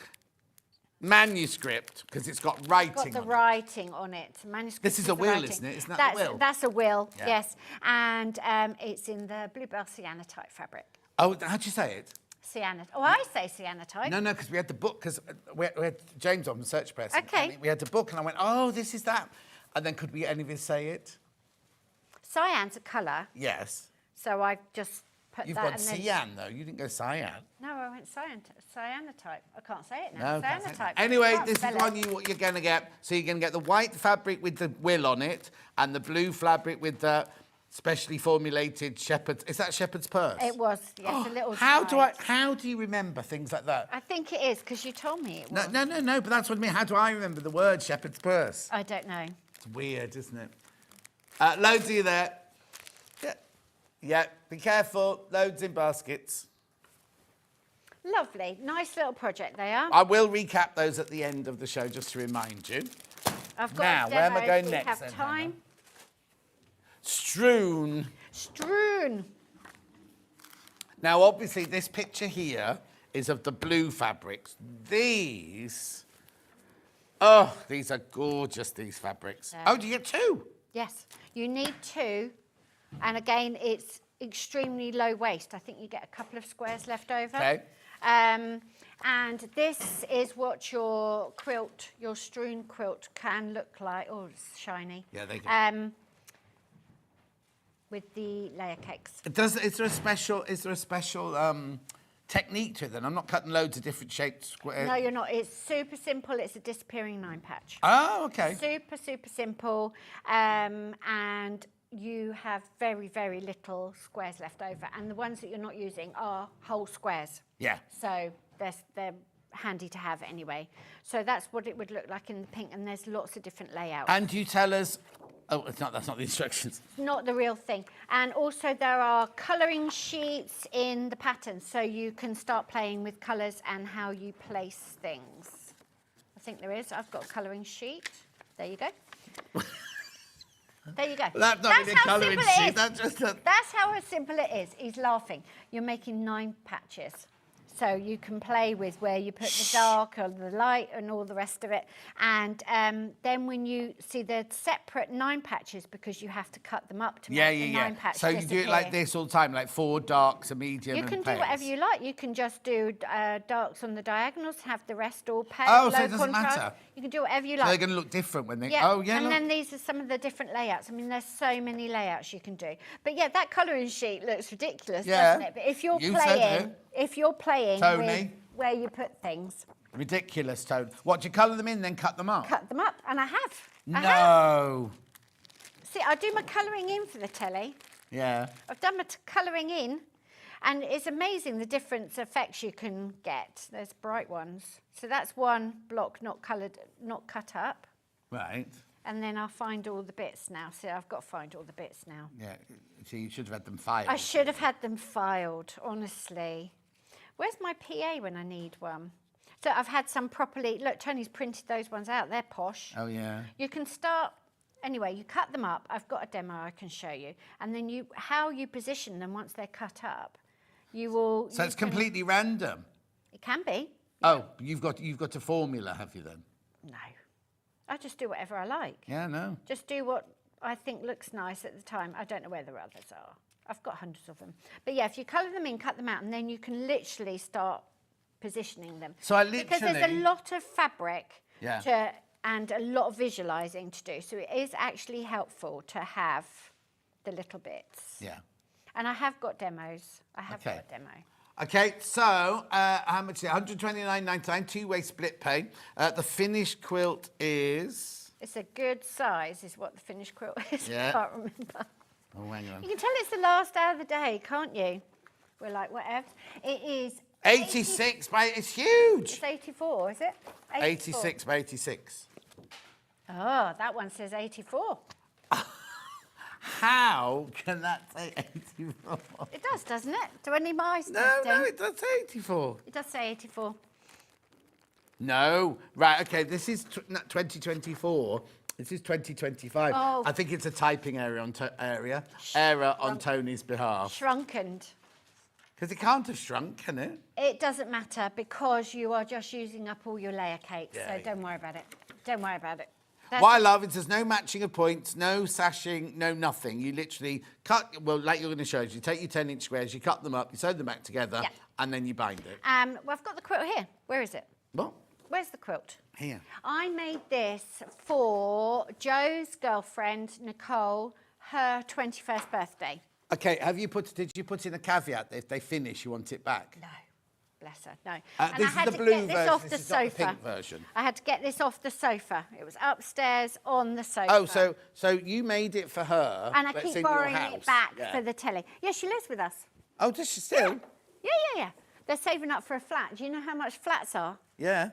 manuscript, because it's got writing Got the on writing on it. Manuscript. This is a the will, writing. isn't it? Isn't that that's, the will? That's a will, Yeah. yes. And it's in the bluebell cyanotite fabric. Oh, how'd you say it? Cyanotite. Oh, I say cyanotite. No, because we had the book, because we had James on the Search Press. Okay. And we had the book, and I went, oh, this is that. And then could we any of us say it? Cyan's a colour, Yes. so I've just put You've that. gone and then- cyan, though. You didn't go cyan. No, I went cyanotite. I can't say it now. No, can't say it. Cyanotite. Anyway, Can't this is spell one it. what you're going to get. So you're going to get the white fabric with the will on it, and the blue fabric with the specially formulated shepherd's. Is that shepherd's purse? It was, yes, a little. How slide. do you remember things like that? I think it is because you told me it was. No, but that's what I mean. How do I remember the word shepherd's purse? I don't know. It's weird, isn't it? Loads of you there. Yeah, be careful. Loads in baskets. Lovely, nice little project they are. I will recap those at the end of the show just to remind you. I've got Now, a where am I demo going if next we have then, time. Strewn. Strewn. Now, obviously, this picture here is of the blue fabrics. These are gorgeous, these fabrics. Yeah. Oh, do you get two? Yes, you need two. And again, it's extremely low waste. I think you get a couple of squares left over. Okay. And this is what your quilt, your strewn quilt can look like. Oh, it's shiny. Yeah, they go. With the layer cakes. Is there a special technique to it then? I'm not cutting loads of different shaped squares. No, you're not. It's super simple. It's a disappearing 9 patch. Oh, okay. Super, super simple. And you have very, very little squares left over. And the ones that you're not using are whole squares. Yeah. So they're handy to have anyway. So that's what it would look like in the pink. And there's lots of different layouts. And you tell us... Oh, that's not the instructions. Not the real thing. And also there are colouring sheets in the pattern, so you can start playing with colours and how you place things. I think there is. I've got a colouring sheet. There you go. There you go. That's not really a colouring sheet. That's how simple it is. He's laughing. You're making 9 patches. So you can play with where you put the dark or the light and all the rest of it. And then when you see the separate 9 patches, because you have to cut them up to make the 9 patch So you do it like this all the time, like 4 darks, a medium, You and can do pales. whatever you like. You can just do darks on the diagonals, have the rest all pale, Oh, low so it doesn't contrast. matter? You can do whatever you So like. they're going to look different when they... Yeah. Oh, yeah, And look. then these are some of the different layouts. I mean, there's so many layouts you can do. But yeah, that colouring sheet looks ridiculous, Yeah. doesn't it? But if you're You said playing, Tony. with where you put things, Ridiculous, Toad. What, do you colour them in, then cut them up? cut them up. And I have. No. See, I do my colouring in for the telly. Yeah. I've done my colouring in, and it's amazing the different effects you can get. There's bright ones. So that's one block not coloured, not cut up. Right. And then I'll find all the bits now. See, I've got to find all the bits now. Yeah. So you should have had them filed. I should have had them filed, honestly. Where's my PA when I need one? So I've had some properly... Look, Tony's printed those ones out. They're posh. Oh, yeah. You can start... Anyway, you cut them up. I've got a demo I can show you. And then how you position them once they're cut up, you will... So it's completely random? It can be. Oh, you've got a formula, have you, then? No. I just do whatever I like. Yeah, no. Just do what I think looks nice at the time. I don't know where the others are. I've got hundreds of them. But yeah, if you colour them in, cut them out, and then you can literally start positioning them. So I Because there's a lot of fabric Yeah. and a lot of visualising to do. So it is actually helpful to have the little bits. Yeah. And I have got demos. I have got a demo. Okay, so how much is it? $129.99, 2-way split pay. The finished quilt is... It's a good size, is what the finished quilt is. Yeah. I can't remember. Oh, hang on. You can tell it's the last hour of the day, can't you? We're like, whatever. It is... 86 by... It's huge! It's 84, is it? 86 by 86. Oh, that one says 84. How can that say 84? It does, doesn't it? Do any of my No, it does say 84. It does say 84. No. Right, okay, this is 2024. This is 2025. Oh. I think it's a typing error on Tony's behalf. Shrunkened. Because it can't have shrunk, can it? It doesn't matter because you are just using up all your layer cakes, Yeah, so don't worry about it. Don't worry about it. What I love is there's no matching of points, no sashing, no nothing. You literally cut, well, like you're going to show us, you take your 10-inch squares, you cut them up, you sew them back together, and then you bind it. Well, I've got the quilt here. Where is it? What? Where's the quilt? Here. I made this for Joe's girlfriend, Nicole, her 21st birthday. Okay, did you put in a caveat that if they finish, you want it back? No. Bless her, no. This is the blue version, this this is sofa. not the pink version. I had to get this off the sofa. It was upstairs on the sofa. Oh, so you made it for her, And I but it's keep in your borrowing house. it back Yeah. for the telly. Yeah, she lives with us. Oh, does she still? Yeah. They're saving up for a flat. Do you know how much flats are? Yeah.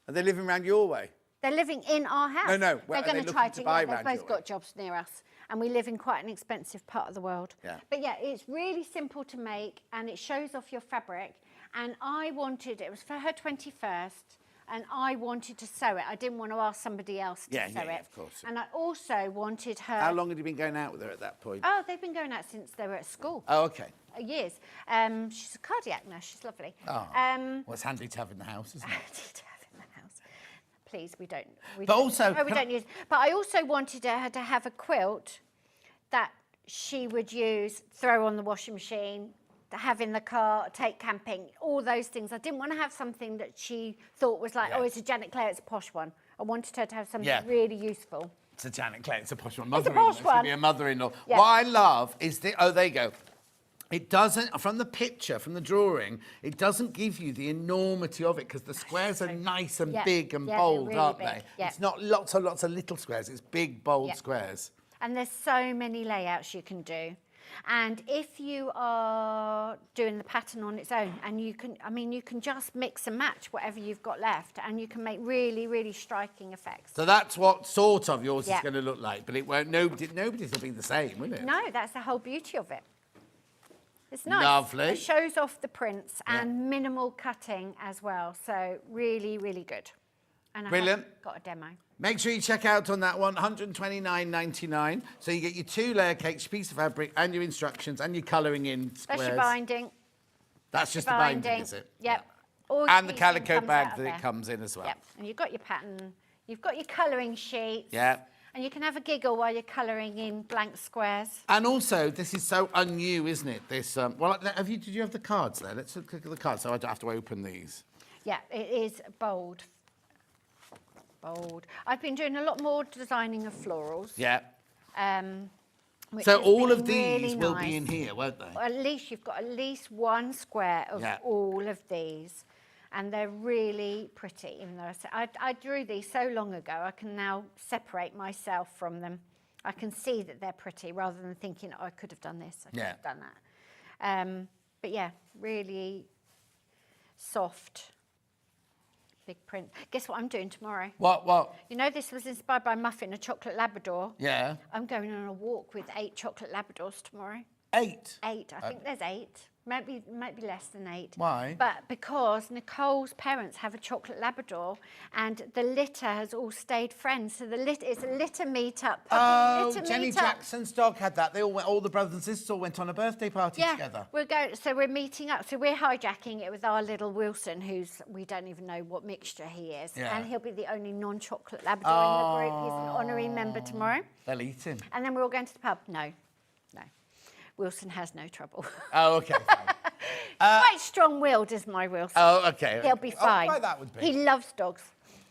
Are they living around your way? They're living in our house. No. Well, They're are going they try looking to buy They've round both your got jobs near us. And we live in quite an expensive part of the world. Yeah. But yeah, it's really simple to make and it shows off your fabric. And I wanted, it was for her 21st, and I wanted to sew it. I didn't want to ask somebody else to sew it. Yeah, of course. And I also wanted her... How long had you been going out with her at that point? Oh, they've been going out since they were at school. Oh, okay. Years. She's a cardiac nurse. She's lovely. Oh, well, it's handy to have in the house, isn't it? Handy to have in the house. Please, we don't. Also... we don't use... But I also wanted her to have a quilt that she would use, throw on the washing machine, to have in the car, take camping, all those things. I didn't want to have something that she thought was like, oh, it's a Janet Clare, it's a posh one. I wanted her to have something really useful. It's a Janet Clare, it's a posh one. It's a posh It's one. going to be a mother-in-law. Yeah. What I love is oh, there you go. It doesn't, from the picture, from the drawing, it doesn't give you the enormity of it because the squares are nice and big and bold, really aren't big. they? Yeah. It's not lots and lots of little squares, it's big, bold squares. And there's so many layouts you can do. And if you are doing the pattern on its own, and you can just mix and match whatever you've got left, and you can make really, really striking effects. So that's what sort of yours is going to look like, but it won't. Nobody's will be the same, will it? No, that's the whole beauty of it. It's nice. Lovely. It shows off the prints and minimal cutting as well. So really, really good. And Brilliant. I have got a demo. Make sure you check out on that one, $129.99. So you get your 2 layer cakes, your piece of fabric, and your instructions, and your colouring in squares. That's your binding. That's just the binding, is it? Yep. And the calico bag that it comes in as well. Yep. And you've got your pattern. You've got your colouring sheets. Yeah. And you can have a giggle while you're colouring in blank squares. And also, this is so un-new, isn't it? This. Well, did you have the cards there? Let's look at the cards, so I don't have to open these. Yeah, it is bold. Bold. I've been doing a lot more designing of florals. Yeah. Which So has all been of these really will nice. be in here, won't they? At least you've got at least one square of all of these. And they're really pretty, even though I drew these so long ago, I can now separate myself from them. I can see that they're pretty rather than thinking, oh, I could have done this, I could have done that. But yeah, really soft, big print. Guess what I'm doing tomorrow? What? You know, this was inspired by Muffin, a chocolate Labrador. Yeah. I'm going on a walk with 8 chocolate Labradors tomorrow. 8? 8. I think there's 8. Might be less than 8. Why? But because Nicole's parents have a chocolate Labrador, and the litter has all stayed friends. So it's a litter meetup. Oh, Jenny Jackson's dog had that. All the brothers and sisters all went on a birthday party together. We're meeting up. So we're hijacking it with our little Wilson, we don't even know what mixture he is. Yeah. And he'll be the only non-chocolate Labrador in the group. He's an honorary member tomorrow. They'll eat him. And then we're all going to the pub. No. Wilson has no trouble. Oh, okay. Quite strong-willed is my Wilson. Oh, okay. He'll be fine. Why that would be. He loves dogs.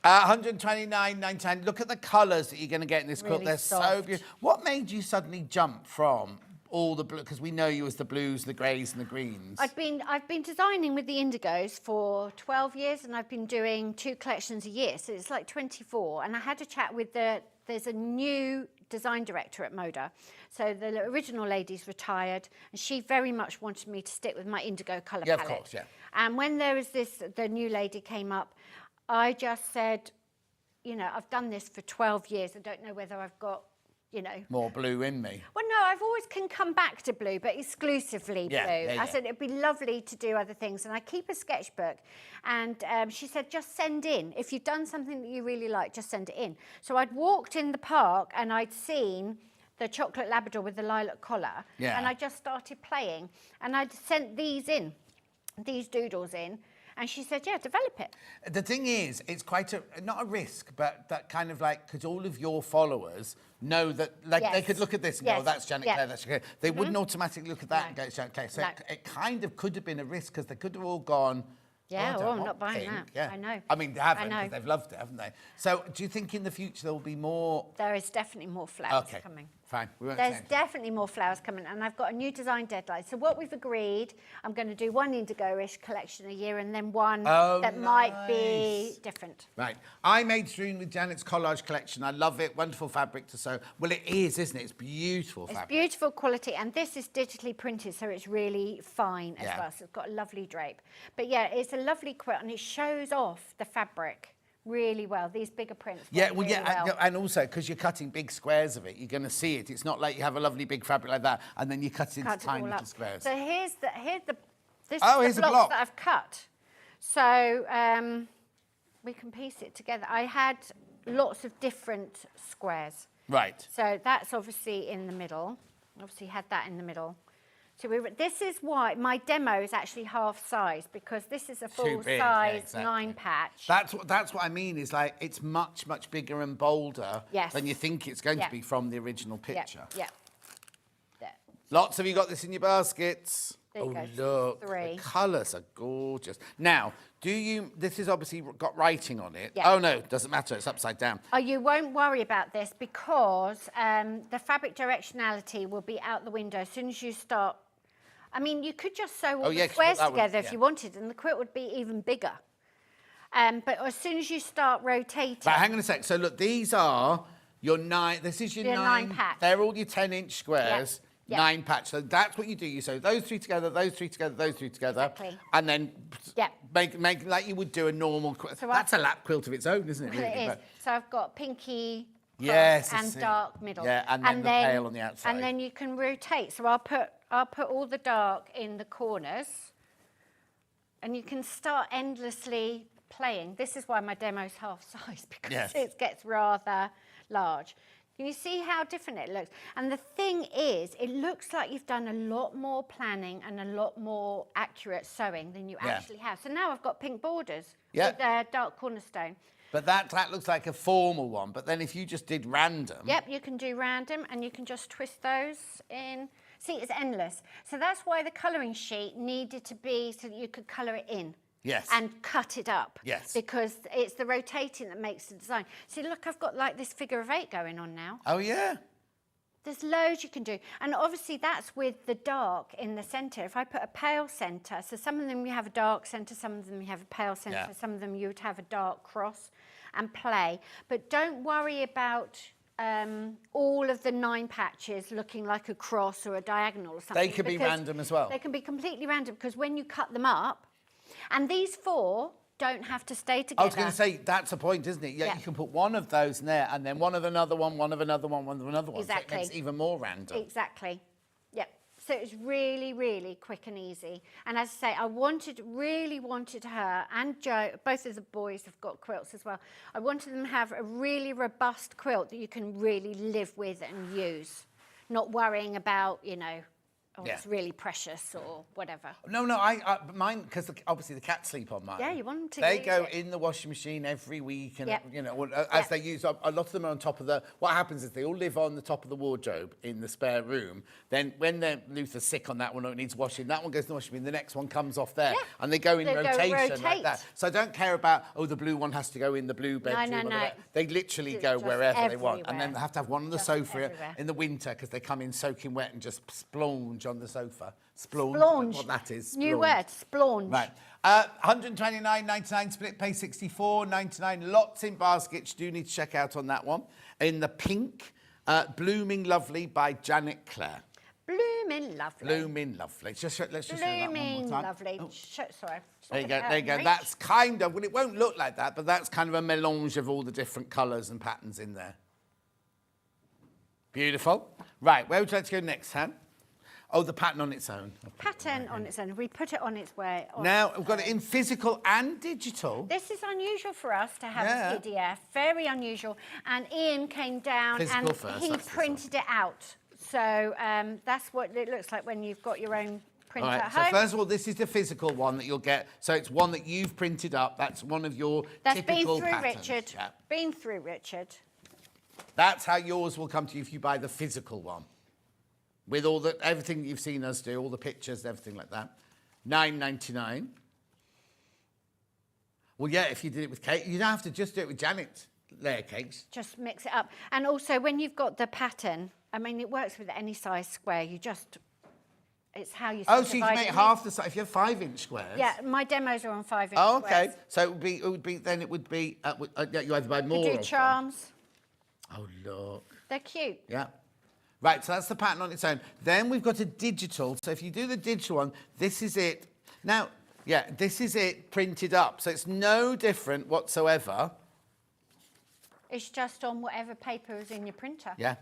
$129.99. Look at the colours that you're going to get in this quilt. Really They're so soft. beautiful. What made you suddenly jump from all the blue? Because we know you as the blues, the greys, and the greens. I've been designing with the indigos for 12 years, and I've been doing 2 collections a year, so it's like 24. And I had a chat with there's a new design director at Moda. So the original lady's retired, and she very much wanted me to stick with my indigo colour palette. Of course, yeah. And when the new lady came up, I just said, you know, I've done this for 12 years. I don't know whether I've got, you know... More blue in me. Well, no, I've always can come back to blue, but exclusively blue. I said it'd be lovely to do other things, and I keep a sketchbook. And she said, just send in. If you've done something that you really like, just send it in. So I'd walked in the park, and I'd seen the chocolate Labrador with the lilac collar. Yeah. And I just started playing. And I'd sent these doodles in. And she said, yeah, develop it. The thing is, it's quite not a risk, but that kind of like, because all of your followers know that, like, they could look at this and go, oh, that's Janet Clare, that's Janet Clare. They wouldn't automatically look at that and go, it's Janet Clare. So it kind of could have been a risk, because they could have all gone, yeah, oh, I'm not buying that. Yeah. I know. I mean, they haven't, because they've loved it, haven't they? So do you think in the future there will be more? There is definitely more flowers coming. Fine. There's definitely more flowers coming, and I've got a new design deadline. So what we've agreed, I'm going to do one indigo-ish collection a year, and then one that might be different. Right. I made strewn with Janet's collage collection. I love it. Wonderful fabric to sew. Well, it is, isn't it? It's beautiful fabric. It's beautiful quality, and this is digitally printed, so it's really fine as well. So it's got a lovely drape. But yeah, it's a lovely quilt, and it shows off the fabric really well. These bigger prints. And also because you're cutting big squares of it, you're going to see it. It's not like you have a lovely big fabric like that, and then you cut it into tiny little squares. So here's the here's the blocks that I've cut. So we can piece it together. I had lots of different squares. Right. So that's obviously in the middle. Obviously had that in the middle. So this is why my demo is actually half size, because this is a full size 9 patch. That's what I mean, is like it's much bigger and bolder than you think it's going to be from the original picture. Yeah. Lots of you got this in your baskets. There you go. Look, 3. the colours are gorgeous. Now, this has obviously got writing on it. Yeah. Oh no, doesn't matter, it's upside down. Oh, you won't worry about this, because the fabric directionality will be out the window as soon as you start. I mean, you could just sew all the squares together if you wanted, and the quilt would be even bigger. But as soon as you start rotating... Right, hang on a sec. So look, these are your 9... This is your 9 patch. They're all your 10-inch squares. Yep. 9 patch. So that's what you do. You sew those 3 together, those 3 together, those 3 together. Exactly. And then make like you would do a normal quilt. So that's a lap quilt of its own, isn't it? Well, really? it is. So I've got pinky... Yes, and dark middle. Yeah, and then the pale on the outside. And then you can rotate. So I'll put all the dark in the corners, and you can start endlessly playing. This is why my demo's half size, because it gets rather large. Can you see how different it looks? And the thing is, it looks like you've done a lot more planning and a lot more accurate sewing than you actually have. So now I've got pink borders with dark cornerstone. But that looks like a formal one. But then if you just did random... Yep, you can do random, and you can just twist those in. See, it's endless. So that's why the colouring sheet needed to be so that you could colour it in. Yes. And cut it up. Yes. Because it's the rotating that makes the design. See, look, I've got like this figure of 8 going on now. Oh, yeah. There's loads you can do. And obviously that's with the dark in the centre. If I put a pale centre, so some of them you have a dark centre, some of them you have a pale centre, some of them you would have a dark cross and play. But don't worry about all of the 9 patches looking like a cross or a diagonal or something. They could be random as well. They can be completely random, because when you cut them up, and these 4 don't have to stay together. I was going to say, that's a point, isn't it? Yeah, you can put one of those in there, and then one of another one, one of another one, one of another one. Exactly. So it makes it even more random. Exactly. Yeah. So it's really, really quick and easy. And as I say, really wanted her and Joe, both of the boys have got quilts as well. I wanted them to have a really robust quilt that you can really live with and use. Not worrying about, you know, it's really precious or whatever. No, mine, because obviously the cats sleep on mine. Yeah, you want them to They use go it. in the washing machine every week, and you know, as they use, a lot of them are on top of the. What happens is they all live on the top of the wardrobe in the spare room. Then when Luther's sick on that one or it needs washing, that one goes in the washing machine. The next one comes off there, and they go in rotation like that. So I don't care about the blue one has to go in the blue bedroom. No. They literally go wherever they want, and then they have to have one on the sofa in the winter because they come in soaking wet and just splonge on the sofa. Splonge. What that is. New word, splonge. Right. 129.99 split pay 64.99. Lots in baskets. You do need to check out on that one. In the pink, Blooming Lovely by Janet Clare. Blooming Lovely. Blooming Lovely. Let's just show that one more time. Lovely. Oh. Sorry. There you go. That's kind of, well, it won't look like that, but that's kind of a melange of all the different colours and patterns in there. Beautiful. Right, where would you like to go next, Han? Oh, the pattern on its own. Pattern on its own. We put it on its way. Now, we've got it in physical and digital. This is unusual for us to have Yeah. a PDF, very unusual. And Ian came down Physical and first, he that's this printed it out. So that's what it looks like when you've got your own printer All right, at so home. first of all, this is the physical one that you'll get. So it's one that you've printed up. That's one of your That's been typical through patterns. Richard. Yeah. Been through Richard. That's how yours will come to you if you buy the physical one. With all the everything you've seen us do, all the pictures, everything like that. £9.99. Well, yeah, if you did it with cake, you don't have to just do it with Janet's layer cakes. Just mix it up. And also when you've got the pattern, I mean, it works with any size square. You just, it's how you Oh, so you can divide make it. half the size. If you have 5-inch squares. Yeah, my demos are on 5-inch Oh, okay. squares. So it would be then it would be yeah, you either buy more. You of do them. charms. Oh, look. They're cute. Yeah. Right, so that's the pattern on its own. Then we've got a digital. So if you do the digital one, this is it. Now, yeah, this is it printed up. So it's no different whatsoever. It's just on whatever paper is in your printer. Yeah.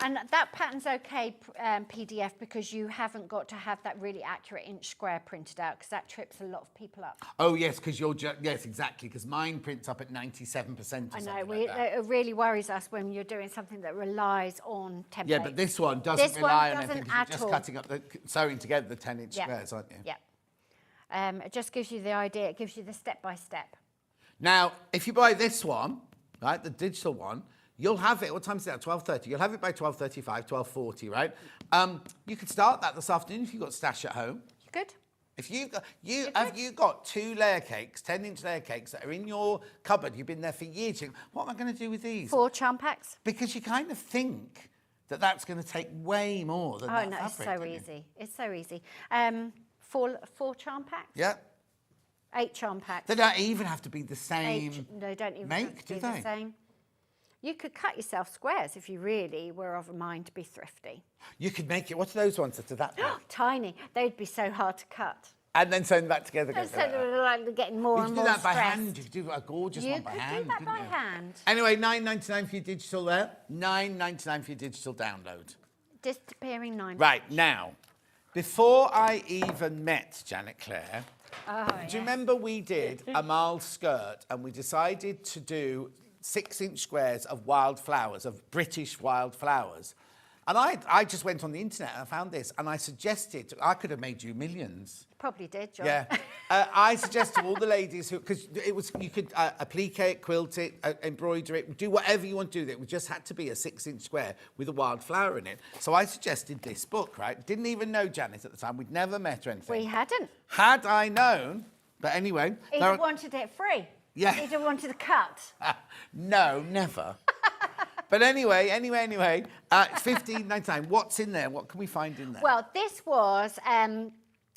And that pattern's okay, PDF, because you haven't got to have that really accurate inch square printed out, because that trips a lot of people up. Oh, yes, because you're yes, exactly, because mine prints up at 97% or something I know, like that. it really worries us when you're doing something that relies on templates. Yeah, but this one doesn't This one rely on doesn't anything. 'Cause you're at just all. cutting up sewing together the 10-inch Yeah. squares, aren't you? Yeah. It just gives you the idea. It gives you the step-by-step. Now, if you buy this one, right, the digital one, you'll have it, what time is it now? 12:30. You'll have it by 12:35, 12:40, right? You could start that this afternoon if you've got stash at home. You could. If you've got, have you got 2 layer cakes, 10-inch layer cakes that are in your cupboard, you've been there for years, you think, what am I going to do with these? 4 charm packs. Because you kind of think that that's going to take way more than that Oh, no, fabric, it's so don't you? easy. It's so easy. 4 charm packs? Yeah. 8 charm packs. They don't even have to be the same They don't even make, have to do be they? the same. You could cut yourself squares if you really were of a mind to be thrifty. You could make it, what's those ones that are that big? Tiny. They'd be so hard to cut. And then sew them back together. So they're like getting more You and could do more that by stressed. hand. You could do a gorgeous one by hand. You could do that couldn't by you? hand. Anyway, £9.99 for your digital there. £9.99 for your digital download. Disappearing 9. Right, now, before I even met Janet Clare, Oh, do you remember we did a mild skirt and we decided to do 6-inch squares of wildflowers, of British wildflowers? And I just went on the internet and I found this and I suggested, I could have made you millions. Probably did, John. Yeah. I suggest to all the ladies who, because it was, you could applique it, quilt it, embroider it, do whatever you want to do. It just had to be a 6-inch square with a wildflower in it. So I suggested this book, right? Didn't even know Janet at the time. We'd never met or anything. We hadn't. Had I known, but anyway. He'd have wanted it free. Yeah. He'd have wanted a cut. No, never. But anyway, it's $15.99. What's in there? What can we find in there? Well, this was,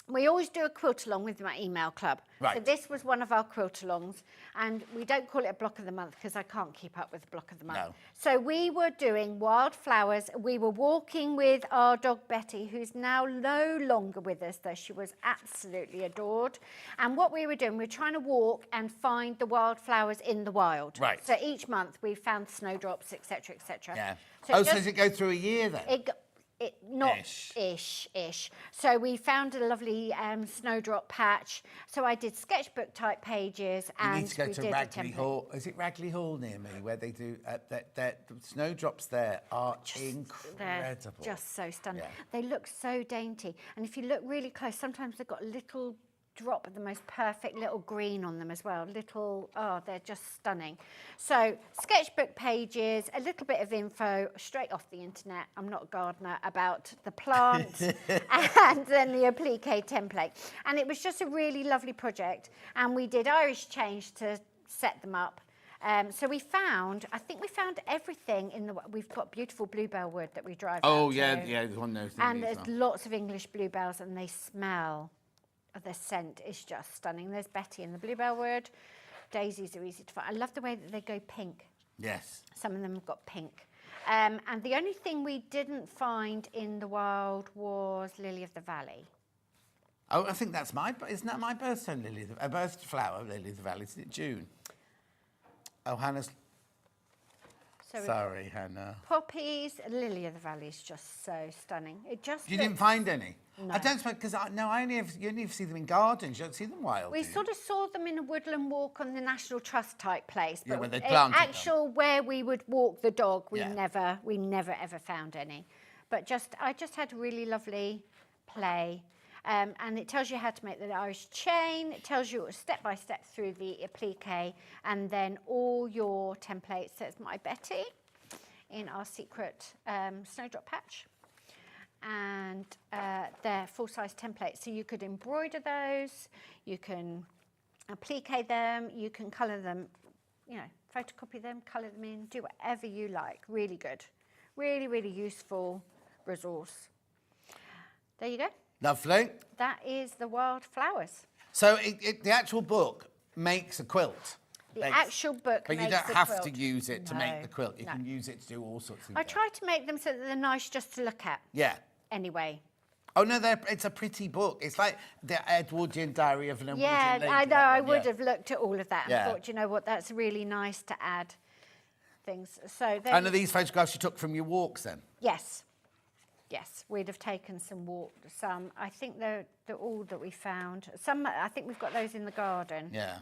we always do a quilt along with my email club. Right. So this was one of our quilt alongs, and we don't call it a block of the month because I can't keep up with the block of the month. No. So we were doing wildflowers. We were walking with our dog Betty, who's now no longer with us, though she was absolutely adored. And what we were doing, we were trying to walk and find the wildflowers in the wild. Right. So each month we found snowdrops, etc., etc. Yeah. So So does it go through a year then? Not ish. So we found a lovely snowdrop patch. So I did sketchbook type pages You and need to go we to did a Ragley template. Hall. Is it Ragley Hall near me where they do the snowdrops there are incredible. They're just so stunning. Yeah. They look so dainty. And if you look really close, sometimes they've got a little drop of the most perfect little green on them as well. They're just stunning. So sketchbook pages, a little bit of info straight off the internet. I'm not a gardener, about the plant and then the applique template. And it was just a really lovely project. And we did Irish change to set them up. So I think we found everything we've got beautiful bluebell wood that we drive out to. There's one of those. And there's lots of English bluebells and they smell. The scent is just stunning. There's Betty in the bluebell wood. Daisies are easy to find. I love the way that they go pink. Yes. Some of them have got pink. And the only thing we didn't find in the wild was Lily of the Valley. Oh, I think that's isn't that my birthstone, Lily? A birth flower, Lily of the Valley, isn't it June? Oh, Hannah's. So we've Sorry, Hannah. poppies, lily of the valley is just so stunning. It just You didn't looks- find any? No. I don't suppose, because you only ever see them in gardens. You don't see them wild. We do you? sort of saw them in a woodland walk on the National Trust type place, Yeah, but where they planted them. actual where we would walk the dog, we Yeah. never ever found any. But I just had a really lovely play. And it tells you how to make the Irish chain. It tells you step by step through the applique, and then all your templates. Says My Betty in our secret snowdrop patch, and they're full-size templates. So you could embroider those, you can applique them, you can colour them, you know, photocopy them, colour them in, do whatever you like. Really good, really useful resource. There you go. Lovely. That is the wild flowers. So the actual book makes a quilt. The actual book But you makes don't the have quilt. to use it to make the quilt. You no. can use it to do all sorts of things. I try to make them so that they're nice just to look at. Yeah. Anyway. Oh, no, it's a pretty book. It's like the Edwardian Diary of an Edwardian Yeah, Lady. I know. that I one, would yeah. have looked at all of that and Yeah. thought, you know what, that's really nice to add things. So then, And are these photographs you took from your walks then? yes, yes, we'd have taken some. I think they're all that we found. Some, I think we've got those in the garden. Yeah.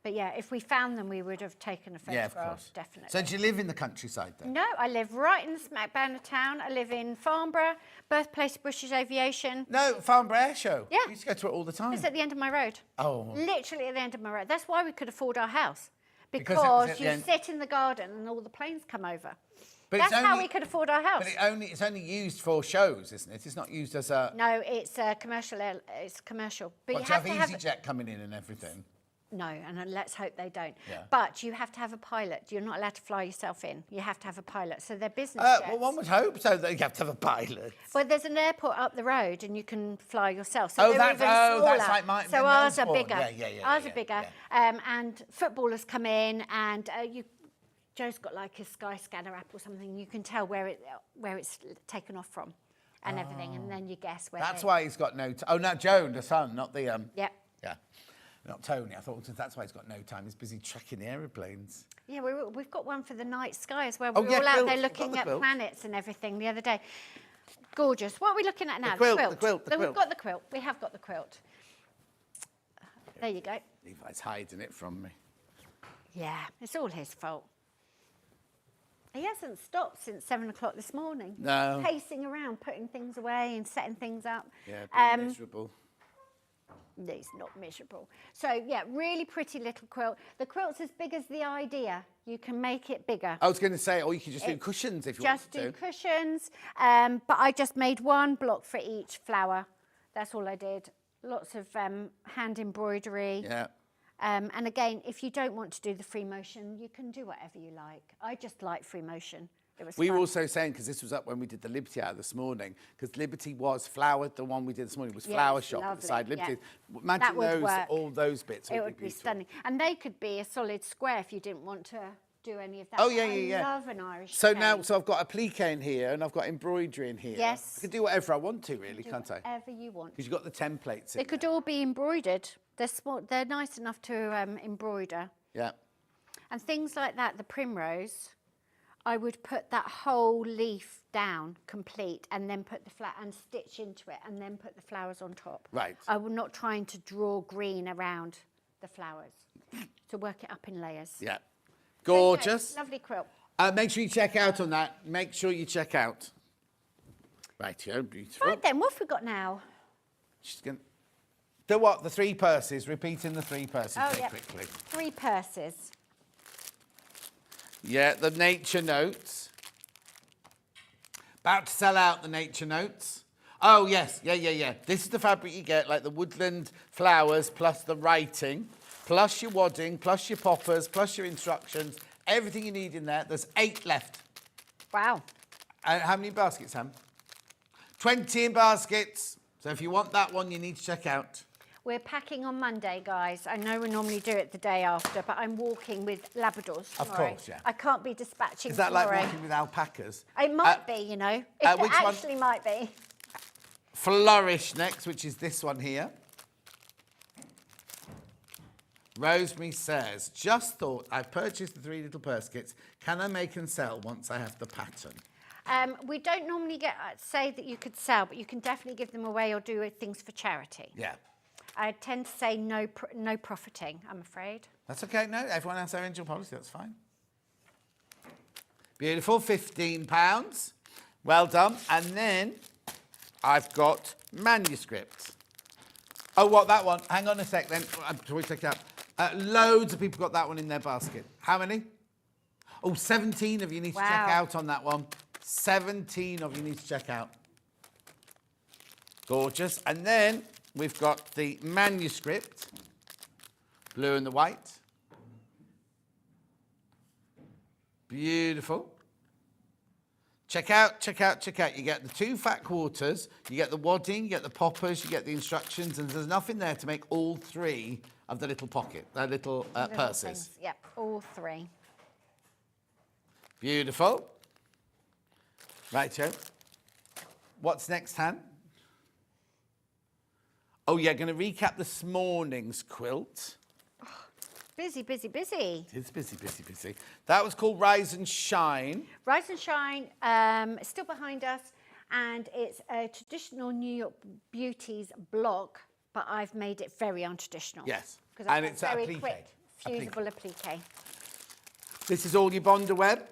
But yeah, if we found them, we would have taken a Yeah, photograph, of course. definitely. So do you live in the countryside then? No, I live right in the smack bang of town. I live in Farnborough, birthplace of British Aviation. No, Farnborough Air Show. Yeah. We used to go to it all the time. It's at the end of my road. Oh. Literally at the end of my road. That's why we could afford our house. Because it was Because at the you end- sit in the garden and all the planes come over. But That's it's how only- we could afford our house. But it's only used for shows, isn't it? It's not used as a... No, it's commercial. It's commercial. But What, you to have have to have... EasyJet coming in and everything? No, and let's hope they don't. Yeah. But you have to have a pilot. You're not allowed to fly yourself in. You have to have a pilot. So they're business jets. Well, one would hope so, that you have to have a pilot. Well, there's an airport up the road and you can fly yourself. So Oh, they're that's- even oh, that's smaller. like my- So my ours are Melbourne. bigger. Yeah, Ours are bigger. And footballers come in and Joe's got like a Skyscanner app or something. You can tell where it's taken off from and everything. And then you guess where That's they- why he's got no... Oh, no, Joe, the son, not the... Yep. Yeah. Not Tony. I thought that's why he's got no time. He's busy tracking the aeroplanes. Yeah, we've got one for the night sky as well. Oh, We were yeah, all out quilt. there We've got looking the at quilt. planets and everything the other day. Gorgeous. What are we looking at now? quilt, The the quilt, the We've quilt. got the quilt. We have got the quilt. There you go. Levi's hiding it from me. Yeah, it's all his fault. He hasn't stopped since 7 o'clock this morning. No. Pacing around, putting things away and setting things up. Yeah, being miserable. No, he's not miserable. So, yeah, really pretty little quilt. The quilt's as big as the idea. You can make it bigger. I was going to say, or you could just do It's cushions if you just wanted do to. cushions, but I just made one block for each flower. That's all I did. Lots of hand embroidery. Yeah. And again, if you don't want to do the free motion, you can do whatever you like. I just like free motion. It was We fun. were also saying, because this was up when we did the Liberty out this morning, because Liberty was flowered, the one we did this morning was Yeah, flower it's shop lovely, beside Liberty. yeah. Imagine That would those, work. all those bits. It would be beautiful. stunning. And they could be a solid square if you didn't want to do any of that. Oh, But yeah, yeah, yeah. I love an Irish So chain. now, so I've got applique in here and I've got embroidery in here. Yes. I can do whatever I want to, really, Do can't I? whatever you want. Because you've got the templates in They could all be embroidered. They're small. They're nice enough to embroider. Yeah. And things like that, the primrose, I would put that whole leaf down complete and then put the and stitch into it and then put the flowers on top. Right. I was not trying to draw green around the flowers. To work it up in layers. Yeah. There you go. Gorgeous. Lovely quilt. Make sure you check out on that. Make sure you check out. Right, yeah, beautiful. Right then, what have we got now? She's going to... The what? The 3 purses. Repeating the 3 purses very yeah. quickly. 3 purses. Yeah, the nature notes. About to sell out the nature notes. Oh, yes. Yeah. This is the fabric you get, like the woodland flowers, plus the writing, plus your wadding, plus your poppers, plus your instructions. Everything you need in there. There's 8 left. Wow. How many baskets, Sam? 20 in baskets. So if you want that one, you need to check out. We're packing on Monday, guys. I know we normally do it the day after, but I'm walking with Labradors Of tomorrow. course, yeah. I can't be dispatching Is that tomorrow. like walking with alpacas? It might be, you know. It which one? actually might be. Flourish next, which is this one here. Rosemary says, just thought I've purchased the 3 little purse kits. Can I make and sell once I have the pattern? We don't normally say that you could sell, but you can definitely give them away or do things for charity. Yeah. I tend to say no profiting, I'm afraid. That's okay. No, everyone has their individual policy. That's fine. Beautiful. £15. Well done. And then I've got manuscripts. Oh, what, that one? Hang on a sec then. Before we take it out. Loads of people got that one in their basket. How many? Oh, 17 of you need to check out on that one. 17 of you need to check out. Gorgeous. And then we've got the manuscript, blue and the white. Beautiful. Check out, check out, check out. You get the 2 fat quarters, you get the wadding, you get the poppers, you get the instructions, and there's enough in there to make all 3 of the little little purses. Things. Yep, all 3. Beautiful. Right, Joe. What's next, Han? Oh, yeah, going to recap this morning's quilt. Oh, busy, busy, busy. It's busy, busy, busy. That was called Rise and Shine. Rise and Shine, still behind us, and it's a traditional New York Beauties block, but I've made it very untraditional. Yes, and it's very applique. quick, fusible applique. This is all your Bonder web.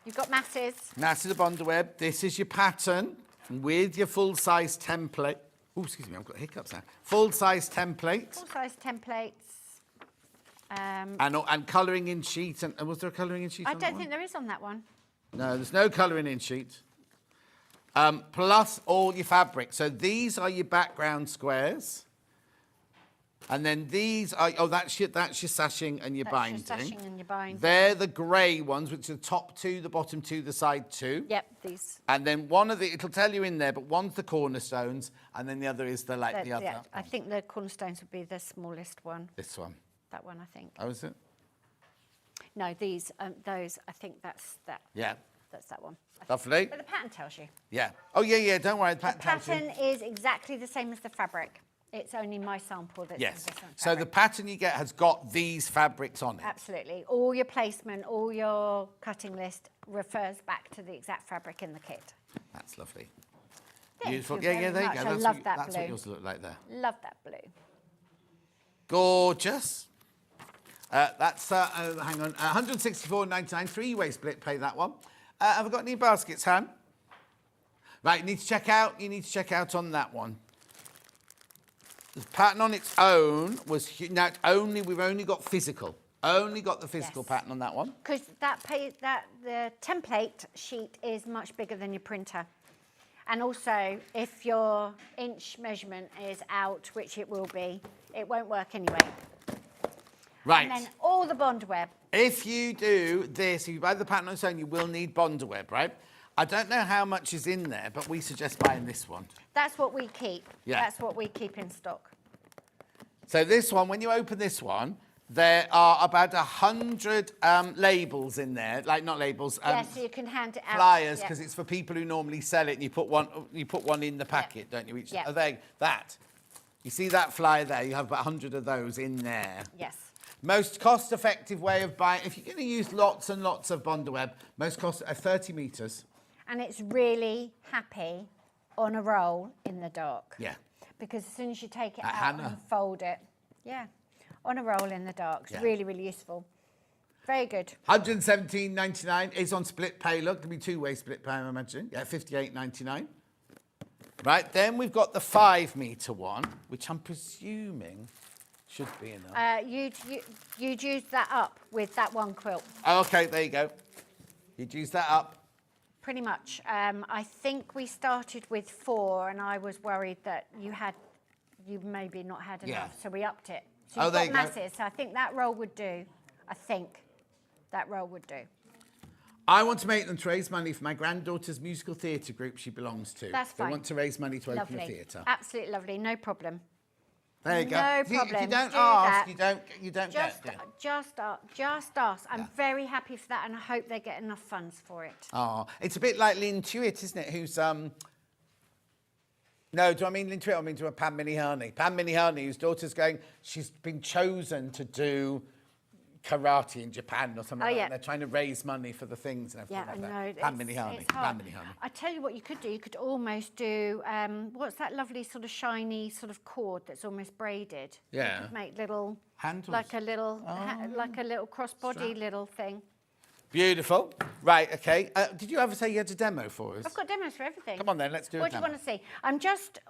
You've got masses. Masses of Bonder web. This is your pattern with your full-size template. Oh, excuse me, I've got hiccups now. Full-size template. Full-size templates. And colouring in sheet. And was there a colouring in sheet I on that don't one? think there is on that one. No, there's no colouring in sheet. Plus all your fabric. So these are your background squares. And then these are, that's your sashing and your binding. Your sashing and your binding. They're the grey ones, which are the top 2, the bottom 2, the side 2. Yep, these. And then one of it'll tell you in there, but one's the cornerstones, and then the other is the other. Yeah, I think the cornerstones would be the smallest one. This one. That one, I think. Oh, is it? No, these, those, I think that's that. Yeah. That's that one. Lovely. But the pattern tells you. Yeah. Oh, yeah, don't worry. The pattern is exactly the same as the fabric. It's only my sample that's yes. different fabric. So the pattern you get has got these fabrics on it. Absolutely. All your placement, all your cutting list refers back to the exact fabric in the kit. That's lovely. Thank Beautiful. you Yeah, there you go. I love that blue. That's what yours look like there. Love that blue. Gorgeous. That's, hang on, 164.99, 3-way split, pay that one. Have I got any baskets, Han? Right, you need to check out on that one. The pattern on its own was, now we've only got physical. Only got the physical pattern on that one. Because the template sheet is much bigger than your printer. And also, if your inch measurement is out, which it will be, it won't work anyway. Right. And then all the bond web. If you do this, if you buy the pattern on its own, you will need Bonder web, right? I don't know how much is in there, but we suggest buying this one. That's what we keep. Yeah. That's what we keep in stock. So this one, when you open this one, there are about 100 labels in there, like not labels. Yeah, so you can hand it out. Flyers, because it's for people who normally sell it, and you put one in the packet, don't you? Each, that. You see that flyer there? You have about 100 of those in there. Yes. Most cost-effective way of buying, if you're going to use lots and lots of Bonder web, most cost 30 metres. And it's really happy on a roll in the dark. Yeah. Because as soon as you take it out and fold it, on a roll in the dark. It's really, really useful. Very good. 117.99 is on split pay. Look, there'll be 2-way split pay, I imagine. Yeah, 58.99. Right, then we've got the 5-metre one, which I'm presuming should be enough. You'd use that up with that one quilt. Okay, there you go. You'd use that up. Pretty much. I think we started with 4, and I was worried that you maybe not had enough, so we upped it. So you've got masses. So I think that roll would do. I want to make them to raise money for my granddaughter's musical theatre group she belongs to. That's fine. They want to raise money to open a theatre. Absolutely lovely. No problem. There you go. No problem. If you don't ask, you don't get it. Just ask. I'm very happy for that, and I hope they get enough funds for it. Oh, it's a bit like Lynn Tuitt, isn't it? Who's no, No, do I mean into it? I mean to a Pam Minihani. Pam Minihani, whose daughter's going, she's been chosen to do karate in Japan or something like that. And they're trying to raise money for the things and everything like that. Pam Minihani. Pam Minihani. I tell you what you could do. You could almost do, what's that lovely sort of shiny sort of cord that's almost braided? Yeah. You could make little, handles. like a little crossbody little thing. Beautiful. Right, okay. Did you ever say you had a demo for us? I've got demos for everything. Come on then, let's do What do you want to see?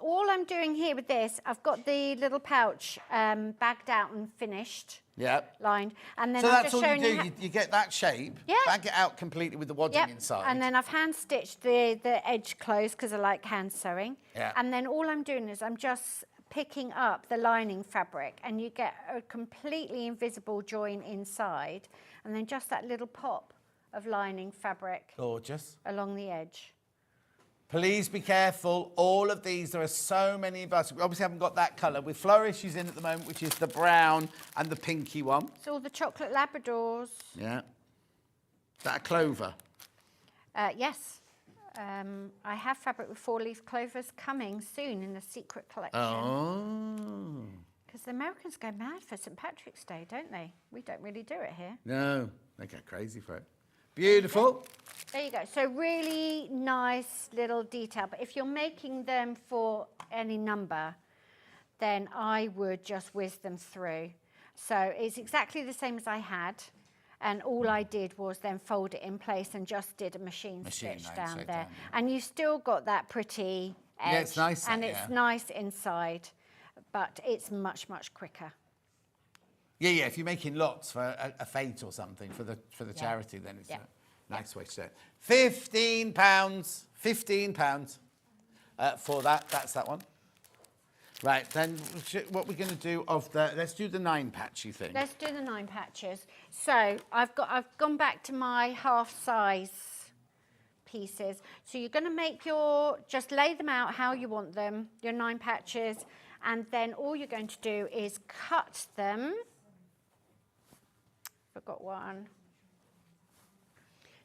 All I'm doing here with this, I've got the little pouch bagged out and finished. Yep. Lined. And then so I'm that's just all you showing do. You get that shape, bag it out completely with the wadding inside. And then I've hand stitched the edge closed because I like hand sewing. Yeah. And then all I'm doing is I'm just picking up the lining fabric and you get a completely invisible join inside and then just that little pop of lining fabric. Gorgeous. Along the edge. Please be careful. All of these, there are so many of us. We obviously haven't got that colour. With flourishes in at the moment, which is the brown and the pinky one. It's all the chocolate Labradors. Yeah. Is that a clover? Yes. I have fabric with 4-leaf clovers coming soon in the secret collection. Oh. Because the Americans go mad for St. Patrick's Day, don't they? We don't really do it here. No, they go crazy for it. Beautiful. There you go. So really nice little detail. But if you're making them for any number, then I would just whiz them through. So it's exactly the same as I had. And all I did was then fold it in place and just did a machine stitch down there. And you've still got that pretty edge. Yeah, it's nice. And it's nice inside, but it's much, much quicker. Yeah, yeah. If you're making lots for a fete or something for the charity, then it's a nice way to do it. £15. £15 for that. That's that one. Right, then what we're going to do let's do the 9 patchy thing. Let's do the 9 patches. So I've gone back to my half size pieces. So you're going to make just lay them out how you want them, your 9 patches, and then all you're going to do is cut them. Forgot one.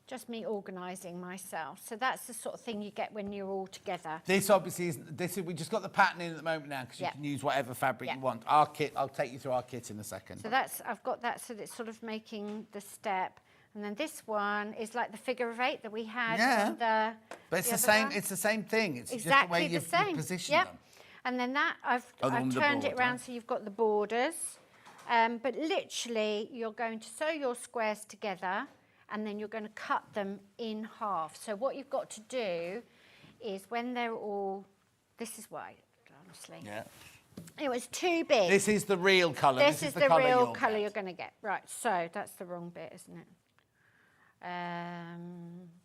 Just me organising myself. So that's the sort of thing you get when you're all together. This obviously we just got the pattern in at the moment now because you can use whatever fabric you want. Our kit, I'll take you through our kit in a second. So I've got that so that it's sort of making the step. And then this one is like the figure of 8 that we had. Yeah. But it's the same. It's the same thing. It's exactly just the way you position them. And then that I've turned it around so you've got the borders. But literally, you're going to sew your squares together. And then you're going to cut them in half. So what you've got to do is when they're all, this is why, honestly. Yeah. It was too big. This is the real colour. This is the real colour you're going to get. Right, so that's the wrong bit, isn't it?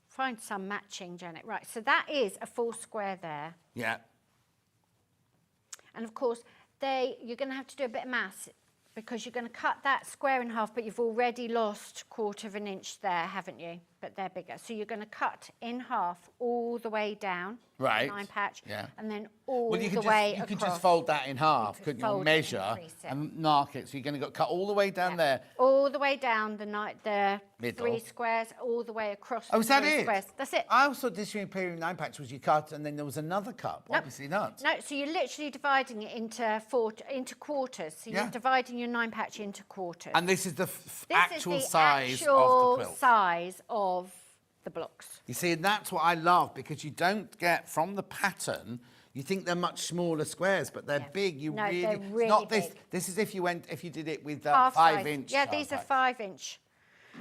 Find some matching, Janet. Right, so that is a full square there. Yeah. And of course, you're going to have to do a bit of maths because you're going to cut that square in half, but you've already lost 1/4 of an inch there, haven't you? But they're bigger. So you're going to cut in half all the way down, right? 9 patch, yeah. And then all the way across. You could just fold that in half, couldn't you? Measure and mark it. So you're going to cut all the way down there. All the way down the middle. 3 squares, all the way across. Oh, is that it? Squares. That's it. I always thought distributing 9 patch was you cut and then there was another cut. Nope. Obviously not. No, so you're literally dividing it into quarters. So you're dividing your 9 patch into quarters. And this is the actual size of the quilt. Size of the blocks. You see, and that's what I love because you don't get from the pattern. You think they're much smaller squares, but they're big. They're really not big. This is if you did it with 5 inch. Yeah, these are 5 inch.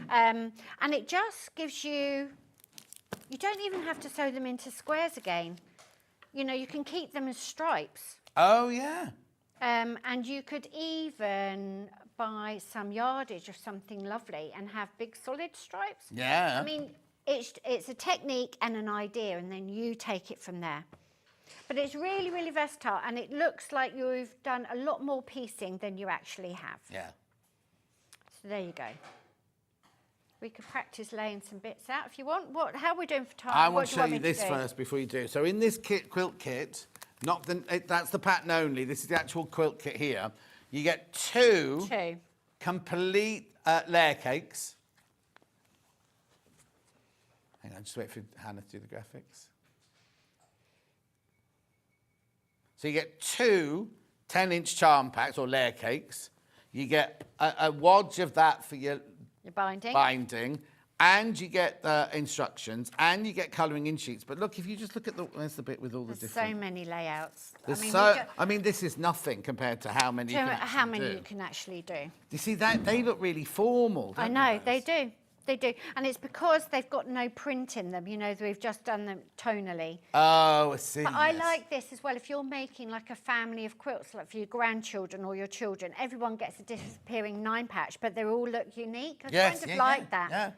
And it just gives you don't even have to sew them into squares again. You know, you can keep them as stripes. Oh, yeah. And you could even buy some yardage of something lovely and have big solid stripes. Yeah. I mean, it's a technique and an idea, and then you take it from there. But it's really, really versatile, and it looks like you've done a lot more piecing than you actually have. Yeah. So there you go. We could practice laying some bits out if you want. How are we doing for time? I want to show you this first before you do. So in this quilt kit, that's the pattern only. This is the actual quilt kit here. You get two complete layer cakes. Hang on, just wait for Hannah to do the graphics. So you get 2 10-inch charm packs or layer cakes. You get a wadge of that for your binding, and you get the instructions, and you get colouring in sheets. But look, if you just look at there's the bit with all the different... so many layouts. I mean, this is nothing compared to how many you can actually do. You see, they look really formal, don't I know, they do. They do. And it's because they've got no print in them. You know, we've just done them tonally. Oh, I see. But I like this as well. If you're making like a family of quilts, like for your grandchildren or your children, everyone gets a disappearing 9-patch, but they all look unique. I kind of like that. Yeah.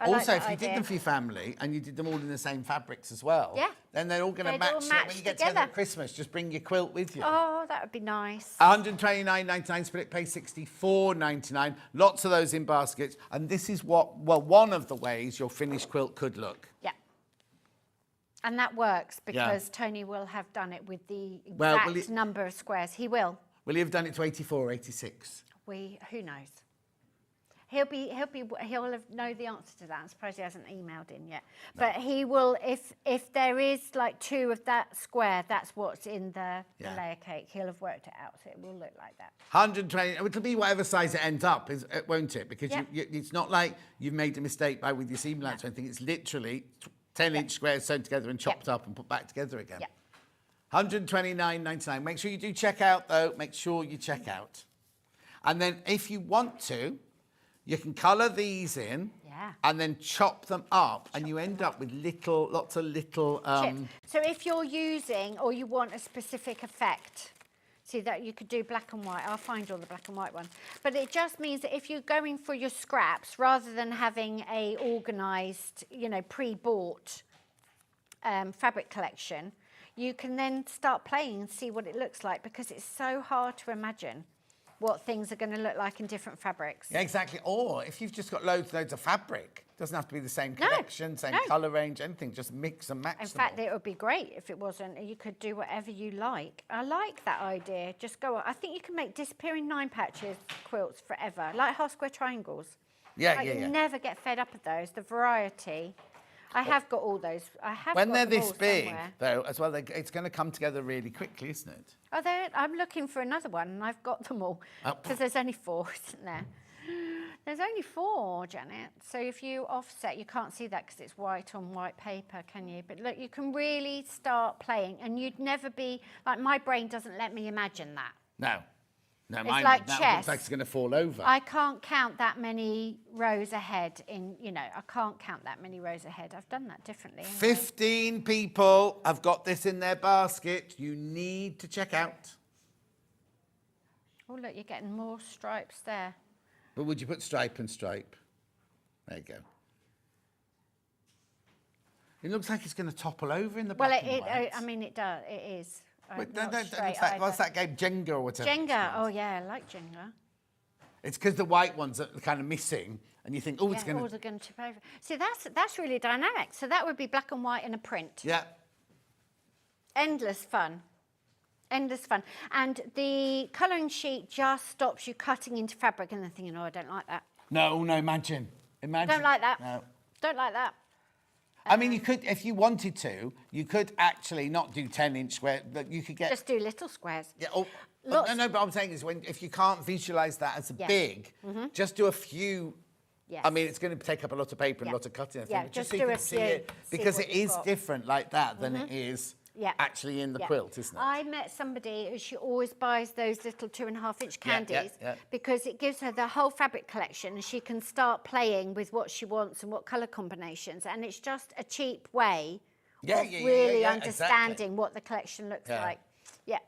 I Also, like if you did them for your family and you did them all in the same fabrics as well, then they're all going to match. When you get together at Christmas, just bring your quilt with you. Oh, that would be nice. £129.99, split pay £64.99. Lots of those in baskets. And this is one of the ways your finished quilt could look. Yeah. And that works because Tony will have done it with the exact number of squares. He will. Will he have done it to 84 or 86? Who knows? He'll have know the answer to that. I'm surprised he hasn't emailed in yet. No. But he will, if there is like 2 of that square, that's what's in the layer cake. He'll have worked it out, so it will look like that. 120. It'll be whatever size it ends up, won't it? Because it's not like you've made a mistake with your seam allowance or anything. It's literally 10-inch squares sewn together and chopped up and put back together again. Yeah. £129.99. Make sure you do check out, though. Make sure you check out. And then if you want to, you can colour these in and then chop them up, and you end up with lots of little... So if you're using or you want a specific effect, see that you could do black and white. I'll find all the black and white ones. But it just means that if you're going for your scraps, rather than having a organised, pre-bought fabric collection, you can then start playing and see what it looks like, because it's so hard to imagine what things are going to look like in different fabrics. Yeah, exactly. Or if you've just got loads of fabric, it doesn't have to be the same collection, same colour range, anything. Just mix and match. In fact, it would be great if it wasn't. You could do whatever you like. I like that idea. Just go on. I think you can make disappearing 9-patches quilts forever, like half square triangles. Yeah, You never get fed up of those. The variety. I have got all those. When they're this big, though, as well, it's going to come together really quickly, isn't it? Oh, I'm looking for another one, and I've got them all. Because there's only 4, isn't there? There's only 4, Janet. So if you offset, you can't see that because it's white on white paper, can you? But look, you can really start playing, and you'd never be... Like, my brain doesn't let me imagine that. No. No, it's like chess. Looks like it's going to fall over. I can't count that many rows ahead I can't count that many rows ahead. I've done that differently. 15 people have got this in their basket. You need to check out. Oh, look, you're getting more stripes there. But would you put stripe and stripe? There you go. It looks like it's going to topple over in the back. I mean, it does. It is. What's that game? Jenga or whatever? Jenga. Oh, yeah, I like Jenga. It's because the white ones are kind of missing, and you think, it's going to... they're going to tip over. See, that's really dynamic. So that would be black and white in a print. Yeah. Endless fun. Endless fun. And the colouring sheet just stops you cutting into fabric and then thinking, I don't like that. No, imagine. Don't like that. No. Don't like that. I mean, you could, if you wanted to, you could actually not do 10-inch square, but you could get... Just do little squares. Yeah. No, but I'm saying is if you can't visualise that as big, just do a few... Yes. I mean, it's going to take up a lot of paper and a lot of cutting. Just so do you can see it. Because it is different like that than it is actually in the quilt, isn't it? I met somebody who she always buys those little 2.5-inch candies because it gives her the whole fabric collection and she can start playing with what she wants and what colour combinations. And it's just a cheap way of really understanding what the collection looks like. Yeah.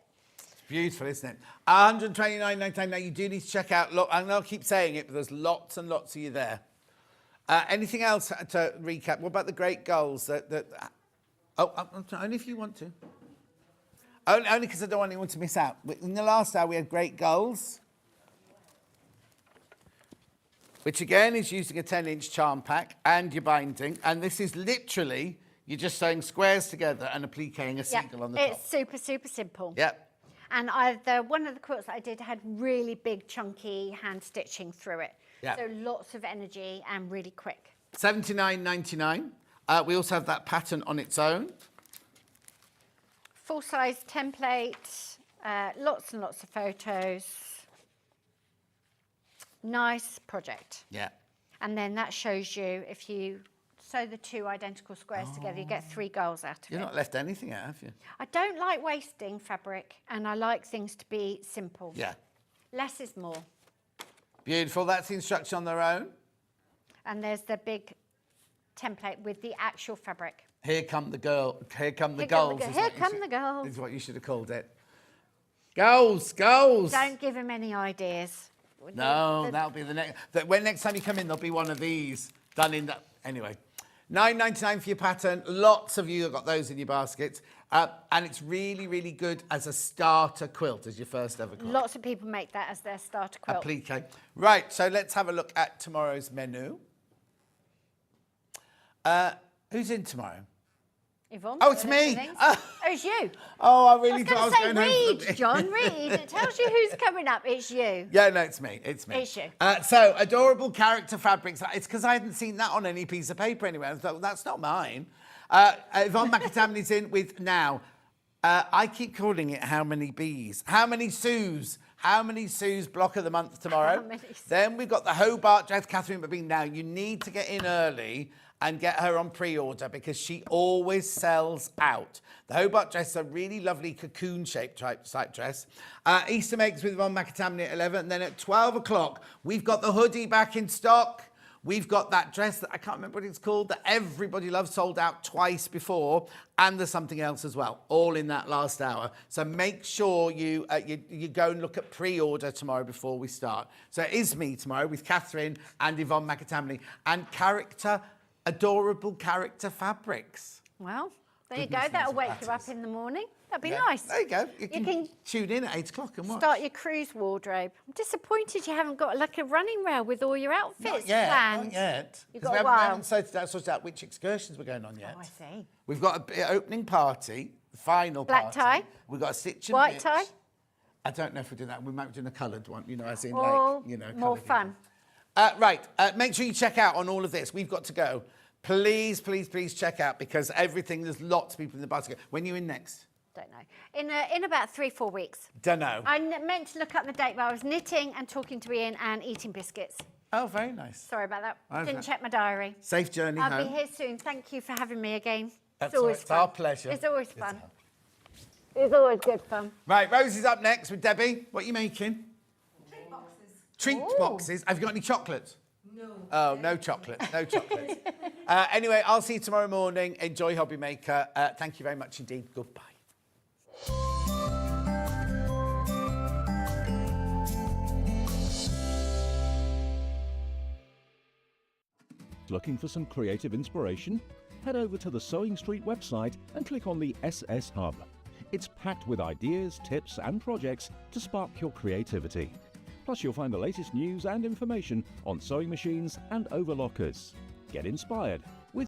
It's beautiful, isn't it? £129.99. Now, you do need to check out, and I'll keep saying it, but there's lots and lots of you there. Anything else to recap? What about the great Gulls? Only if you want to. Only because I don't want anyone to miss out. In the last hour, we had great Gulls, which again is using a 10-inch charm pack and your binding. And this is literally, you're just sewing squares together and appliquing a seagull on the top. It's super, super simple. Yep. And one of the quilts that I did had really big, chunky hand stitching through it. Yep. So lots of energy and really quick. $79.99. We also have that pattern on its own. Full-size template, lots and lots of photos. Nice project. Yeah. And then that shows you, if you sew the 2 identical squares together, you get 3 Gulls out of it. You've not left anything out, have you? I don't like wasting fabric, and I like things to be simple. Yeah. Less is more. Beautiful. That's the instruction on their own. And there's the big template with the actual fabric. Here come the Gulls. Here come the Gulls. This is what you should have called it. Gulls. Don't give him any ideas. No, that'll be the next. When next time you come in, there'll be one of these done in that. Anyway, $9.99 for your pattern. Lots of you have got those in your baskets, and it's really, really good as a starter quilt, as your first ever quilt. Lots of people make that as their starter quilt. Applique. Right. So let's have a look at tomorrow's menu. Who's in tomorrow? Yvonne. Oh, it's me. Oh, it's you. Oh, I really thought I was going going home. Read, John, read. It tells you who's coming up. It's you. Yeah, no, it's me. It's me. It's you. So, adorable character fabrics. It's because I hadn't seen that on any piece of paper anywhere. I thought, well, that's not mine. Yvonne McAtamney's in with now. I keep calling it How Many Bees? How Many Sues? How Many Sues block of the month tomorrow? Then we've got the Hobart dress, Catherine Babine. Now, you need to get in early and get her on pre-order because she always sells out. The Hobart dress is a really lovely cocoon-shaped type dress. Easter makes with Yvonne McAtamney at 11. And then at 12 o'clock, we've got the hoodie back in stock. We've got that dress that I can't remember what it's called, that everybody loves, sold out twice before. And there's something else as well, all in that last hour. So make sure you go and look at pre-order tomorrow before we start. So it is me tomorrow with Catherine and Yvonne McAtamney. And adorable character fabrics. Well, there you go. That'll wake you up in the morning. That'd be nice. There you go. You can tune in at 8 o'clock and watch. Start your cruise wardrobe. I'm disappointed you haven't got like a running rail with all your outfits planned. Not yet. You've got a we while. haven't sorted out which excursions we're going on yet. Oh, I see. We've got an opening party, the final Black party. tie. We've got a stitch and White bitch. tie. I don't know if we're doing that. We might be doing a coloured one, as in more coloured fun. Right. Make sure you check out on all of this. We've got to go. Please, please, please check out because there's lots of people in the basket. When are you in next? Don't know. In about 3-4 weeks. Don't know. I meant to look up the date, but I was knitting and talking to Ian and eating biscuits. Oh, very nice. Sorry about that. Didn't check my diary. Safe journey home. I'll be here soon. Thank you for having me again. That's it's always fun. our pleasure. It's always fun. It's always good fun. Right, Rosie's up next with Debbie. What are you making? Treat boxes. Treat boxes. Have you got any chocolates? No. Oh, no chocolate. No chocolate. Anyway, I'll see you tomorrow morning. Enjoy Hobby Maker. Thank you very much indeed. Goodbye. Looking for some creative inspiration? Head over to the Sewing Street website and click on the SS Hub. It's packed with ideas, tips and projects to spark your creativity. Plus you'll find the latest news and information on sewing machines and overlockers. Get inspired